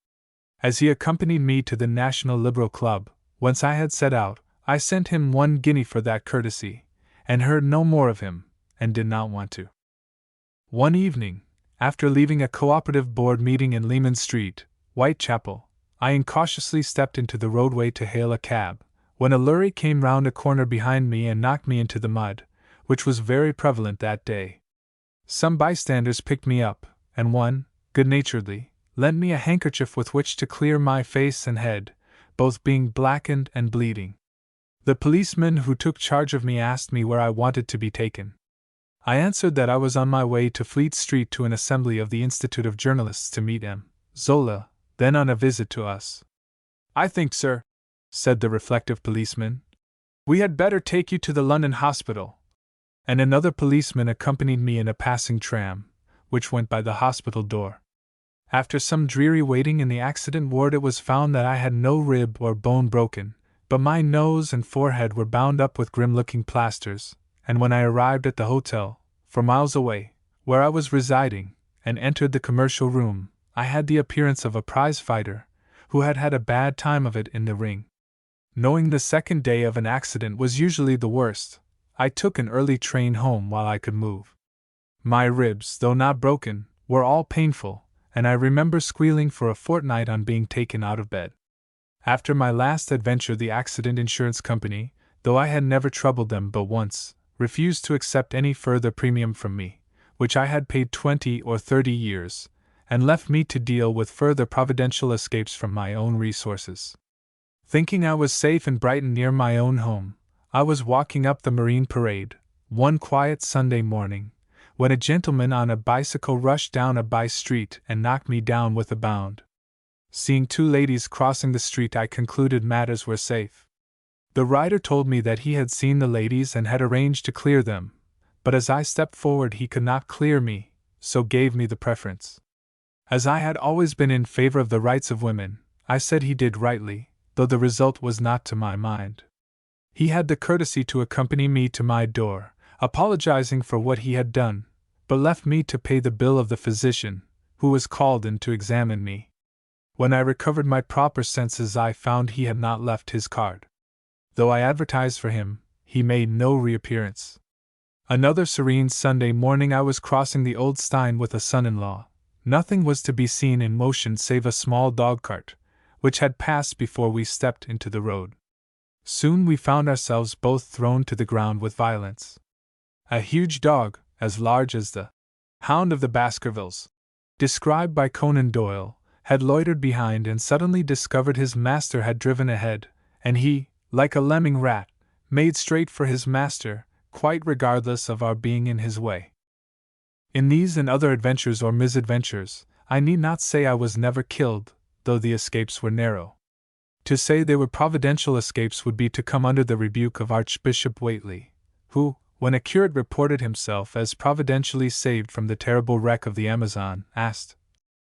As he accompanied me to the National Liberal Club, whence I had set out, I sent him 1 guinea for that courtesy, and heard no more of him, and did not want to. One evening, after leaving a cooperative board meeting in Leman Street, Whitechapel, I incautiously stepped into the roadway to hail a cab, when a lorry came round a corner behind me and knocked me into the mud, which was very prevalent that day. Some bystanders picked me up, and one, good-naturedly, lent me a handkerchief with which to clear my face and head, both being blackened and bleeding. The policeman who took charge of me asked me where I wanted to be taken. I answered that I was on my way to Fleet Street to an assembly of the Institute of Journalists to meet M. Zola, then on a visit to us. "I think, sir," said the reflective policeman, "we had better take you to the London hospital, and another policeman accompanied me in a passing tram, which went by the hospital door. After some dreary waiting in the accident ward, it was found that I had no rib or bone broken, but my nose and forehead were bound up with grim-looking plasters, and when I arrived at the hotel, 4 miles away, where I was residing, and entered the commercial room, I had the appearance of a prize fighter who had had a bad time of it in the ring. Knowing the second day of an accident was usually the worst, I took an early train home while I could move. My ribs, though not broken, were all painful, and I remember squealing for a fortnight on being taken out of bed. After my last adventure, the accident insurance company, though I had never troubled them but once, refused to accept any further premium from me, which I had paid 20 or 30 years, and left me to deal with further providential escapes from my own resources. Thinking I was safe in Brighton near my own home, I was walking up the Marine Parade, one quiet Sunday morning, when a gentleman on a bicycle rushed down a by street and knocked me down with a bound. Seeing 2 ladies crossing the street, I concluded matters were safe. The rider told me that he had seen the ladies and had arranged to clear them, but as I stepped forward he could not clear me, so gave me the preference. As I had always been in favor of the rights of women, I said he did rightly, though the result was not to my mind. He had the courtesy to accompany me to my door, apologizing for what he had done, but left me to pay the bill of the physician, who was called in to examine me. When I recovered my proper senses, I found he had not left his card. Though I advertised for him, he made no reappearance. Another serene Sunday morning, I was crossing the Old Stein with a son-in-law. Nothing was to be seen in motion save a small dog-cart, which had passed before we stepped into the road. Soon we found ourselves both thrown to the ground with violence. A huge dog, as large as the Hound of the Baskervilles, described by Conan Doyle, had loitered behind and suddenly discovered his master had driven ahead, and he, like a lemming rat, made straight for his master, quite regardless of our being in his way. In these and other adventures or misadventures, I need not say I was never killed, though the escapes were narrow. To say they were providential escapes would be to come under the rebuke of Archbishop Whately, who, when a curate reported himself as providentially saved from the terrible wreck of the Amazon, asked,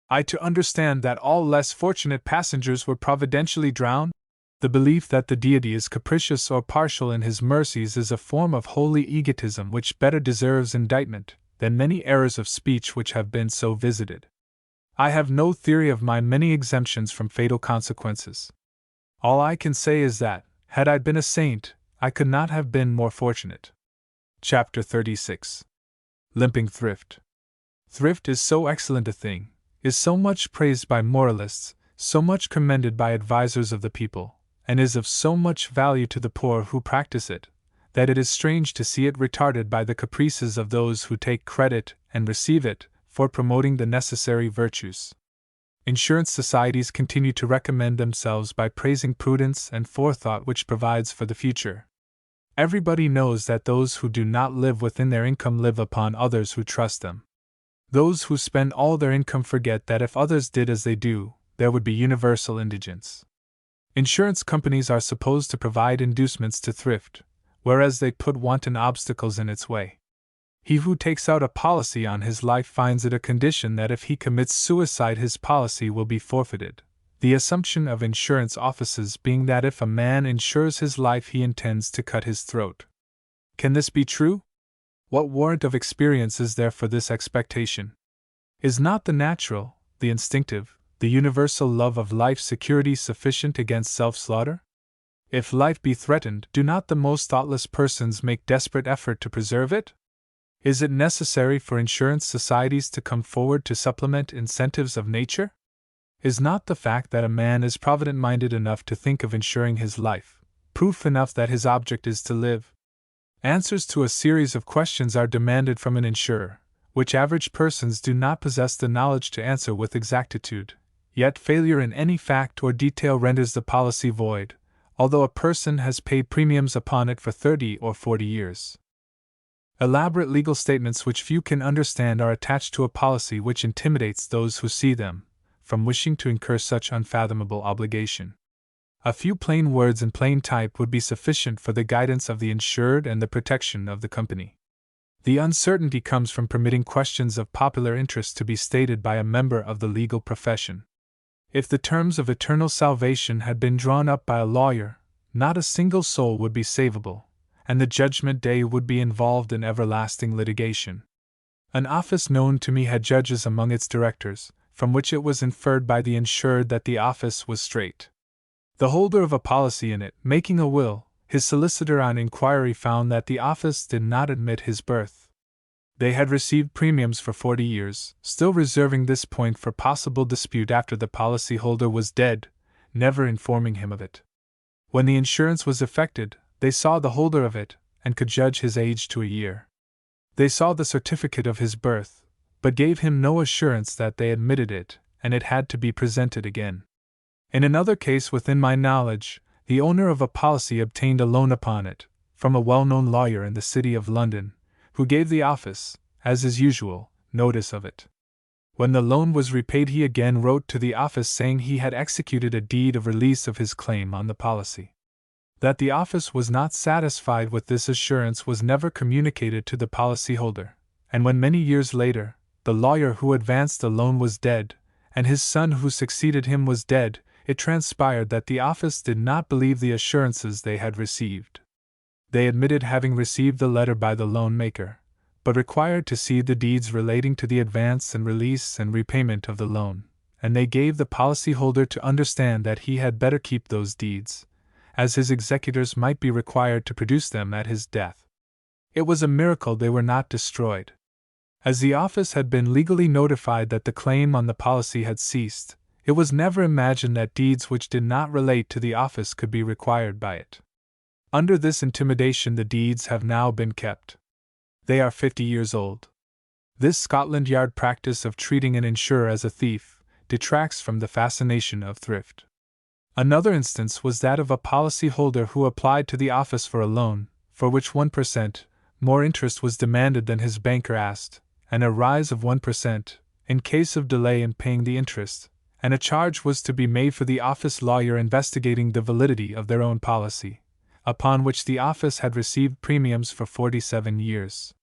"I to understand that all less fortunate passengers were providentially drowned?" The belief that the deity is capricious or partial in his mercies is a form of holy egotism which better deserves indictment than many errors of speech which have been so visited. I have no theory of my many exemptions from fatal consequences. All I can say is that, had I been a saint, I could not have been more fortunate. Chapter 36. Limping Thrift. Thrift is so excellent a thing, is so much praised by moralists, so much commended by advisers of the people, and is of so much value to the poor who practice it, that it is strange to see it retarded by the caprices of those who take credit and receive it for promoting the necessary virtues. Insurance societies continue to recommend themselves by praising prudence and forethought which provides for the future. Everybody knows that those who do not live within their income live upon others who trust them. Those who spend all their income forget that if others did as they do, there would be universal indigence. Insurance companies are supposed to provide inducements to thrift, whereas they put wanton obstacles in its way. He who takes out a policy on his life finds it a condition that if he commits suicide his policy will be forfeited, the assumption of insurance offices being that if a man insures his life he intends to cut his throat. Can this be true? What warrant of experience is there for this expectation? Is not the natural, the instinctive, the universal love of life security sufficient against self-slaughter? If life be threatened, do not the most thoughtless persons make desperate effort to preserve it? Is it necessary for insurance societies to come forward to supplement incentives of nature? Is not the fact that a man is provident-minded enough to think of insuring his life proof enough that his object is to live? Answers to a series of questions are demanded from an insurer, which average persons do not possess the knowledge to answer with exactitude, yet failure in any fact or detail renders the policy void, although a person has paid premiums upon it for 30 or 40 years. Elaborate legal statements which few can understand are attached to a policy which intimidates those who see them, from wishing to incur such unfathomable obligation. A few plain words in plain type would be sufficient for the guidance of the insured and the protection of the company. The uncertainty comes from permitting questions of popular interest to be stated by a member of the legal profession. If the terms of eternal salvation had been drawn up by a lawyer, not a single soul would be savable, and the judgment day would be involved in everlasting litigation. An office known to me had judges among its directors, from which it was inferred by the insured that the office was straight. The holder of a policy in it, making a will, his solicitor on inquiry found that the office did not admit his birth. They had received premiums for 40 years, still reserving this point for possible dispute after the policyholder was dead, never informing him of it. When the insurance was effected, they saw the holder of it, and could judge his age to a year. They saw the certificate of his birth, but gave him no assurance that they admitted it, and it had to be presented again. In another case within my knowledge, the owner of a policy obtained a loan upon it, from a well-known lawyer in the city of London, who gave the office, as is usual, notice of it. When the loan was repaid, he again wrote to the office saying he had executed a deed of release of his claim on the policy. That the office was not satisfied with this assurance was never communicated to the policyholder, and when many years later, the lawyer who advanced the loan was dead, and his son who succeeded him was dead, it transpired that the office did not believe the assurances they had received. They admitted having received the letter by the loan maker, but required to see the deeds relating to the advance and release and repayment of the loan, and they gave the policyholder to understand that he had better keep those deeds, as his executors might be required to produce them at his death. It was a miracle they were not destroyed. As the office had been legally notified that the claim on the policy had ceased, it was never imagined that deeds which did not relate to the office could be required by it. Under this intimidation, the deeds have now been kept. They are 50 years old. This Scotland Yard practice of treating an insurer as a thief detracts from the fascination of thrift. Another instance was that of a policyholder who applied to the office for a loan, for which 1% more interest was demanded than his banker asked, and a rise of 1% in case of delay in paying the interest, and a charge was to be made for the office lawyer investigating the validity of their own policy, upon which the office had received premiums for 47 years.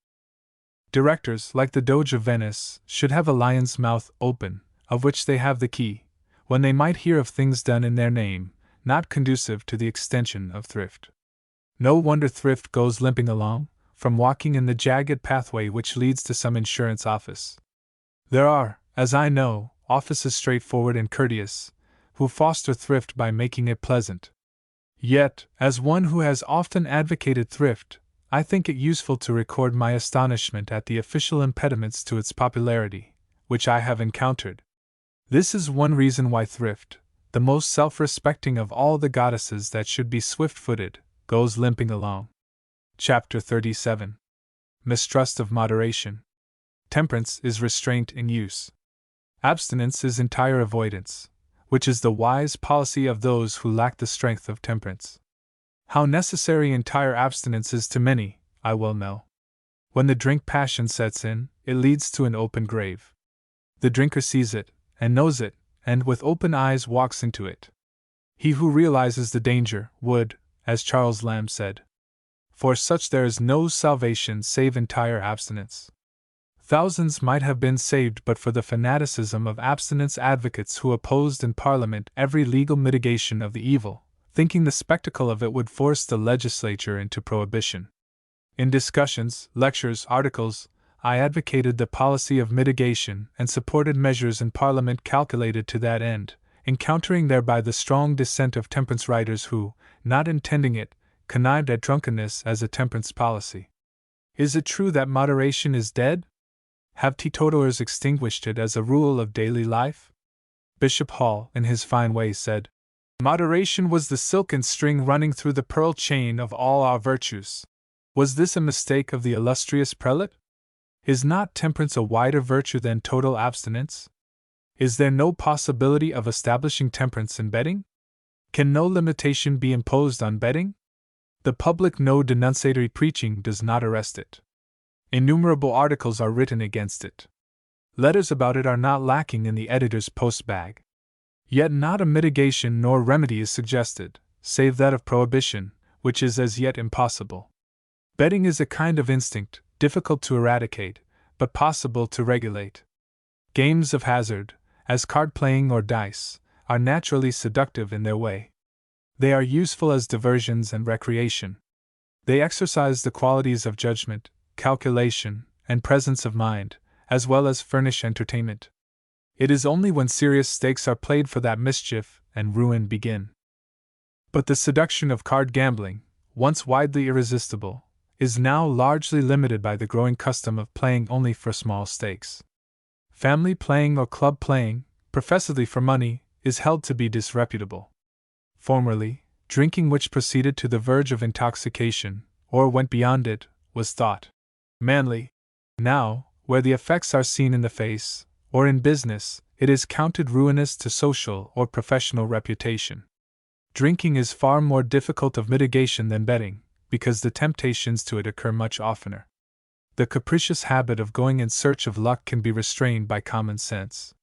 Directors, like the Doge of Venice, should have a lion's mouth open, of which they have the key, when they might hear of things done in their name, not conducive to the extension of thrift. No wonder thrift goes limping along, from walking in the jagged pathway which leads to some insurance office. There are, as I know, offices straightforward and courteous, who foster thrift by making it pleasant. Yet, as one who has often advocated thrift, I think it useful to record my astonishment at the official impediments to its popularity, which I have encountered. This is one reason why thrift, the most self-respecting of all the goddesses that should be swift-footed, goes limping along. Chapter 37. Mistrust of moderation. Temperance is restraint in use. Abstinence is entire avoidance, which is the wise policy of those who lack the strength of temperance. How necessary entire abstinence is to many, I well know. When the drink passion sets in, it leads to an open grave. The drinker sees it, and knows it, and with open eyes walks into it. He who realizes the danger would, as Charles Lamb said, "For such there is no salvation save entire abstinence." Thousands might have been saved but for the fanaticism of abstinence advocates who opposed in Parliament every legal mitigation of the evil, thinking the spectacle of it would force the legislature into prohibition. In discussions, lectures, articles, I advocated the policy of mitigation and supported measures in Parliament calculated to that end, encountering thereby the strong dissent of temperance writers who, not intending it, connived at drunkenness as a temperance policy. Is it true that moderation is dead? Have teetotalers extinguished it as a rule of daily life? Bishop Hall, in his fine way, said, "Moderation was the silken string running through the pearl chain of all our virtues." Was this a mistake of the illustrious prelate? Is not temperance a wider virtue than total abstinence? Is there no possibility of establishing temperance in betting? Can no limitation be imposed on betting? The public no denunciatory preaching does not arrest it. Innumerable articles are written against it. Letters about it are not lacking in the editor's post-bag. Yet not a mitigation nor remedy is suggested, save that of prohibition, which is as yet impossible. Betting is a kind of instinct, difficult to eradicate, but possible to regulate. Games of hazard, as card playing or dice, are naturally seductive in their way. They are useful as diversions and recreation. They exercise the qualities of judgment, calculation, and presence of mind, as well as furnish entertainment. It is only when serious stakes are played for that mischief and ruin begin. But the seduction of card gambling, once widely irresistible, is now largely limited by the growing custom of playing only for small stakes. Family playing or club playing, professedly for money, is held to be disreputable. Formerly, drinking which proceeded to the verge of intoxication, or went beyond it, was thought manly. Now, where the effects are seen in the face, or in business, it is counted ruinous to social or professional reputation. Drinking is far more difficult of mitigation than betting, because the temptations to it occur much oftener. The capricious habit of going in search of luck can be restrained by common sense.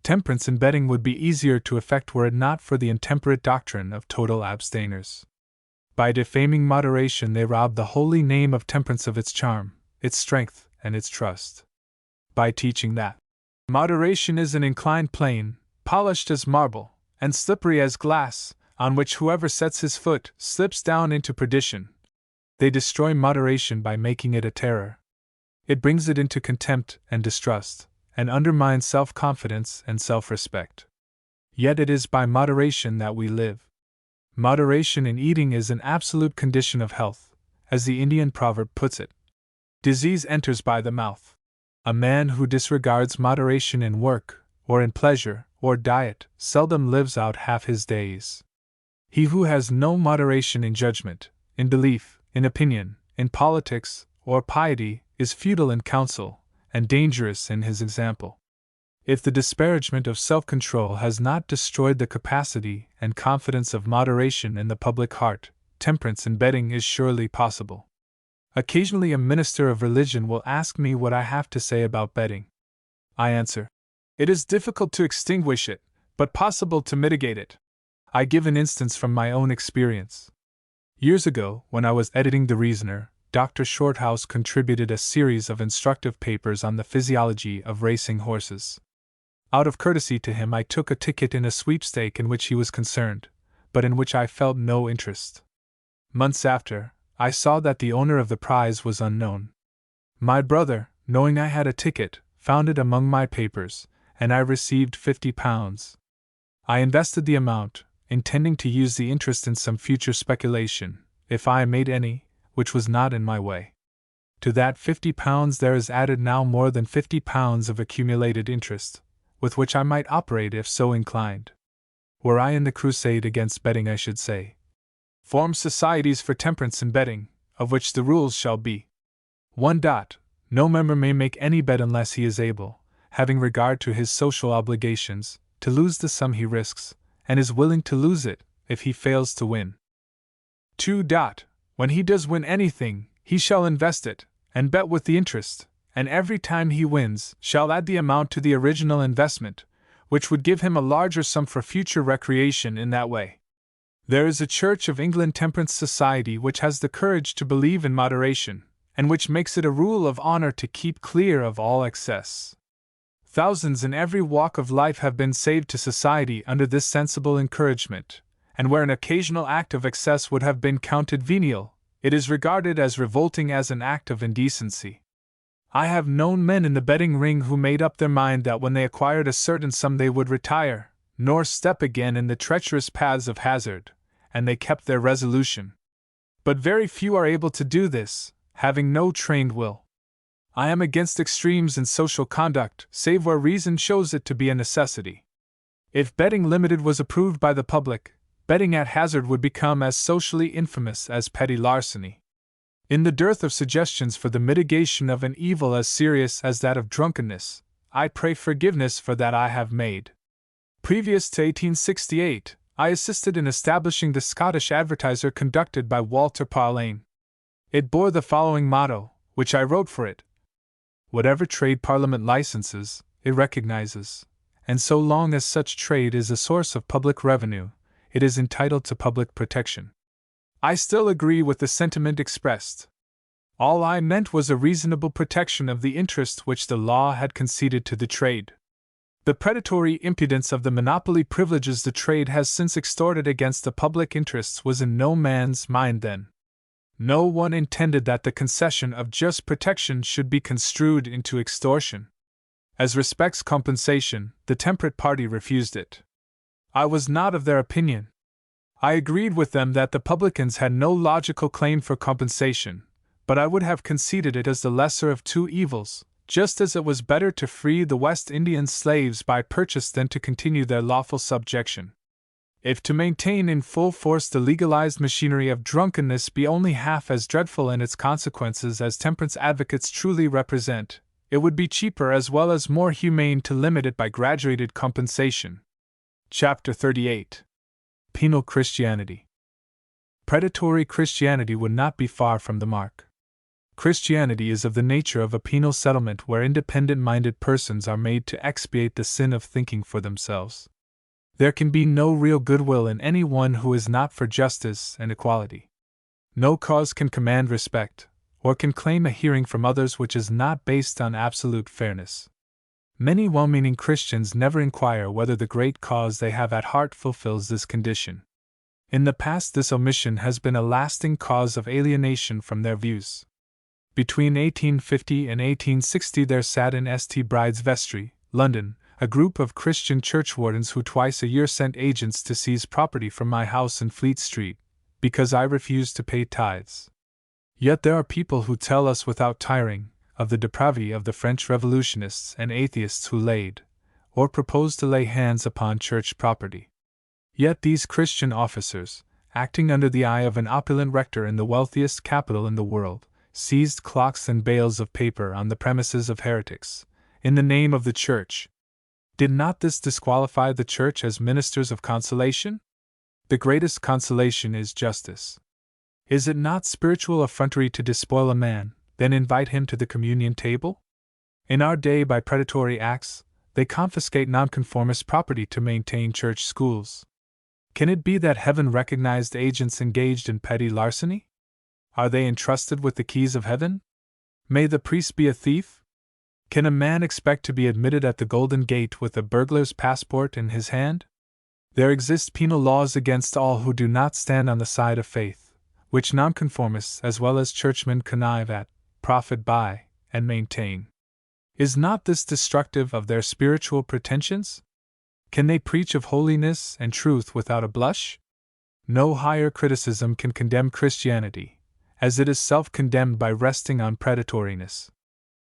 Temperance in betting would be easier to effect were it not for the intemperate doctrine of total abstainers. By defaming moderation, they rob the holy name of temperance of its charm, its strength, and its trust. By teaching that moderation is an inclined plane, polished as marble, and slippery as glass, on which whoever sets his foot slips down into perdition, they destroy moderation by making it a terror. It brings it into contempt and distrust, and undermines self-confidence and self-respect. Yet it is by moderation that we live. Moderation in eating is an absolute condition of health, as the Indian proverb puts it. Disease enters by the mouth. A man who disregards moderation in work, or in pleasure, or diet, seldom lives out half his days. He who has no moderation in judgment, in belief, in opinion, in politics, or piety, is futile in counsel, and dangerous in his example. If the disparagement of self-control has not destroyed the capacity and confidence of moderation in the public heart, temperance in betting is surely possible. Occasionally a minister of religion will ask me what I have to say about betting. I answer, it is difficult to extinguish it, but possible to mitigate it. I give an instance from my own experience. Years ago, when I was editing The Reasoner, Dr. Shorthouse contributed a series of instructive papers on the physiology of racing horses. Out of courtesy to him, I took a ticket in a sweepstake in which he was concerned, but in which I felt no interest. Months after, I saw that the owner of the prize was unknown. My brother, knowing I had a ticket, found it among my papers, and I received £50. I invested the amount, intending to use the interest in some future speculation, if I made any, which was not in my way. To that £50 there is added now more than £50 of accumulated interest, with which I might operate if so inclined. Were I in the crusade against betting, I should say, form societies for temperance in betting, of which the rules shall be 1. No member may make any bet unless he is able, having regard to his social obligations, to lose the sum he risks, and is willing to lose it if he fails to win. 2. When he does win anything, he shall invest it, and bet with the interest, and every time he wins, shall add the amount to the original investment, which would give him a larger sum for future recreation in that way. There is a Church of England Temperance Society which has the courage to believe in moderation, and which makes it a rule of honor to keep clear of all excess. Thousands in every walk of life have been saved to society under this sensible encouragement, and where an occasional act of excess would have been counted venial, it is regarded as revolting as an act of indecency. I have known men in the betting ring who made up their mind that when they acquired a certain sum they would retire, nor step again in the treacherous paths of hazard, and they kept their resolution. But very few are able to do this, having no trained will. I am against extremes in social conduct, save where reason shows it to be a necessity. If betting limited was approved by the public, betting at hazard would become as socially infamous as petty larceny. In the dearth of suggestions for the mitigation of an evil as serious as that of drunkenness, I pray forgiveness for that I have made. Previous to 1868, I assisted in establishing the Scottish Advertiser conducted by Walter Parlane. It bore the following motto, which I wrote for it: whatever trade Parliament licenses, it recognizes, and so long as such trade is a source of public revenue, it is entitled to public protection. I still agree with the sentiment expressed. All I meant was a reasonable protection of the interest which the law had conceded to the trade. The predatory impudence of the monopoly privileges the trade has since extorted against the public interests was in no man's mind then. No one intended that the concession of just protection should be construed into extortion. As respects compensation, the temperate party refused it. I was not of their opinion. I agreed with them that the publicans had no logical claim for compensation, but I would have conceded it as the lesser of two evils, just as it was better to free the West Indian slaves by purchase than to continue their lawful subjection. If to maintain in full force the legalized machinery of drunkenness be only half as dreadful in its consequences as temperance advocates truly represent, it would be cheaper as well as more humane to limit it by graduated compensation. Chapter 38. Penal Christianity. Predatory Christianity would not be far from the mark. Christianity is of the nature of a penal settlement where independent-minded persons are made to expiate the sin of thinking for themselves. There can be no real goodwill in any one who is not for justice and equality. No cause can command respect, or can claim a hearing from others which is not based on absolute fairness. Many well-meaning Christians never inquire whether the great cause they have at heart fulfills this condition. In the past, this omission has been a lasting cause of alienation from their views. Between 1850 and 1860 there sat in St. Bride's Vestry, London, a group of Christian churchwardens who twice a year sent agents to seize property from my house in Fleet Street, because I refused to pay tithes. Yet there are people who tell us without tiring of the depravity of the French revolutionists and atheists who laid, or proposed to lay hands upon church property. Yet these Christian officers, acting under the eye of an opulent rector in the wealthiest capital in the world, seized clocks and bales of paper on the premises of heretics, in the name of the Church. Did not this disqualify the Church as ministers of consolation? The greatest consolation is justice. Is it not spiritual effrontery to despoil a man, then invite him to the communion table? In our day, by predatory acts, they confiscate nonconformist property to maintain church schools. Can it be that heaven recognized agents engaged in petty larceny? Are they entrusted with the keys of heaven? May the priest be a thief? Can a man expect to be admitted at the Golden Gate with a burglar's passport in his hand? There exist penal laws against all who do not stand on the side of faith, which nonconformists as well as churchmen connive at, profit by, and maintain. Is not this destructive of their spiritual pretensions? Can they preach of holiness and truth without a blush? No higher criticism can condemn Christianity, as it is self-condemned by resting on predatoriness.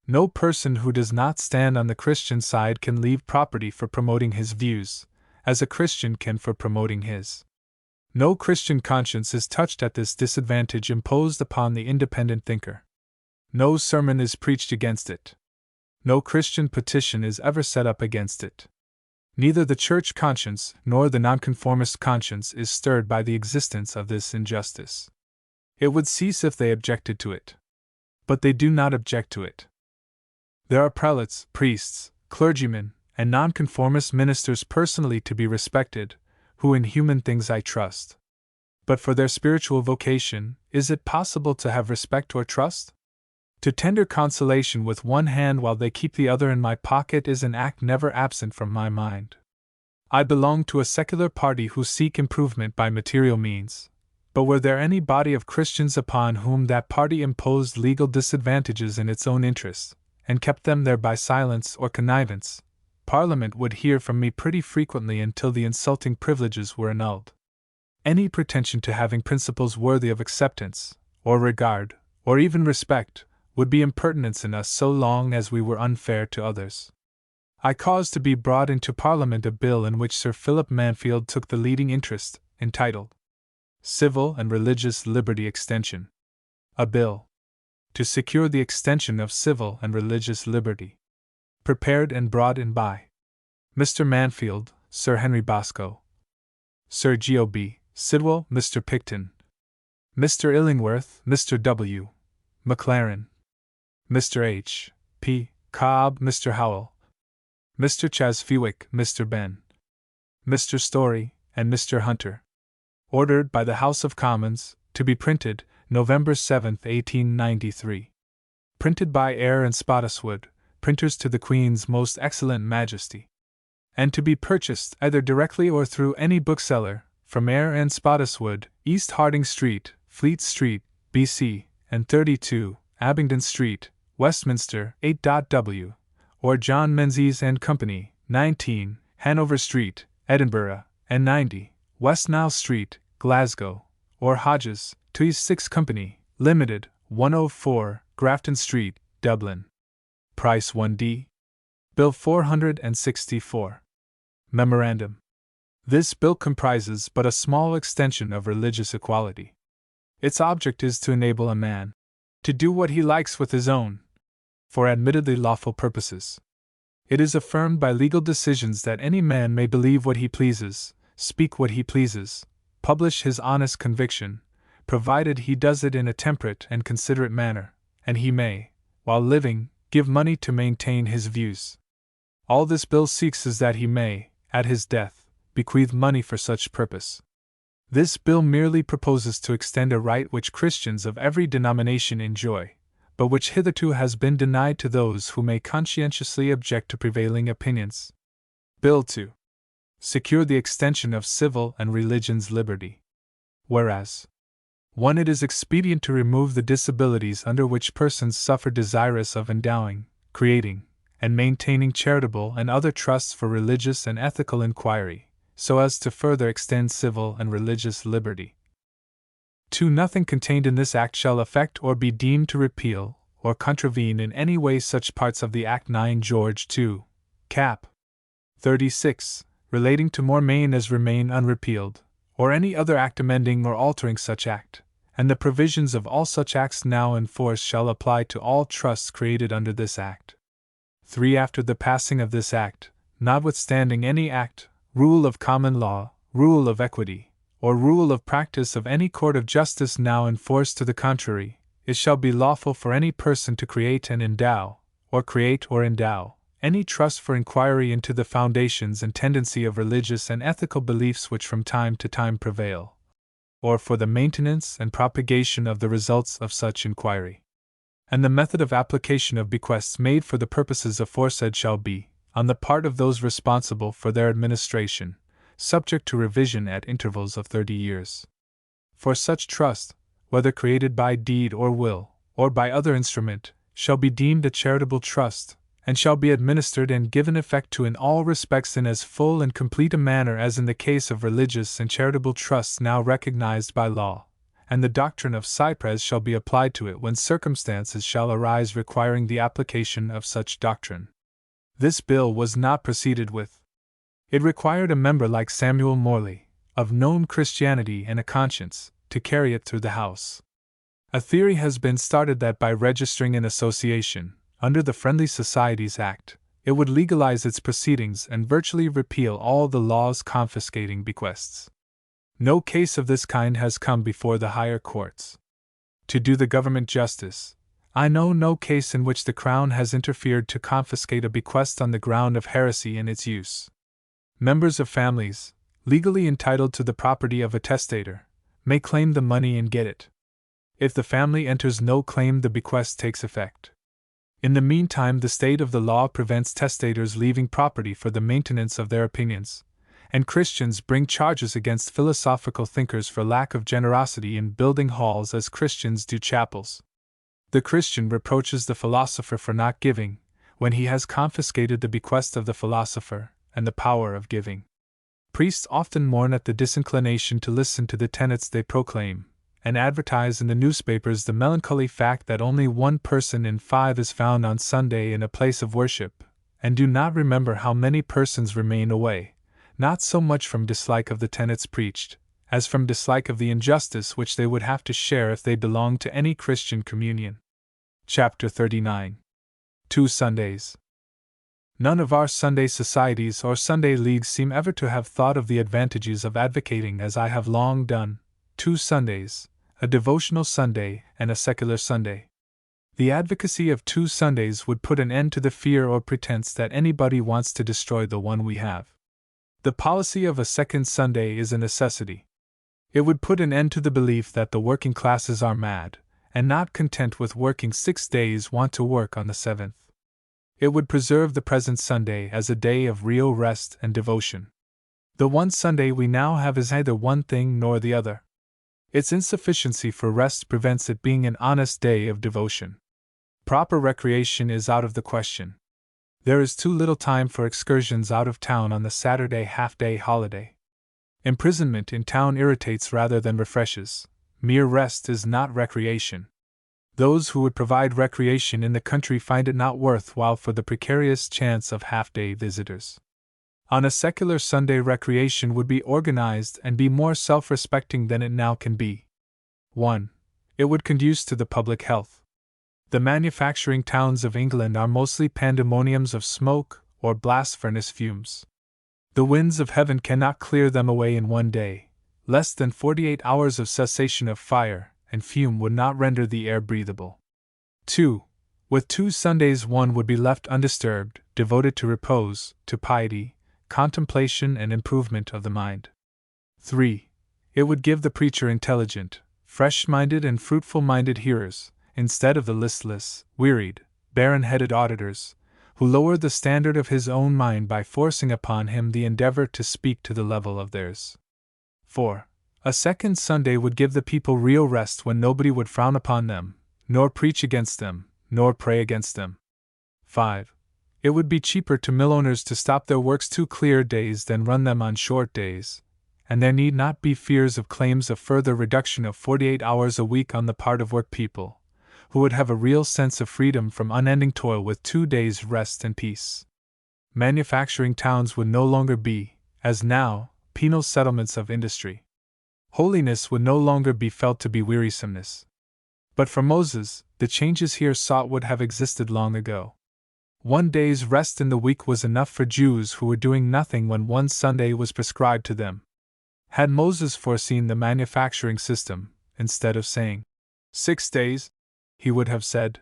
No person who does not stand on the Christian side can leave property for promoting his views, as a Christian can for promoting his. No Christian conscience is touched at this disadvantage imposed upon the independent thinker. No sermon is preached against it. No Christian petition is ever set up against it. Neither the church conscience nor the nonconformist conscience is stirred by the existence of this injustice. It would cease if they objected to it. But they do not object to it. There are prelates, priests, clergymen, and nonconformist ministers personally to be respected, who in human things I trust. But for their spiritual vocation, is it possible to have respect or trust? To tender consolation with one hand while they keep the other in my pocket is an act never absent from my mind. I belong to a secular party who seek improvement by material means, but were there any body of Christians upon whom that party imposed legal disadvantages in its own interests, and kept them there by silence or connivance, Parliament would hear from me pretty frequently until the insulting privileges were annulled. Any pretension to having principles worthy of acceptance, or regard, or even respect, would be impertinence in us so long as we were unfair to others. I caused to be brought into Parliament a bill in which Sir Philip Mansfield took the leading interest, entitled Civil and Religious Liberty Extension. A bill to secure the extension of civil and religious liberty. Prepared and brought in by Mr. Mansfield, Sir Henry Bosco, Sir G.O.B. Sidwell, Mr. Picton, Mr. Illingworth, Mr. W. Maclaren, Mr. H. P. Cobb, Mr. Howell, Mr. Chasfewick, Mr. Ben, Mr. Story, and Mr. Hunter. Ordered by the House of Commons, to be printed, November 7, 1893. Printed by Eyre and Spottiswoode, printers to the Queen's Most Excellent Majesty. And to be purchased either directly or through any bookseller, from Eyre and Spottiswoode, East Harding Street, Fleet Street, B.C., and 32, Abingdon Street, Westminster, 8.W, or John Menzies and Company, 19, Hanover Street, Edinburgh, and 90, West Nile Street, Glasgow, or Hodges, 2 Company, Limited, 104, Grafton Street, Dublin. Price 1d. Bill 464. Memorandum. This bill comprises but a small extension of religious equality. Its object is to enable a man to do what he likes with his own, for admittedly lawful purposes. It is affirmed by legal decisions that any man may believe what he pleases, speak what he pleases, publish his honest conviction, provided he does it in a temperate and considerate manner, and he may, while living, give money to maintain his views. All this bill seeks is that he may, at his death, bequeath money for such purpose. This bill merely proposes to extend a right which Christians of every denomination enjoy, but which hitherto has been denied to those who may conscientiously object to prevailing opinions. Bill 2. Secure the extension of civil and religion's liberty. Whereas 1. It is expedient to remove the disabilities under which persons suffer desirous of endowing, creating, and maintaining charitable and other trusts for religious and ethical inquiry, so as to further extend civil and religious liberty. 2. Nothing contained in this Act shall affect or be deemed to repeal or contravene in any way such parts of the Act 9 George 2, Cap. 36, relating to more main as remain unrepealed, or any other act amending or altering such act, and the provisions of all such acts now in force shall apply to all trusts created under this Act. 3. After the passing of this Act, notwithstanding any act, rule of common law, rule of equity, or rule of practice of any court of justice now in force to the contrary, it shall be lawful for any person to create and endow, or create or endow, any trust for inquiry into the foundations and tendency of religious and ethical beliefs which from time to time prevail, or for the maintenance and propagation of the results of such inquiry. And the method of application of bequests made for the purposes aforesaid shall be, on the part of those responsible for their administration, subject to revision at intervals of 30 years. For such trust, whether created by deed or will, or by other instrument, shall be deemed a charitable trust, and shall be administered and given effect to in all respects in as full and complete a manner as in the case of religious and charitable trusts now recognized by law, and the doctrine of Cypress shall be applied to it when circumstances shall arise requiring the application of such doctrine. This bill was not proceeded with. It required a member like Samuel Morley, of known Christianity and a conscience, to carry it through the House. A theory has been started that by registering an association, under the Friendly Societies Act, it would legalize its proceedings and virtually repeal all the laws confiscating bequests. No case of this kind has come before the higher courts. To do the government justice, I know no case in which the Crown has interfered to confiscate a bequest on the ground of heresy in its use. Members of families, legally entitled to the property of a testator, may claim the money and get it. If the family enters no claim, the bequest takes effect. In the meantime, the state of the law prevents testators leaving property for the maintenance of their opinions, and Christians bring charges against philosophical thinkers for lack of generosity in building halls as Christians do chapels. The Christian reproaches the philosopher for not giving, when he has confiscated the bequest of the philosopher and the power of giving. Priests often mourn at the disinclination to listen to the tenets they proclaim, and advertise in the newspapers the melancholy fact that only 1 person in 5 is found on Sunday in a place of worship, and do not remember how many persons remain away, not so much from dislike of the tenets preached, as from dislike of the injustice which they would have to share if they belonged to any Christian communion. Chapter 39. 2 Sundays. None of our Sunday societies or Sunday leagues seem ever to have thought of the advantages of advocating, as I have long done, 2 Sundays, a devotional Sunday and a secular Sunday. The advocacy of 2 Sundays would put an end to the fear or pretense that anybody wants to destroy the one we have. The policy of a second Sunday is a necessity. It would put an end to the belief that the working classes are mad, and not content with working 6 days want to work on the 7th. It would preserve the present Sunday as a day of real rest and devotion. The one Sunday we now have is neither one thing nor the other. Its insufficiency for rest prevents it being an honest day of devotion. Proper recreation is out of the question. There is too little time for excursions out of town on the Saturday half-day holiday. Imprisonment in town irritates rather than refreshes. Mere rest is not recreation. Those who would provide recreation in the country find it not worthwhile for the precarious chance of half-day visitors. On a secular Sunday, recreation would be organized and be more self-respecting than it now can be. 1. It would conduce to the public health. The manufacturing towns of England are mostly pandemoniums of smoke or blast furnace fumes. The winds of heaven cannot clear them away in one day. Less than 48 hours of cessation of fire and fume would not render the air breathable. 2. With 2 Sundays one would be left undisturbed, devoted to repose, to piety, contemplation and improvement of the mind. 3. It would give the preacher intelligent, fresh-minded and fruitful-minded hearers, instead of the listless, wearied, barren-headed auditors, who lowered the standard of his own mind by forcing upon him the endeavor to speak to the level of theirs. 4. A second Sunday would give the people real rest when nobody would frown upon them, nor preach against them, nor pray against them. 5. It would be cheaper to mill owners to stop their works 2 clear days than run them on short days, and there need not be fears of claims of further reduction of 48 hours a week on the part of work people, who would have a real sense of freedom from unending toil with 2 days' rest and peace. Manufacturing towns would no longer be, as now, penal settlements of industry. Holiness would no longer be felt to be wearisomeness. But for Moses, the changes here sought would have existed long ago. 1 day's rest in the week was enough for Jews who were doing nothing when 1 Sunday was prescribed to them. Had Moses foreseen the manufacturing system, instead of saying, 6 days, he would have said,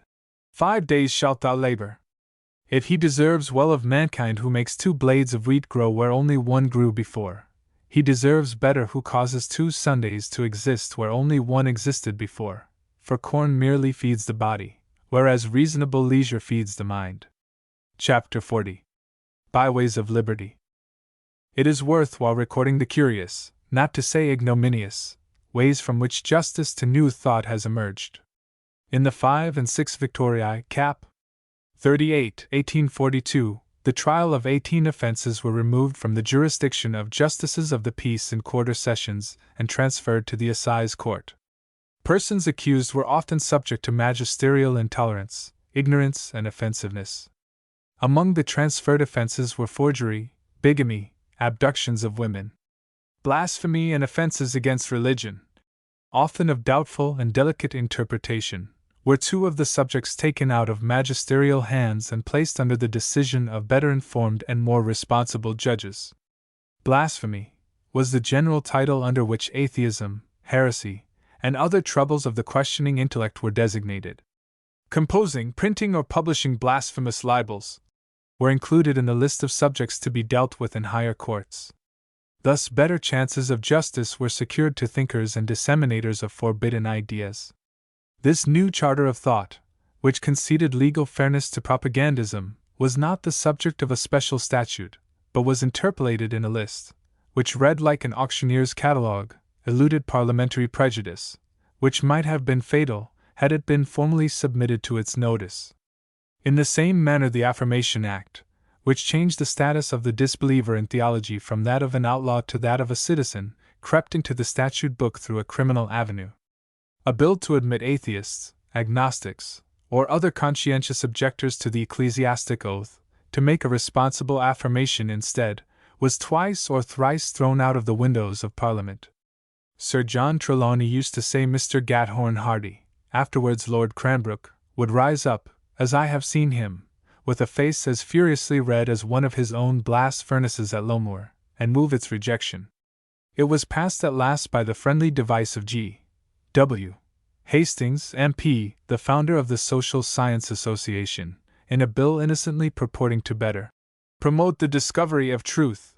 5 days shalt thou labor. If he deserves well of mankind who makes 2 blades of wheat grow where only 1 grew before, he deserves better who causes 2 Sundays to exist where only 1 existed before, for corn merely feeds the body, whereas reasonable leisure feeds the mind. Chapter 40. Byways of Liberty. It is worthwhile recording the curious, not to say ignominious, ways from which justice to new thought has emerged. In the 5 and 6 Victoriae, cap. 38, 1842, the trial of 18 offences were removed from the jurisdiction of justices of the peace and quarter sessions and transferred to the assize court. Persons accused were often subject to magisterial intolerance, ignorance, and offensiveness. Among the transferred offences were forgery, bigamy, abductions of women, blasphemy, and offences against religion, often of doubtful and delicate interpretation, were 2 of the subjects taken out of magisterial hands and placed under the decision of better informed and more responsible judges. Blasphemy was the general title under which atheism, heresy, and other troubles of the questioning intellect were designated. Composing, printing, or publishing blasphemous libels were included in the list of subjects to be dealt with in higher courts. Thus, better chances of justice were secured to thinkers and disseminators of forbidden ideas. This new charter of thought, which conceded legal fairness to propagandism, was not the subject of a special statute, but was interpolated in a list, which read like an auctioneer's catalogue, eluded parliamentary prejudice, which might have been fatal had it been formally submitted to its notice. In the same manner, the Affirmation Act, which changed the status of the disbeliever in theology from that of an outlaw to that of a citizen, crept into the statute book through a criminal avenue. A bill to admit atheists, agnostics, or other conscientious objectors to the ecclesiastic oath, to make a responsible affirmation instead, was twice or thrice thrown out of the windows of Parliament. Sir John Trelawney used to say Mr. Gathorne Hardy, afterwards Lord Cranbrook, would rise up, as I have seen him, with a face as furiously red as one of his own blast furnaces at Lomoor, and move its rejection. It was passed at last by the friendly device of G. W. Hastings, MP., the founder of the Social Science Association, in a bill innocently purporting to better promote the discovery of truth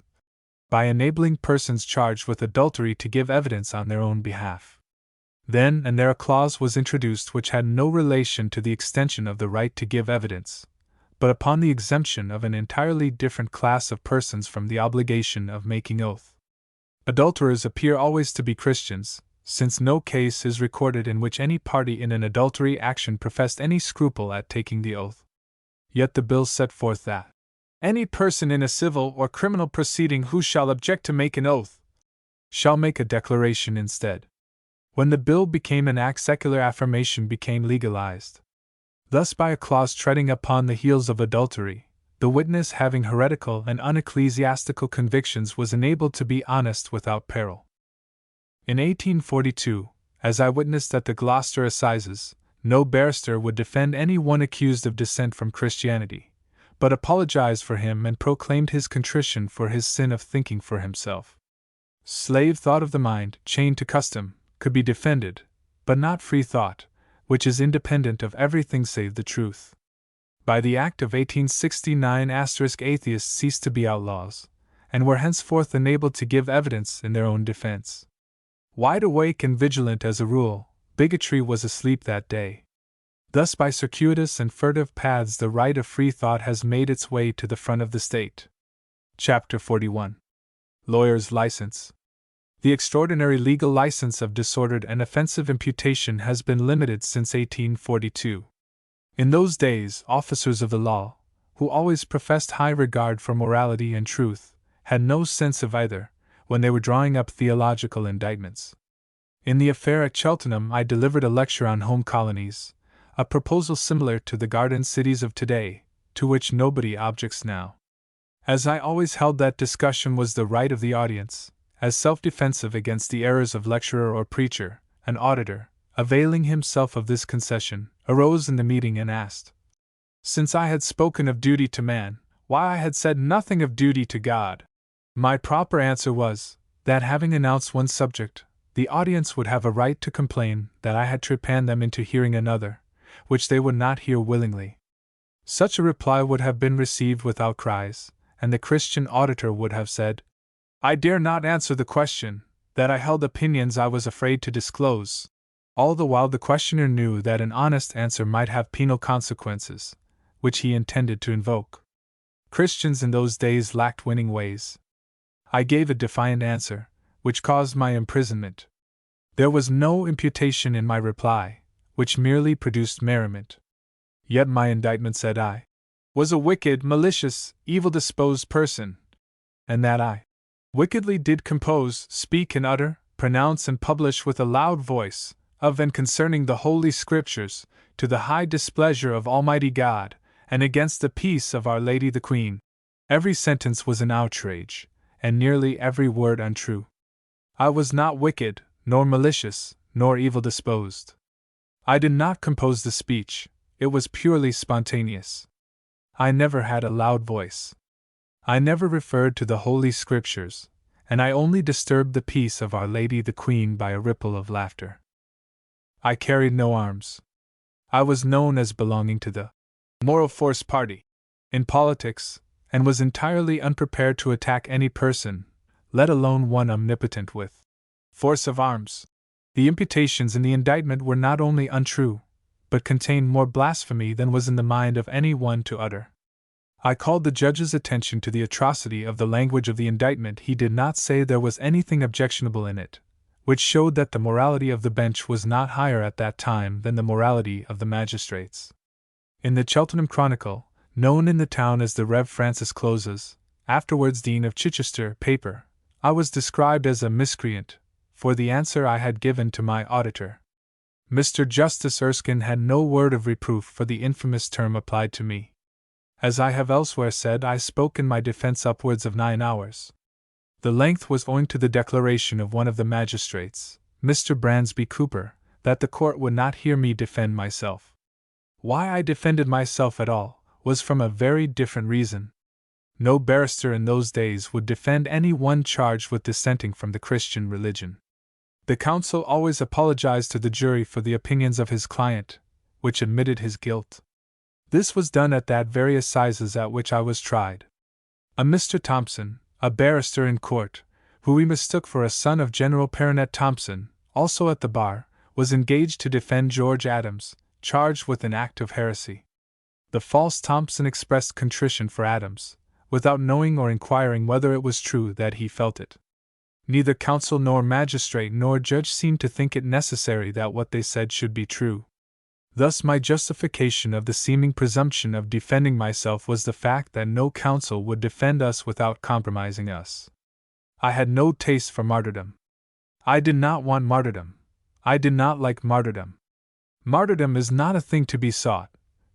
by enabling persons charged with adultery to give evidence on their own behalf. Then and there a clause was introduced which had no relation to the extension of the right to give evidence, but upon the exemption of an entirely different class of persons from the obligation of making oath. Adulterers appear always to be Christians, since no case is recorded in which any party in an adultery action professed any scruple at taking the oath. Yet the bill set forth that any person in a civil or criminal proceeding who shall object to make an oath shall make a declaration instead. When the bill became an act, secular affirmation became legalized. Thus, by a clause treading upon the heels of adultery, the witness having heretical and unecclesiastical convictions was enabled to be honest without peril. In 1842, as I witnessed at the Gloucester Assizes, no barrister would defend any one accused of dissent from Christianity, but apologized for him and proclaimed his contrition for his sin of thinking for himself. Slave thought of the mind, chained to custom, could be defended, but not free thought, which is independent of everything save the truth. By the Act of 1869, atheists ceased to be outlaws, and were henceforth enabled to give evidence in their own defense. Wide awake and vigilant as a rule, bigotry was asleep that day. Thus, by circuitous and furtive paths, the right of free thought has made its way to the front of the state. Chapter 41. Lawyer's License. The extraordinary legal license of disordered and offensive imputation has been limited since 1842. In those days, officers of the law, who always professed high regard for morality and truth, had no sense of either, when they were drawing up theological indictments. In the affair at Cheltenham, I delivered a lecture on home colonies, a proposal similar to the garden cities of today, to which nobody objects now. As I always held that discussion was the right of the audience, as self-defensive against the errors of lecturer or preacher, an auditor, availing himself of this concession, arose in the meeting and asked, since I had spoken of duty to man, why I had said nothing of duty to God. My proper answer was, that having announced one subject, the audience would have a right to complain that I had trepanned them into hearing another, which they would not hear willingly. Such a reply would have been received with outcries, and the Christian auditor would have said, I dare not answer the question, that I held opinions I was afraid to disclose. All the while the questioner knew that an honest answer might have penal consequences, which he intended to invoke. Christians in those days lacked winning ways. I gave a defiant answer, which caused my imprisonment. There was no imputation in my reply, which merely produced merriment. Yet my indictment said I was a wicked, malicious, evil-disposed person, and that I wickedly did compose, speak and utter, pronounce and publish with a loud voice, of and concerning the Holy Scriptures, to the high displeasure of Almighty God, and against the peace of Our Lady the Queen. Every sentence was an outrage, and nearly every word untrue. I was not wicked, nor malicious, nor evil-disposed. I did not compose the speech, it was purely spontaneous. I never had a loud voice. I never referred to the Holy Scriptures, and I only disturbed the peace of Our Lady the Queen by a ripple of laughter. I carried no arms. I was known as belonging to the moral force party in politics, and was entirely unprepared to attack any person, let alone one omnipotent with force of arms. The imputations in the indictment were not only untrue, but contained more blasphemy than was in the mind of any one to utter. I called the judge's attention to the atrocity of the language of the indictment. He did not say there was anything objectionable in it, which showed that the morality of the bench was not higher at that time than the morality of the magistrates. In the Cheltenham Chronicle, known in the town as the Rev. Francis Closes, afterwards Dean of Chichester, paper, I was described as a miscreant, for the answer I had given to my auditor. Mr. Justice Erskine had no word of reproof for the infamous term applied to me. As I have elsewhere said, I spoke in my defense upwards of 9 hours. The length was owing to the declaration of one of the magistrates, Mr. Bransby Cooper, that the court would not hear me defend myself. Why I defended myself at all was from a very different reason. No barrister in those days would defend any one charged with dissenting from the Christian religion. The counsel always apologized to the jury for the opinions of his client, which admitted his guilt. This was done at that very assizes at which I was tried. A Mr. Thompson, a barrister in court, who we mistook for a son of General Perronet Thompson, also at the bar, was engaged to defend George Adams, charged with an act of heresy. The false Thompson expressed contrition for Adams, without knowing or inquiring whether it was true that he felt it. Neither counsel nor magistrate nor judge seemed to think it necessary that what they said should be true. Thus my justification of the seeming presumption of defending myself was the fact that no counsel would defend us without compromising us. I had no taste for martyrdom. I did not want martyrdom. I did not like martyrdom. Martyrdom is not a thing to be sought,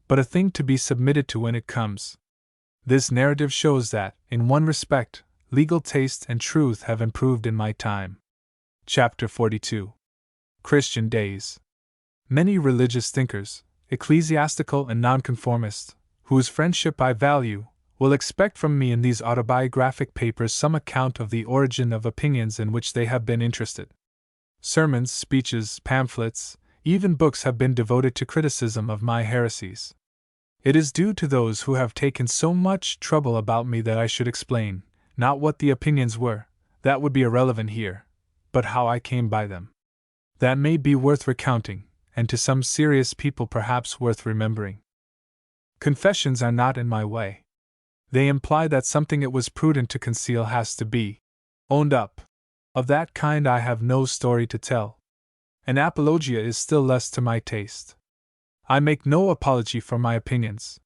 but a thing to be submitted to when it comes. This narrative shows that, in one respect, legal taste and truth have improved in my time. Chapter 42. Christian Days. Many religious thinkers, ecclesiastical and nonconformists, whose friendship I value, will expect from me in these autobiographic papers some account of the origin of opinions in which they have been interested. Sermons, speeches, pamphlets, even books have been devoted to criticism of my heresies. It is due to those who have taken so much trouble about me that I should explain, not what the opinions were, that would be irrelevant here, but how I came by them. That may be worth recounting, and to some serious people perhaps worth remembering. Confessions are not in my way. They imply that something it was prudent to conceal has to be owned up. Of that kind I have no story to tell. An apologia is still less to my taste. I make no apology for my opinions.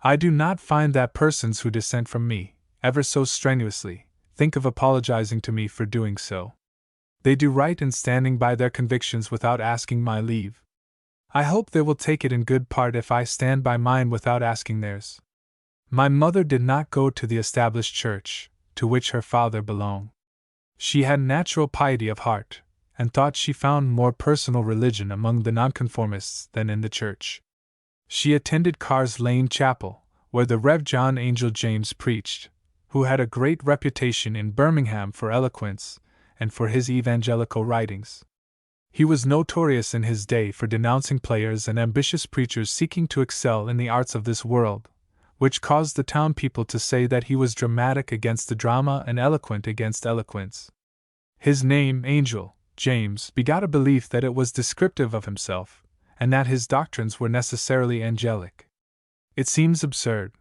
I do not find that persons who dissent from me, ever so strenuously, think of apologizing to me for doing so. They do right in standing by their convictions without asking my leave. I hope they will take it in good part if I stand by mine without asking theirs. My mother did not go to the established church, to which her father belonged. She had natural piety of heart, and thought she found more personal religion among the nonconformists than in the church. She attended Carr's Lane Chapel, where the Rev. John Angel James preached, who had a great reputation in Birmingham for eloquence and for his evangelical writings. He was notorious in his day for denouncing players and ambitious preachers seeking to excel in the arts of this world, which caused the town people to say that he was dramatic against the drama and eloquent against eloquence. His name, Angel James, begot a belief that it was descriptive of himself, and that his doctrines were necessarily angelic. It seems absurd,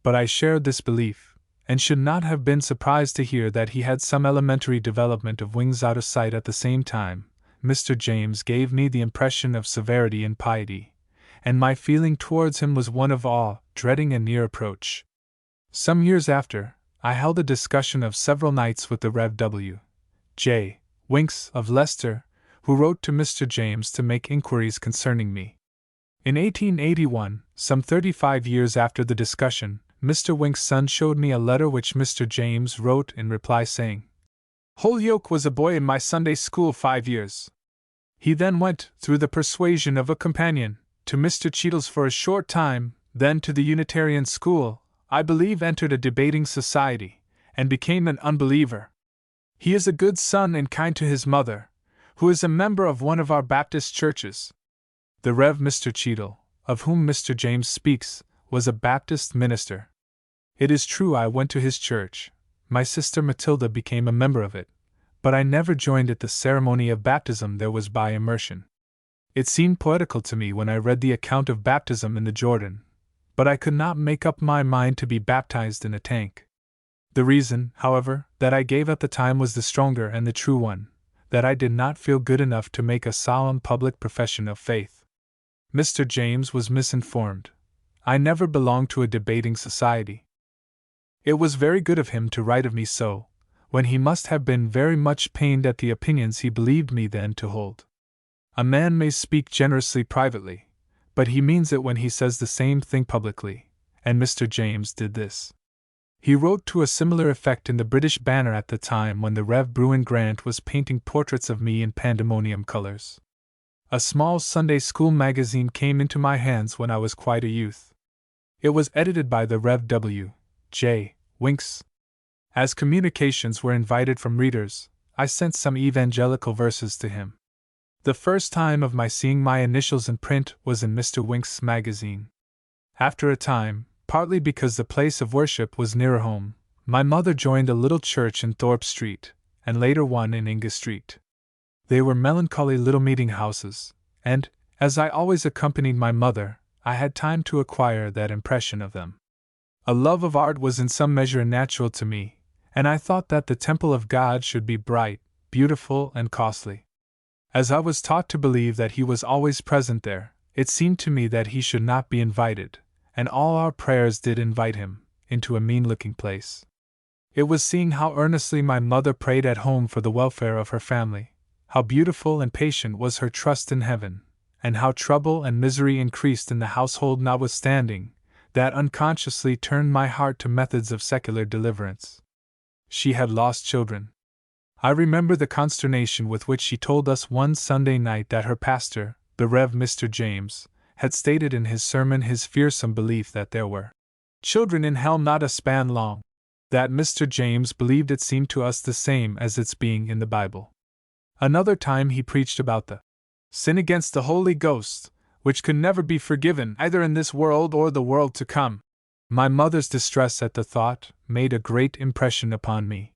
but I shared this belief, and should not have been surprised to hear that he had some elementary development of wings out of sight at the same time. Mr. James gave me the impression of severity and piety, and my feeling towards him was one of awe, dreading a near approach. Some years after, I held a discussion of several nights with the Rev. W. J. Winks of Leicester, who wrote to Mr. James to make inquiries concerning me. In 1881, some 35 years after the discussion, Mr. Winks' son showed me a letter which Mr. James wrote in reply saying, "Holyoke was a boy in my Sunday school 5 years. He then went, through the persuasion of a companion, to Mr. Cheadle's for a short time, then to the Unitarian school, I believe entered a debating society, and became an unbeliever. He is a good son and kind to his mother, who is a member of one of our Baptist churches." The Rev. Mr. Cheadle, of whom Mr. James speaks, was a Baptist minister. It is true I went to his church. My sister Matilda became a member of it, but I never joined at the ceremony of baptism there was by immersion. It seemed poetical to me when I read the account of baptism in the Jordan, but I could not make up my mind to be baptized in a tank. The reason, however, that I gave at the time was the stronger and the true one, that I did not feel good enough to make a solemn public profession of faith. Mr. James was misinformed. I never belonged to a debating society. It was very good of him to write of me so, when he must have been very much pained at the opinions he believed me then to hold. A man may speak generously privately, but he means it when he says the same thing publicly, and Mr. James did this. He wrote to a similar effect in the British Banner at the time when the Rev. Bruin Grant was painting portraits of me in pandemonium colors. A small Sunday school magazine came into my hands when I was quite a youth. It was edited by the Rev. W. J. Winks. As communications were invited from readers, I sent some evangelical verses to him. The first time of my seeing my initials in print was in Mr. Winks' magazine. After a time, partly because the place of worship was nearer home, my mother joined a little church in Thorpe Street, and later one in Inga Street. They were melancholy little meeting houses, and, as I always accompanied my mother, I had time to acquire that impression of them. A love of art was in some measure natural to me, and I thought that the temple of God should be bright, beautiful, and costly. As I was taught to believe that He was always present there, it seemed to me that He should not be invited, and all our prayers did invite Him, into a mean-looking place. It was seeing how earnestly my mother prayed at home for the welfare of her family, how beautiful and patient was her trust in heaven, and how trouble and misery increased in the household notwithstanding, that unconsciously turned my heart to methods of secular deliverance. She had lost children. I remember the consternation with which she told us one Sunday night that her pastor, the Rev. Mr. James, had stated in his sermon his fearsome belief that there were children in hell not a span long. That Mr. James believed it seemed to us the same as its being in the Bible. Another time he preached about the sin against the Holy Ghost, which could never be forgiven either in this world or the world to come. My mother's distress at the thought made a great impression upon me.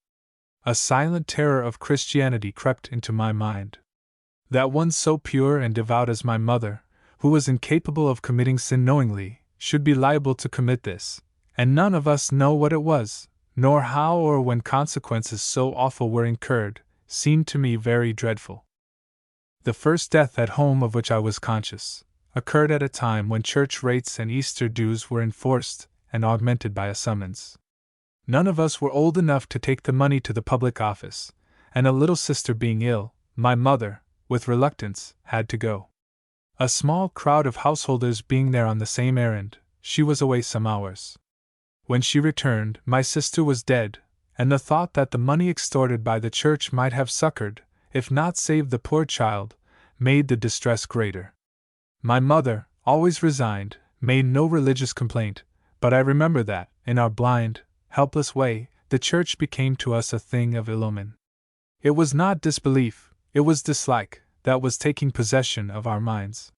A silent terror of Christianity crept into my mind. That one so pure and devout as my mother, who was incapable of committing sin knowingly, should be liable to commit this, and none of us know what it was, nor how or when consequences so awful were incurred, seemed to me very dreadful. The first death at home of which I was conscious occurred at a time when church rates and Easter dues were enforced and augmented by a summons. None of us were old enough to take the money to the public office, and a little sister being ill, my mother, with reluctance, had to go. A small crowd of householders being there on the same errand, she was away some hours. When she returned, my sister was dead, and the thought that the money extorted by the church might have succored, if not saved the poor child, made the distress greater. My mother, always resigned, made no religious complaint, but I remember that, in our blind, helpless way, the church became to us a thing of ill omen. It was not disbelief, it was dislike, that was taking possession of our minds.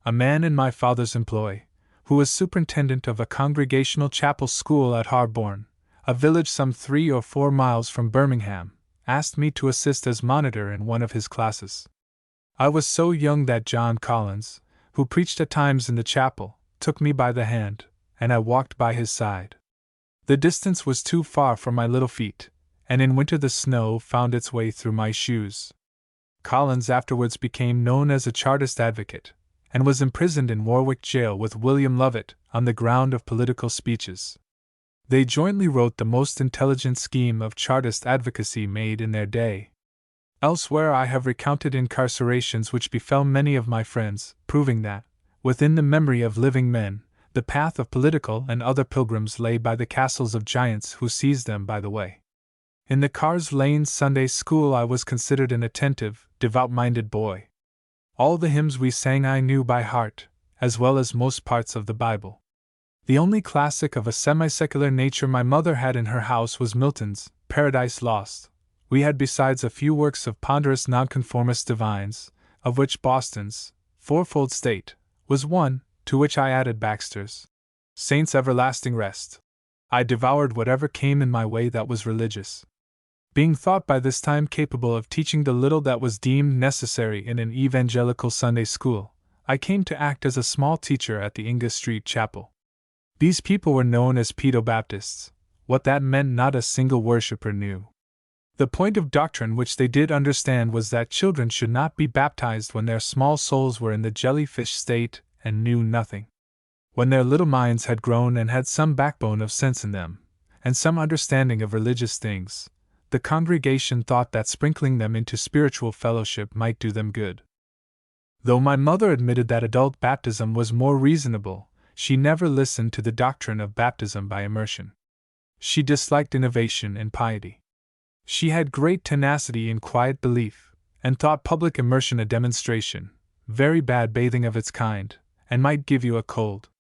A man in my father's employ, who was superintendent of a congregational chapel school at Harborne, a village some 3 or 4 miles from Birmingham, asked me to assist as monitor in one of his classes. I was so young that John Collins, who preached at times in the chapel, took me by the hand, and I walked by his side. The distance was too far for my little feet, and in winter the snow found its way through my shoes. Collins afterwards became known as a Chartist advocate, and was imprisoned in Warwick jail with William Lovett on the ground of political speeches. They jointly wrote the most intelligent scheme of Chartist advocacy made in their day. Elsewhere I have recounted incarcerations which befell many of my friends, proving that, within the memory of living men, the path of political and other pilgrims lay by the castles of giants who seized them by the way. In the Cars Lane Sunday School I was considered an attentive, devout-minded boy. All the hymns we sang I knew by heart, as well as most parts of the Bible. The only classic of a semi-secular nature my mother had in her house was Milton's Paradise Lost. We had besides a few works of ponderous nonconformist divines, of which Boston's Fourfold State was one, to which I added Baxter's Saints' Everlasting Rest. I devoured whatever came in my way that was religious. Being thought by this time capable of teaching the little that was deemed necessary in an evangelical Sunday school, I came to act as a small teacher at the Inga Street Chapel. These people were known as Pedo-Baptists. What that meant not a single worshipper knew. The point of doctrine which they did understand was that children should not be baptized when their small souls were in the jellyfish state and knew nothing. When their little minds had grown and had some backbone of sense in them, and some understanding of religious things, the congregation thought that sprinkling them into spiritual fellowship might do them good. Though my mother admitted that adult baptism was more reasonable, she never listened to the doctrine of baptism by immersion. She disliked innovation and piety. She had great tenacity in quiet belief, and thought public immersion a demonstration, very bad bathing of its kind, and might give you a cold.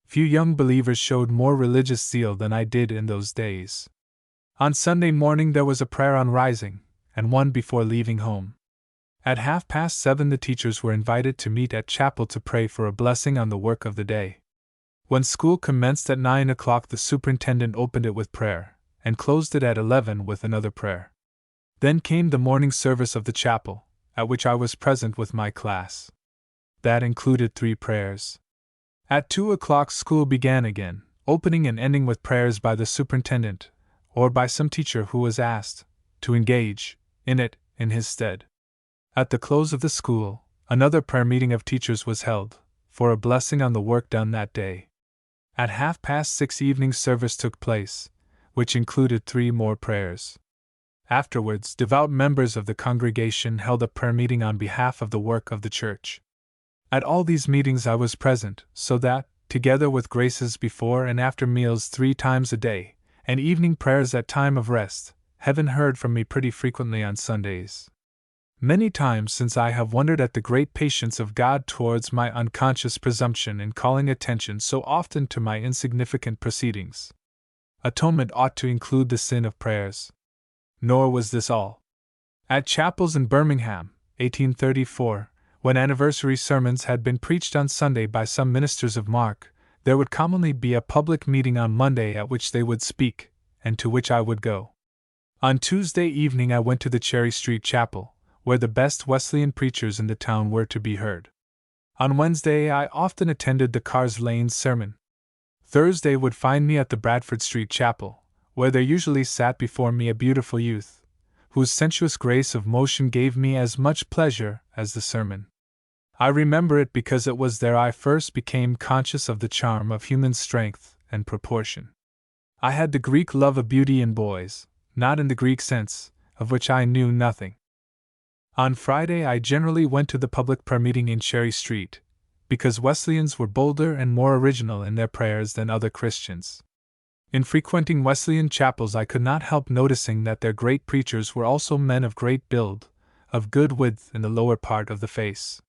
Few young believers showed more religious zeal than I did in those days. On Sunday morning there was a prayer on rising, and one before leaving home. At 7:30 the teachers were invited to meet at chapel to pray for a blessing on the work of the day. When school commenced at 9 o'clock the superintendent opened it with prayer, and closed it at 11 with another prayer. Then came the morning service of the chapel, at which I was present with my class. That included 3 prayers. At 2 o'clock school began again, opening and ending with prayers by the superintendent, or by some teacher who was asked to engage in it in his stead. At the close of the school, another prayer meeting of teachers was held, for a blessing on the work done that day. At 6:30 evening service took place, which included 3 more prayers. Afterwards, devout members of the congregation held a prayer meeting on behalf of the work of the church. At all these meetings I was present, so that, together with graces before and after meals 3 times a day, and evening prayers at time of rest, heaven heard from me pretty frequently on Sundays. Many times since I have wondered at the great patience of God towards my unconscious presumption in calling attention so often to my insignificant proceedings. Atonement ought to include the sin of prayers. Nor was this all. At chapels in Birmingham, 1834, when anniversary sermons had been preached on Sunday by some ministers of mark, there would commonly be a public meeting on Monday at which they would speak, and to which I would go. On Tuesday evening I went to the Cherry Street Chapel, where the best Wesleyan preachers in the town were to be heard. On Wednesday I often attended the Cars Lane sermon. Thursday would find me at the Bradford Street Chapel, where there usually sat before me a beautiful youth, whose sensuous grace of motion gave me as much pleasure as the sermon. I remember it because it was there I first became conscious of the charm of human strength and proportion. I had the Greek love of beauty in boys, not in the Greek sense, of which I knew nothing. On Friday I generally went to the public prayer meeting in Cherry Street, because Wesleyans were bolder and more original in their prayers than other Christians. In frequenting Wesleyan chapels I could not help noticing that their great preachers were also men of great build, of good width in the lower part of the face.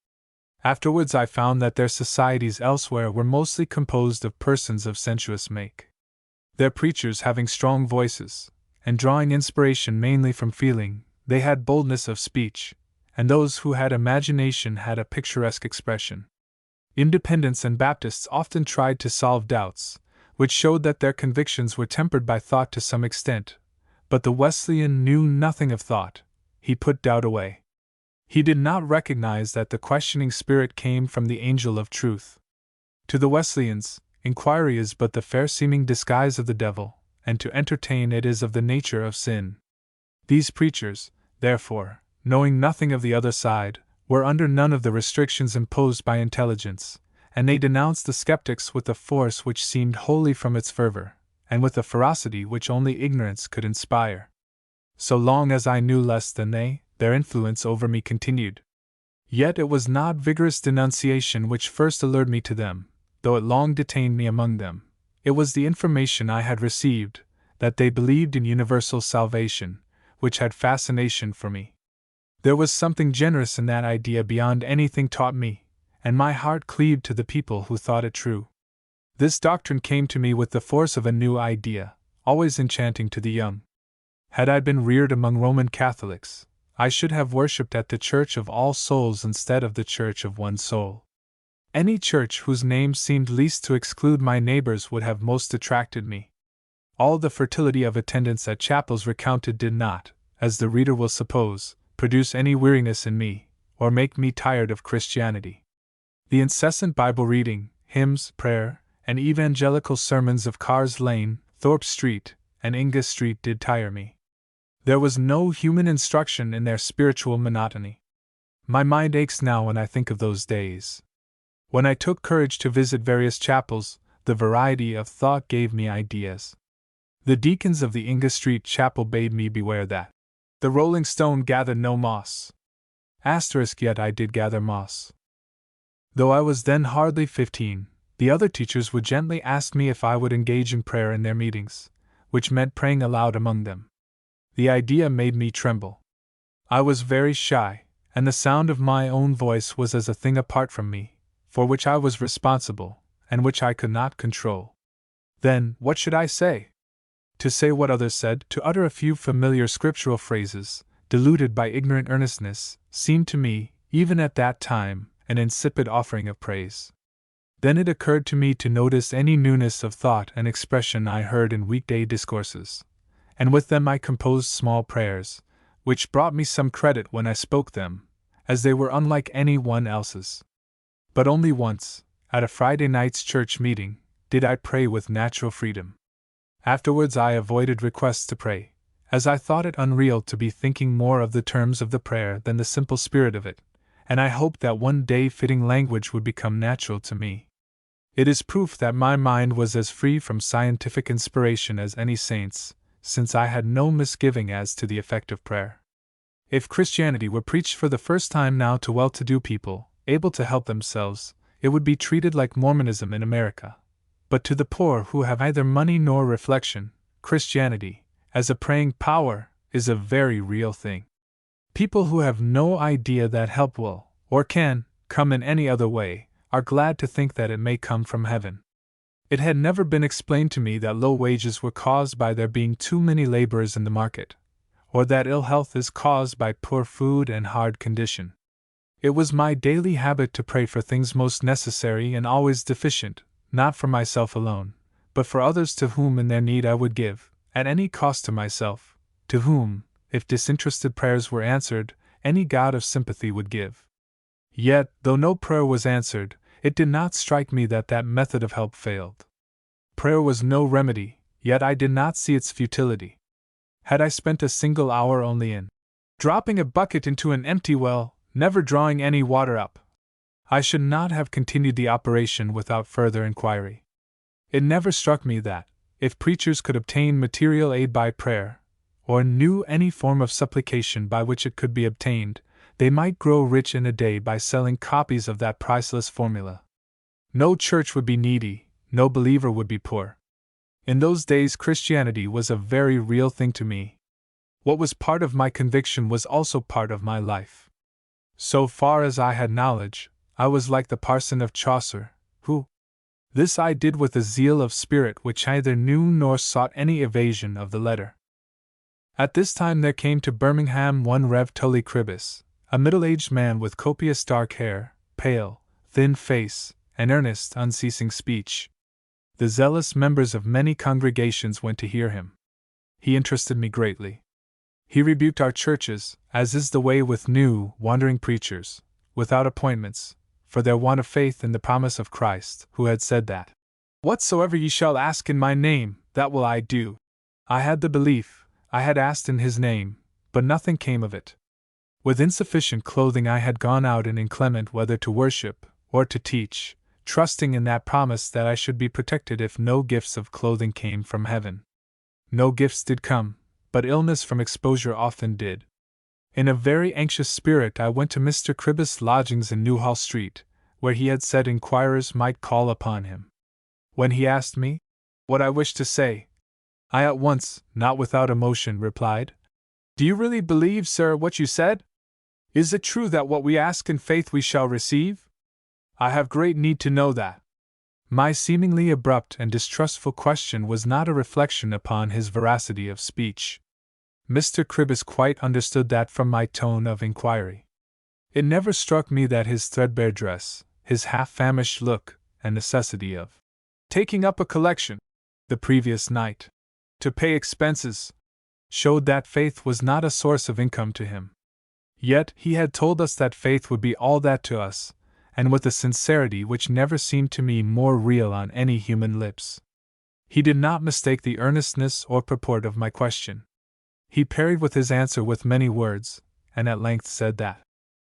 Afterwards I found that their societies elsewhere were mostly composed of persons of sensuous make. Their preachers having strong voices, and drawing inspiration mainly from feeling, they had boldness of speech, and those who had imagination had a picturesque expression. Independents and Baptists often tried to solve doubts, which showed that their convictions were tempered by thought to some extent, but the Wesleyan knew nothing of thought. He put doubt away. He did not recognize that the questioning spirit came from the angel of truth. To the Wesleyans, inquiry is but the fair-seeming disguise of the devil, and to entertain it is of the nature of sin. These preachers, therefore, knowing nothing of the other side, were under none of the restrictions imposed by intelligence, and they denounced the skeptics with a force which seemed wholly from its fervor, and with a ferocity which only ignorance could inspire. So long as I knew less than they, their influence over me continued. Yet it was not vigorous denunciation which first allured me to them, though it long detained me among them. It was the information I had received, that they believed in universal salvation, which had fascination for me. There was something generous in that idea beyond anything taught me, and my heart cleaved to the people who thought it true. This doctrine came to me with the force of a new idea, always enchanting to the young. Had I been reared among Roman Catholics, I should have worshipped at the Church of All Souls instead of the Church of One Soul. Any church whose name seemed least to exclude my neighbors would have most attracted me. All the fertility of attendance at chapels recounted did not, as the reader will suppose, produce any weariness in me, or make me tired of Christianity. The incessant Bible reading, hymns, prayer, and evangelical sermons of Cars Lane, Thorpe Street, and Inga Street did tire me. There was no human instruction in their spiritual monotony. My mind aches now when I think of those days. When I took courage to visit various chapels, the variety of thought gave me ideas. The deacons of the Inga Street Chapel bade me beware that the rolling stone gathered no moss. Yet I did gather moss. Though I was then hardly 15, the other teachers would gently ask me if I would engage in prayer in their meetings, which meant praying aloud among them. The idea made me tremble. I was very shy, and the sound of my own voice was as a thing apart from me, for which I was responsible, and which I could not control. Then, what should I say? To say what others said, to utter a few familiar scriptural phrases, diluted by ignorant earnestness, seemed to me, even at that time, an insipid offering of praise. Then it occurred to me to notice any newness of thought and expression I heard in weekday discourses, and with them I composed small prayers, which brought me some credit when I spoke them, as they were unlike any one else's. But only once, at a Friday night's church meeting, did I pray with natural freedom. Afterwards I avoided requests to pray, as I thought it unreal to be thinking more of the terms of the prayer than the simple spirit of it, and I hoped that one day fitting language would become natural to me. It is proof that my mind was as free from scientific inspiration as any saint's, since I had no misgiving as to the effect of prayer. If Christianity were preached for the first time now to well-to-do people, able to help themselves, it would be treated like Mormonism in America. But to the poor who have neither money nor reflection, Christianity, as a praying power, is a very real thing. People who have no idea that help will, or can, come in any other way, are glad to think that it may come from heaven. It had never been explained to me that low wages were caused by there being too many laborers in the market, or that ill health is caused by poor food and hard condition. It was my daily habit to pray for things most necessary and always deficient, not for myself alone, but for others to whom in their need I would give, at any cost to myself, to whom, if disinterested prayers were answered, any God of sympathy would give. Yet, though no prayer was answered, it did not strike me that that method of help failed. Prayer was no remedy, yet I did not see its futility. Had I spent a single hour only in dropping a bucket into an empty well, never drawing any water up, I should not have continued the operation without further inquiry. It never struck me that, if preachers could obtain material aid by prayer, or knew any form of supplication by which it could be obtained, they might grow rich in a day by selling copies of that priceless formula. No church would be needy, no believer would be poor. In those days Christianity was a very real thing to me. What was part of my conviction was also part of my life. So far as I had knowledge, I was like the parson of Chaucer, who, this I did with a zeal of spirit which neither knew nor sought any evasion of the letter. At this time there came to Birmingham one Rev. Tully Cribbis, a middle-aged man with copious dark hair, pale, thin face, and earnest, unceasing speech. The zealous members of many congregations went to hear him. He interested me greatly. He rebuked our churches, as is the way with new, wandering preachers, without appointments, for their want of faith in the promise of Christ, who had said that, "Whatsoever ye shall ask in my name, that will I do." I had the belief, I had asked in his name, but nothing came of it. With insufficient clothing I had gone out in inclement weather to worship, or to teach, trusting in that promise that I should be protected if no gifts of clothing came from heaven. No gifts did come, but illness from exposure often did. In a very anxious spirit I went to Mr. Cribbis' lodgings in Newhall Street, where he had said inquirers might call upon him. When he asked me what I wished to say, I at once, not without emotion, replied, "Do you really believe, sir, what you said? Is it true that what we ask in faith we shall receive? I have great need to know that." My seemingly abrupt and distrustful question was not a reflection upon his veracity of speech. Mr. Cribbis quite understood that from my tone of inquiry. It never struck me that his threadbare dress, his half-famished look, and necessity of taking up a collection, the previous night, to pay expenses, showed that faith was not a source of income to him. Yet he had told us that faith would be all that to us, and with a sincerity which never seemed to me more real on any human lips. He did not mistake the earnestness or purport of my question. He parried with his answer with many words, and at length said that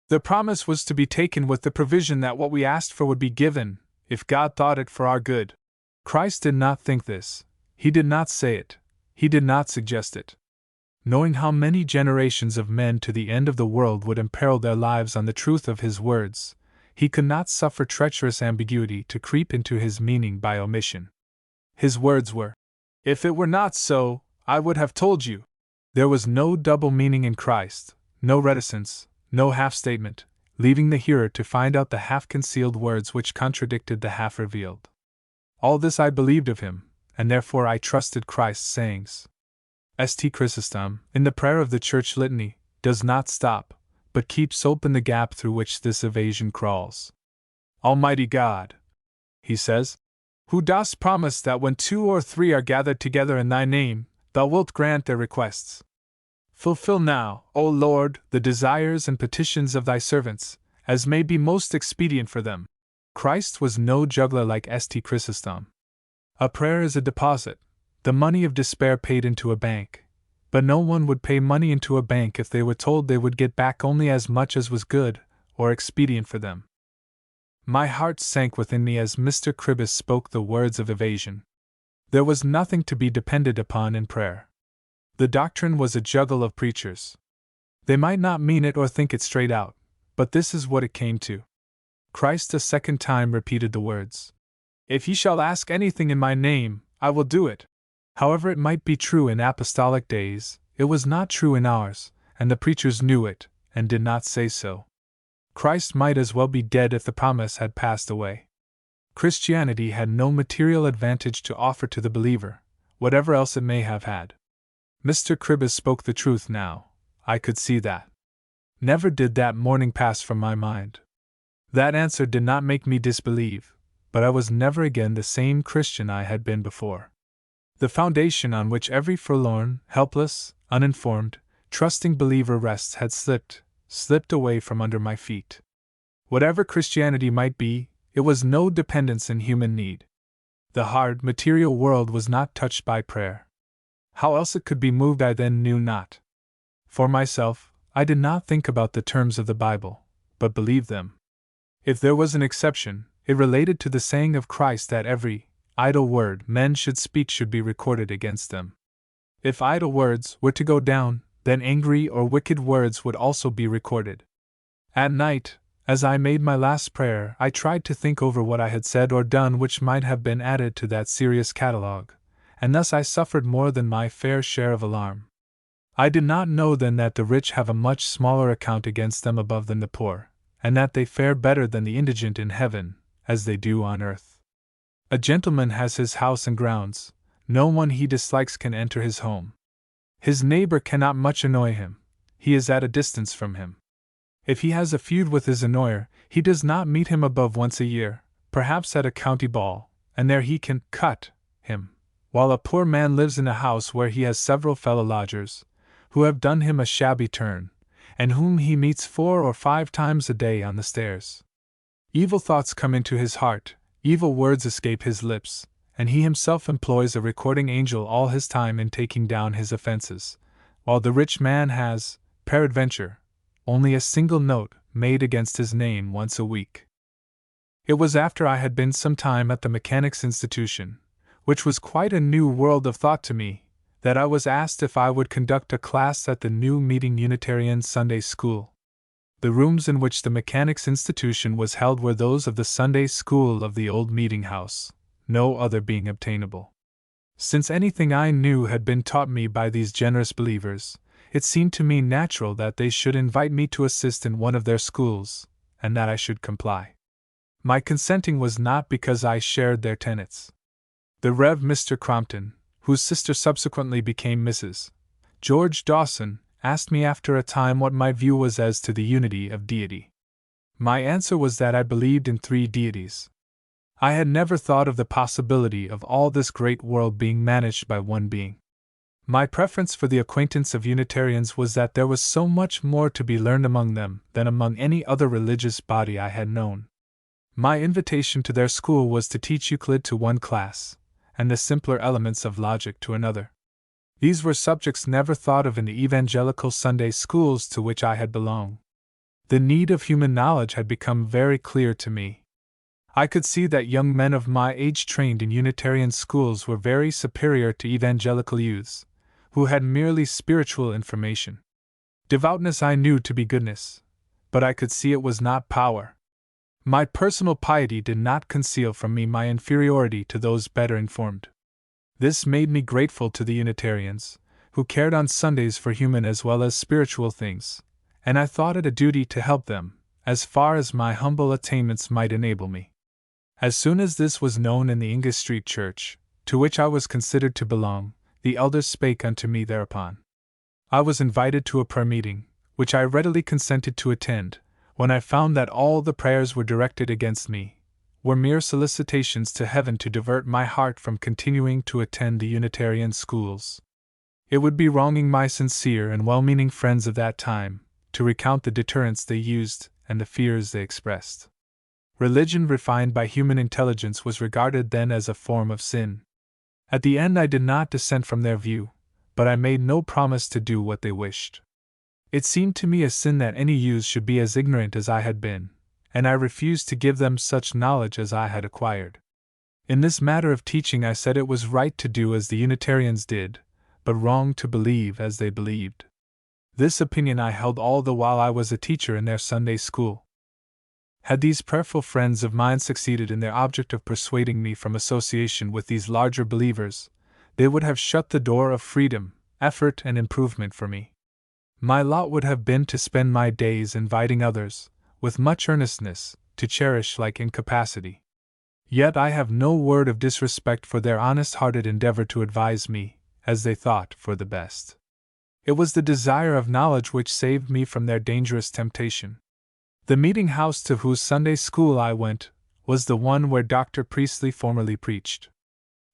the promise was to be taken with the provision that what we asked for would be given, if God thought it for our good. Christ did not think this, he did not say it, he did not suggest it. Knowing how many generations of men to the end of the world would imperil their lives on the truth of his words, he could not suffer treacherous ambiguity to creep into his meaning by omission. His words were, "If it were not so, I would have told you." There was no double meaning in Christ, no reticence, no half-statement, leaving the hearer to find out the half-concealed words which contradicted the half-revealed. All this I believed of him, and therefore I trusted Christ's sayings. St. Chrysostom, in the prayer of the Church Litany, does not stop, but keeps open the gap through which this evasion crawls. "Almighty God," he says, "who dost promise that when 2 or 3 are gathered together in thy name, Thou wilt grant their requests. Fulfill now, O Lord, the desires and petitions of thy servants, as may be most expedient for them. Christ was no juggler like St. Chrysostom. A prayer is a deposit, the money of despair paid into a bank, but no one would pay money into a bank if they were told they would get back only as much as was good or expedient for them. My heart sank within me as Mr. Cribbis spoke the words of evasion. There was nothing to be depended upon in prayer. The doctrine was a juggle of preachers. They might not mean it or think it straight out, but this is what it came to. Christ a second time repeated the words, "If ye shall ask anything in my name, I will do it." However it might be true in apostolic days, it was not true in ours, and the preachers knew it, and did not say so. Christ might as well be dead if the promise had passed away. Christianity had no material advantage to offer to the believer, whatever else it may have had. Mr. Cribbis spoke the truth now, I could see that. Never did that morning pass from my mind. That answer did not make me disbelieve, but I was never again the same Christian I had been before. The foundation on which every forlorn, helpless, uninformed, trusting believer rests had slipped away from under my feet. Whatever Christianity might be, it was no dependence in human need. The hard, material world was not touched by prayer. How else it could be moved I then knew not. For myself, I did not think about the terms of the Bible, but believed them. If there was an exception, it related to the saying of Christ that every idle word men should speak should be recorded against them. If idle words were to go down, then angry or wicked words would also be recorded. At night, as I made my last prayer, I tried to think over what I had said or done which might have been added to that serious catalogue, and thus I suffered more than my fair share of alarm. I did not know then that the rich have a much smaller account against them above than the poor, and that they fare better than the indigent in heaven, as they do on earth. A gentleman has his house and grounds, no one he dislikes can enter his home. His neighbor cannot much annoy him, he is at a distance from him. If he has a feud with his annoyer, he does not meet him above once a year, perhaps at a county ball, and there he can cut him, while a poor man lives in a house where he has several fellow lodgers, who have done him a shabby turn, and whom he meets 4 or 5 times a day on the stairs. Evil thoughts come into his heart, evil words escape his lips, and he himself employs a recording angel all his time in taking down his offenses, while the rich man has, peradventure, only a single note made against his name once a week. It was after I had been some time at the Mechanics' Institution, which was quite a new world of thought to me, that I was asked if I would conduct a class at the new Meeting Unitarian Sunday School. The rooms in which the Mechanics' Institution was held were those of the Sunday School of the old meeting house, no other being obtainable. Since anything I knew had been taught me by these generous believers, it seemed to me natural that they should invite me to assist in one of their schools, and that I should comply. My consenting was not because I shared their tenets. The Rev. Mr. Crompton, whose sister subsequently became Mrs. George Dawson, asked me after a time what my view was as to the unity of deity. My answer was that I believed in 3 deities. I had never thought of the possibility of all this great world being managed by one being. My preference for the acquaintance of Unitarians was that there was so much more to be learned among them than among any other religious body I had known. My invitation to their school was to teach Euclid to one class, and the simpler elements of logic to another. These were subjects never thought of in the evangelical Sunday schools to which I had belonged. The need of human knowledge had become very clear to me. I could see that young men of my age trained in Unitarian schools were very superior to evangelical youths, who had merely spiritual information. Devoutness I knew to be goodness, but I could see it was not power. My personal piety did not conceal from me my inferiority to those better informed. This made me grateful to the Unitarians, who cared on Sundays for human as well as spiritual things, and I thought it a duty to help them, as far as my humble attainments might enable me. As soon as this was known in the Inga Street Church, to which I was considered to belong, the elders spake unto me thereupon. I was invited to a prayer meeting, which I readily consented to attend, when I found that all the prayers were directed against me, were mere solicitations to heaven to divert my heart from continuing to attend the Unitarian schools. It would be wronging my sincere and well-meaning friends of that time to recount the deterrents they used and the fears they expressed. Religion refined by human intelligence was regarded then as a form of sin. At the end I did not dissent from their view, but I made no promise to do what they wished. It seemed to me a sin that any youths should be as ignorant as I had been, and I refused to give them such knowledge as I had acquired. In this matter of teaching I said it was right to do as the Unitarians did, but wrong to believe as they believed. This opinion I held all the while I was a teacher in their Sunday school. Had these prayerful friends of mine succeeded in their object of persuading me from association with these larger believers, they would have shut the door of freedom, effort, and improvement for me. My lot would have been to spend my days inviting others, with much earnestness, to cherish like incapacity. Yet I have no word of disrespect for their honest-hearted endeavor to advise me, as they thought, for the best. It was the desire of knowledge which saved me from their dangerous temptation. The meeting house to whose Sunday school I went was the one where Dr. Priestley formerly preached.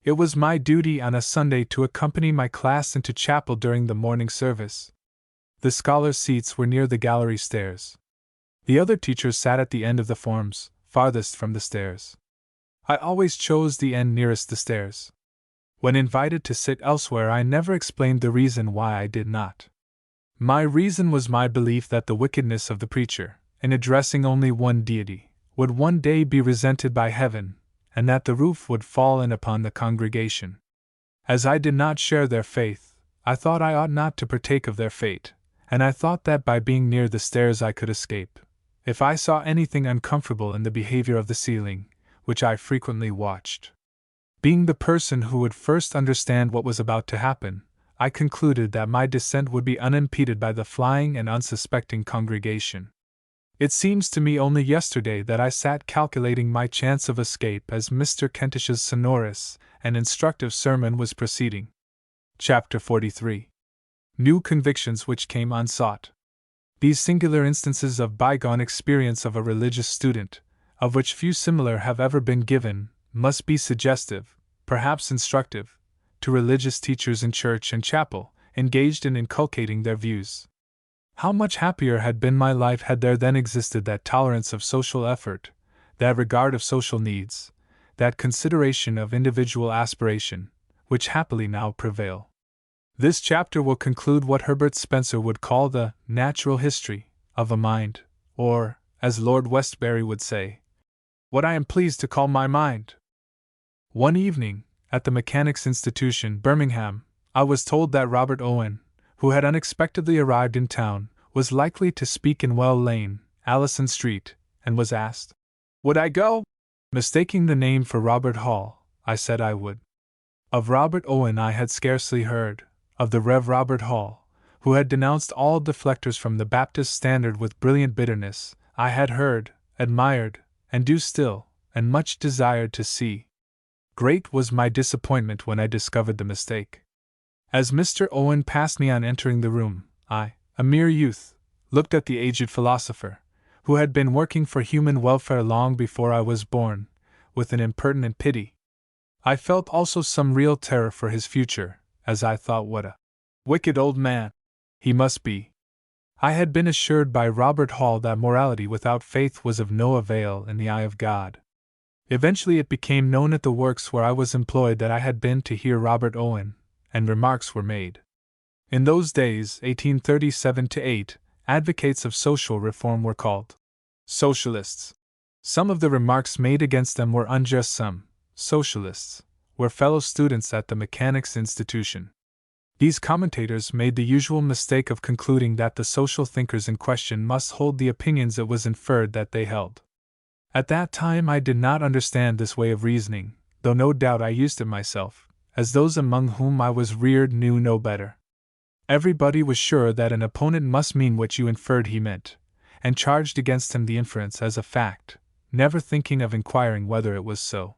It was my duty on a Sunday to accompany my class into chapel during the morning service. The scholars' seats were near the gallery stairs. The other teachers sat at the end of the forms, farthest from the stairs. I always chose the end nearest the stairs. When invited to sit elsewhere, I never explained the reason why I did not. My reason was my belief that the wickedness of the preacher, in addressing only one deity, would one day be resented by heaven, and that the roof would fall in upon the congregation. As I did not share their faith, I thought I ought not to partake of their fate, and I thought that by being near the stairs I could escape. If I saw anything uncomfortable in the behavior of the ceiling, which I frequently watched, being the person who would first understand what was about to happen, I concluded that my descent would be unimpeded by the flying and unsuspecting congregation. It seems to me only yesterday that I sat calculating my chance of escape as Mr. Kentish's sonorous and instructive sermon was proceeding. Chapter 43. New Convictions Which Came Unsought. These singular instances of bygone experience of a religious student, of which few similar have ever been given, must be suggestive, perhaps instructive, to religious teachers in church and chapel, engaged in inculcating their views. How much happier had been my life had there then existed that tolerance of social effort, that regard of social needs, that consideration of individual aspiration, which happily now prevail. This chapter will conclude what Herbert Spencer would call the natural history of a mind, or, as Lord Westbury would say, what I am pleased to call my mind. One evening, at the Mechanics' Institution, Birmingham, I was told that Robert Owen, who had unexpectedly arrived in town, was likely to speak in Well Lane, Allison Street, and was asked, would I go? Mistaking the name for Robert Hall, I said I would. Of Robert Owen I had scarcely heard. Of the Rev. Robert Hall, who had denounced all deflectors from the Baptist standard with brilliant bitterness, I had heard, admired, and do still, and much desired to see. Great was my disappointment when I discovered the mistake. As Mr. Owen passed me on entering the room, I, a mere youth, looked at the aged philosopher, who had been working for human welfare long before I was born, with an impertinent pity. I felt also some real terror for his future, as I thought what a wicked old man he must be. I had been assured by Robert Hall that morality without faith was of no avail in the eye of God. Eventually it became known at the works where I was employed that I had been to hear Robert Owen, and remarks were made. In those days, 1837-8, advocates of social reform were called socialists. Some of the remarks made against them were unjust. Some socialists were fellow students at the Mechanics' Institution. These commentators made the usual mistake of concluding that the social thinkers in question must hold the opinions it was inferred that they held. At that time I did not understand this way of reasoning, though no doubt I used it myself, as those among whom I was reared knew no better. Everybody was sure that an opponent must mean what you inferred he meant, and charged against him the inference as a fact, never thinking of inquiring whether it was so.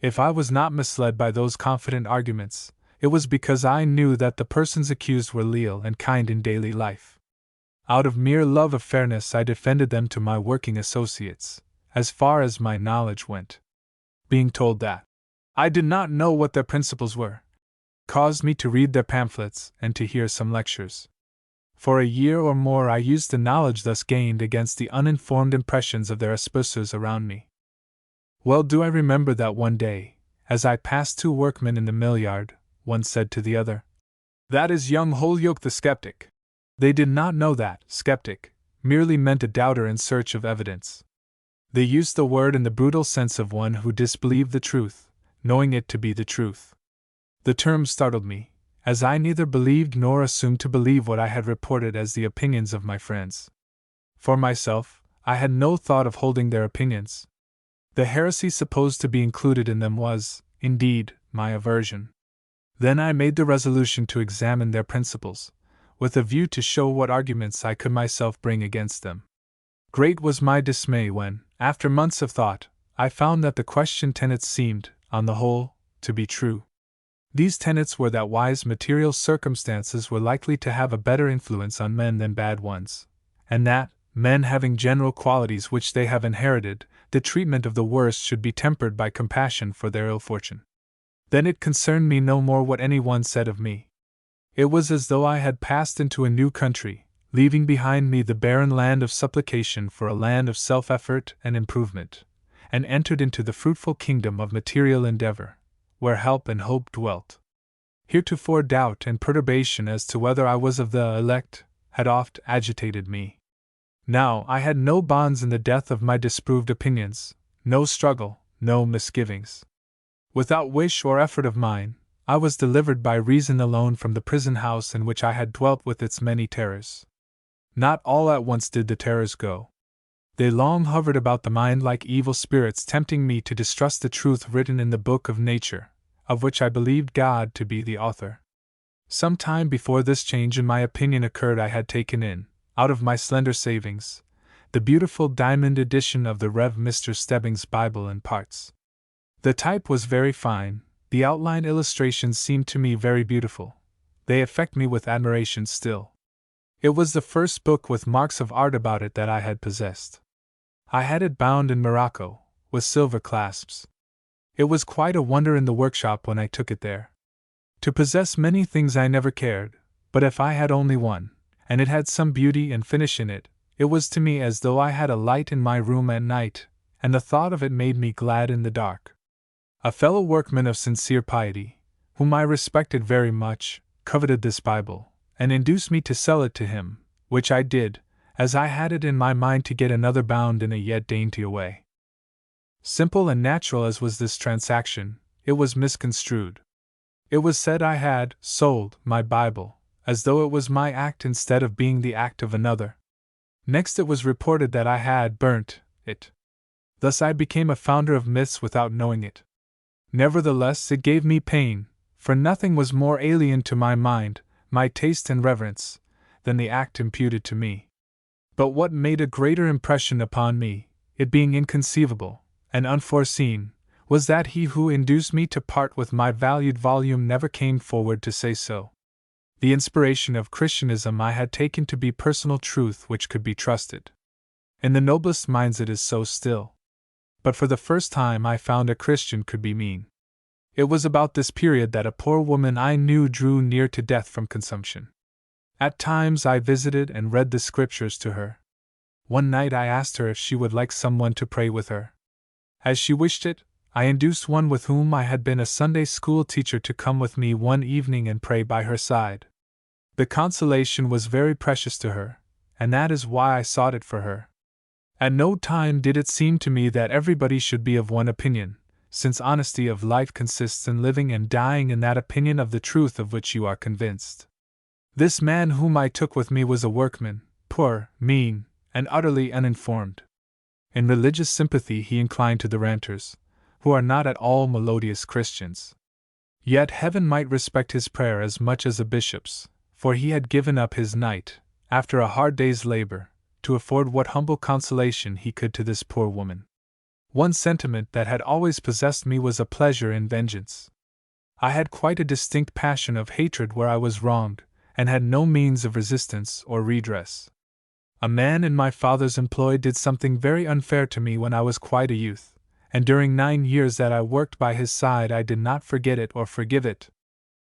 If I was not misled by those confident arguments, it was because I knew that the persons accused were leal and kind in daily life. Out of mere love of fairness I defended them to my working associates, as far as my knowledge went. Being told that I did not know what their principles were, caused me to read their pamphlets and to hear some lectures. For a year or more I used the knowledge thus gained against the uninformed impressions of their espousers around me. Well do I remember that one day, as I passed two workmen in the mill yard, one said to the other, "That is young Holyoke the skeptic." They did not know that skeptic merely meant a doubter in search of evidence. They used the word in the brutal sense of one who disbelieved the truth, knowing it to be the truth. The term startled me, as I neither believed nor assumed to believe what I had reported as the opinions of my friends. For myself, I had no thought of holding their opinions. The heresy supposed to be included in them was, indeed, my aversion. Then I made the resolution to examine their principles, with a view to show what arguments I could myself bring against them. Great was my dismay when, after months of thought, I found that the questioned tenets seemed, on the whole, to be true. These tenets were that wise material circumstances were likely to have a better influence on men than bad ones, and that, men having general qualities which they have inherited, the treatment of the worst should be tempered by compassion for their ill fortune. Then it concerned me no more what any one said of me. It was as though I had passed into a new country, leaving behind me the barren land of supplication for a land of self-effort and improvement, and entered into the fruitful kingdom of material endeavor, where help and hope dwelt. Heretofore doubt and perturbation as to whether I was of the elect had oft agitated me. Now I had no bonds in the death of my disproved opinions, no struggle, no misgivings. Without wish or effort of mine, I was delivered by reason alone from the prison house in which I had dwelt with its many terrors. Not all at once did the terrors go. They long hovered about the mind like evil spirits, tempting me to distrust the truth written in the book of nature, of which I believed God to be the author. Some time before this change in my opinion occurred, I had taken in, out of my slender savings, the beautiful diamond edition of the Rev. Mr. Stebbing's Bible in parts. The type was very fine, the outline illustrations seemed to me very beautiful, they affect me with admiration still. It was the first book with marks of art about it that I had possessed. I had it bound in morocco, with silver clasps. It was quite a wonder in the workshop when I took it there. To possess many things I never cared, but if I had only one, and it had some beauty and finish in it, it was to me as though I had a light in my room at night, and the thought of it made me glad in the dark. A fellow workman of sincere piety, whom I respected very much, coveted this Bible, and induced me to sell it to him, which I did, as I had it in my mind to get another bound in a yet daintier way. Simple and natural as was this transaction, it was misconstrued. It was said I had sold my Bible, as though it was my act instead of being the act of another. Next it was reported that I had burnt it. Thus I became a founder of myths without knowing it. Nevertheless, it gave me pain, for nothing was more alien to my mind, my taste and reverence, than the act imputed to me. But what made a greater impression upon me, it being inconceivable and unforeseen, was that he who induced me to part with my valued volume never came forward to say so. The inspiration of Christianism I had taken to be personal truth which could be trusted. In the noblest minds it is so still. But for the first time I found a Christian could be mean. It was about this period that a poor woman I knew drew near to death from consumption. At times I visited and read the scriptures to her. One night I asked her if she would like someone to pray with her. As she wished it, I induced one with whom I had been a Sunday school teacher to come with me one evening and pray by her side. The consolation was very precious to her, and that is why I sought it for her. At no time did it seem to me that everybody should be of one opinion, since honesty of life consists in living and dying in that opinion of the truth of which you are convinced. This man whom I took with me was a workman, poor, mean, and utterly uninformed. In religious sympathy he inclined to the ranters, who are not at all melodious Christians. Yet heaven might respect his prayer as much as a bishop's, for he had given up his night, after a hard day's labor, to afford what humble consolation he could to this poor woman. One sentiment that had always possessed me was a pleasure in vengeance. I had quite a distinct passion of hatred where I was wronged, and had no means of resistance or redress. A man in my father's employ did something very unfair to me when I was quite a youth, and during 9 years that I worked by his side I did not forget it or forgive it.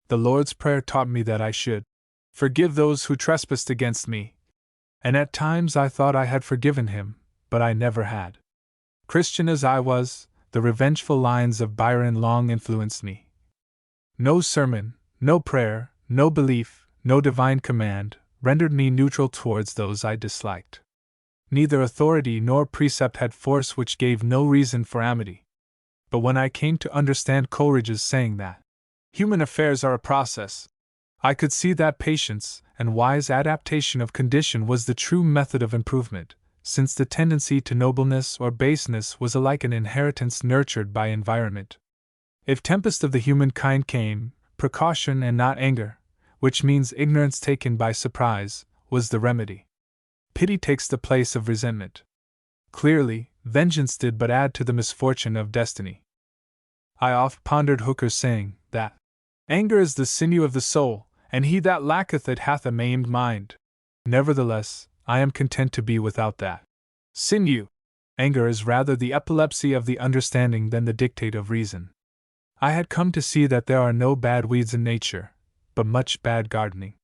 The Lord's Prayer taught me that I should forgive those who trespassed against me. And at times I thought I had forgiven him, but I never had. Christian as I was, the revengeful lines of Byron long influenced me. No sermon, no prayer, no belief, no divine command rendered me neutral towards those I disliked. Neither authority nor precept had force which gave no reason for amity. But when I came to understand Coleridge's saying that human affairs are a process, I could see that patience and wise adaptation of condition was the true method of improvement, since the tendency to nobleness or baseness was alike an inheritance nurtured by environment. If tempest of the human kind came, precaution and not anger, which means ignorance taken by surprise, was the remedy. Pity takes the place of resentment. Clearly, vengeance did but add to the misfortune of destiny. I oft pondered Hooker's saying that anger is the sinew of the soul, and he that lacketh it hath a maimed mind. Nevertheless, I am content to be without that sinew. Anger is rather the epilepsy of the understanding than the dictate of reason. I had come to see that there are no bad weeds in nature, but much bad gardening.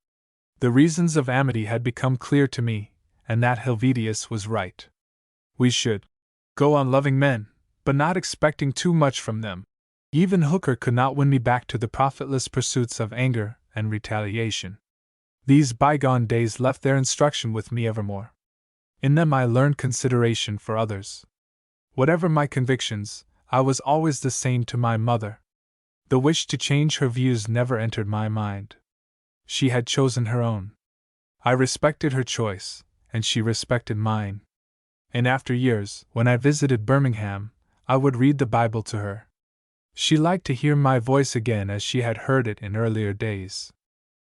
The reasons of amity had become clear to me, and that Helvetius was right. We should go on loving men, but not expecting too much from them. Even Hooker could not win me back to the profitless pursuits of anger and retaliation. These bygone days left their instruction with me evermore. In them I learned consideration for others. Whatever my convictions, I was always the same to my mother. The wish to change her views never entered my mind. She had chosen her own. I respected her choice, and she respected mine. In after years, when I visited Birmingham, I would read the Bible to her. She liked to hear my voice again as she had heard it in earlier days.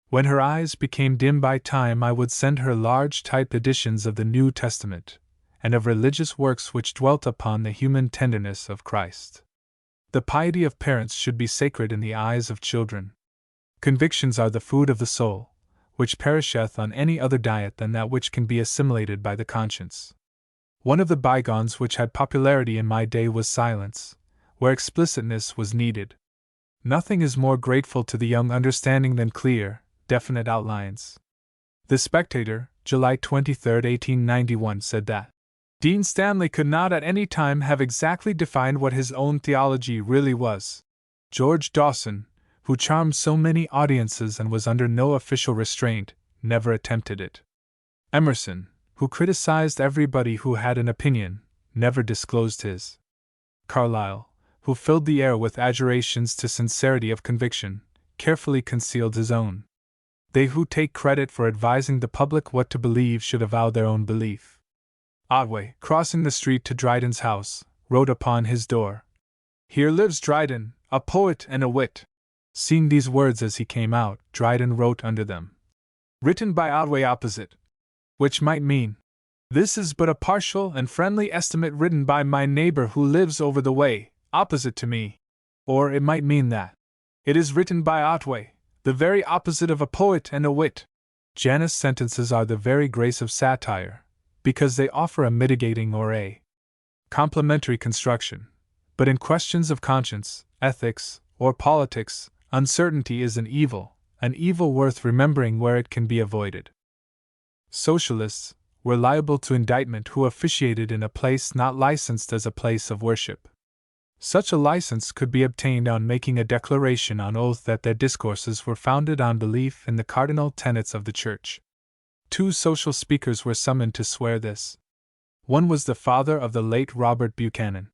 When her eyes became dim by time, I would send her large typed editions of the New Testament, and of religious works which dwelt upon the human tenderness of Christ. The piety of parents should be sacred in the eyes of children. Convictions are the food of the soul, which perisheth on any other diet than that which can be assimilated by the conscience. One of the bygones which had popularity in my day was silence, where explicitness was needed. Nothing is more grateful to the young understanding than clear, definite outlines. The Spectator, July 23, 1891, said that Dean Stanley could not at any time have exactly defined what his own theology really was. George Dawson, who charmed so many audiences and was under no official restraint, never attempted it. Emerson, who criticized everybody who had an opinion, never disclosed his. Carlyle, who filled the air with adjurations to sincerity of conviction, carefully concealed his own. They who take credit for advising the public what to believe should avow their own belief. Otway, crossing the street to Dryden's house, wrote upon his door, "Here lives Dryden, a poet and a wit." Seeing these words as he came out, Dryden wrote under them, "Written by Otway opposite," which might mean, "This is but a partial and friendly estimate written by my neighbor who lives over the way, opposite to me." Or it might mean that, "It is written by Otway, the very opposite of a poet and a wit." Janus' sentences are the very grace of satire, because they offer a mitigating or a complementary construction. But in questions of conscience, ethics, or politics, uncertainty is an evil worth remembering where it can be avoided. Socialists were liable to indictment who officiated in a place not licensed as a place of worship. Such a license could be obtained on making a declaration on oath that their discourses were founded on belief in the cardinal tenets of the Church. 2 social speakers were summoned to swear this. One was the father of the late Robert Buchanan.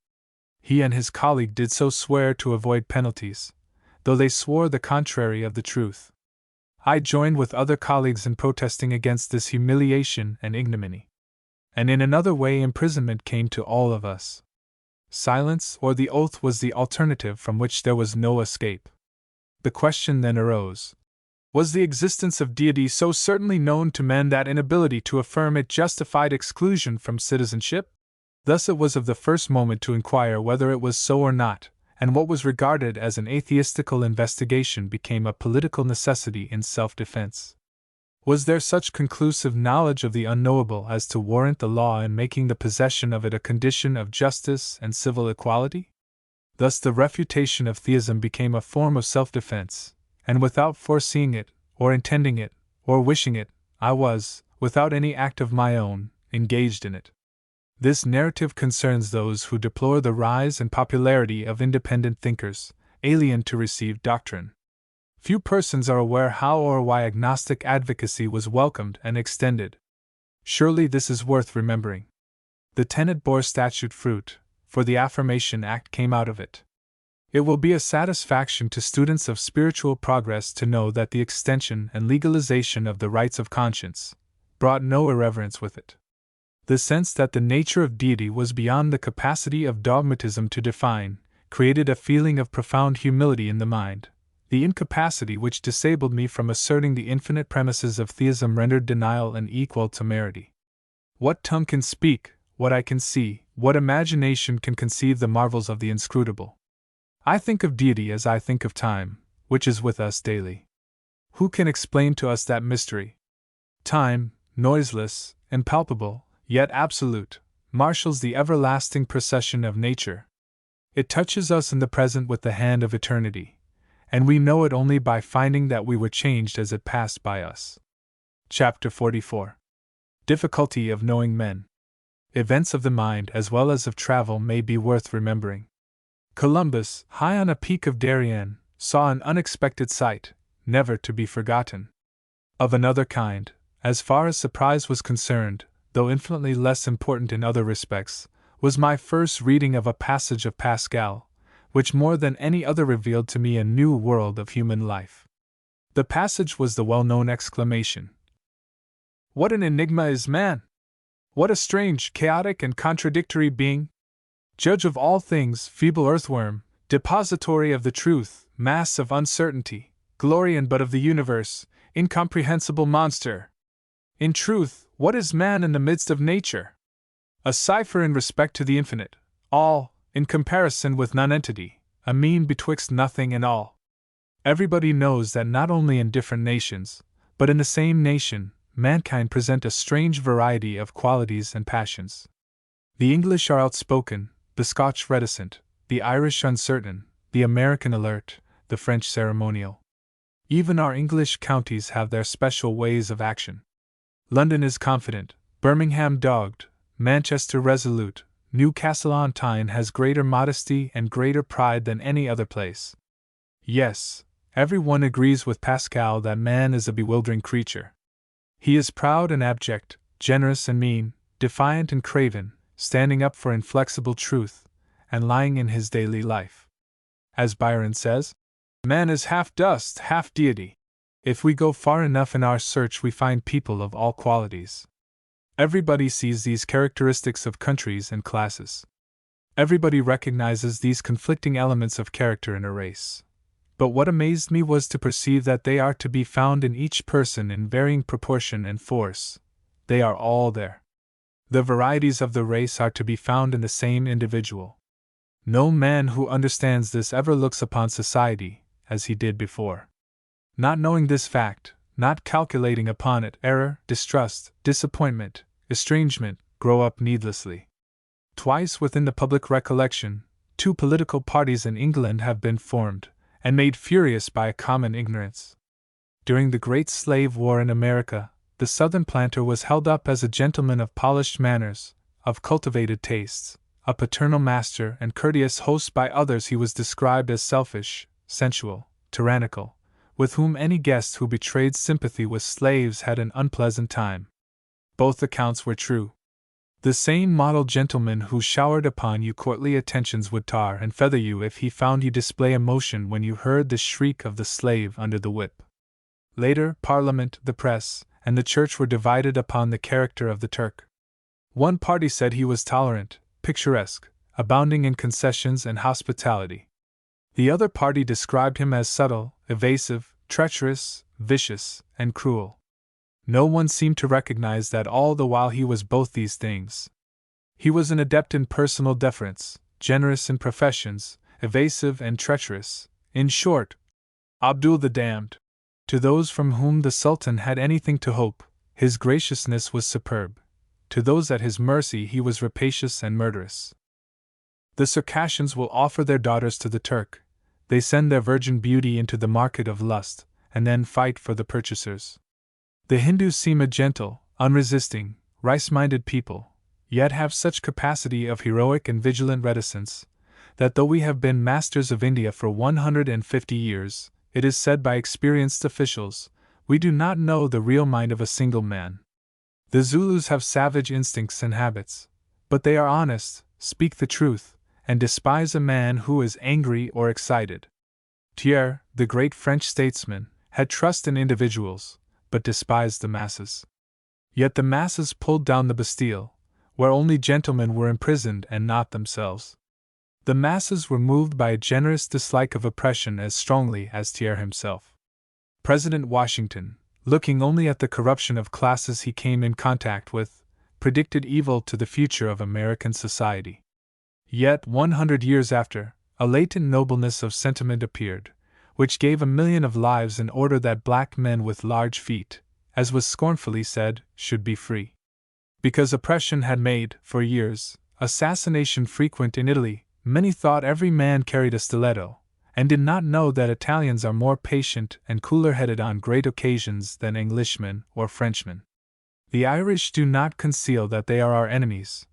He and his colleague did so swear to avoid penalties, though they swore the contrary of the truth. I joined with other colleagues in protesting against this humiliation and ignominy. And in another way imprisonment came to all of us. Silence or the oath was the alternative from which there was no escape. The question then arose, was the existence of deity so certainly known to men that inability to affirm it justified exclusion from citizenship? Thus it was of the first moment to inquire whether it was so or not, and what was regarded as an atheistical investigation became a political necessity in self-defense. Was there such conclusive knowledge of the unknowable as to warrant the law in making the possession of it a condition of justice and civil equality? Thus the refutation of theism became a form of self-defense, and without foreseeing it, or intending it, or wishing it, I was, without any act of my own, engaged in it. This narrative concerns those who deplore the rise and popularity of independent thinkers, alien to received doctrine. Few persons are aware how or why agnostic advocacy was welcomed and extended. Surely this is worth remembering. The tenet bore statute fruit, for the Affirmation Act came out of it. It will be a satisfaction to students of spiritual progress to know that the extension and legalization of the rights of conscience brought no irreverence with it. The sense that the nature of deity was beyond the capacity of dogmatism to define created a feeling of profound humility in the mind. The incapacity which disabled me from asserting the infinite premises of theism rendered denial an equal temerity. What tongue can speak, what eye can see, what imagination can conceive the marvels of the inscrutable? I think of deity as I think of time, which is with us daily. Who can explain to us that mystery? Time, noiseless, impalpable, yet absolute, marshals the everlasting procession of nature. It touches us in the present with the hand of eternity, and we know it only by finding that we were changed as it passed by us. Chapter 44. Difficulty of knowing men. Events of the mind as well as of travel may be worth remembering. Columbus, high on a peak of Darien, saw an unexpected sight, never to be forgotten. Of another kind, as far as surprise was concerned, though infinitely less important in other respects, was my first reading of a passage of Pascal, which more than any other revealed to me a new world of human life. The passage was the well-known exclamation, "What an enigma is man! What a strange, chaotic, and contradictory being! Judge of all things, feeble earthworm, depository of the truth, mass of uncertainty, glory and but of the universe, incomprehensible monster! In truth, what is man in the midst of nature? A cipher in respect to the infinite, all, in comparison with nonentity, a mean betwixt nothing and all." Everybody knows that not only in different nations, but in the same nation, mankind present a strange variety of qualities and passions. The English are outspoken, the Scotch reticent, the Irish uncertain, the American alert, the French ceremonial. Even our English counties have their special ways of action. London is confident, Birmingham dogged, Manchester resolute, Newcastle-on-Tyne has greater modesty and greater pride than any other place. Yes, everyone agrees with Pascal that man is a bewildering creature. He is proud and abject, generous and mean, defiant and craven, standing up for inflexible truth, and lying in his daily life. As Byron says, "Man is half dust, half deity." If we go far enough in our search, we find people of all qualities. Everybody sees these characteristics of countries and classes. Everybody recognizes these conflicting elements of character in a race. But what amazed me was to perceive that they are to be found in each person in varying proportion and force. They are all there. The varieties of the race are to be found in the same individual. No man who understands this ever looks upon society as he did before. Not knowing this fact, not calculating upon it, error, distrust, disappointment, estrangement, grow up needlessly. Twice within the public recollection, 2 political parties in England have been formed, and made furious by a common ignorance. During the great slave war in America, the Southern planter was held up as a gentleman of polished manners, of cultivated tastes, a paternal master and courteous host. By others he was described as selfish, sensual, tyrannical, with whom any guest who betrayed sympathy with slaves had an unpleasant time. Both accounts were true. The same model gentleman who showered upon you courtly attentions would tar and feather you if he found you display emotion when you heard the shriek of the slave under the whip. Later, Parliament, the press, and the Church were divided upon the character of the Turk. One party said he was tolerant, picturesque, abounding in concessions and hospitality. The other party described him as subtle, evasive, treacherous, vicious, and cruel. No one seemed to recognize that all the while he was both these things. He was an adept in personal deference, generous in professions, evasive and treacherous, in short, Abdul the Damned. To those from whom the Sultan had anything to hope, his graciousness was superb. To those at his mercy he was rapacious and murderous. The Circassians will offer their daughters to the Turk. they send their virgin beauty into the market of lust, and then fight for the purchasers. The Hindus seem a gentle, unresisting, rice-minded people, yet have such capacity of heroic and vigilant reticence, that though we have been masters of India for 150 years, it is said by experienced officials, we do not know the real mind of a single man. The Zulus have savage instincts and habits, but they are honest, speak the truth, and despise a man who is angry or excited. Thiers, the great French statesman, had trust in individuals, but despised the masses. Yet the masses pulled down the Bastille, where only gentlemen were imprisoned and not themselves. The masses were moved by a generous dislike of oppression as strongly as Thiers himself. President Washington, looking only at the corruption of classes he came in contact with, predicted evil to the future of American society. Yet 100 years after, a latent nobleness of sentiment appeared, which gave 1,000,000 of lives in order that black men with large feet, as was scornfully said, should be free. Because oppression had made, for years, assassination frequent in Italy, many thought every man carried a stiletto, and did not know that Italians are more patient and cooler-headed on great occasions than Englishmen or Frenchmen. The Irish do not conceal that they are our enemies,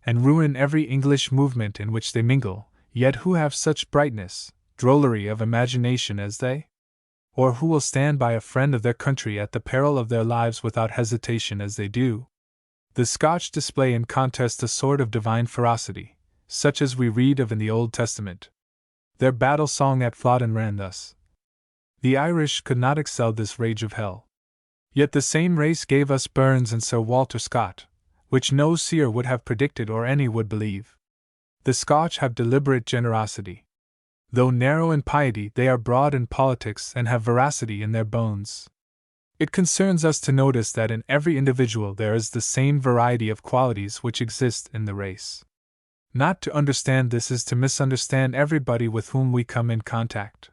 and ruin every English movement in which they mingle, yet who have such brightness, drollery of imagination as they? Or who will stand by a friend of their country at the peril of their lives without hesitation as they do? The Scotch display in contest a sort of divine ferocity, such as we read of in the Old Testament. Their battle song at Flodden ran thus: "The Irish could not excel this rage of hell." Yet the same race gave us Burns and Sir Walter Scott, which no seer would have predicted or any would believe. The Scotch have deliberate generosity. Though narrow in piety, they are broad in politics and have veracity in their bones. It concerns us to notice that in every individual there is the same variety of qualities which exist in the race. Not to understand this is to misunderstand everybody with whom we come in contact.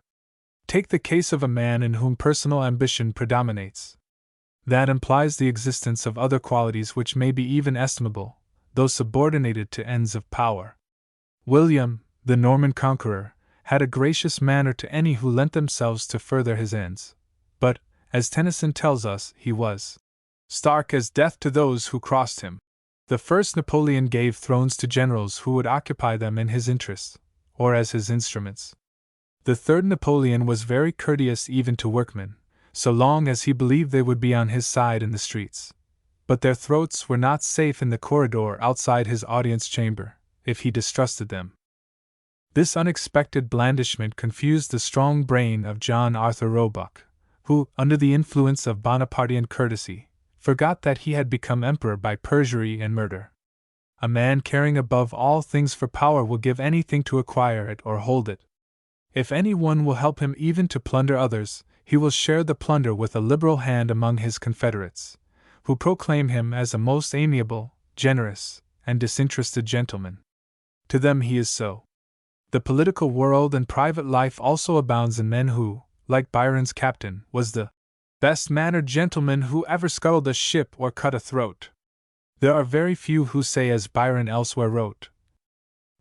Take the case of a man in whom personal ambition predominates. That implies the existence of other qualities which may be even estimable, though subordinated to ends of power. William, the Norman conqueror, had a gracious manner to any who lent themselves to further his ends, but, as Tennyson tells us, he was stark as death to those who crossed him. The first Napoleon gave thrones to generals who would occupy them in his interests, or as his instruments. The third Napoleon was very courteous even to workmen, so long as he believed they would be on his side in the streets. But their throats were not safe in the corridor outside his audience chamber, if he distrusted them. This unexpected blandishment confused the strong brain of John Arthur Roebuck, who, under the influence of Bonapartian courtesy, forgot that he had become emperor by perjury and murder. A man caring above all things for power will give anything to acquire it or hold it. If any one will help him even to plunder others, he will share the plunder with a liberal hand among his confederates, who proclaim him as a most amiable, generous, and disinterested gentleman. To them he is so. The political world and private life also abounds in men who, like Byron's captain, was the best-mannered gentleman who ever scuttled a ship or cut a throat. There are very few who say as Byron elsewhere wrote.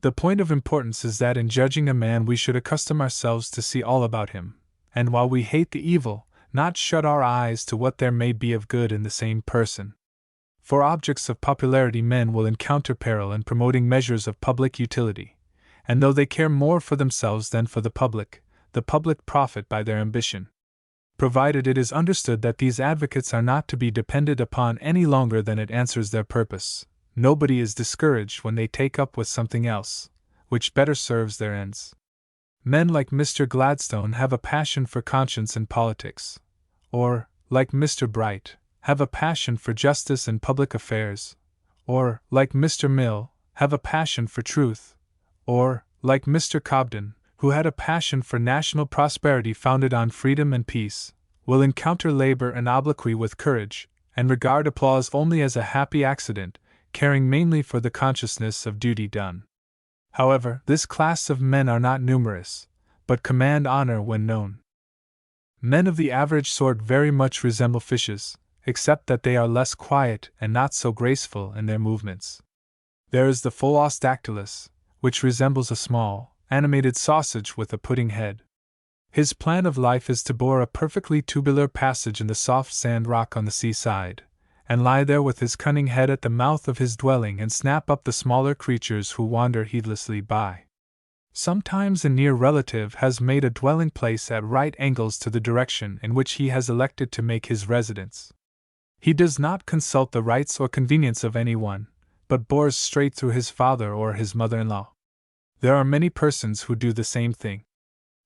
The point of importance is that in judging a man we should accustom ourselves to see all about him, and while we hate the evil, not shut our eyes to what there may be of good in the same person. For objects of popularity men will encounter peril in promoting measures of public utility, and though they care more for themselves than for the public profit by their ambition. Provided it is understood that these advocates are not to be depended upon any longer than it answers their purpose, nobody is discouraged when they take up with something else, which better serves their ends. Men like Mr. Gladstone have a passion for conscience in politics, or, like Mr. Bright, have a passion for justice in public affairs, or, like Mr. Mill, have a passion for truth, or, like Mr. Cobden, who had a passion for national prosperity founded on freedom and peace, will encounter labor and obloquy with courage, and regard applause only as a happy accident, caring mainly for the consciousness of duty done. However, this class of men are not numerous, but command honor when known. Men of the average sort very much resemble fishes, except that they are less quiet and not so graceful in their movements. There is the Pholus dactylus, which resembles a small, animated sausage with a pudding head. His plan of life is to bore a perfectly tubular passage in the soft sand rock on the seaside, and lie there with his cunning head at the mouth of his dwelling and snap up the smaller creatures who wander heedlessly by. Sometimes a near relative has made a dwelling place at right angles to the direction in which he has elected to make his residence. He does not consult the rights or convenience of anyone, but bores straight through his father or his mother-in-law. There are many persons who do the same thing.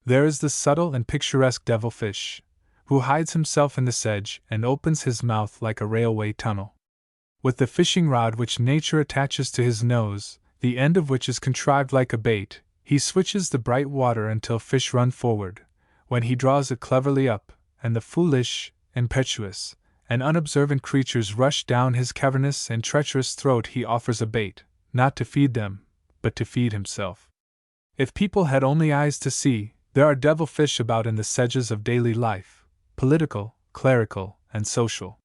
There is the subtle and picturesque devilfish, who hides himself in the sedge and opens his mouth like a railway tunnel. With the fishing rod which nature attaches to his nose, the end of which is contrived like a bait, he switches the bright water until fish run forward, when he draws it cleverly up, and the foolish, impetuous, and unobservant creatures rush down his cavernous and treacherous throat. He offers a bait, not to feed them, but to feed himself. If people had only eyes to see, there are devilfish about in the sedges of daily life, political, clerical, and social.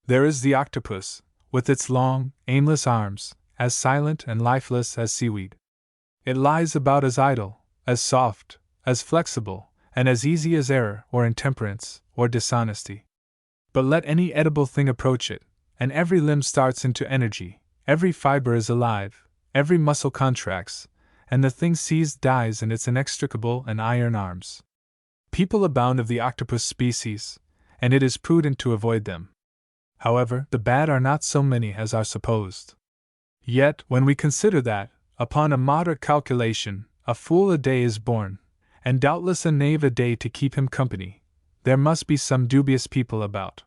There is the octopus, with its long, aimless arms, as silent and lifeless as seaweed. It lies about as idle, as soft, as flexible, and as easy as error or intemperance or dishonesty. But let any edible thing approach it, and every limb starts into energy, every fiber is alive, every muscle contracts, and the thing seized dies in its inextricable and iron arms. People abound of the octopus species, and it is prudent to avoid them. However, the bad are not so many as are supposed. Yet, when we consider that, upon a moderate calculation, a fool a day is born, and doubtless a knave a day to keep him company, there must be some dubious people about.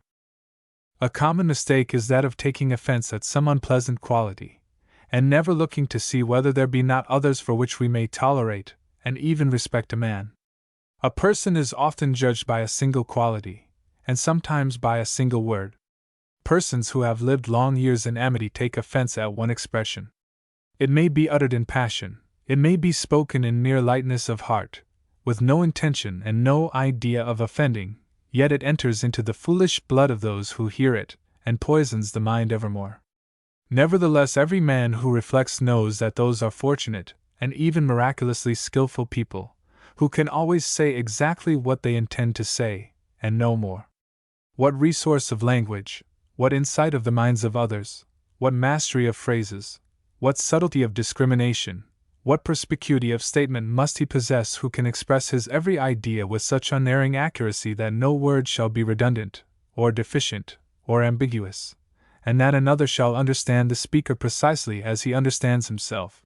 A common mistake is that of taking offense at some unpleasant quality, and never looking to see whether there be not others for which we may tolerate, and even respect a man. A person is often judged by a single quality, and sometimes by a single word. Persons who have lived long years in amity take offense at one expression. It may be uttered in passion, it may be spoken in mere lightness of heart, with no intention and no idea of offending, yet it enters into the foolish blood of those who hear it, and poisons the mind evermore. Nevertheless, every man who reflects knows that those are fortunate, and even miraculously skillful people, who can always say exactly what they intend to say, and no more. What resource of language, what insight of the minds of others, what mastery of phrases, what subtlety of discrimination, what perspicuity of statement must he possess who can express his every idea with such unerring accuracy that no word shall be redundant, or deficient, or ambiguous, and that another shall understand the speaker precisely as he understands himself.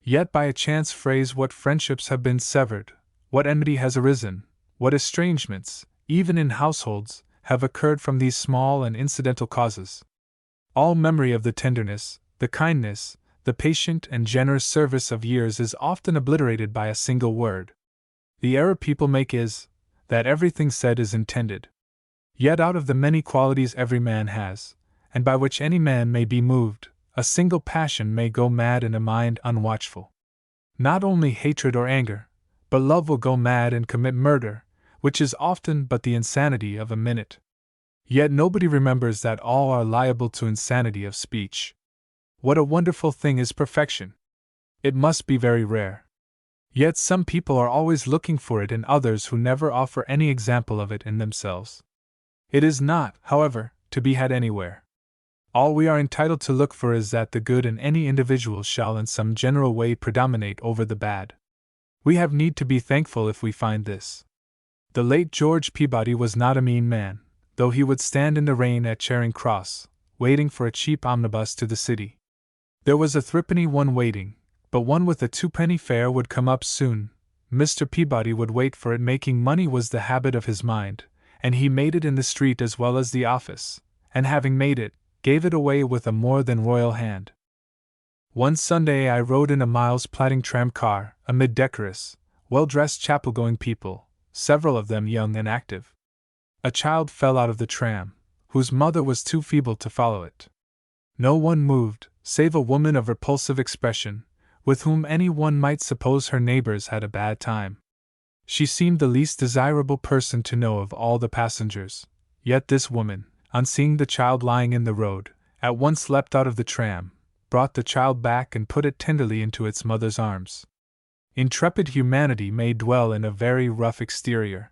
Yet by a chance phrase what friendships have been severed, what enmity has arisen, what estrangements, even in households, have occurred from these small and incidental causes. All memory of the tenderness, the kindness, the patient and generous service of years is often obliterated by a single word. The error people make is, that everything said is intended. Yet out of the many qualities every man has, and by which any man may be moved, a single passion may go mad in a mind unwatchful. Not only hatred or anger, but love will go mad and commit murder, which is often but the insanity of a minute. Yet nobody remembers that all are liable to insanity of speech. What a wonderful thing is perfection! It must be very rare. Yet some people are always looking for it in others who never offer any example of it in themselves. It is not, however, to be had anywhere. All we are entitled to look for is that the good in any individual shall in some general way predominate over the bad. We have need to be thankful if we find this. The late George Peabody was not a mean man, though he would stand in the rain at Charing Cross, waiting for a cheap omnibus to the city. There was a threepenny one waiting, but one with a twopenny fare would come up soon. Mr. Peabody would wait for it. Making money was the habit of his mind, and he made it in the street as well as the office, and having made it, gave it away with a more than royal hand. One Sunday I rode in a miles-platting tram car, amid decorous, well-dressed chapel-going people, several of them young and active. A child fell out of the tram, whose mother was too feeble to follow it. No one moved, save a woman of repulsive expression, with whom any one might suppose her neighbors had a bad time. She seemed the least desirable person to know of all the passengers, yet this woman, on seeing the child lying in the road, at once leapt out of the tram, brought the child back and put it tenderly into its mother's arms. Intrepid humanity may dwell in a very rough exterior.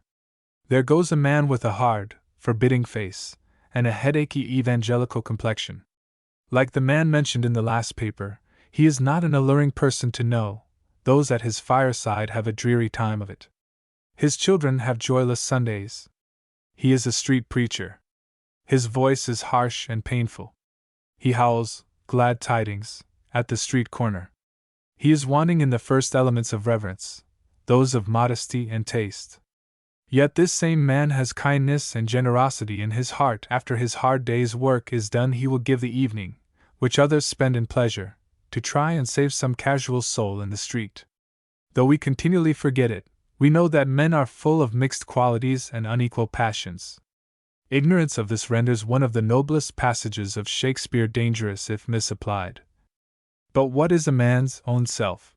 There goes a man with a hard, forbidding face, and a headachy evangelical complexion. Like the man mentioned in the last paper, he is not an alluring person to know. Those at his fireside have a dreary time of it. His children have joyless Sundays. He is a street preacher. His voice is harsh and painful. He howls, glad tidings, at the street corner. He is wanting in the first elements of reverence, those of modesty and taste. Yet this same man has kindness and generosity in his heart. After his hard day's work is done, he will give the evening, which others spend in pleasure, to try and save some casual soul in the street. Though we continually forget it, we know that men are full of mixed qualities and unequal passions. Ignorance of this renders one of the noblest passages of Shakespeare dangerous if misapplied. But what is a man's own self?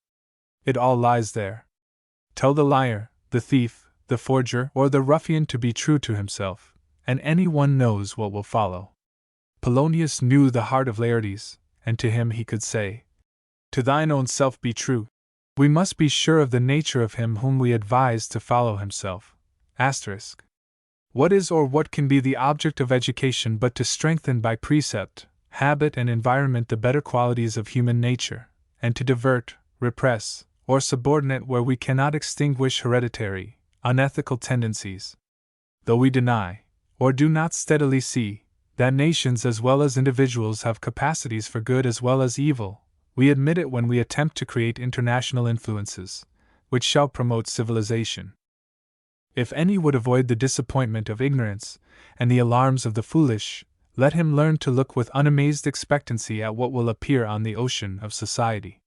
It all lies there. Tell the liar, the thief, the forger, or the ruffian to be true to himself, and any one knows what will follow. Polonius knew the heart of Laertes, and to him he could say, "To thine own self be true." We must be sure of the nature of him whom we advise to follow himself. Asterisk. What is or what can be the object of education but to strengthen by precept, habit, and environment the better qualities of human nature, and to divert, repress, or subordinate where we cannot extinguish hereditary, unethical tendencies? Though we deny, or do not steadily see, that nations as well as individuals have capacities for good as well as evil, we admit it when we attempt to create international influences, which shall promote civilization. If any would avoid the disappointment of ignorance and the alarms of the foolish, let him learn to look with unamazed expectancy at what will appear on the ocean of society.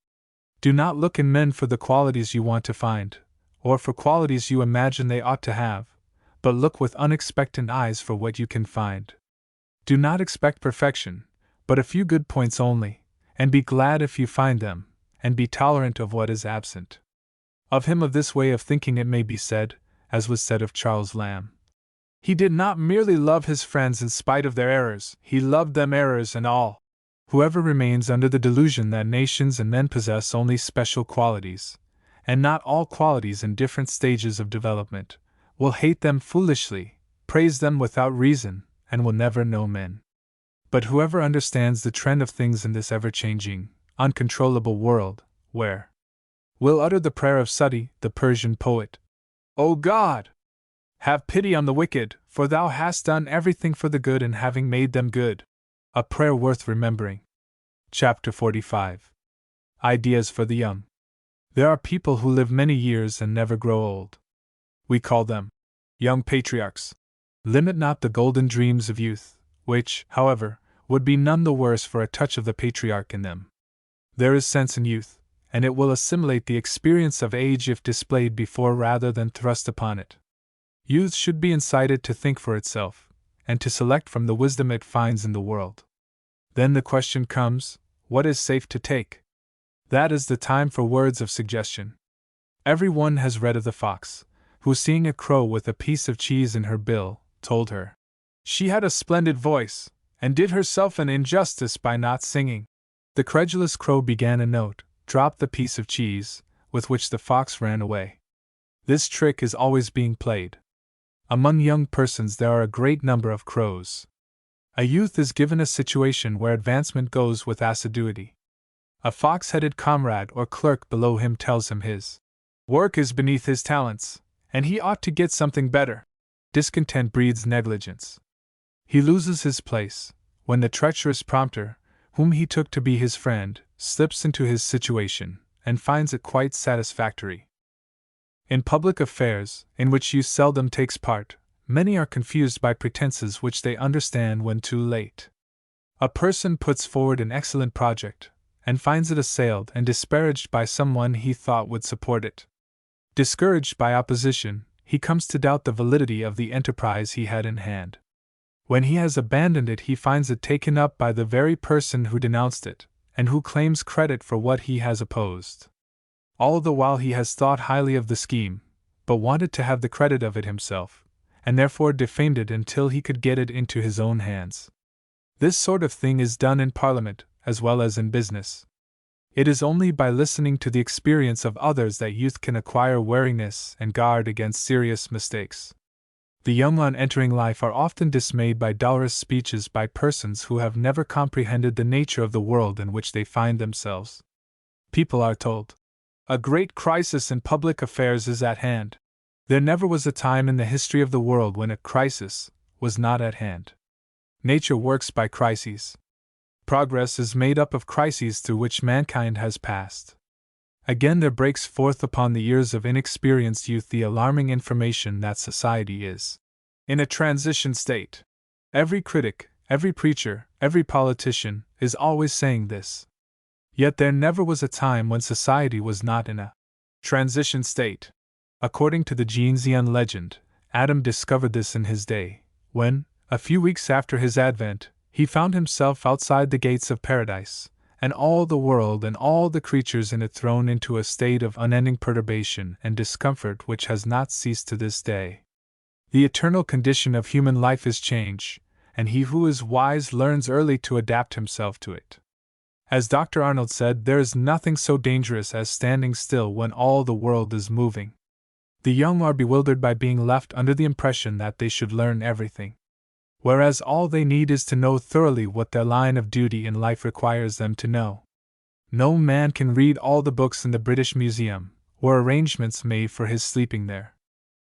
Do not look in men for the qualities you want to find, or for qualities you imagine they ought to have, but look with unexpectant eyes for what you can find. Do not expect perfection, but a few good points only, and be glad if you find them, and be tolerant of what is absent. Of him of this way of thinking it may be said, as was said of Charles Lamb, he did not merely love his friends in spite of their errors, he loved them errors and all. Whoever remains under the delusion that nations and men possess only special qualities, and not all qualities in different stages of development, will hate them foolishly, praise them without reason, and will never know men. But whoever understands the trend of things in this ever-changing, uncontrollable world, will utter the prayer of Suti, the Persian poet, "O God! Have pity on the wicked, for thou hast done everything for the good in having made them good." A prayer worth remembering. Chapter 45. Ideas for the Young. There are people who live many years and never grow old. We call them young patriarchs. Limit not the golden dreams of youth, which, however, would be none the worse for a touch of the patriarch in them. There is sense in youth, and it will assimilate the experience of age if displayed before rather than thrust upon it. Youth should be incited to think for itself, and to select from the wisdom it finds in the world. Then the question comes, what is safe to take? That is the time for words of suggestion. Every one has read of the fox, who, seeing a crow with a piece of cheese in her bill, told her she had a splendid voice, and did herself an injustice by not singing. The credulous crow began a note, dropped the piece of cheese, with which the fox ran away. This trick is always being played. Among young persons there are a great number of crows. A youth is given a situation where advancement goes with assiduity. A fox-headed comrade or clerk below him tells him his work is beneath his talents, and he ought to get something better. Discontent breeds negligence. He loses his place, when the treacherous prompter, whom he took to be his friend, slips into his situation, and finds it quite satisfactory. In public affairs, in which youth seldom takes part, many are confused by pretenses which they understand when too late. A person puts forward an excellent project, and finds it assailed and disparaged by someone he thought would support it. Discouraged by opposition, he comes to doubt the validity of the enterprise he had in hand. When he has abandoned it, he finds it taken up by the very person who denounced it, and who claims credit for what he has opposed. All the while he has thought highly of the scheme, but wanted to have the credit of it himself, and therefore defamed it until he could get it into his own hands. This sort of thing is done in Parliament, as well as in business. It is only by listening to the experience of others that youth can acquire wariness and guard against serious mistakes. The young on entering life are often dismayed by dolorous speeches by persons who have never comprehended the nature of the world in which they find themselves. People are told, "A great crisis in public affairs is at hand." There never was a time in the history of the world when a crisis was not at hand. Nature works by crises. Progress is made up of crises through which mankind has passed. Again there breaks forth upon the ears of inexperienced youth the alarming information that society is in a transition state. Every critic, every preacher, every politician is always saying this. Yet there never was a time when society was not in a transition state. According to the Genesean legend, Adam discovered this in his day, when, a few weeks after his advent, he found himself outside the gates of paradise, and all the world and all the creatures in it thrown into a state of unending perturbation and discomfort which has not ceased to this day. The eternal condition of human life is change, and he who is wise learns early to adapt himself to it. As Dr. Arnold said, there is nothing so dangerous as standing still when all the world is moving. The young are bewildered by being left under the impression that they should learn everything, whereas all they need is to know thoroughly what their line of duty in life requires them to know. No man can read all the books in the British Museum, or arrangements made for his sleeping there.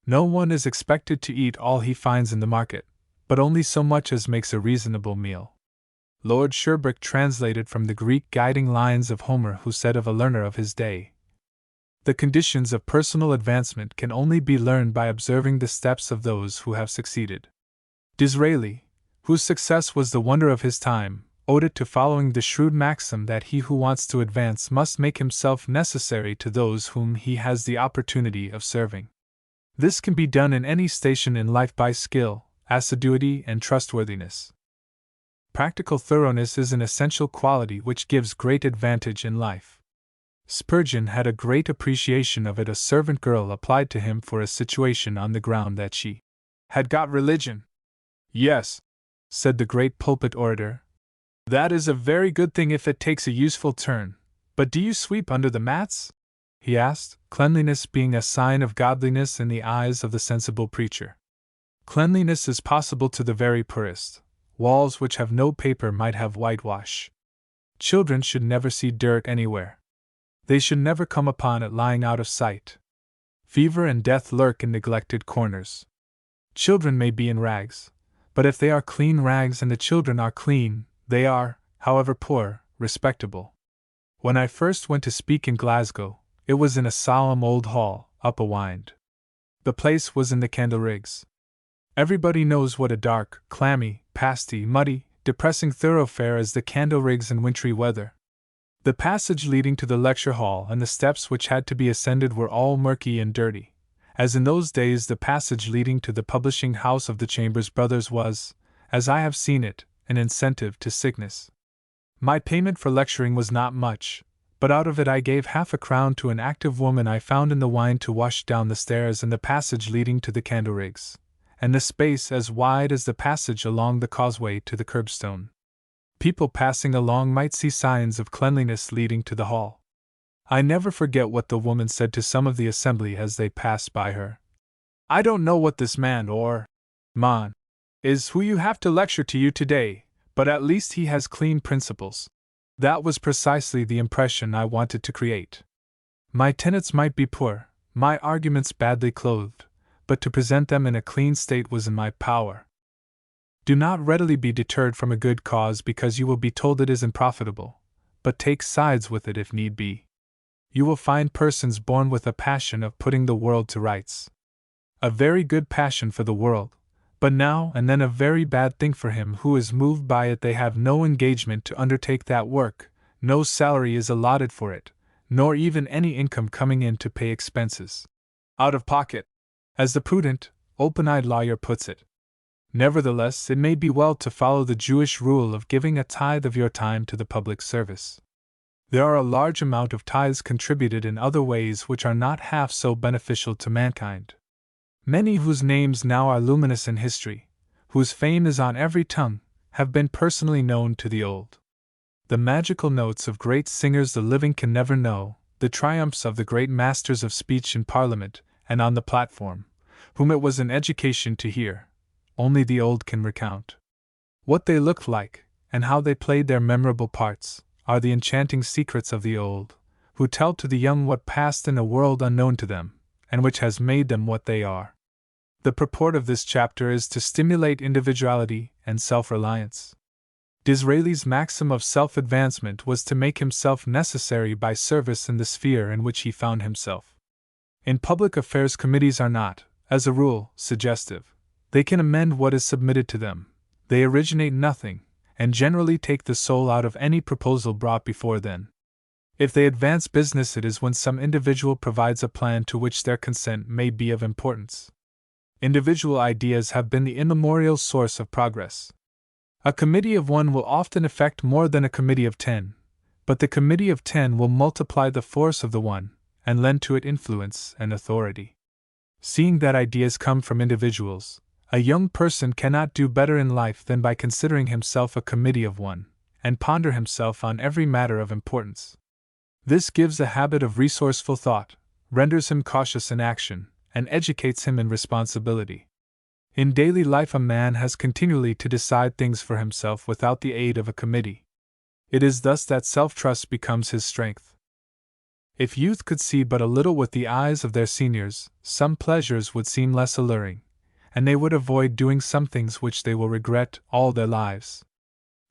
No one is expected to eat all he finds in the market, but only so much as makes a reasonable meal. Lord Sherbrooke translated from the Greek guiding lines of Homer, who said of a learner of his day, "The conditions of personal advancement can only be learned by observing the steps of those who have succeeded." Disraeli, whose success was the wonder of his time, owed it to following the shrewd maxim that he who wants to advance must make himself necessary to those whom he has the opportunity of serving. This can be done in any station in life by skill, assiduity, and trustworthiness. Practical thoroughness is an essential quality which gives great advantage in life. Spurgeon had a great appreciation of it. A servant girl applied to him for a situation on the ground that she had got religion. "Yes," said the great pulpit orator, "that is a very good thing if it takes a useful turn, but do you sweep under the mats?" he asked, cleanliness being a sign of godliness in the eyes of the sensible preacher. Cleanliness is possible to the very poorest. Walls which have no paper might have whitewash. Children should never see dirt anywhere. They should never come upon it lying out of sight. Fever and death lurk in neglected corners. Children may be in rags, but if they are clean rags and the children are clean, they are, however poor, respectable. When I first went to speak in Glasgow, it was in a solemn old hall, up a wynd. The place was in the Candleriggs. Everybody knows what a dark, clammy, pasty, muddy, depressing thoroughfare is the Candleriggs in wintry weather. The passage leading to the lecture hall and the steps which had to be ascended were all murky and dirty, as in those days the passage leading to the publishing house of the Chambers Brothers was, as I have seen it, an incentive to sickness. My payment for lecturing was not much, but out of it I gave half a crown to an active woman I found in the wynd to wash down the stairs in the passage leading to the Candleriggs, and the space as wide as the passage along the causeway to the curbstone. People passing along might see signs of cleanliness leading to the hall. I never forget what the woman said to some of the assembly as they passed by her. "I don't know what this man or man is who you have to lecture to you today, but at least he has clean principles." That was precisely the impression I wanted to create. My tenets might be poor, my arguments badly clothed, but to present them in a clean state was in my power. Do not readily be deterred from a good cause because you will be told it is unprofitable, but take sides with it if need be. You will find persons born with a passion of putting the world to rights. A very good passion for the world, but now and then a very bad thing for him who is moved by it. They have no engagement to undertake that work, no salary is allotted for it, nor even any income coming in to pay expenses. Out of pocket, as the prudent, open-eyed lawyer puts it. Nevertheless, it may be well to follow the Jewish rule of giving a tithe of your time to the public service. There are a large amount of tithes contributed in other ways which are not half so beneficial to mankind. Many whose names now are luminous in history, whose fame is on every tongue, have been personally known to the old. The magical notes of great singers the living can never know, the triumphs of the great masters of speech in Parliament and on the platform, whom it was an education to hear, only the old can recount. What they looked like, and how they played their memorable parts, are the enchanting secrets of the old, who tell to the young what passed in a world unknown to them, and which has made them what they are. The purport of this chapter is to stimulate individuality and self-reliance. Disraeli's maxim of self-advancement was to make himself necessary by service in the sphere in which he found himself. In public affairs, committees are not, as a rule, suggestive. They can amend what is submitted to them. They originate nothing, and generally take the soul out of any proposal brought before them. If they advance business, it is when some individual provides a plan to which their consent may be of importance. Individual ideas have been the immemorial source of progress. A committee of 1 will often effect more than a committee of 10, but the committee of 10 will multiply the force of the 1, and lend to it influence and authority. Seeing that ideas come from individuals, a young person cannot do better in life than by considering himself a committee of 1, and ponder himself on every matter of importance. This gives a habit of resourceful thought, renders him cautious in action, and educates him in responsibility. In daily life, a man has continually to decide things for himself without the aid of a committee. It is thus that self-trust becomes his strength. If youth could see but a little with the eyes of their seniors, some pleasures would seem less alluring, and they would avoid doing some things which they will regret all their lives.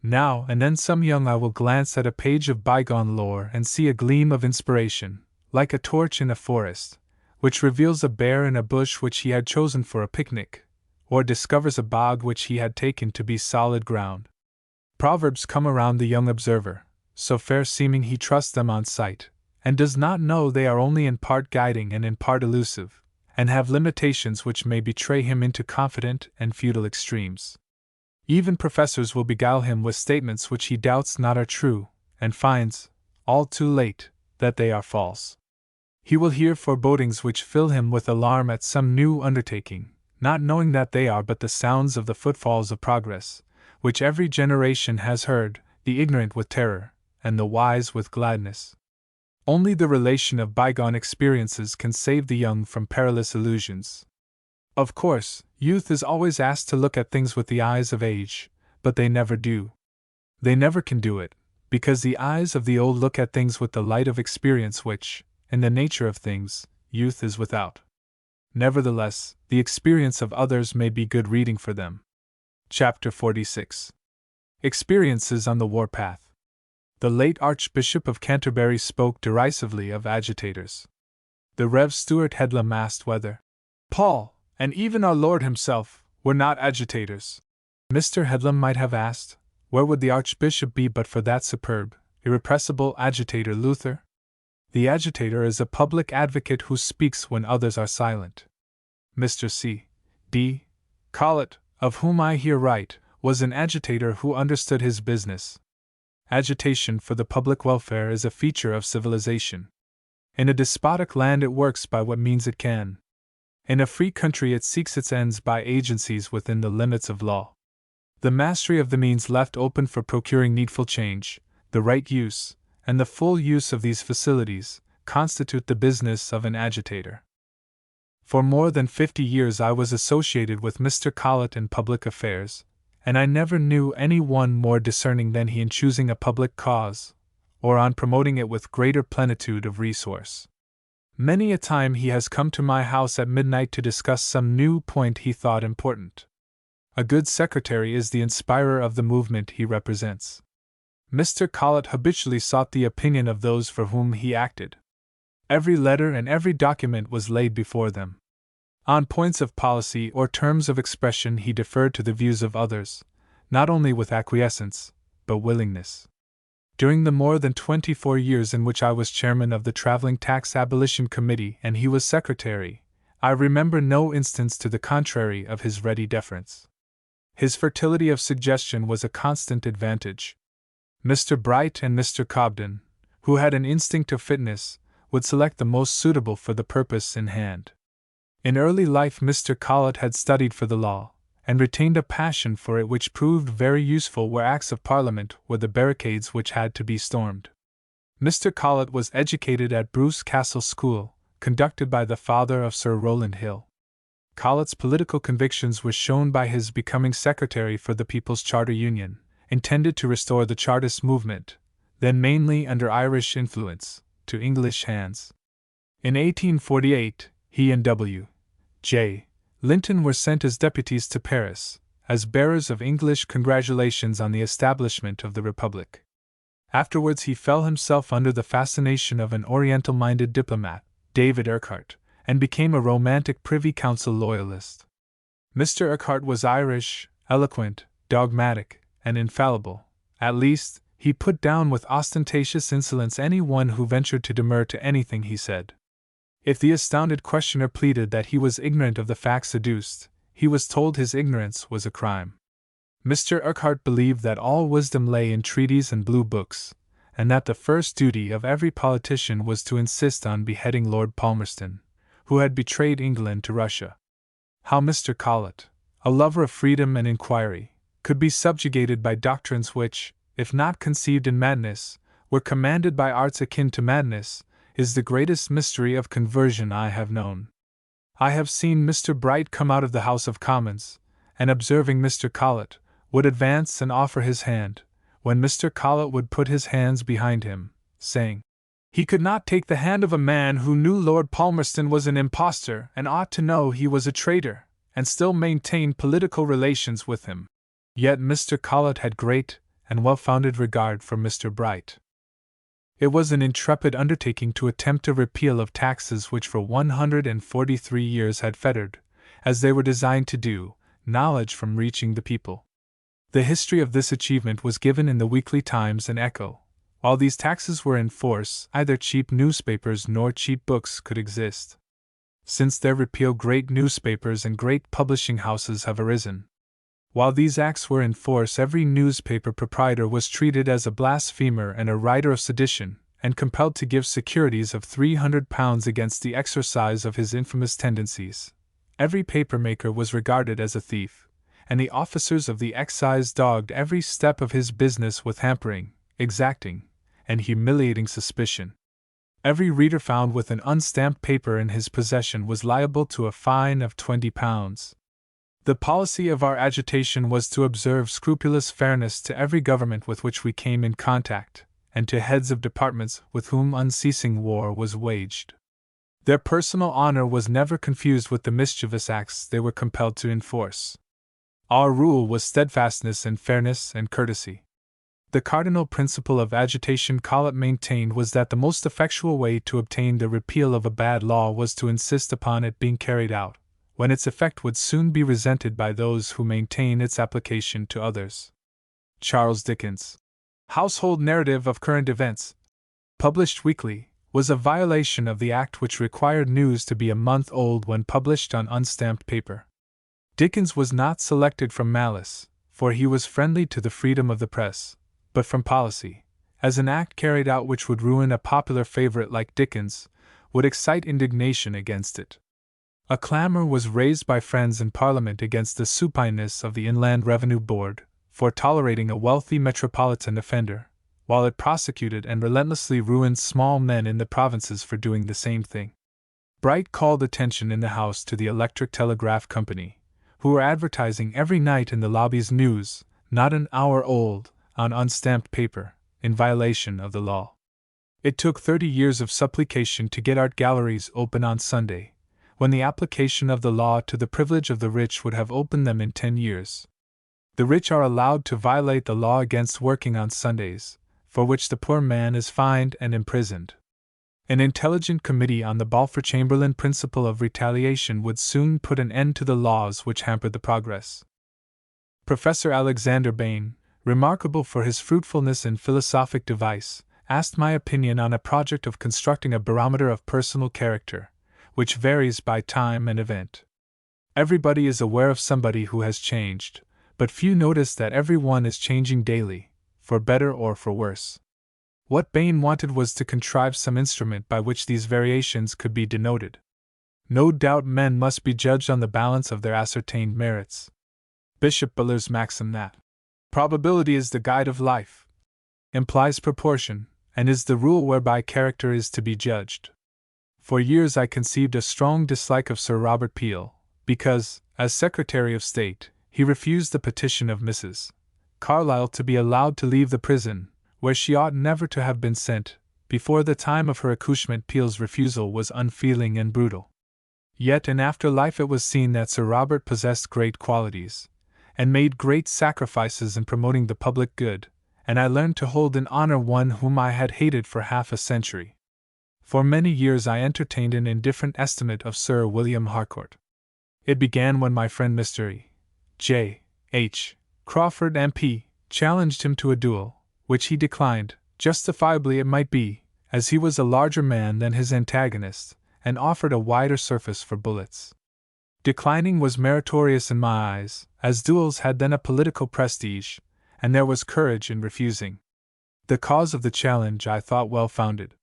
Now and then some young eye will glance at a page of bygone lore and see a gleam of inspiration, like a torch in a forest, which reveals a bear in a bush which he had chosen for a picnic, or discovers a bog which he had taken to be solid ground. Proverbs come around the young observer, so fair seeming he trusts them on sight, and does not know they are only in part guiding and in part elusive, and have limitations which may betray him into confident and futile extremes. Even professors will beguile him with statements which he doubts not are true, and finds, all too late, that they are false. He will hear forebodings which fill him with alarm at some new undertaking, not knowing that they are but the sounds of the footfalls of progress, which every generation has heard, the ignorant with terror, and the wise with gladness. Only the relation of bygone experiences can save the young from perilous illusions. Of course, youth is always asked to look at things with the eyes of age, but they never do. They never can do it, because the eyes of the old look at things with the light of experience which, in the nature of things, youth is without. Nevertheless, the experience of others may be good reading for them. Chapter 46. Experiences on the Warpath. The late Archbishop of Canterbury spoke derisively of agitators. The Rev. Stuart Headlam asked whether Paul, and even our Lord himself, were not agitators. Mr. Headlam might have asked, where would the Archbishop be but for that superb, irrepressible agitator Luther? The agitator is a public advocate who speaks when others are silent. Mr. C. D. Collett, of whom I here write, was an agitator who understood his business. Agitation for the public welfare is a feature of civilization. In a despotic land it works by what means it can. In a free country it seeks its ends by agencies within the limits of law. The mastery of the means left open for procuring needful change, the right use, and the full use of these facilities, constitute the business of an agitator. For more than 50 years I was associated with Mr. Collett in public affairs, and I never knew any one more discerning than he in choosing a public cause, or on promoting it with greater plenitude of resource. Many a time he has come to my house at midnight to discuss some new point he thought important. A good secretary is the inspirer of the movement he represents. Mr. Collett habitually sought the opinion of those for whom he acted. Every letter and every document was laid before them. On points of policy or terms of expression he deferred to the views of others, not only with acquiescence, but willingness. During the more than 24 years in which I was chairman of the Traveling Tax Abolition Committee and he was secretary, I remember no instance to the contrary of his ready deference. His fertility of suggestion was a constant advantage. Mr. Bright and Mr. Cobden, who had an instinct of fitness, would select the most suitable for the purpose in hand. In early life Mr. Collett had studied for the law, and retained a passion for it which proved very useful where Acts of Parliament were the barricades which had to be stormed. Mr. Collett was educated at Bruce Castle School, conducted by the father of Sir Rowland Hill. Collett's political convictions were shown by his becoming secretary for the People's Charter Union, intended to restore the Chartist movement, then mainly under Irish influence, to English hands. In 1848, he and W. J. Linton were sent as deputies to Paris, as bearers of English congratulations on the establishment of the Republic. Afterwards he fell himself under the fascination of an Oriental-minded diplomat, David Urquhart, and became a romantic Privy Council loyalist. Mr. Urquhart was Irish, eloquent, dogmatic, and infallible. At least, he put down with ostentatious insolence anyone who ventured to demur to anything he said. If the astounded questioner pleaded that he was ignorant of the facts adduced, he was told his ignorance was a crime. Mr. Urquhart believed that all wisdom lay in treaties and blue books, and that the first duty of every politician was to insist on beheading Lord Palmerston, who had betrayed England to Russia. How Mr. Collett, a lover of freedom and inquiry, could be subjugated by doctrines which, if not conceived in madness, were commanded by arts akin to madness, is the greatest mystery of conversion I have known. I have seen Mr. Bright come out of the House of Commons, and observing Mr. Collett, would advance and offer his hand, when Mr. Collett would put his hands behind him, saying, "He could not take the hand of a man who knew Lord Palmerston was an impostor and ought to know he was a traitor, and still maintain political relations with him." Yet Mr. Collett had great and well-founded regard for Mr. Bright. It was an intrepid undertaking to attempt a repeal of taxes which for 143 years had fettered, as they were designed to do, knowledge from reaching the people. The history of this achievement was given in the Weekly Times and Echo. While these taxes were in force, neither cheap newspapers nor cheap books could exist. Since their repeal, great newspapers and great publishing houses have arisen. While these acts were in force, every newspaper proprietor was treated as a blasphemer and a writer of sedition, and compelled to give securities of £300 against the exercise of his infamous tendencies. Every papermaker was regarded as a thief, and the officers of the excise dogged every step of his business with hampering, exacting, and humiliating suspicion. Every reader found with an unstamped paper in his possession was liable to a fine of £20. The policy of our agitation was to observe scrupulous fairness to every government with which we came in contact, and to heads of departments with whom unceasing war was waged. Their personal honor was never confused with the mischievous acts they were compelled to enforce. Our rule was steadfastness and fairness and courtesy. The cardinal principle of agitation Collett maintained was that the most effectual way to obtain the repeal of a bad law was to insist upon it being carried out, when its effect would soon be resented by those who maintain its application to others. Charles Dickens' Household Narrative of Current Events, published weekly, was a violation of the act which required news to be a month old when published on unstamped paper. Dickens was not selected from malice, for he was friendly to the freedom of the press, but from policy, as an act carried out which would ruin a popular favorite like Dickens would excite indignation against it. A clamor was raised by friends in Parliament against the supineness of the Inland Revenue Board for tolerating a wealthy metropolitan offender, while it prosecuted and relentlessly ruined small men in the provinces for doing the same thing. Bright called attention in the House to the Electric Telegraph Company, who were advertising every night in the lobbies news, not an hour old, on unstamped paper, in violation of the law. It took 30 years of supplication to get art galleries open on Sunday, when the application of the law to the privilege of the rich would have opened them in 10 years. The rich are allowed to violate the law against working on Sundays, for which the poor man is fined and imprisoned. An intelligent committee on the Balfour-Chamberlain principle of retaliation would soon put an end to the laws which hampered the progress. Professor Alexander Bain, remarkable for his fruitfulness in philosophic device, asked my opinion on a project of constructing a barometer of personal character, which varies by time and event. Everybody is aware of somebody who has changed, but few notice that everyone is changing daily, for better or for worse. What Bain wanted was to contrive some instrument by which these variations could be denoted. No doubt men must be judged on the balance of their ascertained merits. Bishop Buller's maxim that probability is the guide of life implies proportion, and is the rule whereby character is to be judged. For years I conceived a strong dislike of Sir Robert Peel, because, as Secretary of State, he refused the petition of Mrs. Carlyle to be allowed to leave the prison, where she ought never to have been sent. Before the time of her accouchement, Peel's refusal was unfeeling and brutal. Yet in after life it was seen that Sir Robert possessed great qualities, and made great sacrifices in promoting the public good, and I learned to hold in honor one whom I had hated for half a century. For many years I entertained an indifferent estimate of Sir William Harcourt. It began when my friend Mr. J. H. Crawford M.P. challenged him to a duel, which he declined, justifiably it might be, as he was a larger man than his antagonist, and offered a wider surface for bullets. Declining was meritorious in my eyes, as duels had then a political prestige, and there was courage in refusing. The cause of the challenge I thought well founded.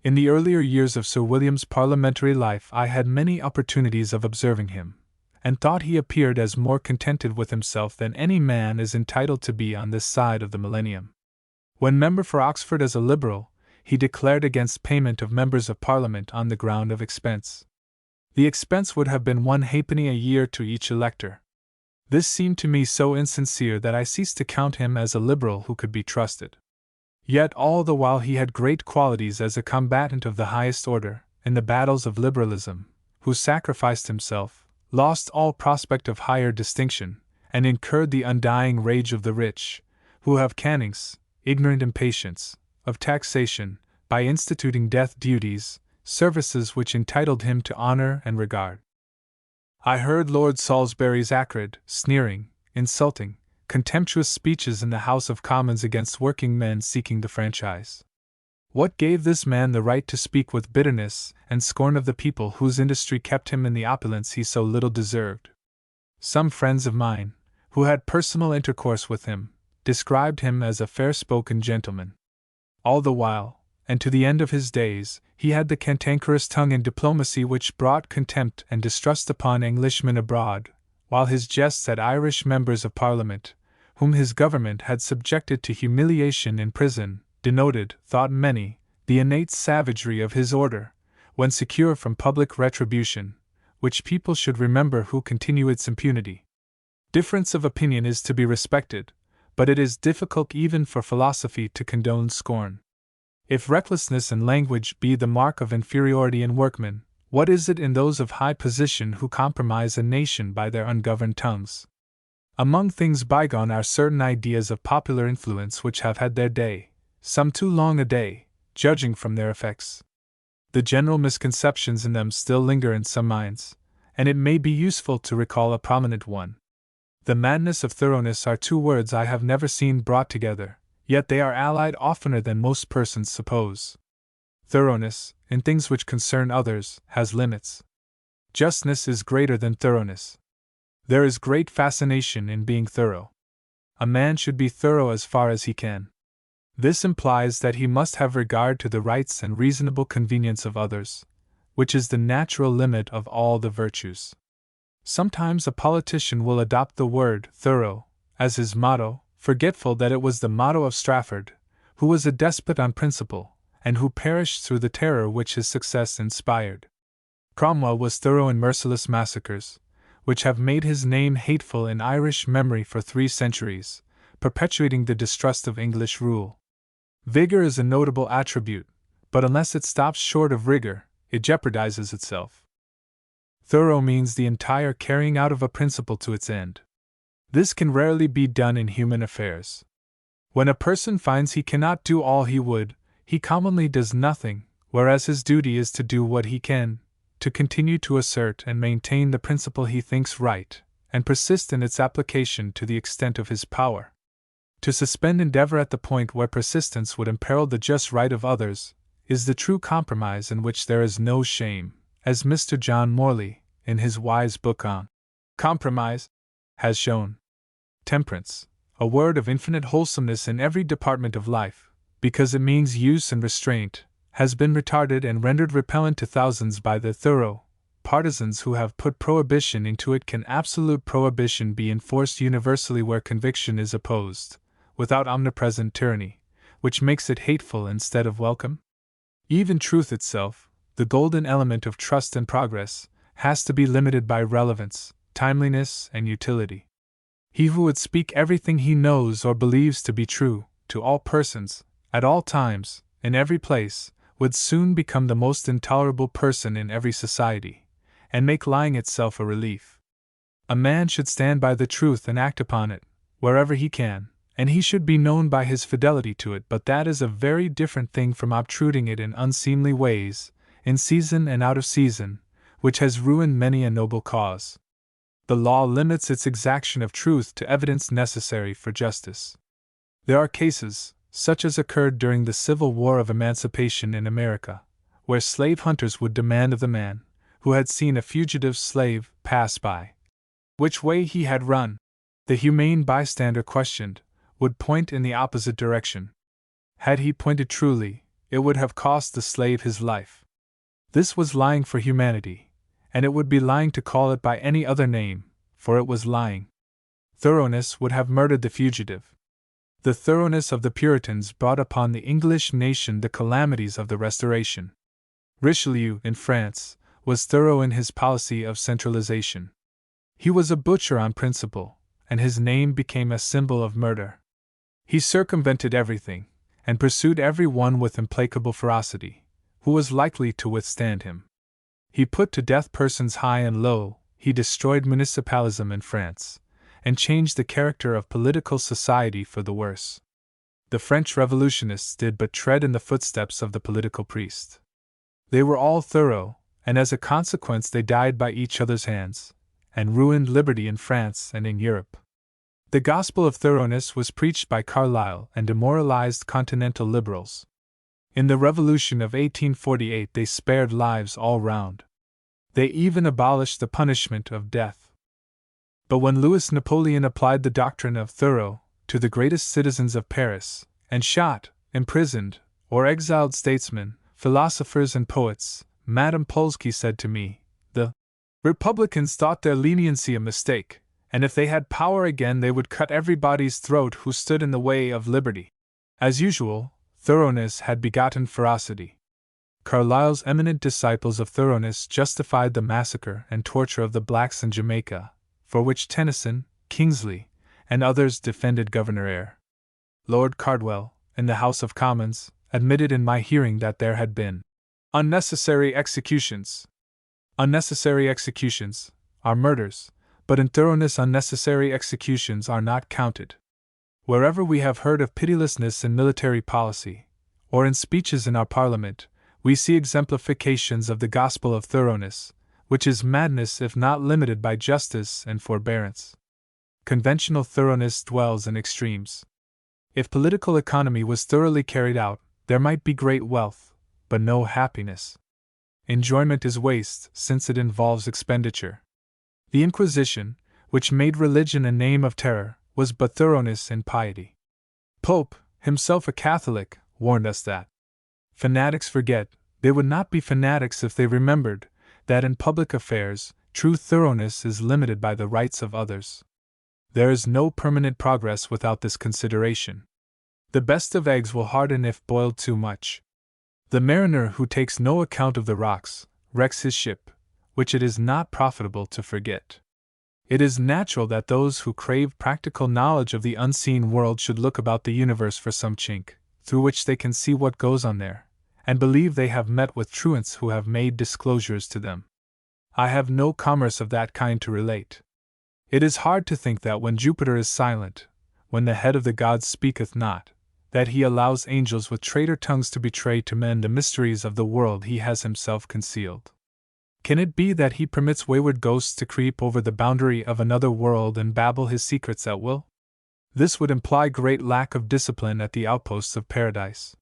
In the earlier years of Sir William's parliamentary life I had many opportunities of observing him, and thought he appeared as more contented with himself than any man is entitled to be on this side of the millennium. When member for Oxford as a Liberal, he declared against payment of members of Parliament on the ground of expense. The expense would have been 1 halfpenny a year to each elector. This seemed to me so insincere that I ceased to count him as a Liberal who could be trusted. Yet all the while he had great qualities as a combatant of the highest order, in the battles of liberalism, who sacrificed himself, lost all prospect of higher distinction, and incurred the undying rage of the rich, who have cannings, ignorant impatience, of taxation, by instituting death duties, services which entitled him to honor and regard. I heard Lord Salisbury's acrid, sneering, insulting, contemptuous speeches in the House of Commons against working men seeking the franchise. What gave this man the right to speak with bitterness and scorn of the people whose industry kept him in the opulence he so little deserved? Some friends of mine, who had personal intercourse with him, described him as a fair-spoken gentleman. All the while, and to the end of his days, he had the cantankerous tongue in diplomacy which brought contempt and distrust upon Englishmen abroad, while his jests at Irish members of Parliament, whom his government had subjected to humiliation in prison, denoted, thought many, the innate savagery of his order, when secure from public retribution, which people should remember who continue its impunity. Difference of opinion is to be respected, but it is difficult even for philosophy to condone scorn. If recklessness in language be the mark of inferiority in workmen, what is it in those of high position who compromise a nation by their ungoverned tongues? Among things bygone are certain ideas of popular influence which have had their day, some too long a day, judging from their effects. The general misconceptions in them still linger in some minds, and it may be useful to recall a prominent one. The madness of thoroughness are 2 words I have never seen brought together, yet they are allied oftener than most persons suppose. Thoroughness, in things which concern others, has limits. Justness is greater than thoroughness. There is great fascination in being thorough. A man should be thorough as far as he can. This implies that he must have regard to the rights and reasonable convenience of others, which is the natural limit of all the virtues. Sometimes a politician will adopt the word thorough as his motto, forgetful that it was the motto of Strafford, who was a despot on principle, and who perished through the terror which his success inspired. Cromwell was thorough in merciless massacres, which have made his name hateful in Irish memory for 3 centuries, perpetuating the distrust of English rule. Vigor is a notable attribute, but unless it stops short of rigor, it jeopardizes itself. Thorough means the entire carrying out of a principle to its end. This can rarely be done in human affairs. When a person finds he cannot do all he would, he commonly does nothing, whereas his duty is to do what he can, to continue to assert and maintain the principle he thinks right, and persist in its application to the extent of his power. To suspend endeavor at the point where persistence would imperil the just right of others, is the true compromise in which there is no shame, as Mr. John Morley, in his wise book on Compromise, has shown. Temperance, a word of infinite wholesomeness in every department of life, because it means use and restraint, has been retarded and rendered repellent to thousands by the thorough, partisans who have put prohibition into it. Can absolute prohibition be enforced universally where conviction is opposed, without omnipresent tyranny, which makes it hateful instead of welcome? Even truth itself, the golden element of trust and progress, has to be limited by relevance, timeliness, and utility. He who would speak everything he knows or believes to be true, to all persons, at all times, in every place, would soon become the most intolerable person in every society, and make lying itself a relief. A man should stand by the truth and act upon it, wherever he can, and he should be known by his fidelity to it, but that is a very different thing from obtruding it in unseemly ways, in season and out of season, which has ruined many a noble cause. The law limits its exaction of truth to evidence necessary for justice. There are cases, such as occurred during the Civil War of Emancipation in America, where slave hunters would demand of the man, who had seen a fugitive slave pass by, which way he had run. The humane bystander questioned would point in the opposite direction. Had he pointed truly, it would have cost the slave his life. This was lying for humanity, and it would be lying to call it by any other name, for it was lying. Thoroughness would have murdered the fugitive. The thoroughness of the Puritans brought upon the English nation the calamities of the Restoration. Richelieu, in France, was thorough in his policy of centralization. He was a butcher on principle, and his name became a symbol of murder. He circumvented everything, and pursued every one with implacable ferocity, who was likely to withstand him. He put to death persons high and low, he destroyed municipalism in France, and changed the character of political society for the worse. The French revolutionists did but tread in the footsteps of the political priest. They were all thorough, and as a consequence they died by each other's hands, and ruined liberty in France and in Europe. The gospel of thoroughness was preached by Carlyle and demoralized continental liberals. In the Revolution of 1848 they spared lives all round. They even abolished the punishment of death. But when Louis Napoleon applied the doctrine of thorough to the greatest citizens of Paris, and shot, imprisoned, or exiled statesmen, philosophers, and poets, Madame Polsky said to me, "The Republicans thought their leniency a mistake, and if they had power again they would cut everybody's throat who stood in the way of liberty." As usual, thoroughness had begotten ferocity. Carlyle's eminent disciples of thoroughness justified the massacre and torture of the blacks in Jamaica, for which Tennyson, Kingsley, and others defended Governor Eyre. Lord Cardwell, in the House of Commons, admitted in my hearing that there had been unnecessary executions. Unnecessary executions are murders, but in thoroughness unnecessary executions are not counted. Wherever we have heard of pitilessness in military policy, or in speeches in our Parliament, we see exemplifications of the gospel of thoroughness, which is madness if not limited by justice and forbearance. Conventional thoroughness dwells in extremes. If political economy was thoroughly carried out, there might be great wealth, but no happiness. Enjoyment is waste, since it involves expenditure. The Inquisition, which made religion a name of terror, was but thoroughness in piety. Pope, himself a Catholic, warned us that fanatics forget, they would not be fanatics if they remembered, that in public affairs, true thoroughness is limited by the rights of others. There is no permanent progress without this consideration. The best of eggs will harden if boiled too much. The mariner who takes no account of the rocks wrecks his ship, which it is not profitable to forget. It is natural that those who crave practical knowledge of the unseen world should look about the universe for some chink, through which they can see what goes on there, and believe they have met with truants who have made disclosures to them. I have no commerce of that kind to relate. It is hard to think that when Jupiter is silent, when the head of the gods speaketh not, that he allows angels with traitor tongues to betray to men the mysteries of the world he has himself concealed. Can it be that he permits wayward ghosts to creep over the boundary of another world and babble his secrets at will? This would imply great lack of discipline at the outposts of paradise.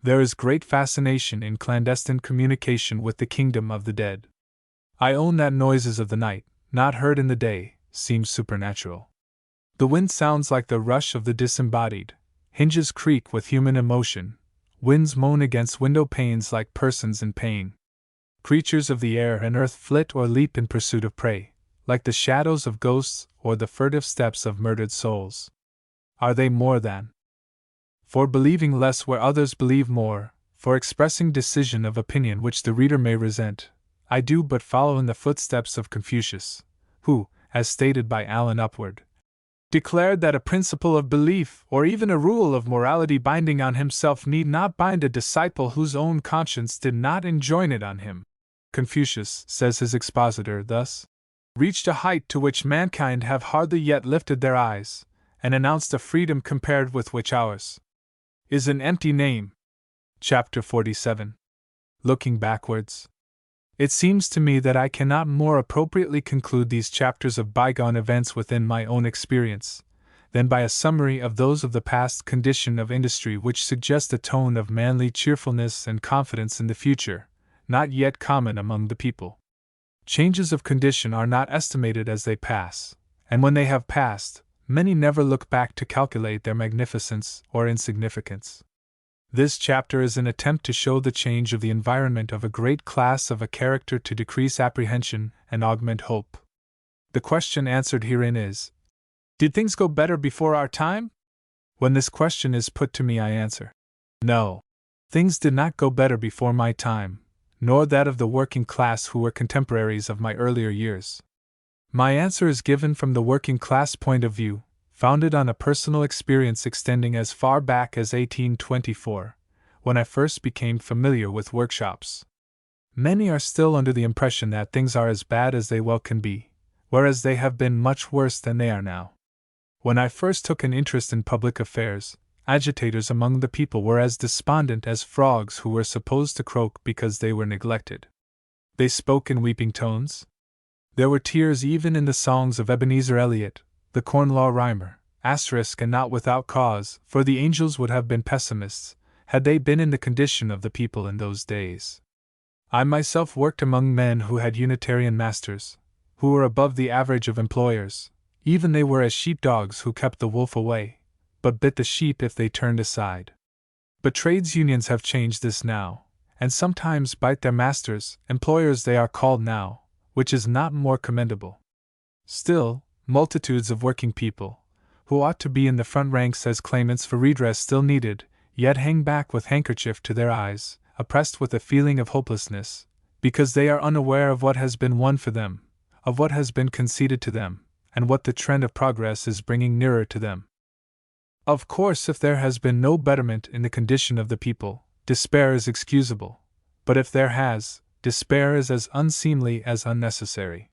There is great fascination in clandestine communication with the kingdom of the dead. I own that noises of the night, not heard in the day, seem supernatural. The wind sounds like the rush of the disembodied, hinges creak with human emotion, winds moan against window panes like persons in pain. Creatures of the air and earth flit or leap in pursuit of prey, like the shadows of ghosts or the furtive steps of murdered souls. Are they more than? For believing less where others believe more, for expressing decision of opinion which the reader may resent, I do but follow in the footsteps of Confucius, who, as stated by Allen Upward, declared that a principle of belief or even a rule of morality binding on himself need not bind a disciple whose own conscience did not enjoin it on him. Confucius, says his expositor, thus reached a height to which mankind have hardly yet lifted their eyes, and announced a freedom compared with which ours is an empty name. Chapter 47. Looking backwards. It seems to me that I cannot more appropriately conclude these chapters of bygone events within my own experience, than by a summary of those of the past condition of industry which suggest a tone of manly cheerfulness and confidence in the future, not yet common among the people. Changes of condition are not estimated as they pass, and when they have passed, many never look back to calculate their magnificence or insignificance. This chapter is an attempt to show the change of the environment of a great class of a character to decrease apprehension and augment hope. The question answered herein is, did things go better before our time? When this question is put to me, I answer, no. Things did not go better before my time, nor that of the working class who were contemporaries of my earlier years. My answer is given from the working class point of view, founded on a personal experience extending as far back as 1824, when I first became familiar with workshops. Many are still under the impression that things are as bad as they well can be, whereas they have been much worse than they are now. When I first took an interest in public affairs, agitators among the people were as despondent as frogs who were supposed to croak because they were neglected. They spoke in weeping tones. There were tears even in the songs of Ebenezer Eliot, the Corn Law Rhymer, and not without cause, for the angels would have been pessimists, had they been in the condition of the people in those days. I myself worked among men who had Unitarian masters, who were above the average of employers, even they were as sheepdogs who kept the wolf away, but bit the sheep if they turned aside. But trades unions have changed this now, and sometimes bite their masters, employers they are called now, which is not more commendable. Still, multitudes of working people, who ought to be in the front ranks as claimants for redress still needed, yet hang back with handkerchief to their eyes, oppressed with a feeling of hopelessness, because they are unaware of what has been won for them, of what has been conceded to them, and what the trend of progress is bringing nearer to them. Of course, if there has been no betterment in the condition of the people, despair is excusable, but if there has, despair is as unseemly as unnecessary.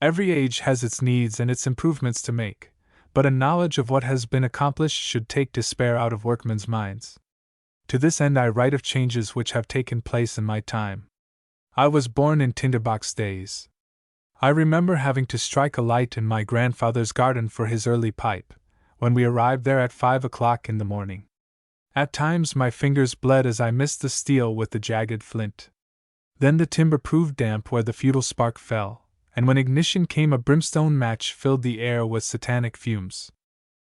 Every age has its needs and its improvements to make, but a knowledge of what has been accomplished should take despair out of workmen's minds. To this end I write of changes which have taken place in my time. I was born in tinderbox days. I remember having to strike a light in my grandfather's garden for his early pipe, when we arrived there at 5 o'clock in the morning. At times my fingers bled as I missed the steel with the jagged flint. Then the timber proved damp where the futile spark fell, and when ignition came a brimstone match filled the air with satanic fumes.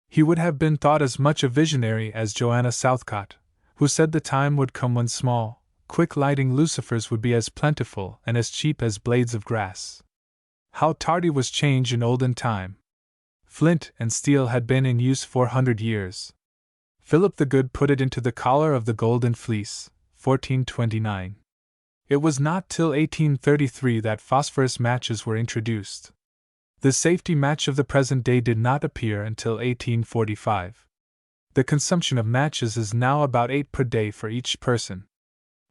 He would have been thought as much a visionary as Joanna Southcott, who said the time would come when small, quick-lighting lucifers would be as plentiful and as cheap as blades of grass. How tardy was change in olden time! Flint and steel had been in use 400 years. Philip the Good put it into the collar of the Golden Fleece, 1429. It was not till 1833 that phosphorus matches were introduced. The safety match of the present day did not appear until 1845. The consumption of matches is now about 8 per day for each person.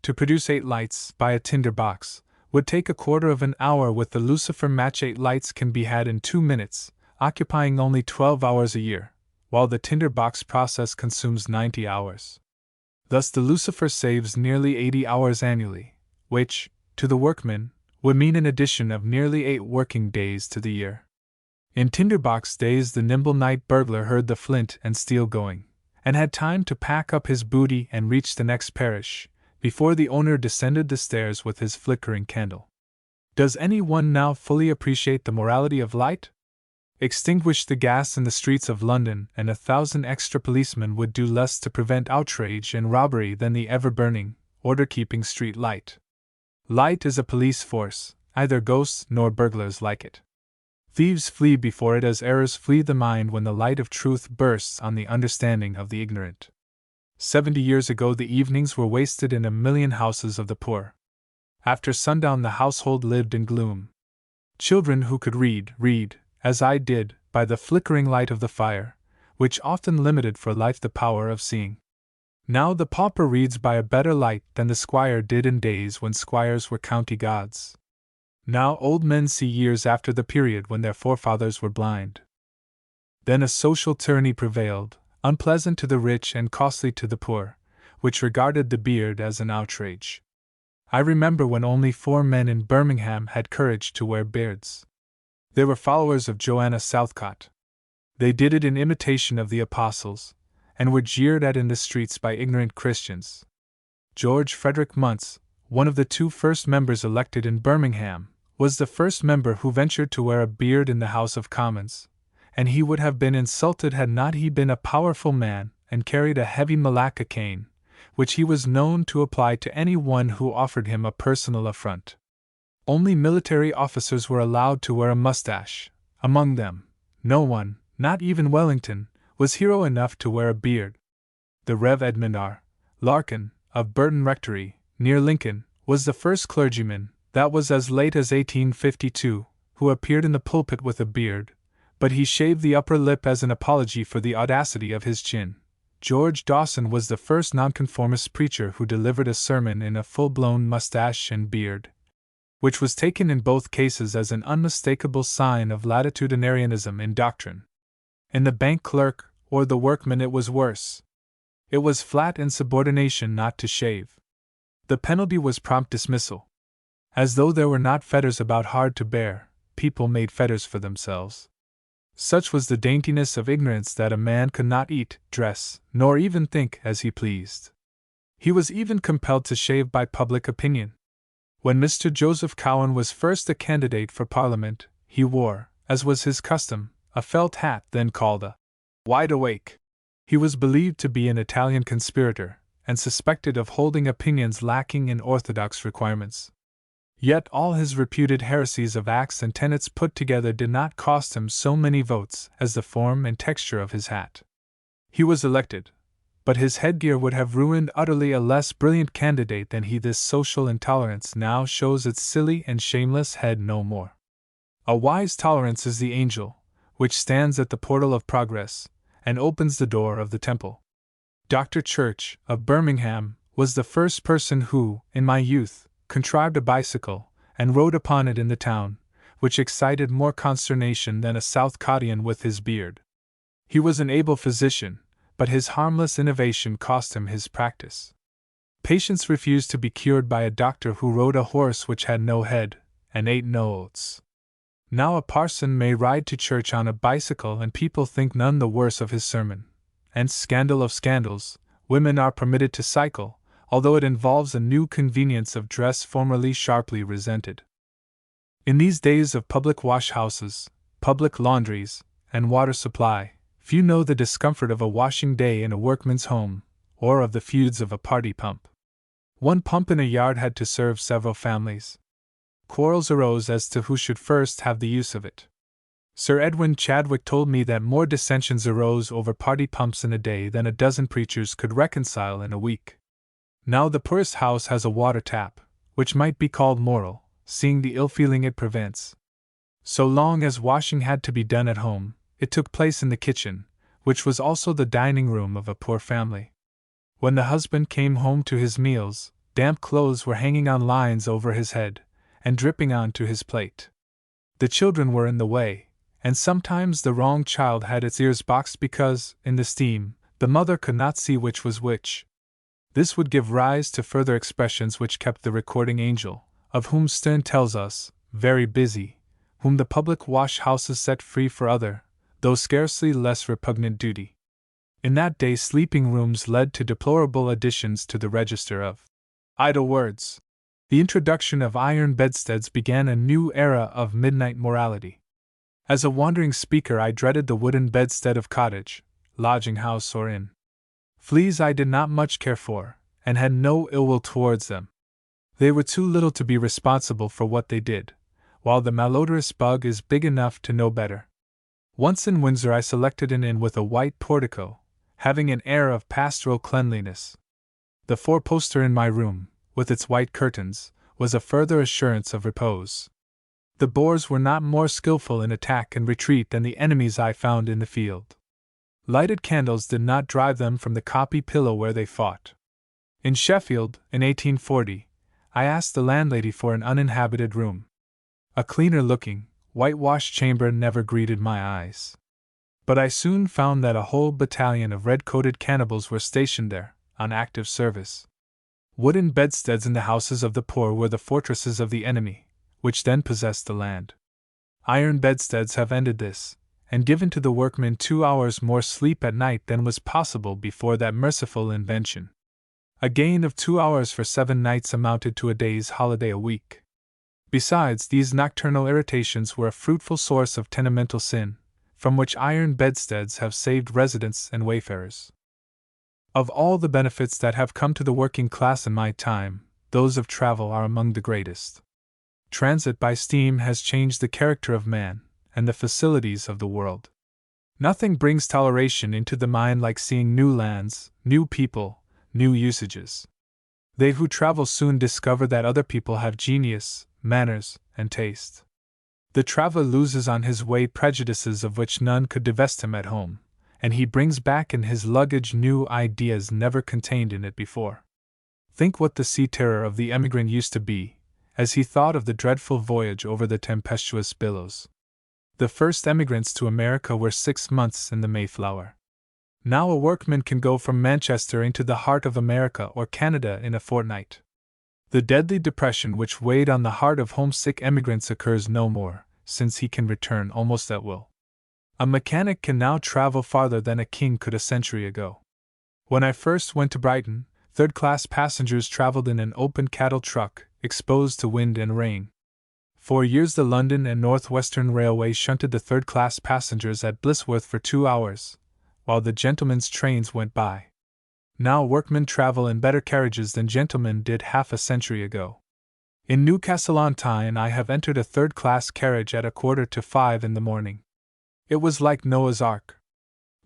To produce 8 lights, by a tinder box, would take a quarter of an hour. With the lucifer match 8 lights can be had in 2 minutes, occupying only 12 hours a year, while the tinder box process consumes 90 hours. Thus the lucifer saves nearly 80 hours annually, which, to the workman, would mean an addition of nearly 8 working days to the year. In tinderbox days the nimble night burglar heard the flint and steel going, and had time to pack up his booty and reach the next parish, before the owner descended the stairs with his flickering candle. Does any one now fully appreciate the morality of light? Extinguish the gas in the streets of London, and 1,000 extra policemen would do less to prevent outrage and robbery than the ever-burning, order-keeping street light. Light is a police force, neither ghosts nor burglars like it. Thieves flee before it as errors flee the mind when the light of truth bursts on the understanding of the ignorant. 70 years ago the evenings were wasted in a million houses of the poor. After sundown the household lived in gloom. Children who could read, as I did, by the flickering light of the fire, which often limited for life the power of seeing. Now the pauper reads by a better light than the squire did in days when squires were county gods. Now old men see years after the period when their forefathers were blind. Then a social tyranny prevailed, unpleasant to the rich and costly to the poor, which regarded the beard as an outrage. I remember when only 4 men in Birmingham had courage to wear beards. They were followers of Joanna Southcott. They did it in imitation of the apostles, and were jeered at in the streets by ignorant Christians. George Frederick Muntz, one of the 2 first members elected in Birmingham, was the first member who ventured to wear a beard in the House of Commons, and he would have been insulted had not he been a powerful man and carried a heavy malacca cane, which he was known to apply to any one who offered him a personal affront. Only military officers were allowed to wear a mustache. Among them, no one, not even Wellington, was hero enough to wear a beard. The Rev. Edmund R. Larkin, of Burton Rectory, near Lincoln, was the first clergyman, that was as late as 1852, who appeared in the pulpit with a beard, but he shaved the upper lip as an apology for the audacity of his chin. George Dawson was the first nonconformist preacher who delivered a sermon in a full-blown mustache and beard, which was taken in both cases as an unmistakable sign of latitudinarianism in doctrine. In the bank clerk or the workman it was worse. It was flat insubordination not to shave. The penalty was prompt dismissal. As though there were not fetters about hard to bear, people made fetters for themselves. Such was the daintiness of ignorance that a man could not eat, dress, nor even think as he pleased. He was even compelled to shave by public opinion. When Mr. Joseph Cowen was first a candidate for Parliament, he wore, as was his custom, a felt hat then called a wide awake. He was believed to be an Italian conspirator, and suspected of holding opinions lacking in orthodox requirements. Yet all his reputed heresies of acts and tenets put together did not cost him so many votes as the form and texture of his hat. He was elected, but his headgear would have ruined utterly a less brilliant candidate than he. This social intolerance now shows its silly and shameless head no more. A wise tolerance is the angel, which stands at the portal of progress, and opens the door of the temple. Dr. Church, of Birmingham, was the first person who, in my youth, contrived a bicycle, and rode upon it in the town, which excited more consternation than a Southcottian with his beard. He was an able physician, but his harmless innovation cost him his practice. Patients refused to be cured by a doctor who rode a horse which had no head, and ate no oats. Now a parson may ride to church on a bicycle and people think none the worse of his sermon. And scandal of scandals, women are permitted to cycle, although it involves a new convenience of dress formerly sharply resented. In these days of public washhouses, public laundries, and water supply, few know the discomfort of a washing day in a workman's home, or of the feuds of a party pump. One pump in a yard had to serve several families. Quarrels arose as to who should first have the use of it. Sir Edwin Chadwick told me that more dissensions arose over party pumps in a day than a dozen preachers could reconcile in a week. Now the poorest house has a water tap, which might be called moral, seeing the ill feeling it prevents. So long as washing had to be done at home, it took place in the kitchen, which was also the dining room of a poor family. When the husband came home to his meals, damp clothes were hanging on lines over his head, and dripping onto his plate. The children were in the way, and sometimes the wrong child had its ears boxed because, in the steam, the mother could not see which was which. This would give rise to further expressions which kept the recording angel, of whom Sterne tells us, very busy, whom the public wash-houses set free for other, though scarcely less repugnant duty. In that day sleeping rooms led to deplorable additions to the register of idle words. The introduction of iron bedsteads began a new era of midnight morality. As a wandering speaker I dreaded the wooden bedstead of cottage, lodging-house or inn. Fleas I did not much care for, and had no ill will towards them. They were too little to be responsible for what they did, while the malodorous bug is big enough to know better. Once in Windsor, I selected an inn with a white portico, having an air of pastoral cleanliness. The four-poster in my room, with its white curtains, was a further assurance of repose. The Boers were not more skillful in attack and retreat than the enemies I found in the field. Lighted candles did not drive them from the copy pillow where they fought. In Sheffield, in 1840, I asked the landlady for an uninhabited room. A cleaner-looking, whitewashed chamber never greeted my eyes. But I soon found that a whole battalion of red-coated cannibals were stationed there, on active service. Wooden bedsteads in the houses of the poor were the fortresses of the enemy, which then possessed the land. Iron bedsteads have ended this, and given to the workmen 2 hours more sleep at night than was possible before that merciful invention. A gain of 2 hours for 7 nights amounted to a day's holiday a week. Besides, these nocturnal irritations were a fruitful source of tenemental sin, from which iron bedsteads have saved residents and wayfarers. Of all the benefits that have come to the working class in my time, those of travel are among the greatest. Transit by steam has changed the character of man, and the facilities of the world. Nothing brings toleration into the mind like seeing new lands, new people, new usages. They who travel soon discover that other people have genius, manners, and taste. The traveler loses on his way prejudices of which none could divest him at home, and he brings back in his luggage new ideas never contained in it before. Think what the sea terror of the emigrant used to be, as he thought of the dreadful voyage over the tempestuous billows. The first emigrants to America were 6 months in the Mayflower. Now a workman can go from Manchester into the heart of America or Canada in a fortnight. The deadly depression which weighed on the heart of homesick emigrants occurs no more, since he can return almost at will. A mechanic can now travel farther than a king could a century ago. When I first went to Brighton, third-class passengers traveled in an open cattle truck, exposed to wind and rain. For years the London and North Western Railway shunted the third-class passengers at Blisworth for 2 hours, while the gentlemen's trains went by. Now workmen travel in better carriages than gentlemen did half a century ago. In Newcastle-on-Tyne I have entered a third-class carriage at 4:45 in the morning. It was like Noah's Ark.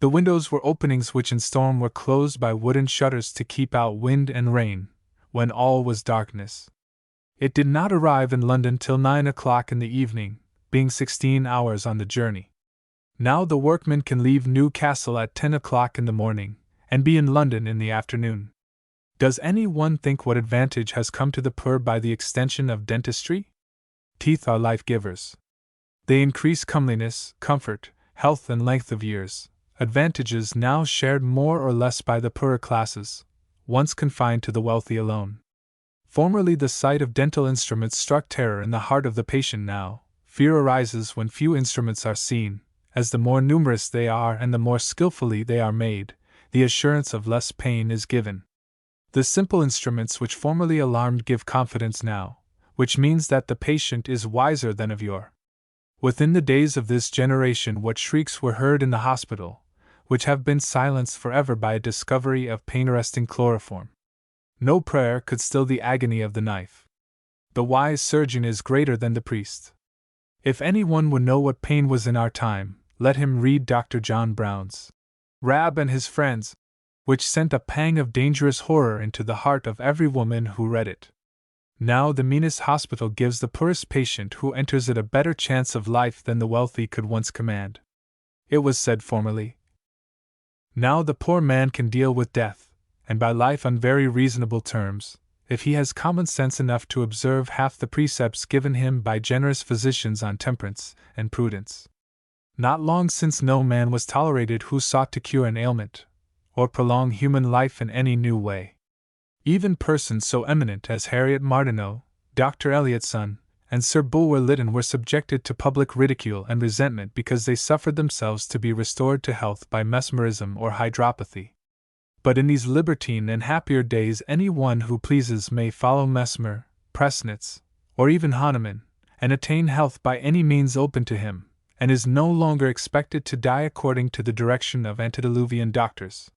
The windows were openings which in storm were closed by wooden shutters to keep out wind and rain, when all was darkness. It did not arrive in London till 9 o'clock in the evening, being 16 hours on the journey. Now the workman can leave Newcastle at 10 o'clock in the morning, and be in London in the afternoon. Does any one think what advantage has come to the poor by the extension of dentistry? Teeth are life-givers. They increase comeliness, comfort, health and length of years, advantages now shared more or less by the poorer classes, once confined to the wealthy alone. Formerly the sight of dental instruments struck terror in the heart of the patient. Now, fear arises when few instruments are seen, as the more numerous they are and the more skillfully they are made, the assurance of less pain is given. The simple instruments which formerly alarmed give confidence now, which means that the patient is wiser than of yore. Within the days of this generation what shrieks were heard in the hospital, which have been silenced forever by a discovery of pain-arresting chloroform. No prayer could still the agony of the knife. The wise surgeon is greater than the priest. If anyone would know what pain was in our time, let him read Dr. John Brown's Rab and His Friends, which sent a pang of dangerous horror into the heart of every woman who read it. Now the meanest hospital gives the poorest patient who enters it a better chance of life than the wealthy could once command. It was said formerly. Now the poor man can deal with death, and by life on very reasonable terms, if he has common sense enough to observe half the precepts given him by generous physicians on temperance and prudence. Not long since no man was tolerated who sought to cure an ailment, or prolong human life in any new way. Even persons so eminent as Harriet Martineau, Dr. Eliot's son, and Sir Bulwer Lytton were subjected to public ridicule and resentment because they suffered themselves to be restored to health by mesmerism or hydropathy. But in these libertine and happier days any one who pleases may follow Mesmer, Presnitz, or even Hahnemann, and attain health by any means open to him, and is no longer expected to die according to the direction of antediluvian doctors.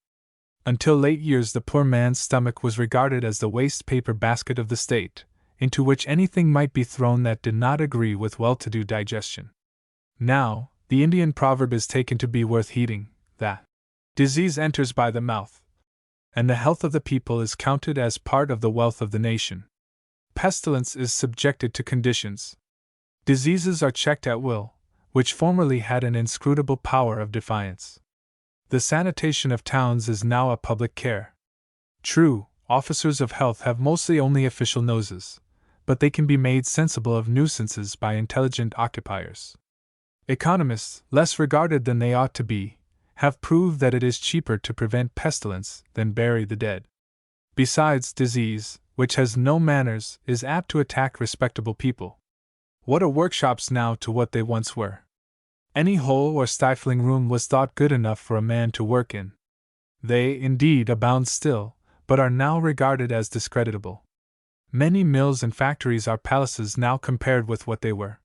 Until late years the poor man's stomach was regarded as the waste paper basket of the state, into which anything might be thrown that did not agree with well-to-do digestion. Now, the Indian proverb is taken to be worth heeding, that disease enters by the mouth, and the health of the people is counted as part of the wealth of the nation. Pestilence is subjected to conditions. Diseases are checked at will, which formerly had an inscrutable power of defiance. The sanitation of towns is now a public care. True, officers of health have mostly only official noses, but they can be made sensible of nuisances by intelligent occupiers. Economists, less regarded than they ought to be, have proved that it is cheaper to prevent pestilence than bury the dead. Besides, disease, which has no manners, is apt to attack respectable people. What are workshops now to what they once were? Any hole or stifling room was thought good enough for a man to work in. They, indeed, abound still, but are now regarded as discreditable. Many mills and factories are palaces now compared with what they were.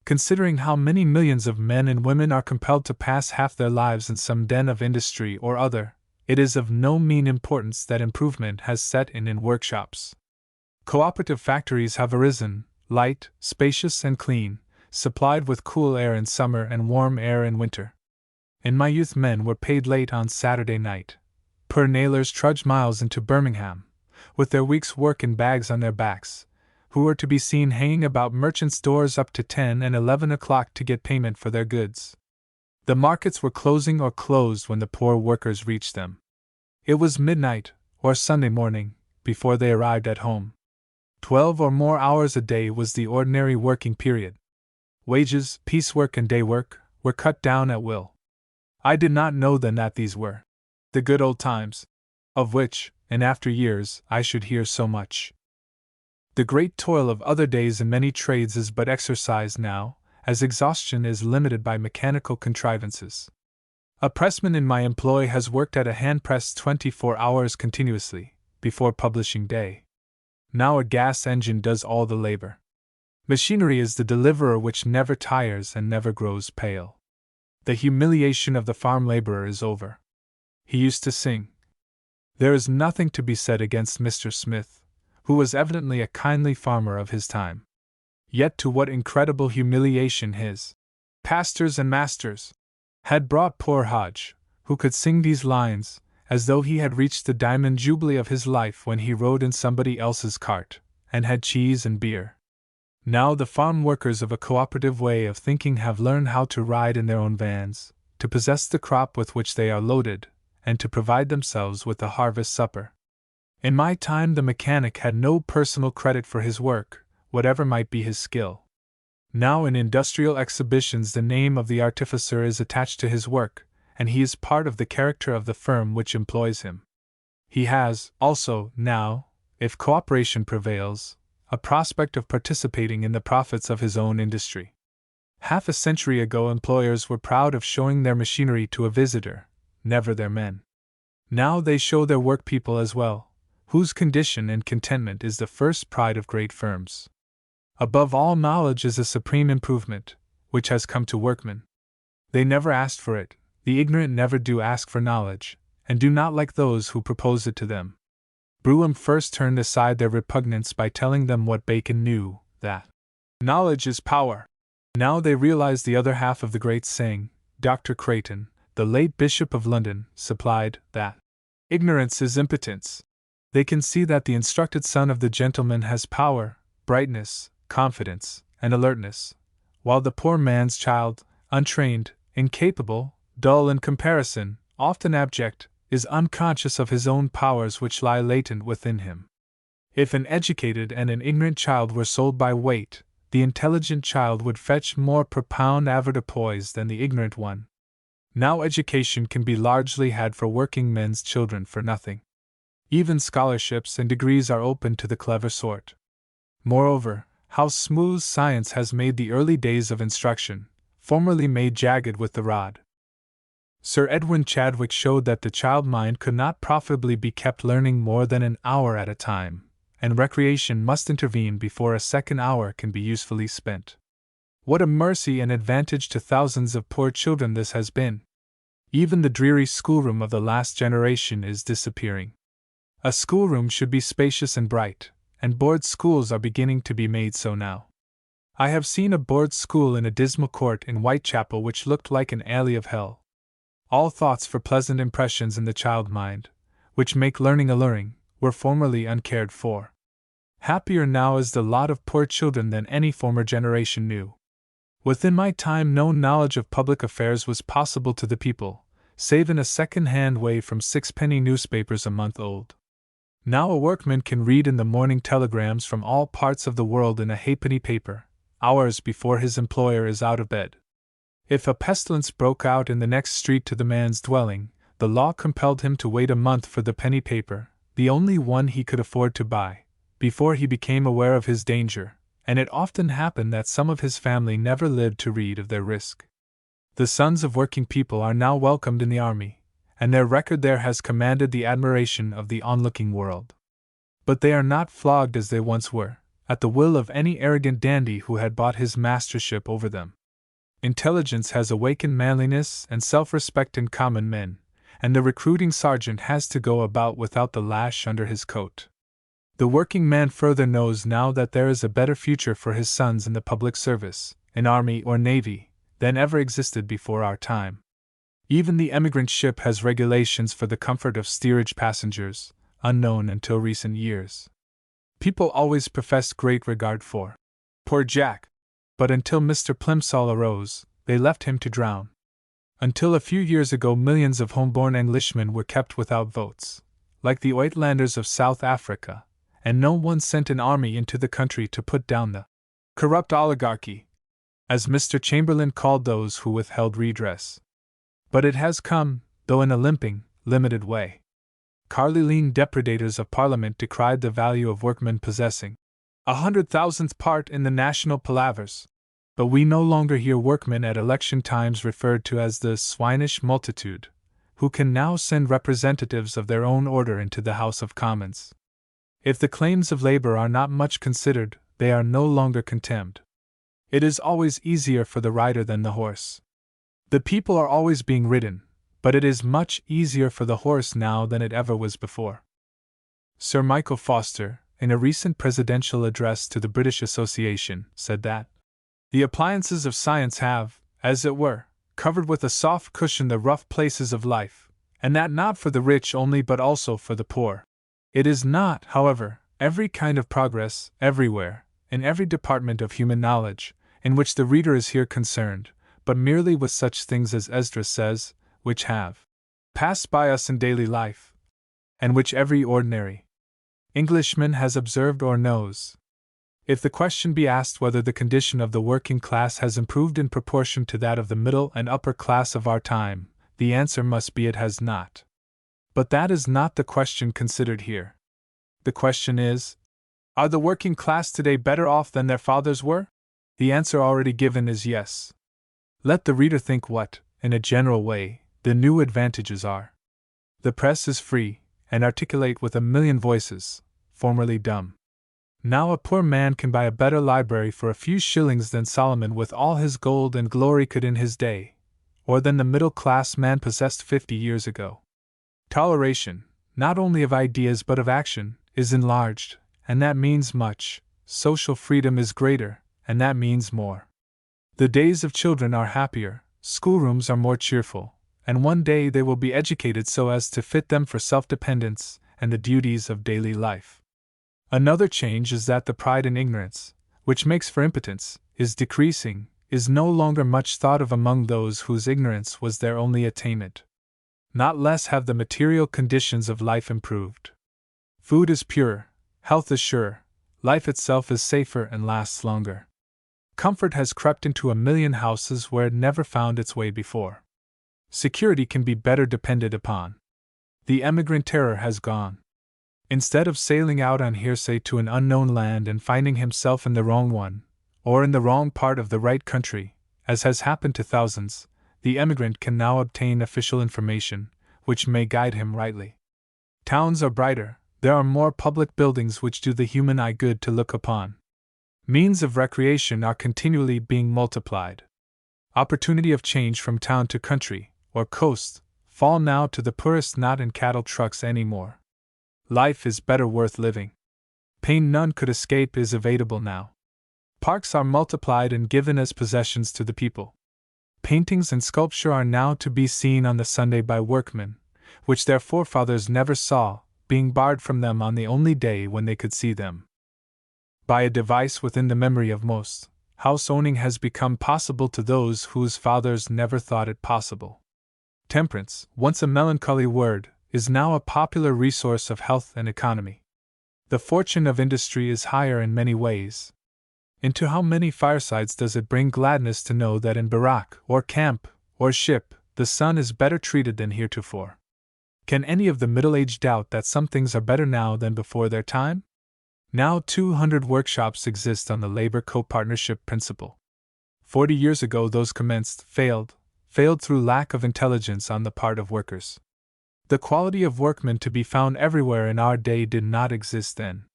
Considering how many millions of men and women are compelled to pass half their lives in some den of industry or other, it is of no mean importance that improvement has set in workshops. Cooperative factories have arisen, light, spacious, and clean, supplied with cool air in summer and warm air in winter. In my youth, men were paid late on Saturday night. Poor nailers trudged miles into Birmingham, with their week's work in bags on their backs, who were to be seen hanging about merchants' doors up to 10 and 11 o'clock to get payment for their goods. The markets were closing or closed when the poor workers reached them. It was midnight, or Sunday morning, before they arrived at home. 12 or more hours a day was the ordinary working period. Wages, piecework, and day work were cut down at will. I did not know then that these were the good old times, of which, in after years, I should hear so much. The great toil of other days in many trades is but exercise now, as exhaustion is limited by mechanical contrivances. A pressman in my employ has worked at a hand press 24 hours continuously, before publishing day. Now a gas engine does all the labor. Machinery is the deliverer which never tires and never grows pale. The humiliation of the farm laborer is over. He used to sing. There is nothing to be said against Mr. Smith, who was evidently a kindly farmer of his time. Yet to what incredible humiliation his pastors and masters had brought poor Hodge, who could sing these lines, as though he had reached the diamond jubilee of his life when he rode in somebody else's cart, and had cheese and beer. Now the farm workers of a cooperative way of thinking have learned how to ride in their own vans, to possess the crop with which they are loaded, and to provide themselves with the harvest supper. In my time the mechanic had no personal credit for his work, whatever might be his skill. Now in industrial exhibitions the name of the artificer is attached to his work, and he is part of the character of the firm which employs him. He has, also, now, if cooperation prevails, a prospect of participating in the profits of his own industry. Half a century ago employers were proud of showing their machinery to a visitor, never their men. Now they show their workpeople as well, whose condition and contentment is the first pride of great firms. Above all, knowledge is a supreme improvement, which has come to workmen. They never asked for it, the ignorant never do ask for knowledge, and do not like those who propose it to them. Brougham first turned aside their repugnance by telling them what Bacon knew, that knowledge is power. Now they realize the other half of the great saying Dr. Creighton, the late Bishop of London, supplied, that ignorance is impotence. They can see that the instructed son of the gentleman has power, brightness, confidence, and alertness, while the poor man's child, untrained, incapable, dull in comparison, often abject, is unconscious of his own powers which lie latent within him. If an educated and an ignorant child were sold by weight, the intelligent child would fetch more per pound avoirdupois than the ignorant one. Now education can be largely had for working men's children for nothing. Even scholarships and degrees are open to the clever sort. Moreover, how smooth science has made the early days of instruction, formerly made jagged with the rod. Sir Edwin Chadwick showed that the child mind could not profitably be kept learning more than an hour at a time, and recreation must intervene before a second hour can be usefully spent. What a mercy and advantage to thousands of poor children this has been! Even the dreary schoolroom of the last generation is disappearing. A schoolroom should be spacious and bright, and board schools are beginning to be made so now. I have seen a board school in a dismal court in Whitechapel which looked like an alley of hell. All thoughts for pleasant impressions in the child mind, which make learning alluring, were formerly uncared for. Happier now is the lot of poor children than any former generation knew. Within my time no knowledge of public affairs was possible to the people, save in a second-hand way from sixpenny newspapers a month old. Now a workman can read in the morning telegrams from all parts of the world in a halfpenny paper, hours before his employer is out of bed. If a pestilence broke out in the next street to the man's dwelling, the law compelled him to wait a month for the penny paper, the only one he could afford to buy, before he became aware of his danger, and it often happened that some of his family never lived to read of their risk. The sons of working people are now welcomed in the army, and their record there has commanded the admiration of the onlooking world. But they are not flogged as they once were, at the will of any arrogant dandy who had bought his mastership over them. Intelligence has awakened manliness and self-respect in common men, and the recruiting sergeant has to go about without the lash under his coat. The working man further knows now that there is a better future for his sons in the public service, in army or navy, than ever existed before our time. Even the emigrant ship has regulations for the comfort of steerage passengers, unknown until recent years. People always professed great regard for poor Jack, but until Mr. Plimsoll arose, they left him to drown. Until a few years ago millions of homeborn Englishmen were kept without votes, like the Uitlanders of South Africa, and no one sent an army into the country to put down the corrupt oligarchy, as Mr. Chamberlain called those who withheld redress. But it has come, though in a limping, limited way. Carlylean depredators of Parliament decried the value of workmen possessing 100,000th part in the national palavers, but we no longer hear workmen at election times referred to as the swinish multitude, who can now send representatives of their own order into the House of Commons. If the claims of labor are not much considered, they are no longer contemned. It is always easier for the rider than the horse. The people are always being ridden, but it is much easier for the horse now than it ever was before. Sir Michael Foster, in a recent presidential address to the British Association, said that the appliances of science have, as it were, covered with a soft cushion the rough places of life, and that not for the rich only but also for the poor. It is not, however, every kind of progress, everywhere, in every department of human knowledge, in which the reader is here concerned, but merely with such things as Esdras says, which have passed by us in daily life, and which every ordinary Englishman has observed or knows. If the question be asked whether the condition of the working class has improved in proportion to that of the middle and upper class of our time, the answer must be it has not. But that is not the question considered here. The question is, are the working class today better off than their fathers were? The answer already given is yes. Let the reader think what, in a general way, the new advantages are. The press is free, and articulate with a million voices, formerly dumb. Now a poor man can buy a better library for a few shillings than Solomon with all his gold and glory could in his day, or than the middle-class man possessed 50 years ago. Toleration, not only of ideas but of action, is enlarged, and that means much. Social freedom is greater, and that means more. The days of children are happier, schoolrooms are more cheerful, and one day they will be educated so as to fit them for self-dependence and the duties of daily life. Another change is that the pride in ignorance, which makes for impotence, is decreasing, is no longer much thought of among those whose ignorance was their only attainment. Not less have the material conditions of life improved. Food is pure, health is sure, life itself is safer and lasts longer. Comfort has crept into 1,000,000 houses where it never found its way before. Security can be better depended upon. The emigrant terror has gone. Instead of sailing out on hearsay to an unknown land and finding himself in the wrong one, or in the wrong part of the right country, as has happened to thousands, the emigrant can now obtain official information, which may guide him rightly. Towns are brighter, there are more public buildings which do the human eye good to look upon. Means of recreation are continually being multiplied. Opportunity of change from town to country, or coast, fall now to the poorest not in cattle trucks any more. Life is better worth living. Pain none could escape is evadable now. Parks are multiplied and given as possessions to the people. Paintings and sculpture are now to be seen on the Sunday by workmen, which their forefathers never saw, being barred from them on the only day when they could see them. By a device within the memory of most, house owning has become possible to those whose fathers never thought it possible. Temperance, once a melancholy word, is now a popular resource of health and economy. The fortune of industry is higher in many ways. Into how many firesides does it bring gladness to know that in barrack, or camp, or ship, the son is better treated than heretofore? Can any of the middle-aged doubt that some things are better now than before their time? Now 200 workshops exist on the labor co-partnership principle. 40 years ago those commenced failed through lack of intelligence on the part of workers. The quality of workmen to be found everywhere in our day did not exist then.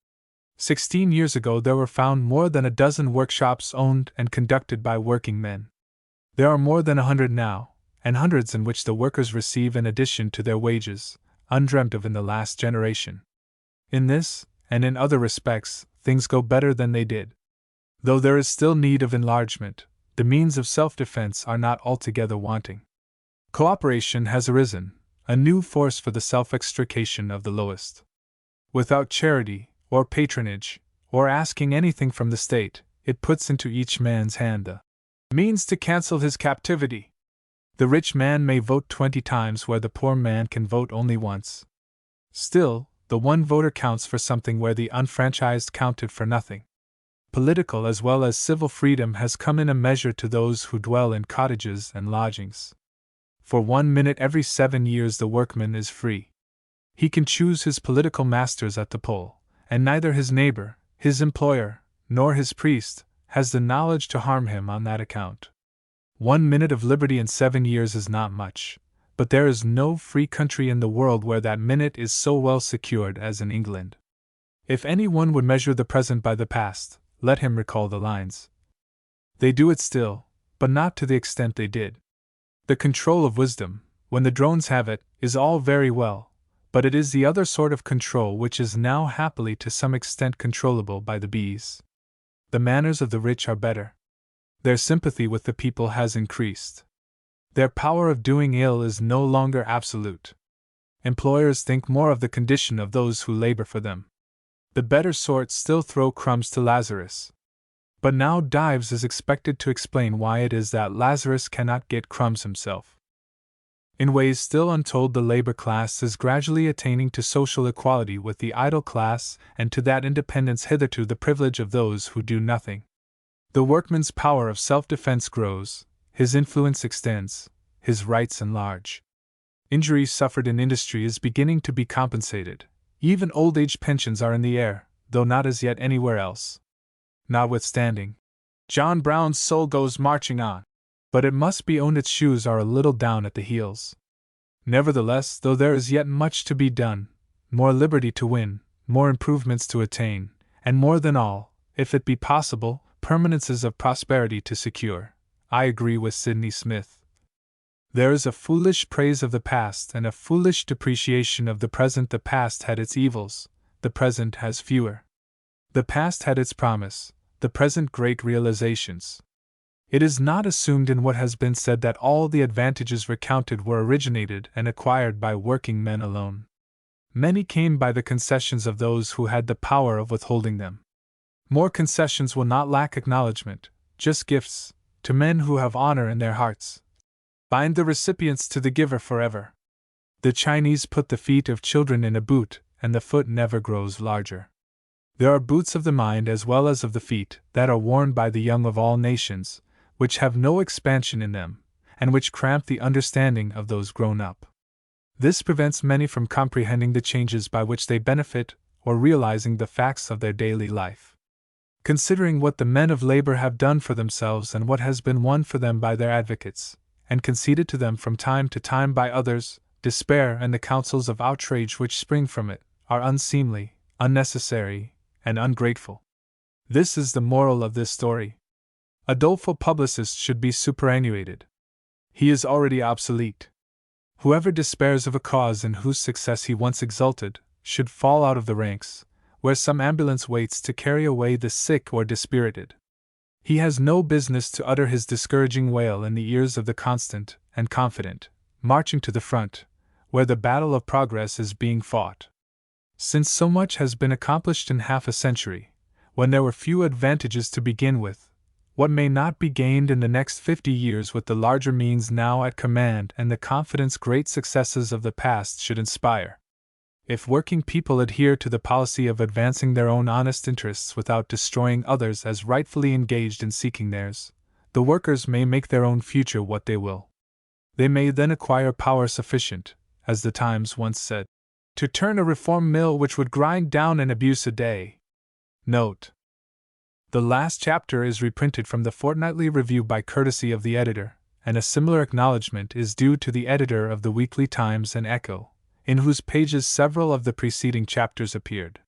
16 years ago there were found more than a dozen workshops owned and conducted by working men. There are more than 100 now, and hundreds in which the workers receive an addition to their wages, undreamt of in the last generation. In this, and in other respects, things go better than they did. Though there is still need of enlargement, the means of self-defense are not altogether wanting. Cooperation has arisen, a new force for the self-extrication of the lowest. Without charity, or patronage, or asking anything from the state, it puts into each man's hand the means to cancel his captivity. The rich man may vote 20 times where the poor man can vote only once. Still, the one voter counts for something where the unfranchised counted for nothing. Political as well as civil freedom has come in a measure to those who dwell in cottages and lodgings. For 1 minute every 7 years the workman is free. He can choose his political masters at the poll, and neither his neighbor, his employer, nor his priest has the knowledge to harm him on that account. 1 minute of liberty in 7 years is not much, but there is no free country in the world where that minute is so well secured as in England. If any one would measure the present by the past, let him recall the lines. They do it still, but not to the extent they did. The control of wisdom, when the drones have it, is all very well, but it is the other sort of control which is now happily to some extent controllable by the bees. The manners of the rich are better. Their sympathy with the people has increased. Their power of doing ill is no longer absolute. Employers think more of the condition of those who labor for them. The better sort still throw crumbs to Lazarus. But now Dives is expected to explain why it is that Lazarus cannot get crumbs himself. In ways still untold, the labor class is gradually attaining to social equality with the idle class and to that independence hitherto the privilege of those who do nothing. The workman's power of self-defense grows, his influence extends, his rights enlarge. Injuries suffered in industry is beginning to be compensated. Even old-age pensions are in the air, though not as yet anywhere else. Notwithstanding, John Brown's soul goes marching on, but it must be owned its shoes are a little down at the heels. Nevertheless, though there is yet much to be done, more liberty to win, more improvements to attain, and more than all, if it be possible, permanences of prosperity to secure, I agree with Sidney Smith. There is a foolish praise of the past and a foolish depreciation of the present. The past had its evils, the present has fewer. The past had its promise, the present great realizations. It is not assumed in what has been said that all the advantages recounted were originated and acquired by working men alone. Many came by the concessions of those who had the power of withholding them. More concessions will not lack acknowledgement, just gifts, to men who have honor in their hearts. Bind the recipients to the giver forever. The Chinese put the feet of children in a boot, and the foot never grows larger. There are boots of the mind as well as of the feet that are worn by the young of all nations, which have no expansion in them, and which cramp the understanding of those grown up. This prevents many from comprehending the changes by which they benefit, or realizing the facts of their daily life. Considering what the men of labor have done for themselves and what has been won for them by their advocates, and conceded to them from time to time by others, despair and the counsels of outrage which spring from it are unseemly, unnecessary, and ungrateful. This is the moral of this story. A doleful publicist should be superannuated. He is already obsolete. Whoever despairs of a cause in whose success he once exulted, should fall out of the ranks, where some ambulance waits to carry away the sick or dispirited. He has no business to utter his discouraging wail in the ears of the constant and confident, marching to the front, where the battle of progress is being fought. Since so much has been accomplished in half a century, when there were few advantages to begin with, what may not be gained in the next 50 years with the larger means now at command and the confidence great successes of the past should inspire? If working people adhere to the policy of advancing their own honest interests without destroying others as rightfully engaged in seeking theirs, the workers may make their own future what they will. They may then acquire power sufficient, as the Times once said, to turn a reform mill which would grind down an abuse a day. Note: the last chapter is reprinted from the Fortnightly Review by courtesy of the editor, and a similar acknowledgment is due to the editor of the Weekly Times and Echo, in whose pages several of the preceding chapters appeared.